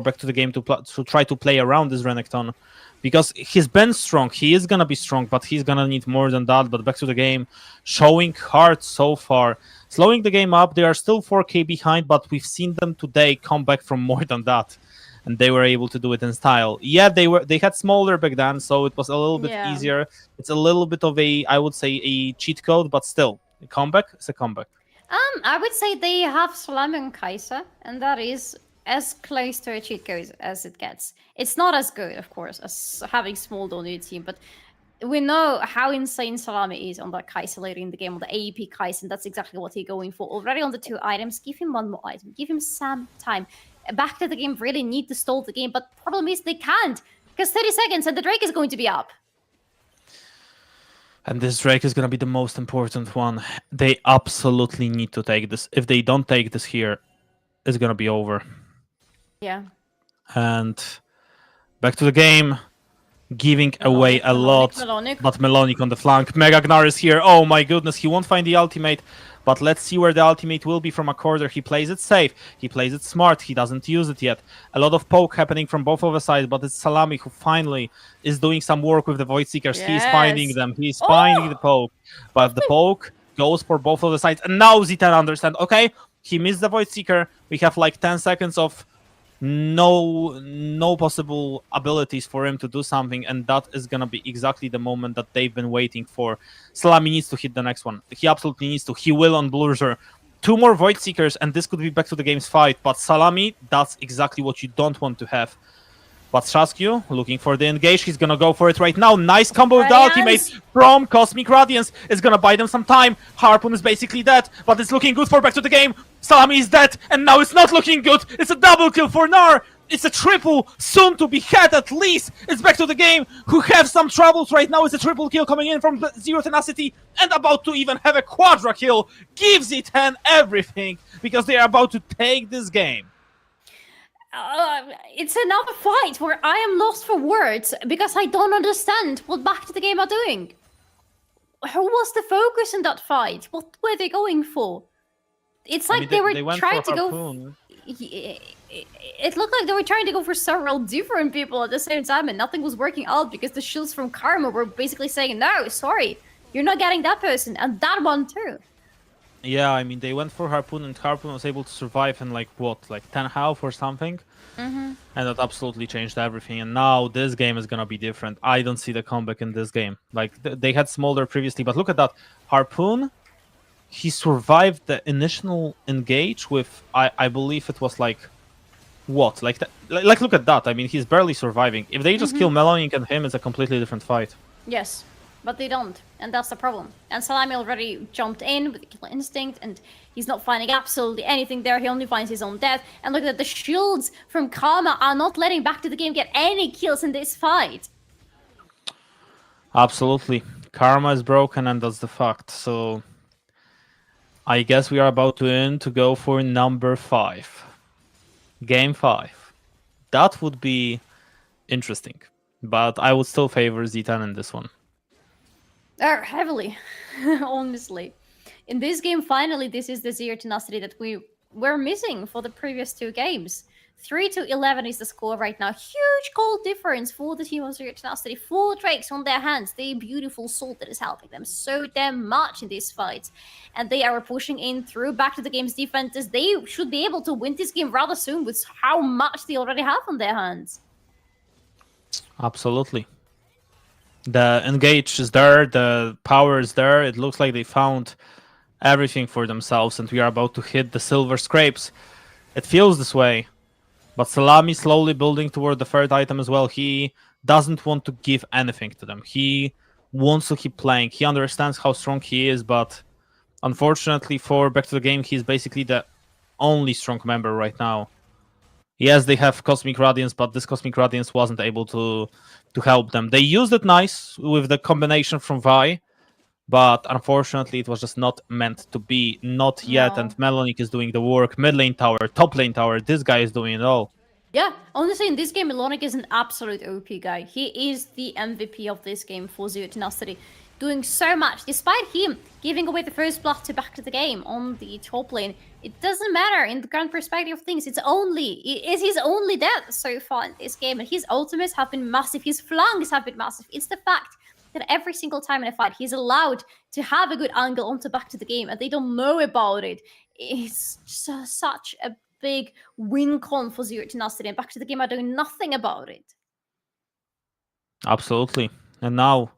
Back to the Game to try to play around this Renekton. Because he's been strong, he is gonna be strong, but he's gonna need more than that. But Back to the Game, showing heart so far, slowing the game up. They are still 4K behind, but we've seen them today come back from more than that, and they were able to do it in style. Yeah, they had smaller back then, so it was a little bit easier. It's a little bit of I would say, a cheat code, but still, a comeback is a comeback. I would say they have Solari and Kai'Sa, and that is as close to a cheat code as it gets. It's not as good, of course, as having Smolder on your team, but we know how insane Solari is on that Kai'Sa later in the game, on the AEP Kai'Sa, and that's exactly what he's going for. Already on the 2 items, give him 1 more item, give him some time. Back to the Game really need to stall the game, but the problem is they can't, because 30 seconds and the Drake is going to be up. And this Drake is going to be the most important one. They absolutely need to take this. If they don't take this here, it's going to be over. Yeah. And Back to the Game, giving away a lot. But Melonic on the flank. Mega Gnar is here. Oh my goodness, he won't find the ultimate. But let's see where the ultimate will be from a corner. He plays it safe. He plays it smart. He doesn't use it yet. A lot of poke happening from both of the sides, but it's Salami who finally is doing some work with the Void Seekers. Yes. He's finding them. He's finding the poke. But the poke goes for both of the sides. And now Z10 understand. Okay, he missed the Void Seeker. We have like 10 seconds of no possible abilities for him to do something, and that is gonna be exactly the moment that they've been waiting for. Salami needs to hit the next one. He absolutely needs to. He will on Blurzer. 2 more Void Seekers, and this could be Back to the Game's fight. But Salami, that's exactly what you don't want to have. But Shaskyu, looking for the engage, he's gonna go for it right now. Nice combo with the ultimate from Cosmic Radiance. It's gonna buy them some time. Harpoon is basically dead, but it's looking good for Back to the Game. Salami is dead, and now it's not looking good. It's a double kill for Gnar. It's a triple, soon to be had at least. It's Back to the Game, who have some troubles right now. It's a triple kill coming in from Zero Tenacity, and about to even have a quadra kill. Gives Z10 everything, because they are about to take this game. It's another fight where I am lost for words because I don't understand what Back to the Game are doing. Who was the focus in that fight? What were they going for? It's like they were trying to go. It looked like they were trying to go for several different people at the same time, and nothing was working out because the shields from Karma were basically saying, "No, sorry, you're not getting that person and that one too." Yeah, I mean, they went for Harpoon, and Harpoon was able to survive in, like, what, like 10 health or something? And that absolutely changed everything. And now this game is going to be different. I don't see the comeback in this game. Like, they had Smolder previously, but look at that. Harpoon, he survived the initial engage with, I believe it was, like, what? Like, look at that. I mean, he's barely surviving. If they just kill Melonic and him, it's a completely different fight. Yes. But they don't, and that's the problem. And Salami already jumped in with the Killer Instinct, and he's not finding absolutely anything there. He only finds his own death. And look at the shields from Karma are not letting Back to the Game get any kills in this fight. Absolutely. Karma is broken, and that's the fact. So I guess we are about to go for number 5. Game 5. That would be interesting. But I would still favor Z10 in this one. Heavily, honestly. In this game, finally, this is the Zero Tenacity that we were missing for the previous 2 games. 3-11 is the score right now. Huge goal difference for the team of Zero Tenacity. 4 Drakes on their hands. The beautiful sword that is helping them so damn much in these fights. And they are pushing in through Back to the Game's defenses. They should be able to win this game rather soon with how much they already have on their hands. Absolutely. The engage is there, the power is there. It looks like they found everything for themselves, and we are about to hit the silver scrapes. It feels this way. But Salami slowly building toward the 3rd item as well. He doesn't want to give anything to them. He wants to keep playing. He understands how strong he is, but unfortunately for Back to the Game, he's basically the only strong member right now. Yes, they have Cosmic Radiance, but this Cosmic Radiance wasn't able to help them. They used it nice with the combination from Vi, but unfortunately it was just not meant to be. Not yet, No. and Melonic is doing the work. Mid lane tower, top lane tower, this guy is doing it all. Yeah, honestly, in this game, Melonic is an absolute OP guy. He is the MVP of this game for Zero Tenacity, doing so much. Despite him giving away the first blood to back to the game on the top lane, it doesn't matter in the current perspective of things. It is his only death so far in this game, and his ultimates have been massive. His flanks have been massive. It's the fact that every single time in a fight, he's allowed to have a good angle onto back to the game, and they don't know about it. It's just such a big win con for Zero Tenacity, and back to the game are doing nothing about it. Absolutely. And now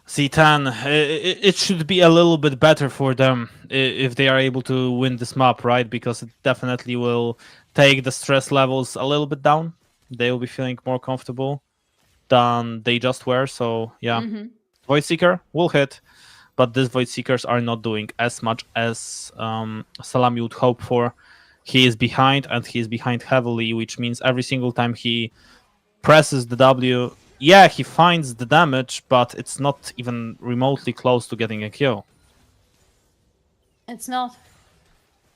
Z10, it should be a little bit better for them if they are able to win this map, right? Because it definitely will take the stress levels a little bit down. They will be feeling more comfortable than they just were. So yeah, Void Seeker will hit, but these Void Seekers are not doing as much as Salami would hope for. He is behind, and he is behind heavily, which means every single time he presses the W, yeah, he finds the damage, but it's not even remotely close to getting a kill. It's not.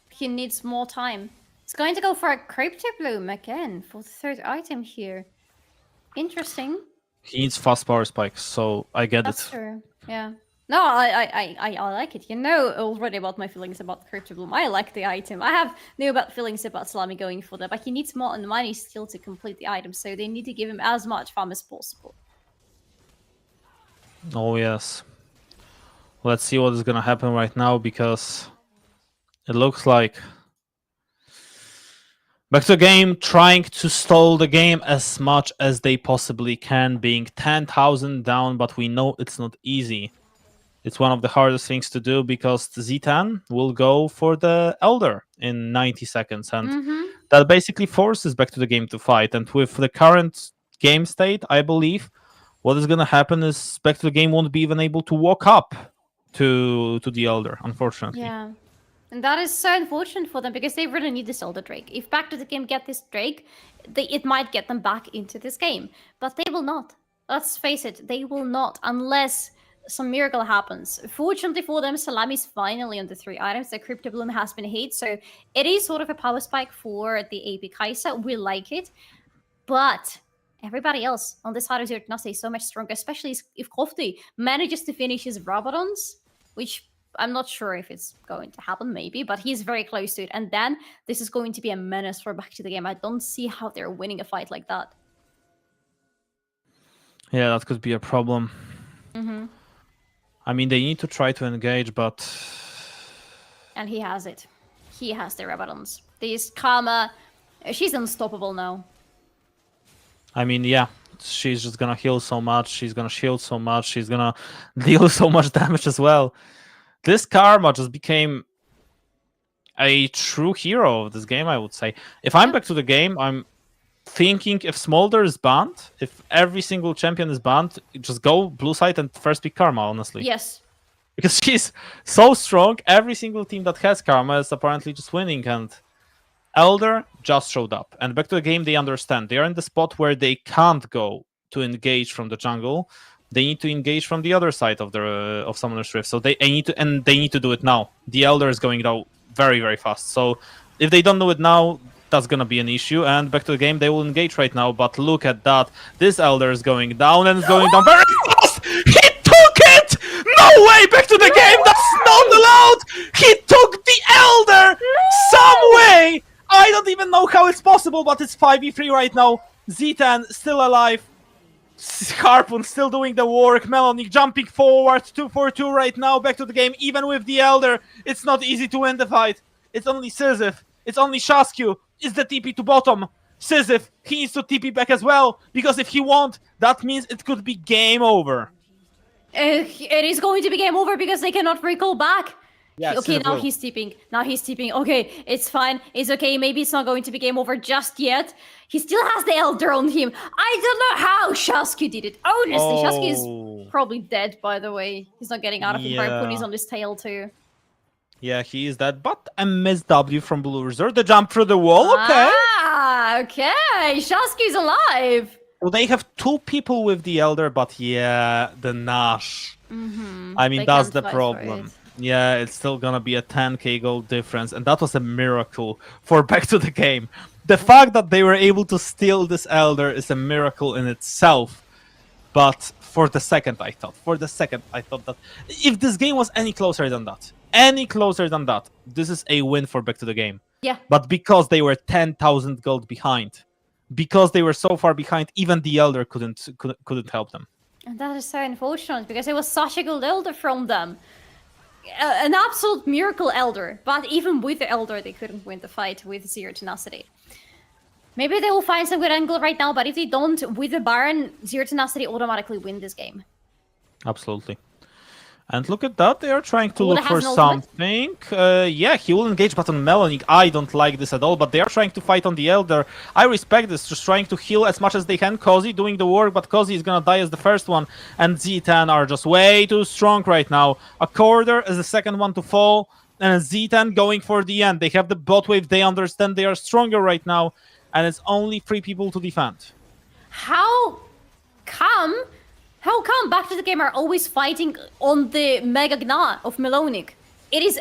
He needs more time. He's going to go for a Crypto Bloom again for the third item here. Interesting. He needs fast power spikes, so I get That's it. true. Yeah. No, I like it. You know already about my feelings about Crypto Bloom. I like the item. I have no bad feelings about Salami going for that, but he needs more money still to complete the item, so they need to give him as much farm as possible. Oh yes. Let's see what is gonna happen right now, because it looks like back to the game, trying to stall the game as much as they possibly can, being 10,000 down, but we know it's not easy. It's one of the hardest things to do, because the Z10 will go for the Elder in 90 seconds, and that basically forces back to the game to fight. And with the current game state, I believe what is going to happen is back to the game won't be even able to walk up to the Elder, unfortunately. Yeah. And that is so unfortunate for them, because they really need this Elder Drake. If back to the game get this Drake, it might get them back into this game. But they will not. Let's face it, they will not, unless some miracle happens. Fortunately for them, Salami's finally on the 3 items. The Crypto Bloom has been hit, so it is sort of a power spike for the AP Kai'Sa. We like it. But everybody else on this side of Zero Tenacity is so much stronger, especially if Korotkiy manages to finish his Rabadons, which I'm not sure if it's going to happen, maybe, but he's very close to it. And then this is going to be a menace for back to the game. I don't see how they're winning a fight like that. Yeah, that could be a problem. I mean, they need to try to engage, but... And he has it. He has the Rabadons. This Karma, she's unstoppable now. I mean, yeah, she's just gonna heal so much, she's gonna shield so much, she's gonna deal so much damage as well. This Karma just became a true hero of this game, I would say. If I'm back to the game, I'm thinking if Smolder is banned, if every single champion is banned, just go blue side and first pick Karma, honestly. Yes. Because she's so strong, every single team that has Karma is apparently just winning, and Elder just showed up. And back to the game, they understand. They are in the spot where they can't go to engage from the jungle. They need to engage from the other side of the of Summoner's Rift. So they need to do it now. The Elder is going down very, very fast. So if they don't do it now, that's gonna be an issue. And back to the game, they will engage right now. But look at that. This Elder is going down, and it's going down very fast. He took it! No way! Back to the game! That's not allowed! He took the Elder some way! I don't even know how it's possible, but it's 5v3 right now. Z10 still alive. Harpoon still doing the work. Melonic jumping forward. 2-4-2 right now. Back to the game. Even with the Elder, it's not easy to win the fight. It's only Decisive. It's only Shasku. Is the TP to bottom. Decisive, he needs to TP back as well. Because if he won't, that means it could be game over. It is going to be game over because they cannot recall back. Yes, okay, now he's tipping. Now he's tipping. Okay, it's fine. It's okay. Maybe it's not going to be game over just yet. He still has the Elder on him. I don't know how Shasku did it. Honestly, Shasku is probably dead, by the way. He's not getting out of it. Harpoon is on his tail, too. Yeah, he is dead. But a missed W from Blue Resort. The jump through the wall. Okay. Okay, Shasky's alive. Well, they have 2 people with the Elder, but yeah, the Nash. I mean, They that's can't the fight for problem. it. Yeah, it's still gonna be a 10k gold difference, and that was a miracle for Back to the Game. The fact that they were able to steal this Elder is a miracle in itself. But for the second, I thought that if this game was any closer than that, this is a win for Back to the Game. Yeah. But because they were 10,000 gold behind, because they were so far behind, even the Elder couldn't help them. And that is so unfortunate because it was such a good Elder from them. An absolute miracle Elder. But even with the Elder, they couldn't win the fight with Zero Tenacity. Maybe they will find some good angle right now, but if they don't, with the Baron, Zero Tenacity automatically win this game. Absolutely. And look at that, they are trying to Oda look for has an ultimate. something. Yeah, he will engage, but on Melanic, I don't like this at all, but they are trying to fight on the Elder. I respect this, just trying to heal as much as they can. Cozy doing the work, but Cozy is gonna die as the first one, and Z10 are just way too strong right now. A Corridor is the second one to fall, and Z10 going for the end. They have the bot wave, they understand they are stronger right now, and it's only 3 people to defend. How come Back to the Game are always fighting on the Mega Gna of Melonic? It is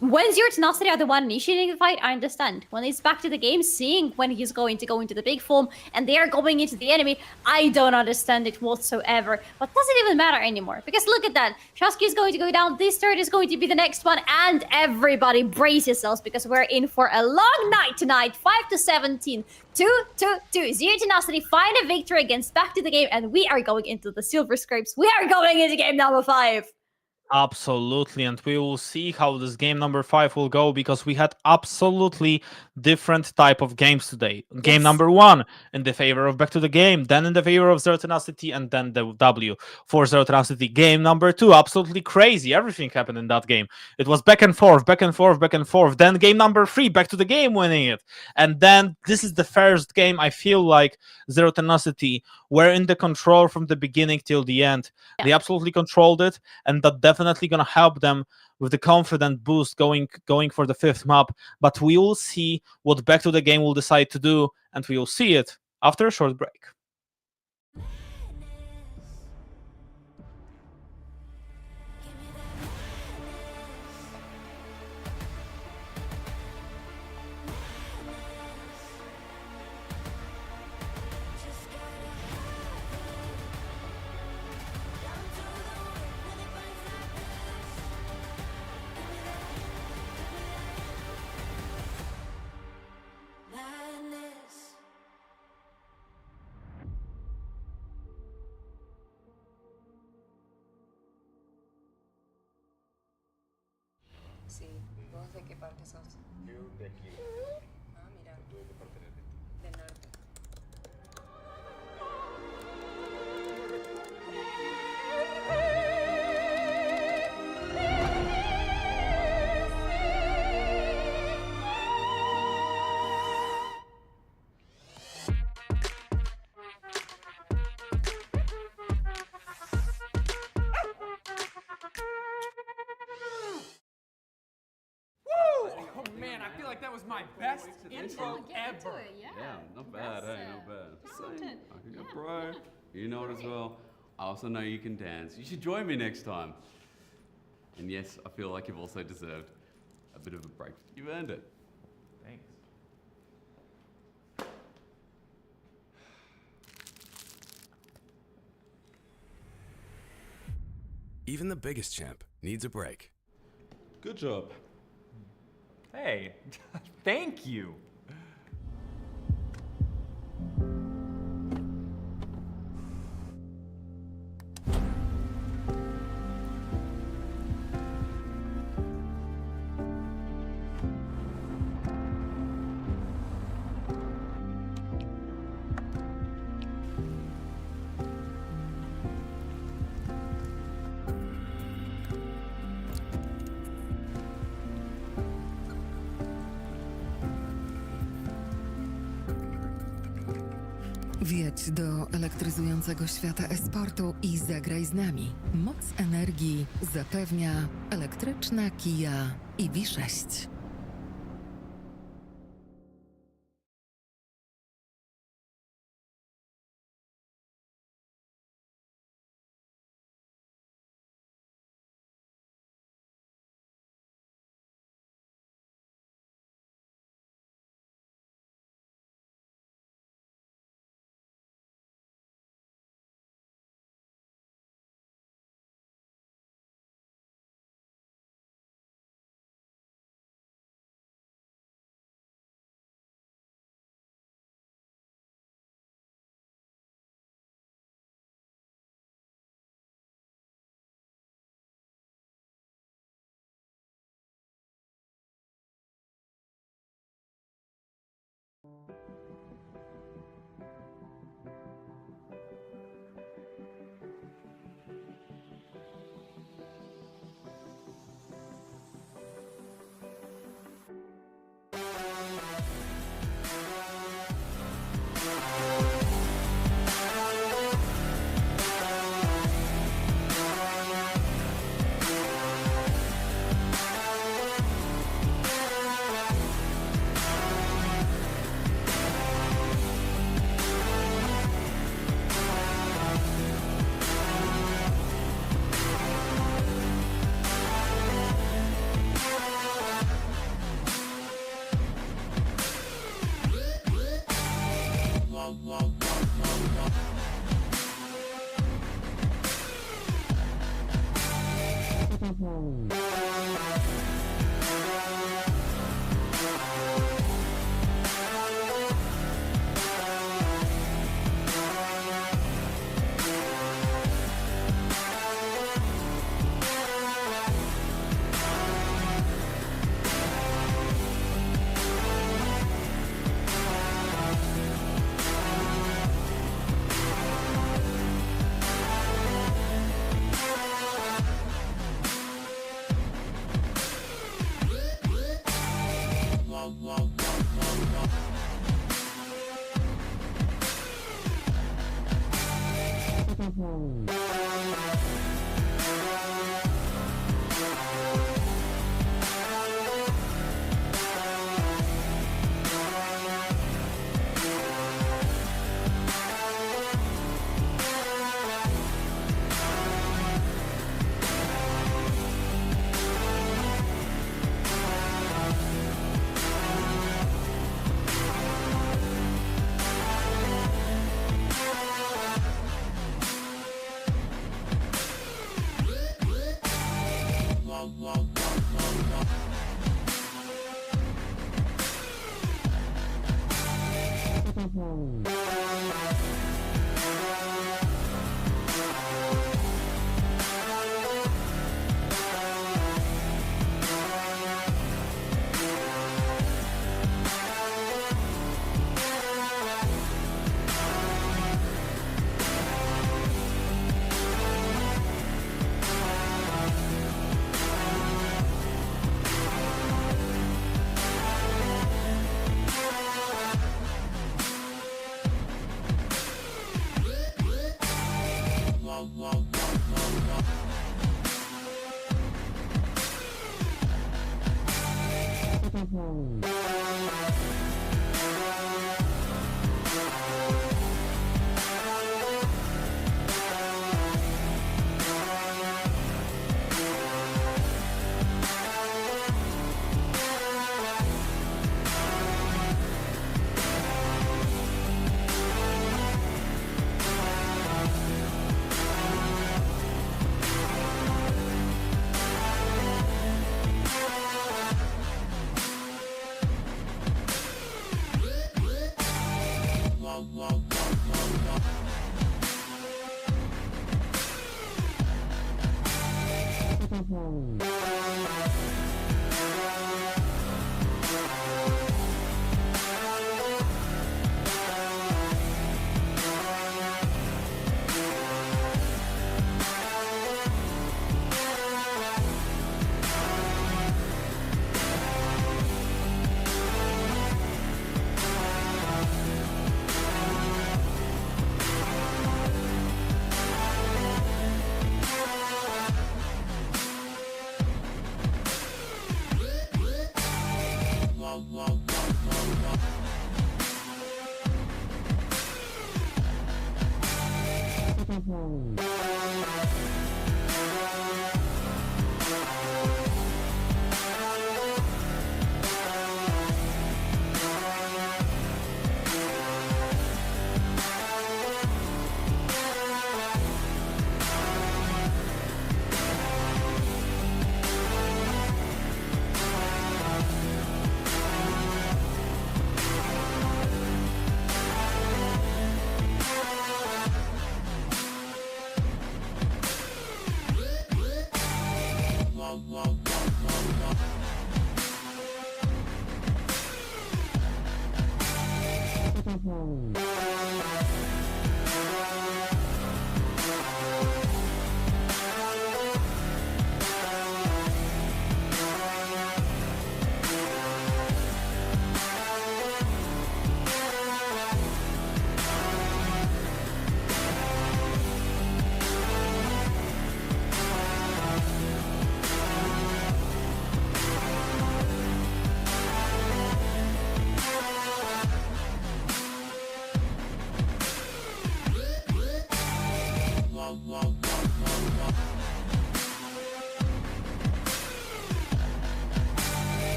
when Zero Tenacity are the one initiating the fight, I understand. When it's Back to the Game, seeing when he's going to go into the big form and they are going into the enemy, I don't understand it whatsoever. But doesn't even matter anymore. Because look at that. Shasky is going to go down, this turret is going to be the next one, and everybody brace yourselves because we're in for a long night tonight. 5-17. 2-2-2. Zero Tenacity find a victory against Back to the Game, and we are going into the Silver Scrapes. We are going into game number 5. Absolutely, and we will see how this game number 5 will go, because we had absolutely different type of games today. Game number 1 in the favor of Back to the Game, then in the favor of Zero Tenacity, and then the W for Zero Tenacity. Game number 2, absolutely crazy. Everything happened in that game. It was back and forth, back and forth, back and forth. Then game number 3, Back to the Game winning it. And then this is the first game I feel like Zero Tenacity were in the control from the beginning till the end. Yeah. They absolutely controlled it, and that definitely gonna help them with the confident boost going for the 5th map. But we will see what Back to the Game will decide to do, and we will see it after a short break. Sí, ¿vos de qué parte sos? Yo de aquí. Ah, mira, ¿Tú de qué parte eres de ti? del norte. Oh man, I feel like that was my best intro ever. Yeah, not bad, hey, not bad. Saying, I can go pro. You know it as well. I also know you can dance. You should join me next time. And yes, I feel like you've also deserved a bit of a break. You've earned it. Thanks. Even the biggest champ needs a break. Good job. Hey, thank you. Wjedź do elektryzującego świata esportu i zagraj z nami. Moc energii zapewnia elektryczna Kia i B6.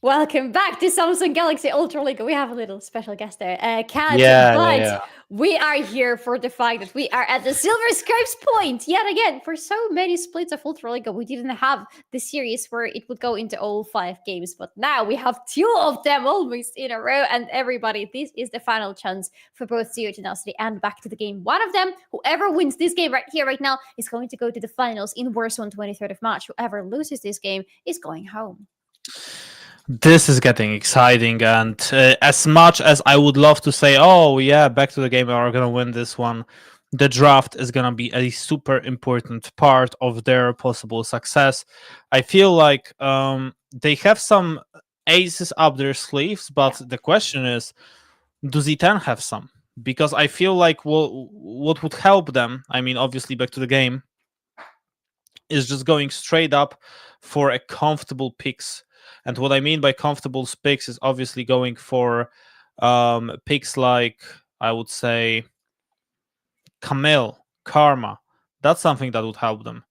Welcome back to Samsung Galaxy Ultraliga. We have a little special guest there, Kat. Yeah. We are here for the fact that we are at the Silver Scripes point yet again. For so many splits of Ultraliga, we didn't have the series where it would go into all 5 games, but now we have 2 of them almost in a row. And everybody, this is the final chance for both Zero Tenacity and Back to the Game. One of them, whoever wins this game right here, right now, is going to go to the finals in Warzone 23rd of March. Whoever loses this game is going home. This is getting exciting, and as much as I would love to say, oh yeah, Back to the Game are gonna win this one, the draft is gonna be a super important part of their possible success. I feel like they have some aces up their sleeves, but the question is, do Z10 have some? Because I feel like what would help them, I mean, obviously Back to the Game, is just going straight up for a comfortable picks And what I mean by comfortable picks is obviously going for picks like, I would say, Camille, Karma. That's something that would help them.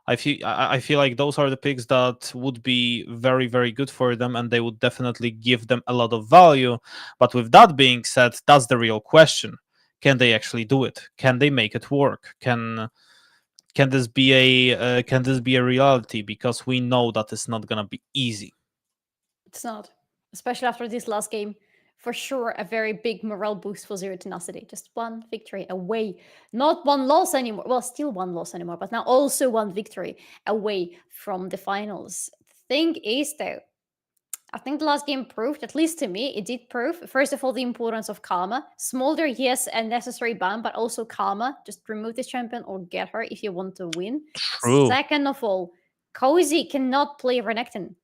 I feel like those are the picks that would be very, very good for them, and they would definitely give them a lot of value. But with that being said, that's the real question: can they actually do it? Can they make it work? Can this be a reality? Because we know that it's not gonna be easy. It's not, especially after this last game. For sure, a very big morale boost for Zero Tenacity. Just one victory away. Not one loss anymore. Well, still one loss anymore, but now also one victory away from the finals. The thing is, though, I think the last game proved, at least to me, it did prove, first of all, the importance of Karma. Smolder, yes, a necessary ban, but also Karma. Just remove this champion or get her if you want to win. True. Second of all, Cozy cannot play Renekton.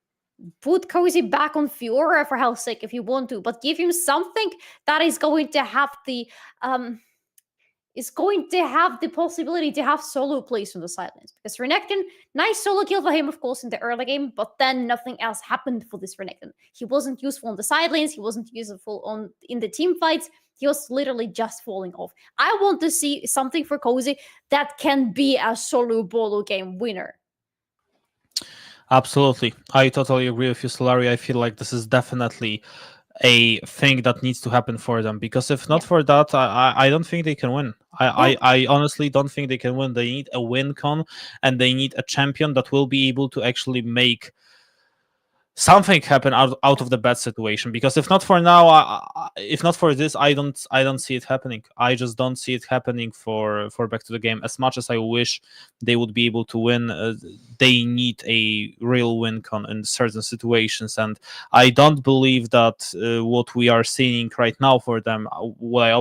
Put Cozy back on Fiora for hell's sake if you want to, but give him something that is going to have the possibility to have solo plays from the sidelines. Because Renekton, nice solo kill for him, of course, in the early game, but then nothing else happened for this Renekton. He wasn't useful on the sidelines, he wasn't useful in the team fights, he was literally just falling off. I want to see something for Cozy that can be a solo bolo game winner. Absolutely. I totally agree with you, Solari. I feel like this is definitely a thing that needs to happen for them, because if not for that, I don't think they can win. I honestly don't think they can win. They need a win con, and they need a champion that will be able to actually make something happen out of the bad situation. Because if not for now, if not for this, I don't see it happening. I just don't see it happening for Back to the Game. As much as I wish they would be able to win, they need a real win con in certain situations, and I don't believe that what we are seeing right now for them, what I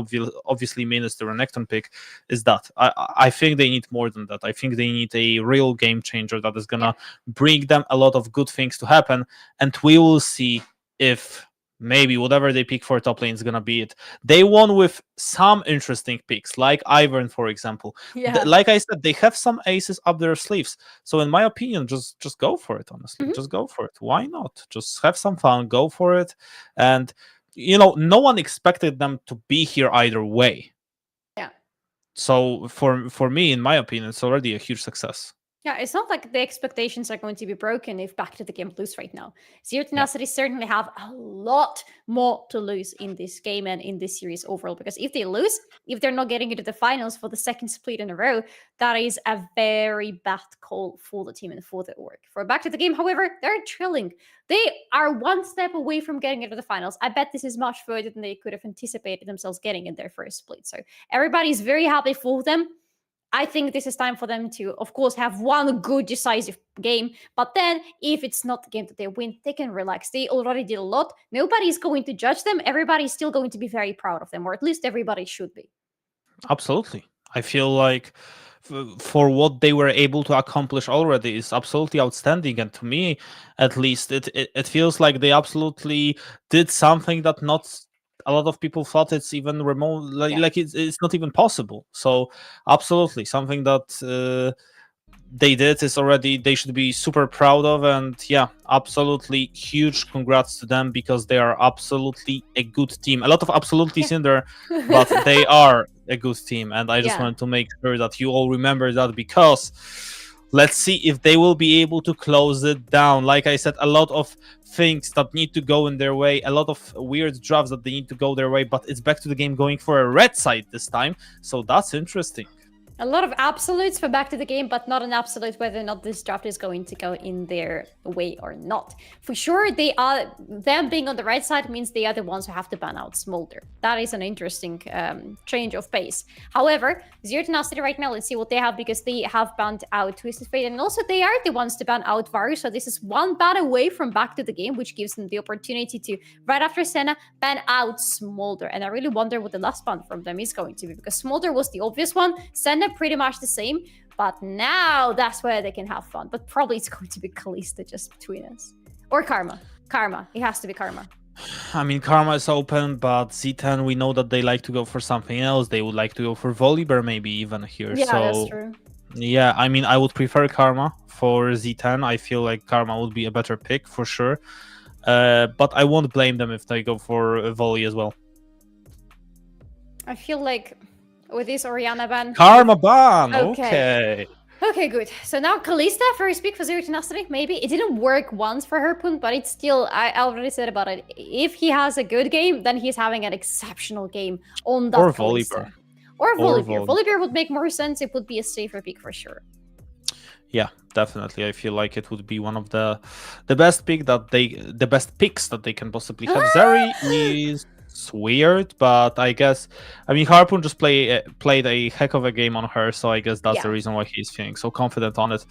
obviously mean is the Renekton pick, is that I think they need more than that. I think they need a real game changer that is gonna bring them a lot of good things to happen. And we will see if maybe whatever they pick for top lane is going to be it. They won with some interesting picks, like Ivern, for example. Yeah. Like I said, they have some aces up their sleeves. So in my opinion, just go for it, honestly. Just go for it. Why not? Just have some fun, go for it. And, no one expected them to be here either way. Yeah. So for me, in my opinion, it's already a huge success. Yeah, it's not like the expectations are going to be broken if Back to the Game lose right now. Zero Tenacity certainly have a lot more to lose in this game and in this series overall, because if they lose, if they're not getting into the finals for the second split in a row, that is a very bad call for the team and for the org. For Back to the Game, however, they're trailing. They are one step away from getting into the finals. I bet this is much further than they could have anticipated themselves getting in their first split. So everybody's very happy for them. I think this is time for them to, of course, have one good decisive game. But then, if it's not the game that they win, they can relax. They already did a lot. Nobody's going to judge them. Everybody's still going to be very proud of them, or at least everybody should be. Absolutely. I feel like for what they were able to accomplish already is absolutely outstanding. And to me, at least, it feels like they absolutely did something that not a lot of people thought it's even remote, like it's not even possible. So absolutely something that they did is already, they should be super proud of. And yeah, absolutely huge congrats to them, because they are absolutely a good team. A lot of absolutely's in there, but they are a good team. And I just wanted to make sure that you all remember that, because let's see if they will be able to close it down. Like I said, a lot of things that need to go in their way, a lot of weird drafts that they need to go their way, but it's Back to the Game going for a red side this time, so that's interesting. A lot of absolutes for Back to the Game, but not an absolute whether or not this draft is going to go in their way or not. For sure, them being on the right side means they are the ones who have to ban out Smolder. That is an interesting change of pace. However, Zero Tenacity right now, let's see what they have, because they have banned out Twisted Fate, and also they are the ones to ban out Varus. So this is one ban away from Back to the Game, which gives them the opportunity to, right after Senna, ban out Smolder. And I really wonder what the last ban from them is going to be, because Smolder was the obvious one, Senna pretty much the same, but now that's where they can have fun. But probably it's going to be Kalista just between us. Or Karma. It has to be Karma. I mean, Karma is open, but Z10, we know that they like to go for something else. They would like to go for Volibear maybe even here. Yeah, so that's true. Yeah, I mean, I would prefer Karma for Z10. I feel like Karma would be a better pick for sure. But I won't blame them if they go for Volley as well. I feel like with this Oriana ban... Karma ban! Okay. Okay, good. So now Kalista, first pick for Zero Tenacity, maybe. It didn't work once for Harpoon, but it's still, I already said about it. If he has a good game, then he's having an exceptional game on that Or Kalista. Volibear. Or Volibear. Volibear would make more sense. It would be a safer pick for sure. Yeah, definitely. I feel like it would be one of the best picks that they can possibly have. Zeri is weird, but I guess Harpoon just played a heck of a game on her, so I guess that's the reason why he's feeling so confident on it.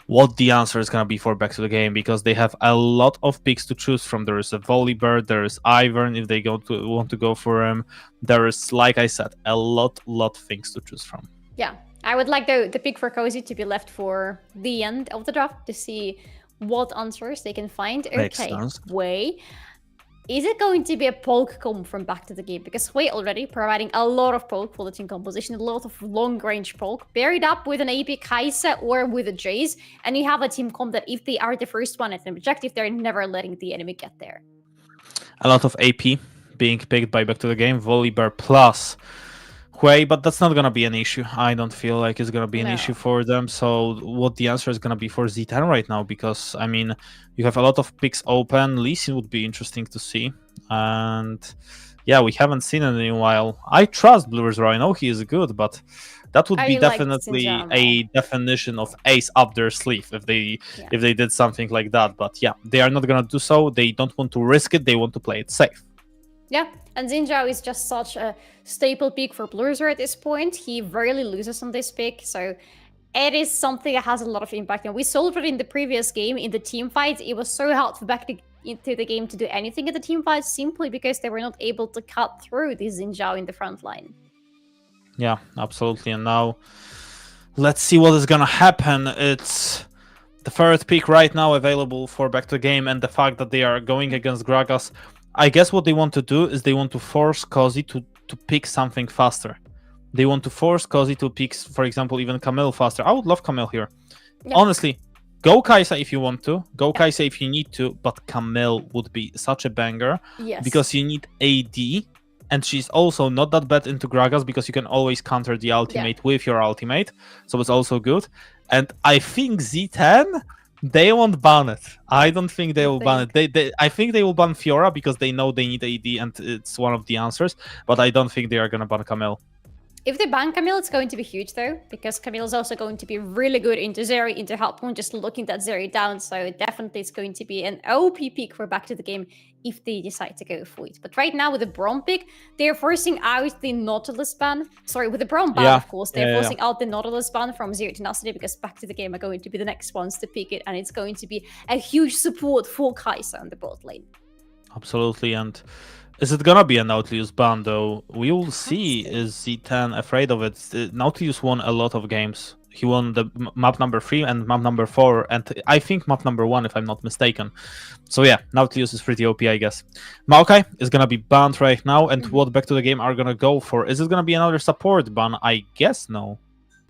What the answer is gonna be for Back to the Game, because they have a lot of picks to choose from. There is a Volibear, there is Ivern if they want to go for him. There is, like I said, a lot things to choose from. Yeah, I would like the pick for Cozy to be left for the end of the draft to see what answers they can find. Makes Okay, sense. Wei. Is it going to be a poke comp from Back to the Game? Because Wei already providing a lot of poke for the team composition, a lot of long-range poke, paired up with an AP Kai'Sa or with a Jace, and you have a team comp that if they are the first one at an objective, they're never letting the enemy get there. A lot of AP being picked by Back to the Game, Volibear plus Hui, but that's not gonna be an issue. I don't feel like it's gonna be an issue for them. So what the answer is gonna be for Z10 right now, because you have a lot of picks open. Lee Sin would be interesting to see, and yeah, we haven't seen it in a while. I trust Bluers, I know he is good, but that would be definitely a definition of ace up their sleeve if they did something like that. But yeah, they are not gonna do so. They don't want to risk it. They want to play it safe. Yeah, and Xinjiao is just such a staple pick for Blurzer at this point. He rarely loses on this pick, so it is something that has a lot of impact. And we saw it in the previous game, in the team fights. It was so hard for Back into the Game to do anything in the team fights simply because they were not able to cut through this Xinjiao in the front line. Yeah, absolutely. And now, let's see what is gonna happen. It's the third pick right now available for Back to the Game, and the fact that they are going against Gragas, I guess what they want to do is they want to force Cozy to pick something faster. They want to force Cozy to pick, for example, even Camille faster. I would love Camille here. Yeah. Honestly, go Kai'Sa if you want to. Go Kai'Sa if you need to. But Camille would be such a banger. Yes. Because you need AD. And she's also not that bad into Gragas because you can always counter the ultimate with your ultimate. So it's also good. And I think Z10... they won't ban it. I don't think they will ban it. I think they will ban Fiora because they know they need AD and it's one of the answers. But I don't think they are going to ban Camille. If they ban Camille, it's going to be huge though, because Camille is also going to be really good into Zeri, into Harpoon, just looking that Zeri down. So definitely it's going to be an OP pick for Back to the Game if they decide to go for it. But right now with the Braum pick, they're forcing out the Nautilus ban. Sorry, with the Braum ban, of course, they're forcing out the Nautilus ban from Zero Tenacity because Back to the Game are going to be the next ones to pick it, and it's going to be a huge support for Kai'Sa on the bot lane. Absolutely, and is it gonna be a Nautilus ban though? We will see. Is Z10 afraid of it? Nautilus won a lot of games. He won the map number 3 and map number 4, and I think map number 1 if I'm not mistaken. So yeah, Nautilus is pretty OP, I guess. Maokai is gonna be banned right now, and what Back to the Game are gonna go for? Is it gonna be another support ban? I guess no.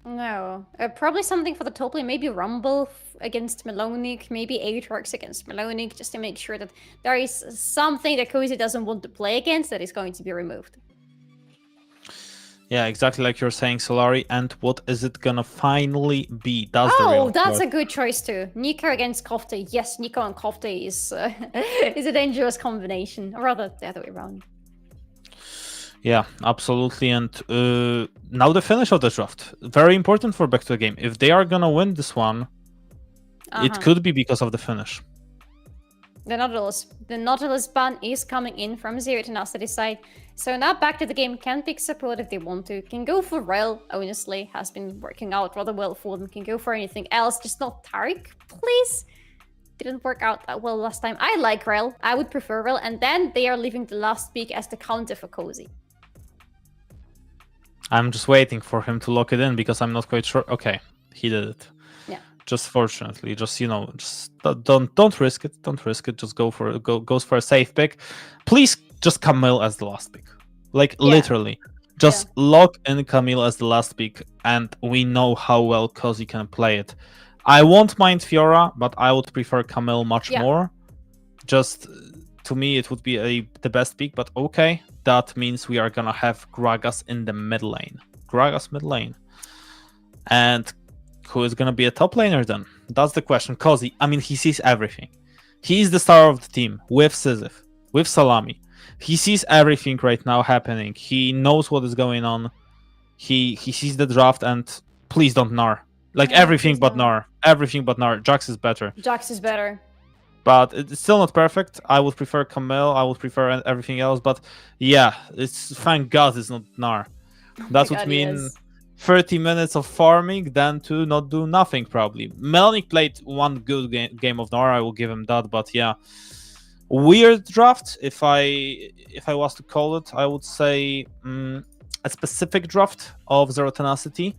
No, probably something for the top lane, maybe Rumble against Melonic, maybe Aatrox against Melonic, just to make sure that there is something that Cozy doesn't want to play against that is going to be removed. Yeah, exactly like you're saying, Solari. And what is it gonna finally be? That's a good choice too. Nico against Kofte. Yes, Nico and Kofte is is a dangerous combination, or rather the other way around. Yeah, absolutely. And now the finish of the draft. Very important for Back to the Game. If they are gonna win this one, it could be because of the finish. The Nautilus ban is coming in from Zero Tenacity side. So now Back to the Game can pick support if they want to. Can go for Rel, honestly. Has been working out rather well for them. Can go for anything else, just not Taric, please. Didn't work out that well last time. I like Rel. I would prefer Rel. And then they are leaving the last pick as the counter for Cozy. I'm just waiting for him to lock it in because I'm not quite sure. Okay, he did it. Yeah. Just fortunately, just don't risk it. Don't risk it. Just goes for a safe pick. Please just Camille as the last pick. Like literally. Just lock in Camille as the last pick, and we know how well Cozy can play it. I won't mind Fiora, but I would prefer Camille much more. Just to me, it would be the best pick, but okay. That means we are gonna have Gragas in the mid lane. Gragas mid lane. And who is gonna be a top laner then? That's the question. Cozy, I mean, he sees everything. He is the star of the team with Decisive, with Salami. He sees everything right now happening. He knows what is going on. He sees the draft, and please don't Gnar. Like everything but Gnar. Everything but Gnar. Jax is better. Jax is better. But it's still not perfect. I would prefer Camille. I would prefer everything else. But yeah, it's thank God it's not Gnar. That would mean 30 minutes of farming, then to not do nothing probably. Melnik played one good game of Gnar. I will give him that. But yeah, weird draft. If I was to call it, I would say a specific draft of Zero Tenacity.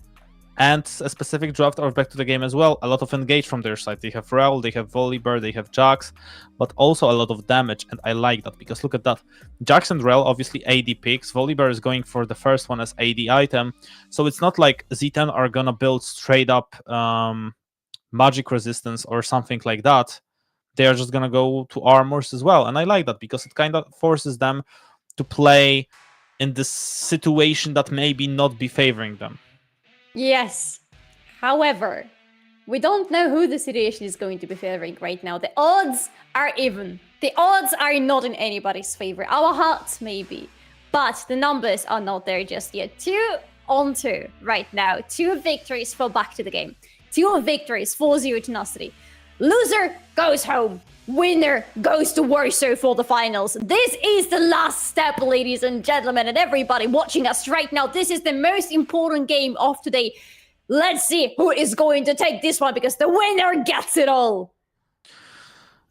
And a specific draft or back to the game as well. A lot of engage from their side. They have Rel, they have Volibear, they have Jax, but also a lot of damage. And I like that because look at that. Jax and Rel, obviously AD picks. Volibear is going for the first one as AD item. So it's not like Z10 are gonna build straight up magic resistance or something like that. They are just gonna go to armors as well. And I like that because it kind of forces them to play in this situation that maybe not be favoring them. Yes. However, we don't know who the situation is going to be favoring right now. The odds are even. The odds are not in anybody's favor. Our hearts maybe, but the numbers are not there just yet. 2-2 right now. 2 victories for back to the game. 2 victories for Zero Tenacity. Loser goes home. Winner goes to Warsaw for the finals. This is the last step, ladies and gentlemen, and everybody watching us right now. This is the most important game of today. Let's see who is going to take this one because the winner gets it all.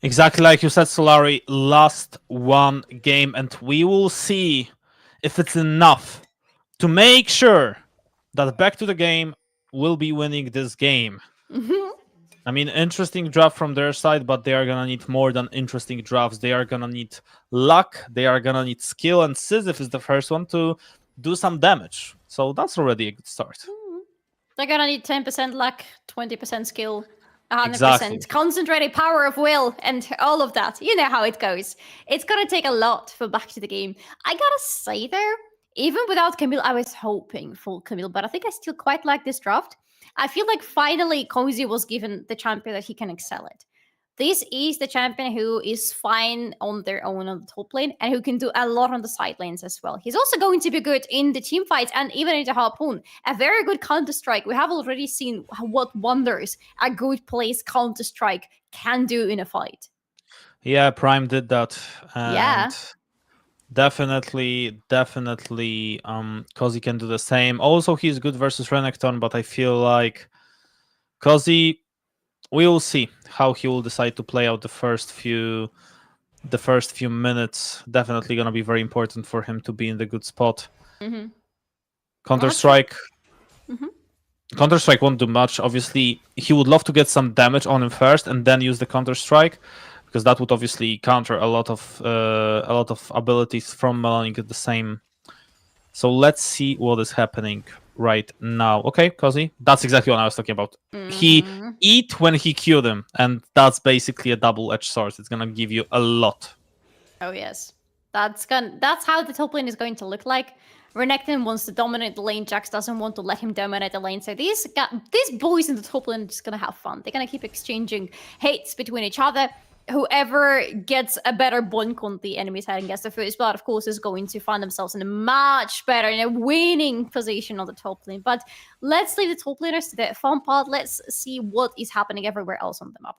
Exactly like you said, Solari, last one game, and we will see if it's enough to make sure that back to the game will be winning this game. I mean, interesting draft from their side, but they are gonna need more than interesting drafts. They are gonna need luck, they are gonna need skill, and Decisive is the first one to do some damage. So that's already a good start. They're gonna need 10% luck, 20% skill, 100% Exactly. concentrated power of will, and all of that. You know how it goes. It's gonna take a lot for back to the game. I gotta say though, even without Camille, I was hoping for Camille, but I think I still quite like this draft. I feel like finally Cozy was given the champion that he can excel at. This is the champion who is fine on their own on the top lane and who can do a lot on the side lanes as well. He's also going to be good in the team fights and even in the Harpoon. A very good Counter-Strike. We have already seen what wonders a good placed Counter-Strike can do in a fight. Yeah, Prime did that. And Yeah. Definitely, Cozy can do the same. Also, he's good versus Renekton, but I feel like Cozy, we will see how he will decide to play out the first few minutes. Definitely gonna be very important for him to be in the good spot. Counter-Strike. Counter-Strike won't do much. Obviously, he would love to get some damage on him first and then use the Counter-Strike, because that would obviously counter a lot of abilities from Melnik at the same. So let's see what is happening right now. Okay, Cozy, that's exactly what I was talking about. He eat when he killed him, and that's basically a double-edged sword. It's gonna give you a lot. Oh yes, that's how the top lane is going to look like. Renekton wants to dominate the lane. Jax doesn't want to let him dominate the lane. So these boys in the top lane are just gonna have fun. They're gonna keep exchanging hates between each other. Whoever gets a better bonk on the enemy side and gets the first blood, of course, is going to find themselves in a much better, in a winning position on the top lane. But let's leave the top laners to the fun part. Let's see what is happening everywhere else on the map.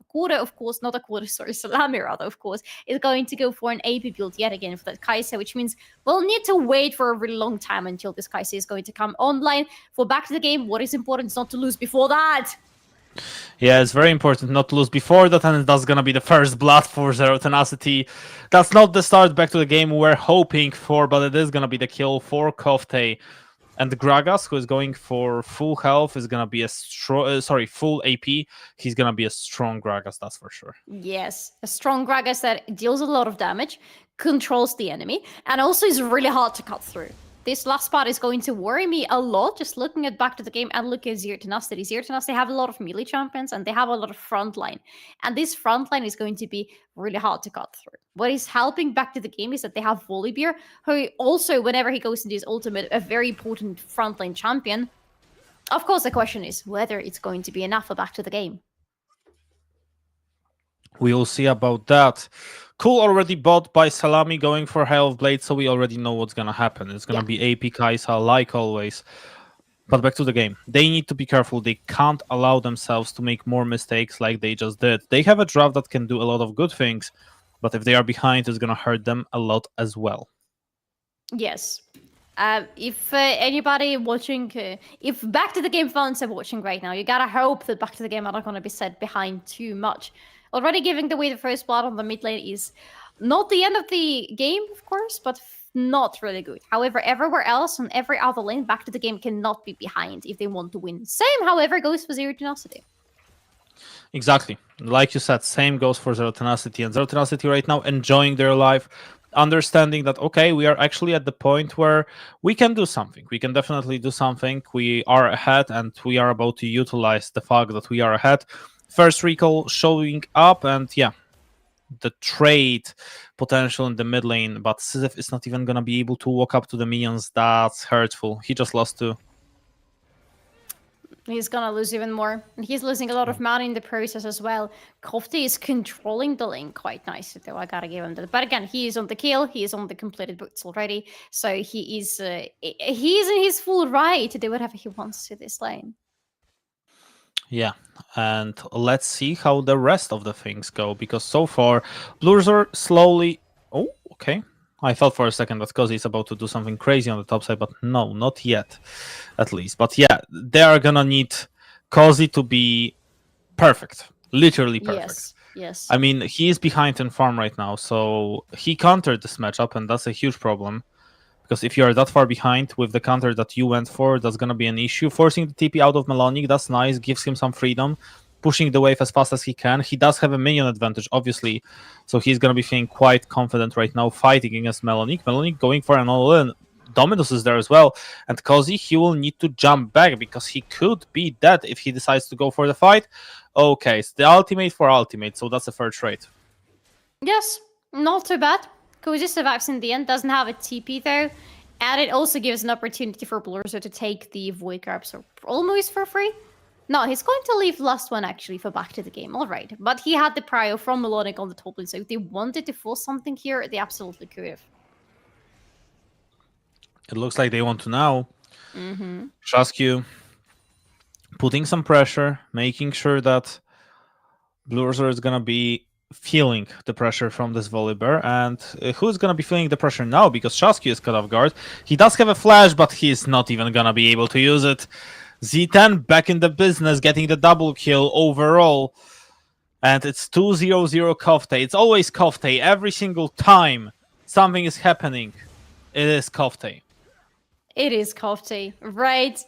Salami rather, of course, is going to go for an AP build yet again for that Kai'Sa, which means we'll need to wait for a really long time until this Kai'Sa is going to come online. For back to the game, what is important is not to lose before that. Yeah, it's very important not to lose before that, and that's gonna be the first blood for Zero Tenacity. That's not the start back to the game we're hoping for, but it is gonna be the kill for Kofte. And Gragas, who is going for full health, is gonna be a full AP. He's gonna be a strong Gragas, that's for sure. Yes, a strong Gragas that deals a lot of damage, controls the enemy, and also is really hard to cut through. this last spot is going to worry me a lot, just looking at back to the game and looking at Zero Tenacity. Zero Tenacity have a lot of melee champions and they have a lot of frontline. And this frontline is going to be really hard to cut through. What is helping back to the game is that they have Volibear, who also, whenever he goes into his ultimate, a very important frontline champion. Of course, the question is whether it's going to be enough for back to the game. We will see about that. Cool already bought by Salami going for Hail of Blade, so we already know what's gonna happen. It's gonna be AP Kaisa like always. But back to the game. They need to be careful. They can't allow themselves to make more mistakes like they just did. They have a draft that can do a lot of good things, but if they are behind, it's gonna hurt them a lot as well. Yes. If anybody watching, if Back to the Game fans are watching right now, you gotta hope that Back to the Game are not gonna be set behind too much. Already giving away the first blood on the mid lane is not the end of the game, of course, but not really good. However, everywhere else on every other lane, Back to the Game cannot be behind if they want to win. Same, however, goes for Zero Tenacity. Exactly. Like you said, same goes for Zero Tenacity. And Zero Tenacity right now enjoying their life, understanding that, okay, we are actually at the point where we can do something. We can definitely do something. We are ahead and we are about to utilize the fact that we are ahead. First recall showing up, and yeah, the trade potential in the mid lane, but Decisive is not even going to be able to walk up to the minions. That's hurtful. He just lost 2. He's gonna lose even more. And he's losing a lot of mana in the process as well. Korotkiy is controlling the lane quite nicely, though. I gotta give him that. But again, he is on the kill. He is on the completed boots already. So he is in his full right to do whatever he wants to this lane. Yeah, and let's see how the rest of the things go, because so far, Blues are slowly... Oh, okay. I thought for a second that Kozi is about to do something crazy on the top side, but no, not yet, at least. But yeah, they are gonna need Kozi to be perfect, literally perfect. Yes. I mean, he is behind in farm right now, so he countered this matchup, and that's a huge problem. Because if you are that far behind with the counter that you went for, that's going to be an issue. Forcing the TP out of Melonic, that's nice, gives him some freedom. Pushing the wave as fast as he can. He does have a minion advantage, obviously. So he's going to be feeling quite confident right now, fighting against Melonic. Melonic going for an all-in. Dominus is there as well. And Kozi, he will need to jump back, because he could be dead if he decides to go for the fight. Okay, it's the ultimate for ultimate, so that's a fair trade. Yes, not too bad. Kozi survives in the end, doesn't have a TP though, and it also gives an opportunity for Blurzo to take the Void Grab, so almost for free. No, he's going to leave last one actually for Back to the Game, alright. But he had the prio from Melonic on the top lane, so if they wanted to force something here, they absolutely could have. It looks like they want to now. Shasku putting some pressure, making sure that Blurzo is going to be feeling the pressure from this Volibear, and who's gonna be feeling the pressure now, because Shasku is caught off guard. He does have a flash, but he's not even gonna be able to use it. Z10 back in the business, getting the double kill overall, and it's 2-0-0 Korotkiy. It's always Korotkiy. Every single time something is happening, it is Korotkiy. It is Korotkiy, right?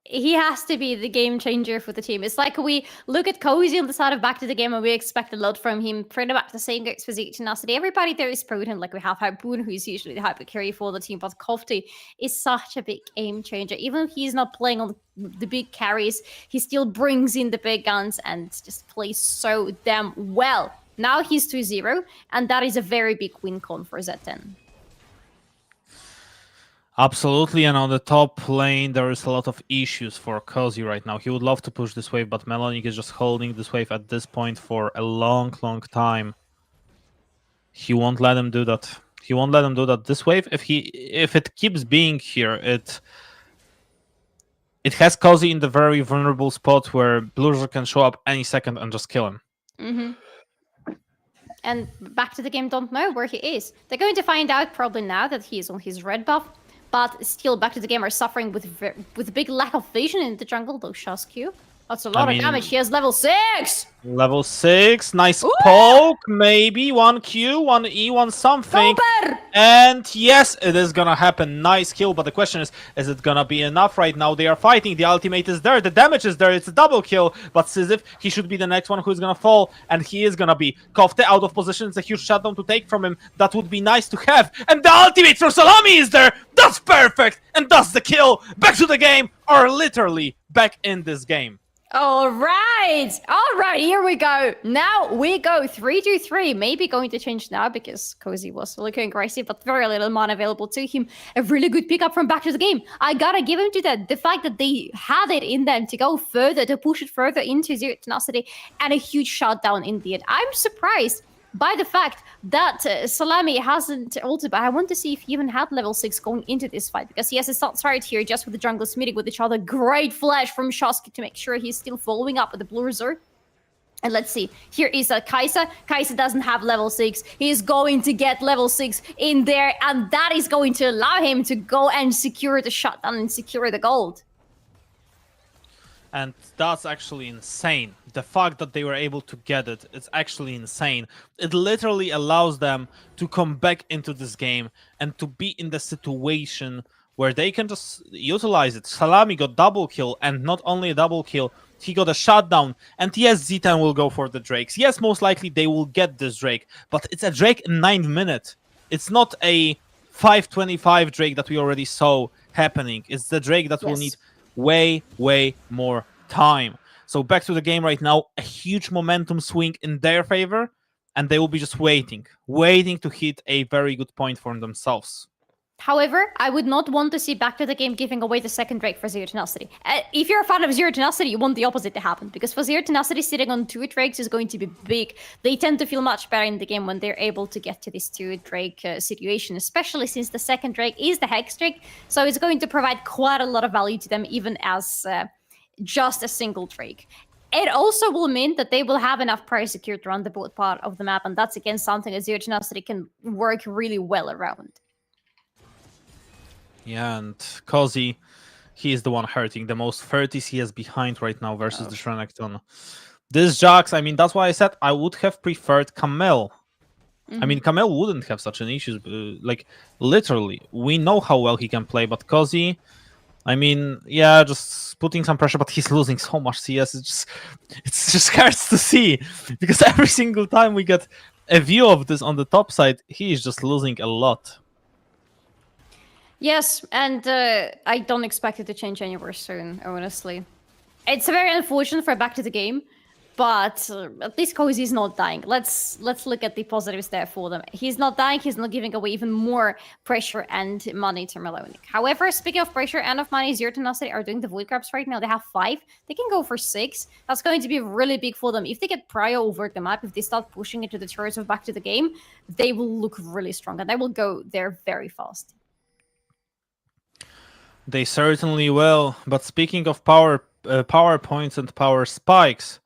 He has to be the game changer for the team. It's like we look at Kozi on the side of Back to the Game and we expect a lot from him. Pretty much the same goes for Zero Tenacity. Everybody there is potent. Like we have Harpoon, who's usually the hyper carry for the team, but Korotkiy is such a big game changer. Even if he's not playing on the big carries, he still brings in the big guns and just plays so damn well. Now he's 2-0, and that is a very big win con for Z10. Absolutely, and on the top lane, there is a lot of issues for Kozi right now. He would love to push this wave, but Melonic is just holding this wave at this point for a long, long time. He won't let him do that. He won't let him do that. This wave, if it keeps being here, it has Kozi in the very vulnerable spot where Blurzo can show up any second and just kill him. And Back to the Game don't know where he is. They're going to find out probably now that he is on his red buff. But still, Back to the Game are suffering with big lack of vision in the jungle, though Shasku. That's a lot of damage. He has level 6! Level 6, nice Ooh! poke, maybe 1 Q, 1 E, 1 something. Super! And yes, it is gonna happen. Nice kill, but the question is it gonna be enough right now? They are fighting, the ultimate is there, the damage is there, it's a double kill, but Decisive, he should be the next one who's gonna fall, and he is gonna be. Kofte out of position, it's a huge shutdown to take from him. That would be nice to have. And the ultimate from Salami is there! That's perfect! And that's the kill! Back to the game, or literally back in this game. All right, here we go. Now we go 3-3. Maybe going to change now because Cozy was looking aggressive, but very little mana available to him. A really good pickup from back to the game. I gotta give him to that. The fact that they had it in them to go further, to push it further into Zero Tenacity, and a huge shutdown in the end. I'm surprised by the fact that Salami hasn't ulted, but I want to see if he even had level 6 going into this fight, because he has a start right here just with the junglers meeting with each other. Great flash from Shoski to make sure he's still following up with the blue reserve. And let's see, here is a Kai'Sa. Kai'Sa doesn't have level 6. He's going to get level 6 in there, and that is going to allow him to go and secure the shutdown and secure the gold. And that's actually insane. The fact that they were able to get it, it's actually insane. It literally allows them to come back into this game and to be in the situation where they can just utilize it. Salami got double kill, and not only a double kill, he got a shutdown. And yes, Z10 will go for the Drakes. Yes, most likely they will get this Drake, but it's a Drake in 9 minutes. It's not a 525 Drake that we already saw happening. It's the Drake that will need way more time. So back to the game right now, a huge momentum swing in their favor, and they will be just waiting to hit a very good point for themselves. However, I would not want to see back to the game giving away the second Drake for Zero Tenacity. If you're a fan of Zero Tenacity, you want the opposite to happen, because for Zero Tenacity, sitting on 2 Drakes is going to be big. They tend to feel much better in the game when they're able to get to this 2 Drake situation, especially since the second Drake is the Hex Drake, so it's going to provide quite a lot of value to them, even as just a single Drake. It also will mean that they will have enough price secured around the both part of the map, and that's again something that Zero Tenacity can work really well around. Yeah, and Cozy, he is the one hurting. The most 30s he is behind right now versus the Renekton. This Jax, I mean, that's why I said I would have preferred Camel. I mean, Camel wouldn't have such an issue. Like, literally, we know how well he can play, but Cozy, I mean, yeah, just putting some pressure, but he's losing so much CS. It just hurts to see, because every single time we get a view of this on the top side, he is just losing a lot. Yes, and I don't expect it to change anywhere soon, honestly. It's very unfortunate for back to the game, but at least Cozy is not dying. Let's look at the positives there for them. He's not dying, he's not giving away even more pressure and money to Melonic. However, speaking of pressure and of money, Zero Tenacity are doing the Void Grabs right now. They have 5. They can go for 6. That's going to be really big for them. If they get Prio over the map, if they start pushing into the turrets of back to the game, they will look really strong, and they will go there very fast. They certainly will. But speaking of power points and power spikes,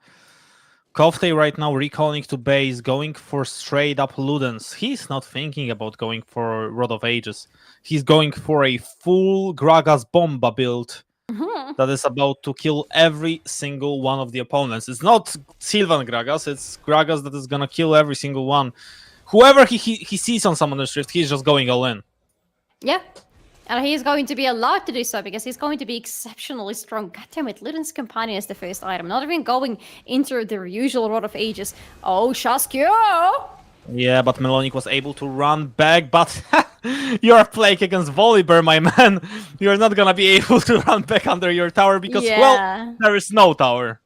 Kofte right now recalling to base, going for straight up Ludens. He's not thinking about going for Rod of Ages. He's going for a full Gragas Bomba build that is about to kill every single one of the opponents. It's not Sylvan Gragas, it's Gragas that is gonna kill every single one. Whoever he sees on Summoner's Rift, he's just going all in. Yeah. And he's going to be allowed to do so because he's going to be exceptionally strong. God damn it, Luden's Companion is the first item. Not even going into the usual Rod of Ages. Oh, Shaskyo! Yeah, but Melonic was able to run back, but you're playing against Volibear, my man. You're not gonna be able to run back under your tower because, well, there is no tower.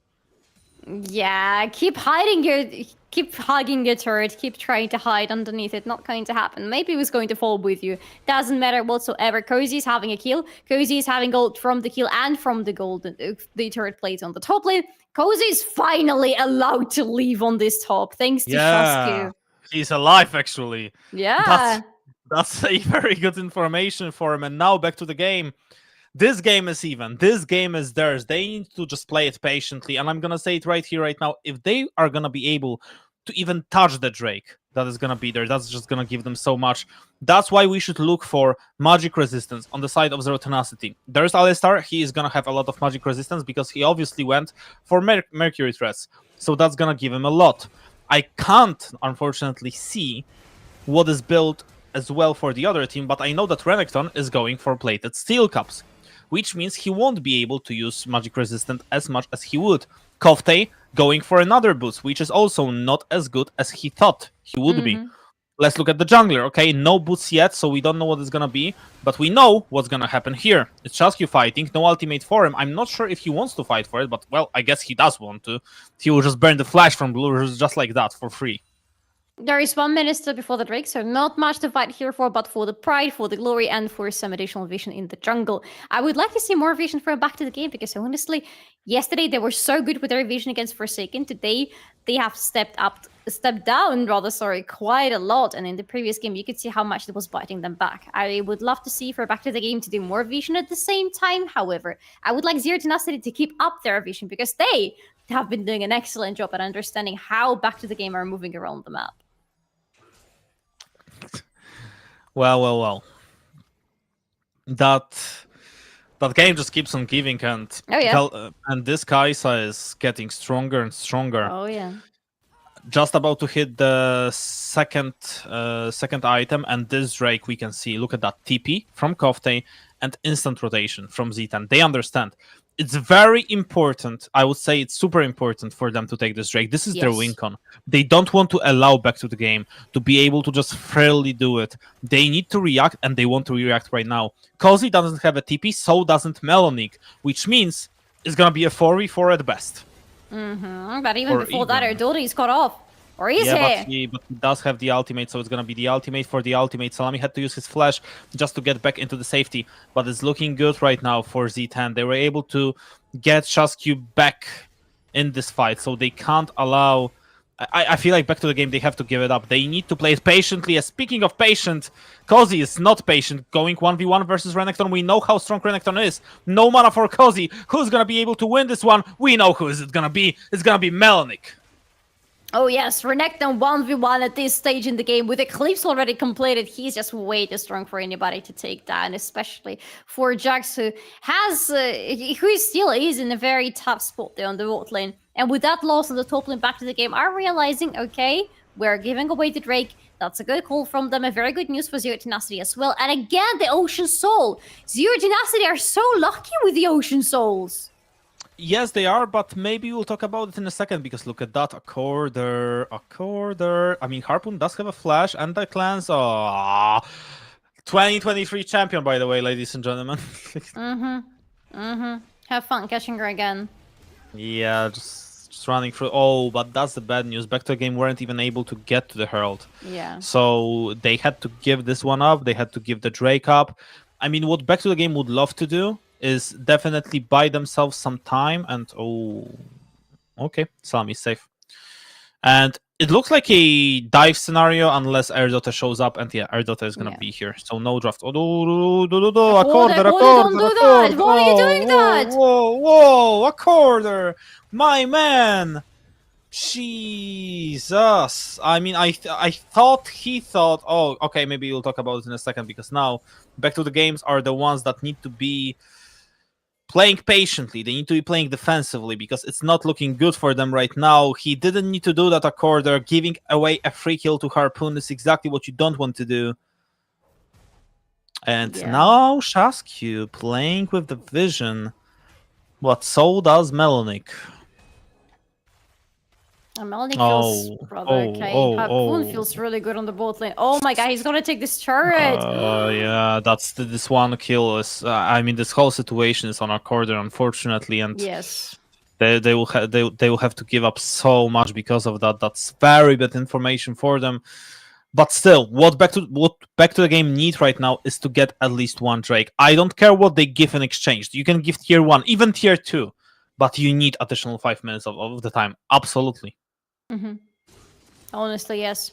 Yeah, keep hugging your turret, keep trying to hide underneath it. Not going to happen. Maybe it was going to fall with you. Doesn't matter whatsoever. Cozy's having a kill. Cozy's having gold from the kill and from the gold, the turret plate on the top lane. Cozy's finally allowed to leave on this top, thanks to Shasku. He's alive, actually. Yeah. That's a very good information for him. And now back to the game. This game is even. This game is theirs. They need to just play it patiently. And I'm going to say it right here, right now. If they are going to be able to even touch the Drake, that is gonna be there. That's just gonna give them so much. That's why we should look for magic resistance on the side of Zero Tenacity. There's Alistar. He is gonna have a lot of magic resistance because he obviously went for Mercury threats. So that's gonna give him a lot. I can't, unfortunately, see what is built as well for the other team, but I know that Renekton is going for plated steel cups, which means he won't be able to use magic resistant as much as he would. Korotkiy going for another boost, which is also not as good as he thought he would be. Let's look at the jungler. Okay, no boots yet, so we don't know what it's gonna be, but we know what's gonna happen here. It's Chasku fighting, no ultimate for him. I'm not sure if he wants to fight for it, but well, I guess he does want to. He will just burn the flash from blue just like that for free. There is 1 minute still before the Drake, so not much to fight here for, but for the pride, for the glory, and for some additional vision in the jungle. I would like to see more vision from back to the game, because honestly, yesterday they were so good with their vision against Forsaken. Today, they have stepped down, quite a lot. And in the previous game, you could see how much it was biting them back. I would love to see for back to the game to do more vision at the same time. However, I would like Zero Tenacity to keep up their vision, because they have been doing an excellent job at understanding how back to the game are moving around the map. Well. That game just keeps on giving, and and this Kai'Sa is getting stronger and stronger. Oh yeah. Just about to hit the second item, and this Drake we can see. Look at that TP from Korotkiy and instant rotation from Z10. They understand. It's very important. I would say it's super important for them to take this Drake. This is their win con. They don't want to allow back to the game to be able to just freely do it. They need to react, and they want to react right now. Cozy doesn't have a TP, so doesn't Melonic, which means it's gonna be a 4v4 at best. But even before that, Erdori is cut off. Or is but he does have the ultimate, so it's gonna be the ultimate for the ultimate. Salami had to use his flash just to get back into the safety, but it's looking good right now for Z10. They were able to get Chasku back in this fight, so they can't allow... I feel like back to the game, they have to give it up. They need to play it patiently. As speaking of patient, Cozy is not patient. Going 1v1 versus Renekton, we know how strong Renekton is. No mana for Cozy. Who's gonna be able to win this one? We know who is it gonna be. It's gonna be Melonic. Oh yes, Renekton 1v1 at this stage in the game with Eclipse already completed. He's just way too strong for anybody to take down, especially for Jax, who still is in a very tough spot there on the bot lane. And with that loss on the top lane back to the game, are realizing, okay, we're giving away the Drake. That's a good call from them. A very good news for Zero Tenacity as well. And again, the Ocean Soul. Zero Tenacity are so lucky with the Ocean Souls. Yes, they are, but maybe we'll talk about it in a second, because look at that, a quarter. I mean, Harpoon does have a flash, and the clans. 2023 champion, by the way, ladies and gentlemen. Have fun catching her again. Yeah, just running through. Oh, but that's the bad news. Back to the game weren't even able to get to the Herald. Yeah. So they had to give this one up. They had to give the Drake up. I mean, what Back to the Game would love to do is definitely buy themselves some time, and okay, Salami is safe. And it looks like a dive scenario unless Erdota shows up, and yeah, Erdota is gonna be here, so no draft. Don't do that! Why are you doing that? Whoa, a quarter! My man! Jesus! I mean, I thought he thought, oh, okay, maybe we'll talk about it in a second, because now Back to the Games are the ones that need to be playing patiently. They need to be playing defensively, because it's not looking good for them right now. He didn't need to do that a quarter. Giving away a free kill to Harpoon is exactly what you don't want to do. And now Chasku playing with the vision. But so does Melonic. Melonic feels rather okay. Harpoon feels really good on the bot lane. Oh my god, he's gonna take this turret! Yeah, that's this one kill is. I mean, this whole situation is on our quarter, unfortunately, and yes, they will have to give up so much because of that. That's very bad information for them. But still, what back to the game need right now is to get at least one Drake. I don't care what they give in exchange. You can give tier 1, even tier 2, but you need additional 5 minutes of the time. Absolutely. Honestly, yes.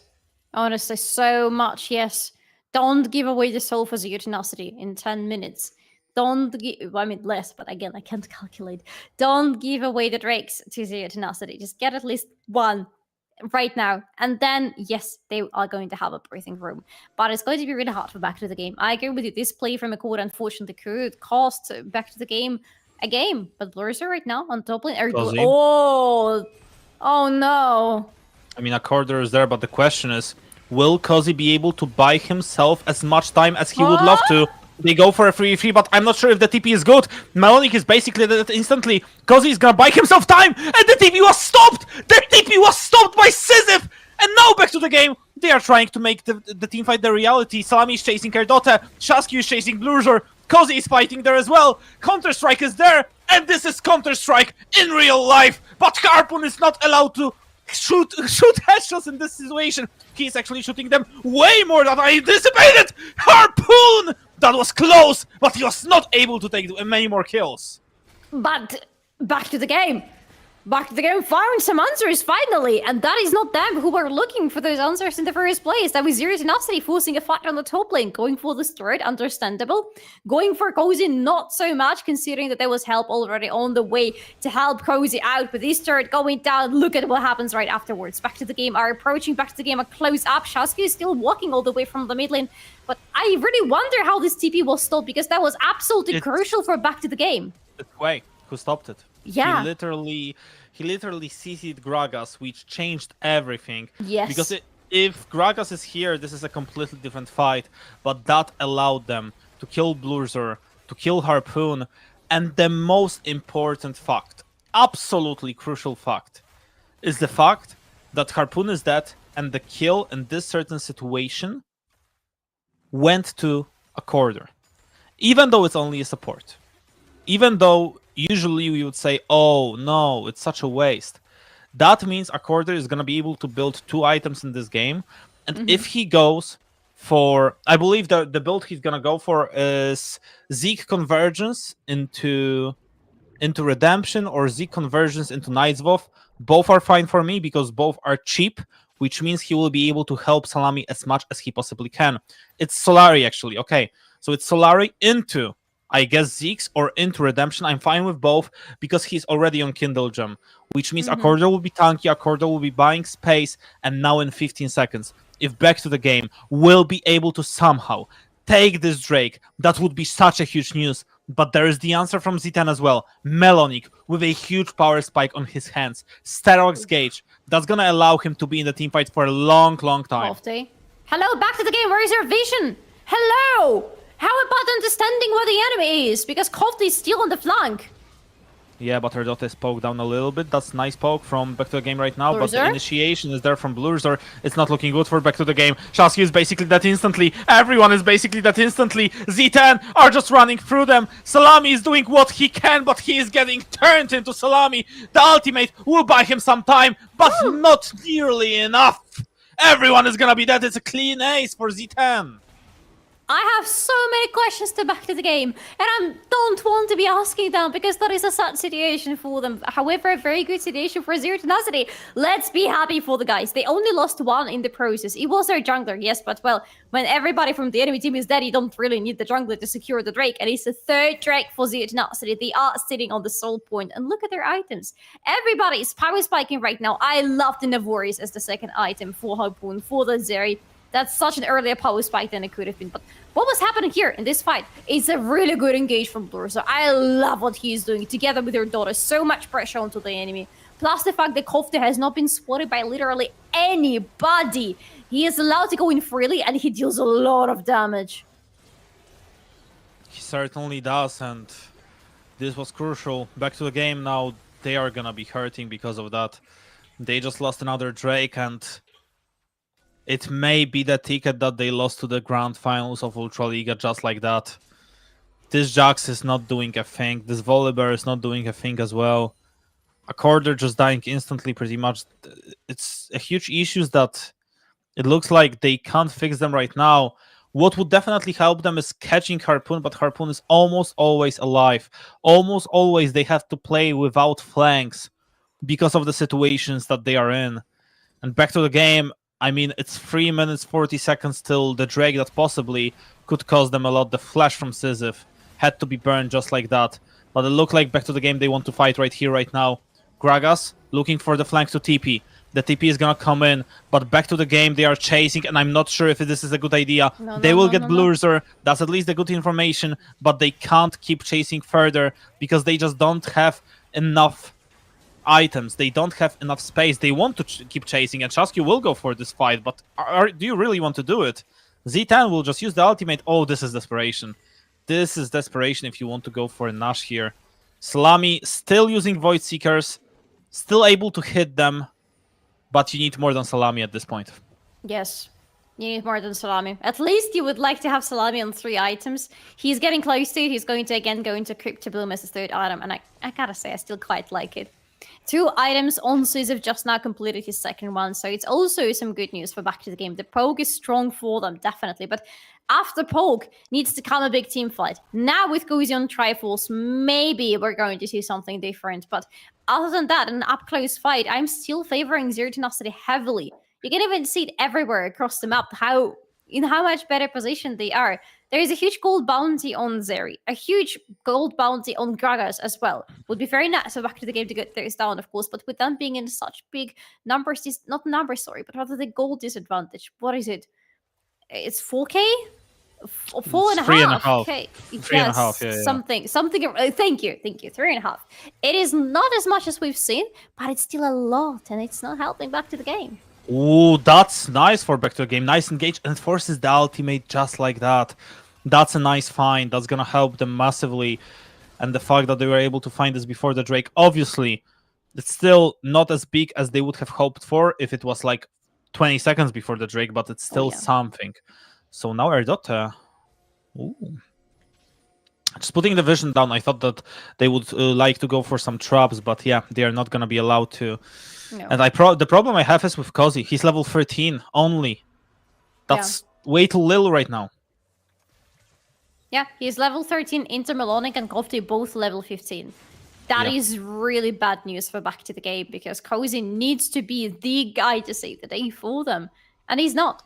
Honestly, so much, yes. Don't give away the soul for Zero Tenacity in 10 minutes. Don't give... I mean, less, but again, I can't calculate. Don't give away the Drakes to Zero Tenacity. Just get at least one. right now. And then, yes, they are going to have a breathing room. But it's going to be really hard for Back to the Game. I agree with you. This play from Akura, unfortunately, could cost Back to the Game a game. But Blurzer right now on top lane. Cozy. Oh no. I mean, a corridor is there, but the question is, will Cozy be able to buy himself as much time as he would love to? They go for a 3-3, but I'm not sure if the TP is good. Melonic is basically dead instantly. Cozy is gonna buy himself time, and the TP was stopped! The TP was stopped by Sisyph! And now back to the game. They are trying to make the teamfight the reality. Salami is chasing Kerdota, Shasky is chasing Blurzer, Cozy is fighting there as well. Counter-Strike is there, and this is Counter-Strike in real life. But Harpoon is not allowed to shoot headshots in this situation. He's actually shooting them way more than I anticipated. Harpoon! That was close, but he was not able to take many more kills. But back to the game. Back to the game found some answers finally, and that is not them who were looking for those answers in the first place. That was Zero Tenacity forcing a fight on the top lane, going for the third, understandable. Going for Cozy, not so much, considering that there was help already on the way to help Cozy out. But this turret going down, look at what happens right afterwards. Back to the game are approaching, back to the game are close up. Shasky is still walking all the way from the mid lane. But I really wonder how this TP was stopped, because that was absolutely crucial for back to the game. It's Quay who stopped it. Yeah. He literally CC'd Gragas, which changed everything. Yes. Because if Gragas is here, this is a completely different fight. But that allowed them to kill Blurzer, to kill Harpoon, and the most important fact, absolutely crucial fact, is the fact that Harpoon is dead, and the kill in this certain situation went to a corridor. Even though it's only a support. Even though usually we would say, oh no, it's such a waste. That means a corridor is going to be able to build 2 items in this game. And if he goes for, I believe the build he's going to go for is Zeke Convergence into Redemption or Zeke Convergence into Night's Wolf. Both are fine for me because both are cheap, which means he will be able to help Salami as much as he possibly can. It's Solari actually, okay. So it's Solari into, I guess, Zeke's or into Redemption. I'm fine with both because he's already on Kindle Gem, which means a corridor will be tanky, a corridor will be buying space, and now in 15 seconds, if back to the game will be able to somehow take this Drake, that would be such a huge news. But there is the answer from Z10 as well. Melonic with a huge power spike on his hands. Sterox Gauge. That's gonna allow him to be in the teamfight for a long, long time. Hello, back to the game. Where is your vision? Hello! How about understanding where the enemy is? Because Kofti is still on the flank. Yeah, but her dot is poked down a little bit. That's nice poke from back to the game right now. Blurzer? But the initiation is there from Blurzer. It's not looking good for back to the game. Shasky is basically dead instantly. Everyone is basically dead instantly. Z10 are just running through them. Salami is doing what he can, but he is getting turned into Salami. The ultimate will buy him some time, but not nearly enough. Everyone is gonna be dead. It's a clean ace for Z10. I have so many questions to back to the game, and I don't want to be asking them because that is a sad situation for them. However, a very good situation for Zero Tenacity. Let's be happy for the guys. They only lost 1 in the process. It was their jungler, yes, but well, when everybody from the enemy team is dead, you don't really need the jungler to secure the Drake, and it's the 3rd Drake for Zero Tenacity. They are sitting on the soul point, and look at their items. Everybody is power spiking right now. I love the Navoris as the 2nd item for Harpoon, for the Zeri. That's such an earlier power spike than it could have been. But what was happening here in this fight is a really good engage from Blurzer. I love what he's doing together with her daughter. So much pressure onto the enemy. Plus the fact that Kofte has not been spotted by literally anybody. He is allowed to go in freely and he deals a lot of damage. He certainly does, and this was crucial. Back to the game now. They are gonna be hurting because of that. They just lost another Drake, and it may be the ticket that they lost to the grand finals of Ultraliga just like that. This Jax is not doing a thing. This Volibear is not doing a thing as well. A corridor just dying instantly pretty much. It's a huge issue that it looks like they can't fix them right now. What would definitely help them is catching Harpoon, but Harpoon is almost always alive. Almost always they have to play without flanks because of the situations that they are in. And back to the game, I mean, it's 3 minutes, 40 seconds till the Drake that possibly could cost them a lot. The flash from Sisyph had to be burned just like that. But it looked like back to the game they want to fight right here, right now. Gragas looking for the flank to TP. The TP is gonna come in, but back to the game, they are chasing, and I'm not sure if this is a good idea. No, They no, will no, get no, no. Blurzer, that's at least the good information, but they can't keep chasing further because they just don't have enough items. They don't have enough space. They want to keep chasing, and Shasky will go for this fight, but do you really want to do it? Z10 will just use the ultimate. Oh, this is desperation. This is desperation if you want to go for a Nash here. Salami still using Void Seekers, still able to hit them, but you need more than Salami at this point. Yes. You need more than Salami. At least you would like to have Salami on 3 items. He's getting close to it. He's going to again go into Crypto Bloom as his 3rd item, and I gotta say, I still quite like it. 2 items on Decisive just now completed his 2nd one, so it's also some good news for back to the game. The poke is strong for them, definitely, but after poke needs to come a big team fight. Now with Cozy on Triforce, maybe we're going to see something different, but other than that, an up-close fight, I'm still favoring Zero Tenacity heavily. You can even see it everywhere across the map, in how much better position they are. There is a huge gold bounty on Zeri, a huge gold bounty on Gragas as well. Would be very nice for back to the game to get those down, of course, but with them being in such big numbers, not numbers, sorry, but rather the gold disadvantage. What is it? It's 4K? 4.5. 3.5. Okay. 3.5, yeah. Something. Thank you. 3.5. It is not as much as we've seen, but it's still a lot, and it's not helping back to the game. Ooh, that's nice for back to the game. Nice engage and forces the ultimate just like that. That's a nice find. That's gonna help them massively. And the fact that they were able to find this before the Drake, obviously, it's still not as big as they would have hoped for if it was like 20 seconds before the Drake, but it's still something. So now Erdota. Ooh. Just putting the vision down, I thought that they would like to go for some traps, but yeah, they are not gonna be allowed to. No. And the problem I have is with Cozy. He's level 13 only. That's way too little right now. Yeah, he's level 13. Intermelonic and Korotkiy both level 15. That is really bad news for back to the game because Cozy needs to be the guy to save the day for them. And he's not.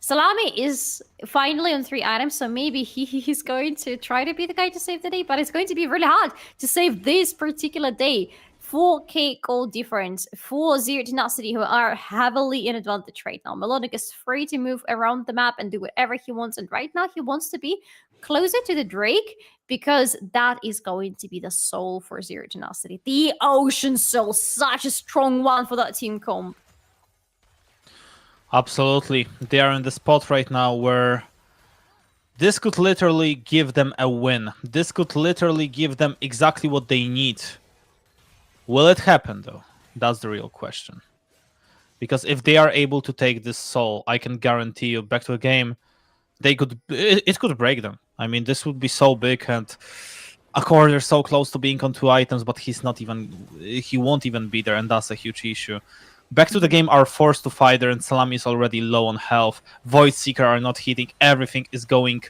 Salami is finally on 3 items, so maybe he's going to try to be the guy to save the day, but it's going to be really hard to save this particular day. 4k gold difference for Zero Tenacity, who are heavily in advantage right now. Melodic is free to move around the map and do whatever he wants, and right now he wants to be closer to the Drake because that is going to be the soul for Zero Tenacity. The Ocean Soul, such a strong one for that team comp. Absolutely. They are in the spot right now where this could literally give them a win. This could literally give them exactly what they need. Will it happen, though? That's the real question. Because if they are able to take this soul, I can guarantee you back to the game, it could break them. I mean, this would be so big, and Akor is so close to being on 2 items, but he won't even be there, and that's a huge issue. Back to the game are forced to fight there, and Salami is already low on health. Void Seeker are not hitting. Everything is going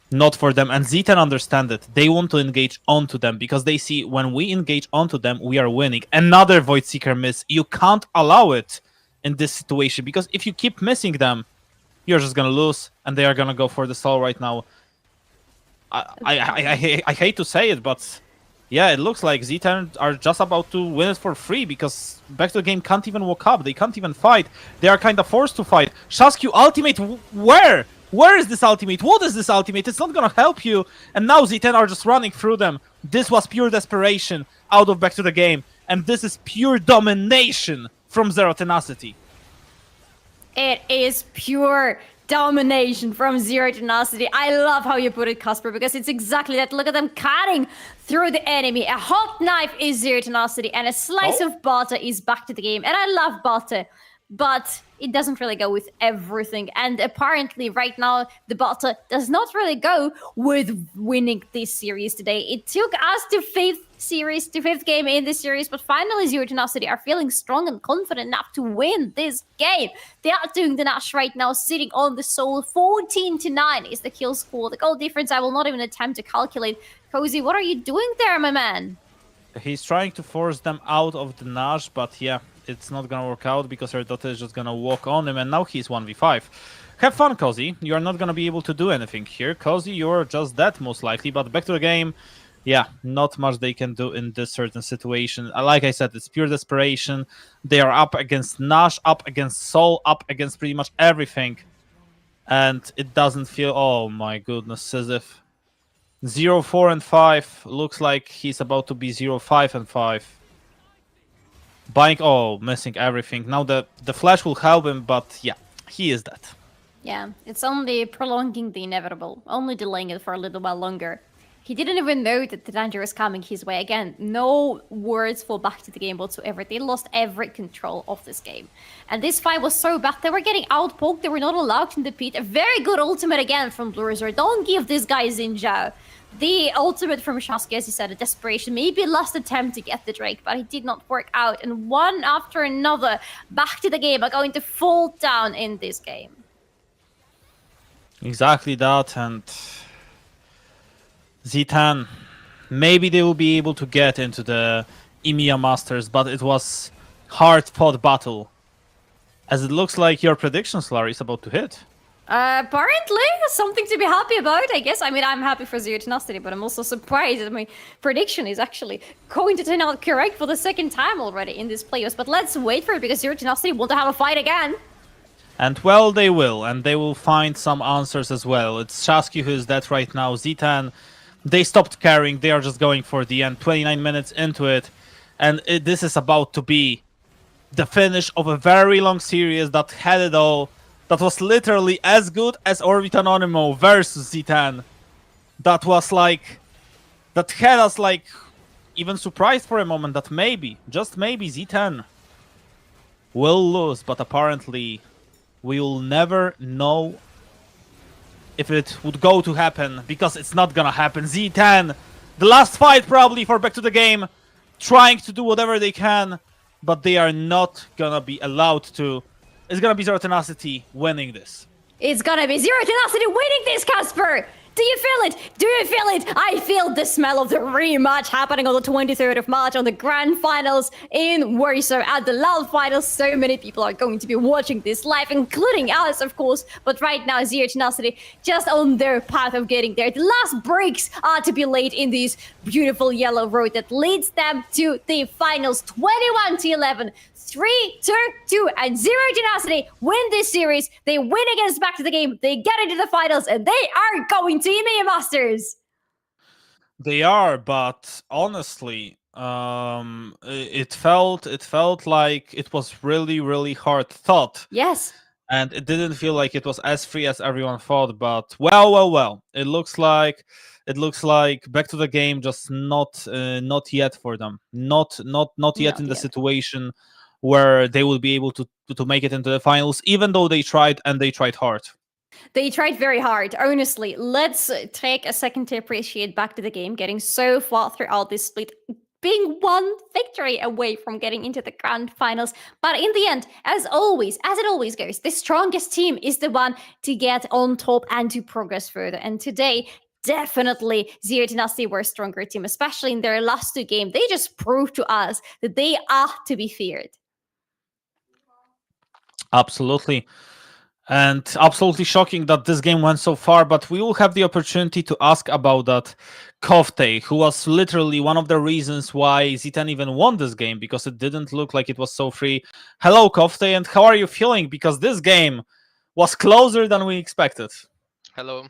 not for them, and Z10 understand it. They want to engage onto them because they see when we engage onto them, we are winning. Another Void Seeker miss. You can't allow it in this situation because if you keep missing them, you're just gonna lose, and they are gonna go for the soul right now. I hate to say it, but yeah, it looks like Z10 are just about to win it for free because back to the game can't even walk up. They can't even fight. They are kind of forced to fight. Shasky ultimate, where? Where is this ultimate? What is this ultimate? It's not gonna help you. And now Z10 are just running through them. This was pure desperation out of back to the game. And this is pure domination from Zero Tenacity. It is pure domination from Zero Tenacity. I love how you put it, Kasper, because it's exactly that. Look at them cutting through the enemy. A hot knife is Zero Tenacity, and a slice of butter is back to the game. And I love butter, but it doesn't really go with everything. And apparently right now, the butter does not really go with winning this series today. It took us to fifth game in this series, but finally Zero Tenacity are feeling strong and confident enough to win this game. They are doing the Nash right now, sitting on the soul. 14-9 is the kill score. The goal difference, I will not even attempt to calculate. Cozy, what are you doing there, my man? He's trying to force them out of the Nash, but yeah, it's not gonna work out because Erdota is just gonna walk on him, and now he's 1v5. Have fun, Cozy. You're not gonna be able to do anything here. Cozy, you're just dead most likely, but back to the game. yeah, not much they can do in this certain situation. Like I said, it's pure desperation. They are up against Nash, up against Soul, up against pretty much everything. And it doesn't feel... Oh my goodness, Sisyph. 0-4 and 5. Looks like he's about to be 0-5 and 5. Buying... Oh, missing everything. Now the flash will help him, but yeah, he is dead. Yeah, it's only prolonging the inevitable, only delaying it for a little while longer. He didn't even know that the danger was coming his way. Again, no words for back to the game whatsoever. They lost every control of this game. And this fight was so bad. They were getting outpoked. They were not allowed in the pit. A very good ultimate again from Blurzer. Don't give this guy Xinjiao. The ultimate from Shasky, as you said, a desperation. Maybe last attempt to get the Drake, but it did not work out. And one after another, back to the game are going to fall down in this game. Exactly that, and... Z10, maybe they will be able to get into the EMEA Masters, but it was hard-fought battle. As it looks like your prediction, Solari, is about to hit. Apparently, something to be happy about, I guess. I mean, I'm happy for Zero Tenacity, but I'm also surprised that my prediction is actually going to turn out correct for the second time already in this playoffs. But let's wait for it, because Zero Tenacity want to have a fight again. And well, they will, and they will find some answers as well. It's Shasky who is dead right now. Z10, they stopped caring, they are just going for the end. 29 minutes into it, and this is about to be the finish of a very long series that had it all. That was literally as good as Orbit Anonymo versus Z10. That was like... That had us like even surprised for a moment that maybe, just maybe, Z10 will lose, but apparently we will never know if it would go to happen, because it's not gonna happen. Z10, the last fight probably for back to the game, trying to do whatever they can, but they are not gonna be allowed to. It's gonna be Zero Tenacity winning this. It's gonna be Zero Tenacity winning this, Kasper! Do you feel it? Do you feel it? I feel the smell of the rematch happening on the 23rd of March on the Grand Finals in Warsaw at the LAL Finals. So many people are going to be watching this live, including us, of course. But right now, Zero Tenacity just on their path of getting there. The last breaks are to be laid in this beautiful yellow road that leads them to the finals, 21-11. 3-2, and Zero Tenacity win this series. They win against back to the game. They get into the finals, and they are going to EMEA Masters. They are, but honestly, it felt like it was really hard thought. Yes. And it didn't feel like it was as free as everyone thought. But well, it looks like back to the game, just not yet for them. Not yet in the situation where they will be able to make it into the finals, even though they tried, and they tried hard. They tried very hard, honestly. Let's take a second to appreciate back to the game, getting so far throughout this split, being one victory away from getting into the grand finals. But in the end, as it always goes, the strongest team is the one to get on top and to progress further. And today, definitely Zero Tenacity were a stronger team, especially in their last two games. They just proved to us that they are to be feared. Absolutely. And absolutely shocking that this game went so far, but we will have the opportunity to ask about that Korotkiy, who was literally one of the reasons why Z10 even won this game, because it didn't look like it was so free. Hello, Korotkiy, and how are you feeling? Because this game was closer than we expected. Hello,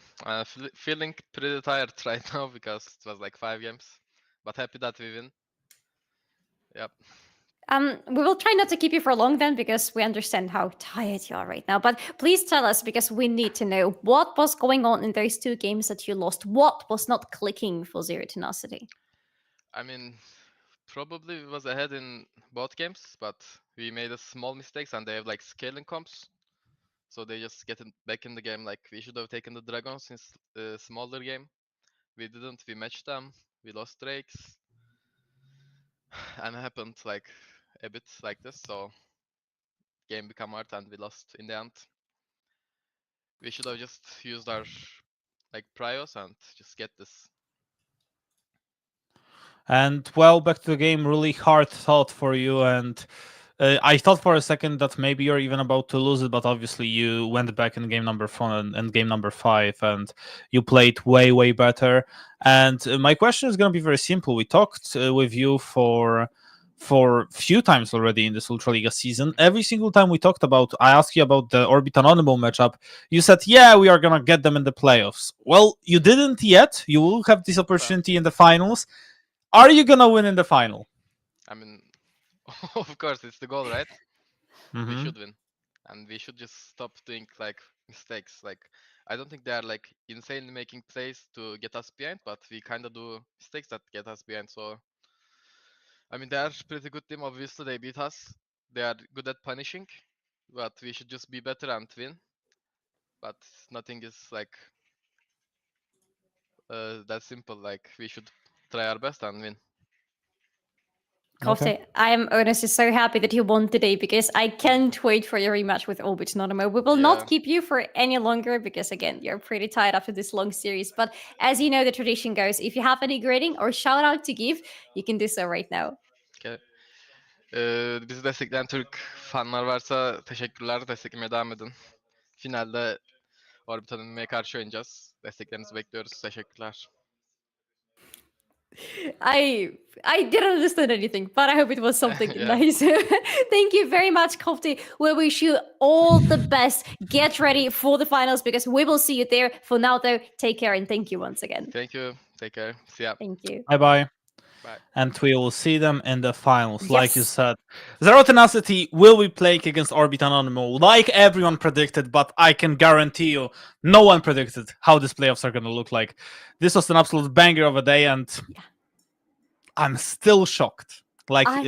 feeling pretty tired right now because it was like 5 games, but happy that we win. Yep. We will try not to keep you for long then, because we understand how tired you are right now. But please tell us, because we need to know what was going on in those two games that you lost. What was not clicking for Zero Tenacity? I mean, probably was ahead in both games, but we made a small mistakes, and they have like scaling comps, so they just get back in the game. Like, we should have taken the dragons in a smaller game. We didn't. We matched them. We lost drakes, and it happened like a bit like this, so game became hard and we lost in the end. We should have just used our like priors and just get this. And well, back to the game, really hard thought for you, and I thought for a second that maybe you're even about to lose it, but obviously you went back in game number 4 and game number 5, and you played way better. And my question is going to be very simple. We talked with you for few times already in this Ultraliga season. Every single time we talked about, I asked you about the Orbit Anonymo matchup. You said, yeah, we are going to get them in the playoffs. Well, you didn't yet. You will have this opportunity in the finals. Are you going to win in the final? I mean, of course, it's the goal, right? We Mhm. should win, and we should just stop doing like mistakes. Like, I don't think they are like insanely making plays to get us behind, but we kind of do mistakes that get us behind. So, I mean, they are pretty good team. Obviously, they beat us. They are good at punishing, but we should just be better and win. But nothing is like that simple. Like, we should try our best and win. Korotkiy, I am honestly so happy that you won today because I can't wait for your rematch with Orbit Anonymo. We will Yeah. not keep you for any longer because, again, you're pretty tired after this long series. But as you know, the tradition goes, if you have any greeting or shout out to give, you can do so right now. Okay. Bizi destekleyen Türk fanlar varsa teşekkürler. Desteklemeye devam edin. Finalde Orbit Anonymo'ya karşı oynayacağız. Desteklerinizi bekliyoruz. Teşekkürler. I didn't understand anything, but I hope it was something Yeah. nice. Thank you very much, Korotkiy. We wish you all the best. Get ready for the finals because we will see you there. For now, though, take care and thank you once again. Thank you. Take care. See ya. Thank you. Bye-bye. Bye. And we will see them in the finals, like you Yes. said. Zero Tenacity will be playing against Orbit Anonymo, like everyone predicted, but I can guarantee you, no one predicted how these playoffs are going to look like. This was an absolute banger of a day, and I'm still shocked, like how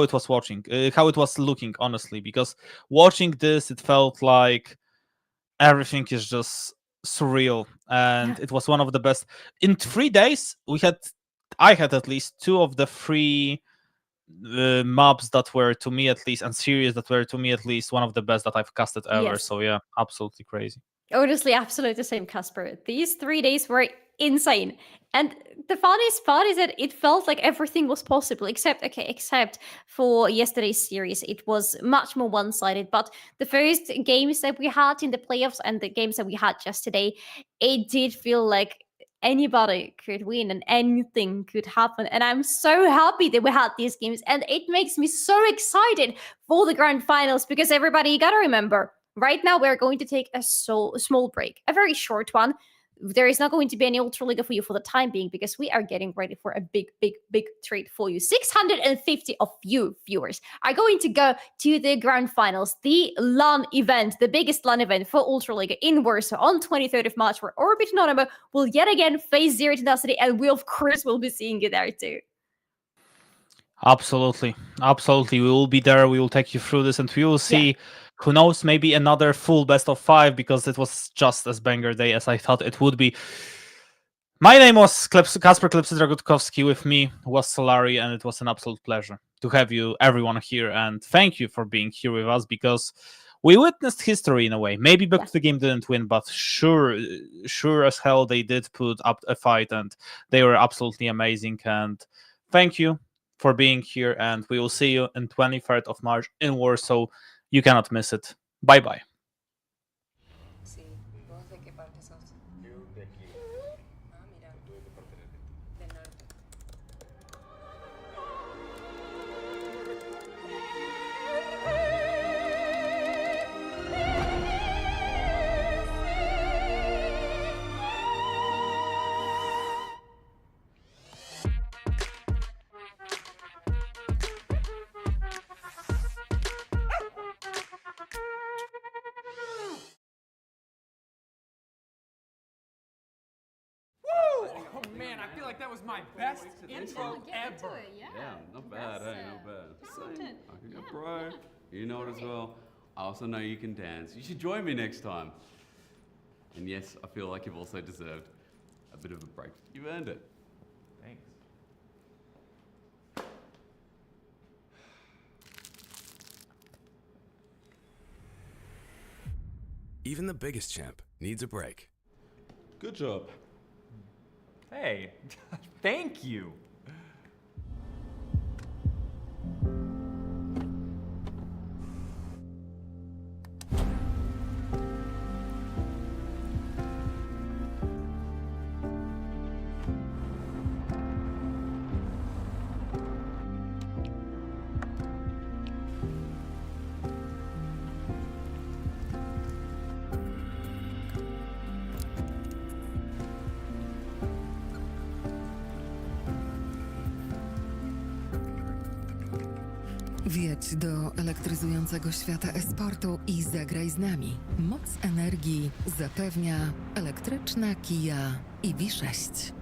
it was how it was looking, honestly, because watching this, it felt like everything is just surreal, and it was one of the best. In 3 days, I had at least 2 of the 3 mobs that were, to me at least, and series that were, to me at least, one of the best that I've casted ever. Yes. So yeah, absolutely crazy. Honestly, absolutely the same, Kasper. These 3 days were insane. And the funniest part is that it felt like everything was possible, except for yesterday's series. It was much more one-sided. But the first games that we had in the playoffs and the games that we had just today, it did feel like anybody could win and anything could happen. And I'm so happy that we had these games. And it makes me so excited for the grand finals because everybody, you gotta remember, right now, we're going to take a small break, a very short one. There is not going to be any Ultraliga for you for the time being because we are getting ready for a big treat for you. 650 of you viewers are going to go to the grand finals, the LAN event, the biggest LAN event for Ultraliga in Warsaw on 23rd of March, where Orbit Anonymo will yet again face Zero Tenacity, and we, of course, will be seeing you there too. Absolutely. We will be there. We will take you through this, and we will see, who knows, maybe another full best of 5, because it was just as banger day as I thought it would be. My name was Kasper Gutkowski. With me was Solari, and it was an absolute pleasure to have you, everyone, here. And thank you for being here with us, because we witnessed history in a way. Maybe Back to the Game didn't win, but sure as hell they did put up a fight, and they were absolutely amazing. And thank you for being here, and we will see you on 23rd of March in Warsaw. You cannot miss it. Bye-bye. Sí, ¿vos de qué parte sos? Yo de aquí. Ah, mira, ¿Tú de qué parte eres? del norte. Oh man, I feel like that was my best intro ever. Yeah, not bad, hey, not bad. Saying, I can go pro. You know it as well. I also know you can dance. You should join me next time. And yes, I feel like you've also deserved a bit of a break. You've earned it. Thanks. Even the biggest champ needs a break. Good job. Hey, thank you. Wjedź do elektryzującego świata esportu i zagraj z nami. Moc energii zapewnia elektryczna Kia EV6.